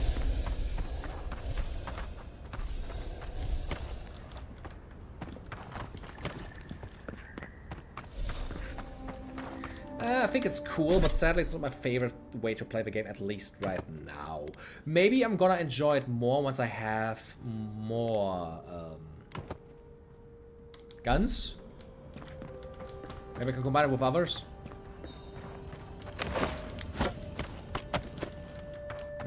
Speaker 1: I think it's cool, but sadly it's not my favorite way to play the game, at least right now. Maybe I'm gonna enjoy it more once I have more guns. Maybe I can combine it with others.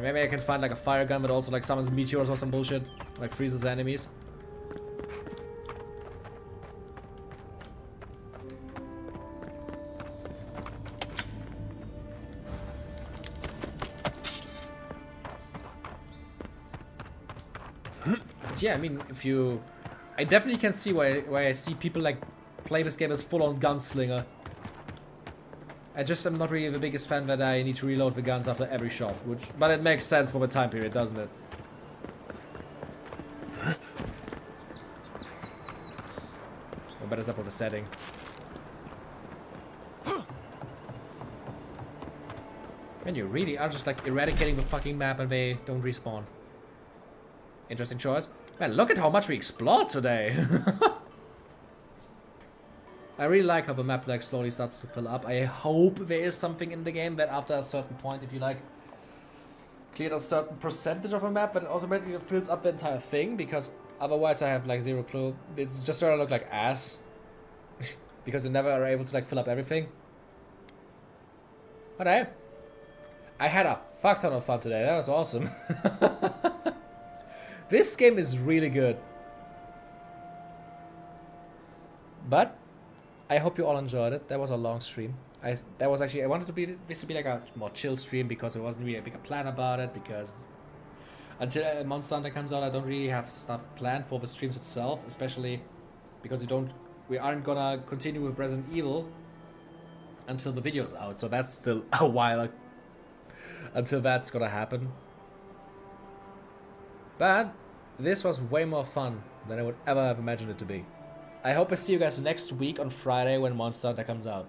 Speaker 1: Maybe I can find like a fire gun that also like summons meteors or some bullshit. Like freezes the enemies. Yeah, I mean, if you... I definitely can see why I see people like play this game as full-on gunslinger. I just am not really the biggest fan that I need to reload the guns after every shot, but it makes sense for the time period, doesn't it? Or better up with the setting. And you really are just like eradicating the fucking map and they don't respawn. Interesting choice. Man, look at how much we explored today. I really like how the map like slowly starts to fill up. I hope there is something in the game that after a certain point, if you like cleared a certain percentage of a map, that it automatically fills up the entire thing, because otherwise I have like zero clue. It's just gonna look like ass. Because you never are able to like fill up everything. But hey, I had a fuck ton of fun today. That was awesome. This game is really good. But I hope you all enjoyed it. That was a long stream. I wanted this to be like a more chill stream because there wasn't really a bigger plan about it, because until Monster Hunter comes out I don't really have stuff planned for the streams itself, especially because we aren't gonna continue with Resident Evil until the video's out, so that's still a while until that's gonna happen. But this was way more fun than I would ever have imagined it to be. I hope I see you guys next week on Friday when Monster Hunter comes out.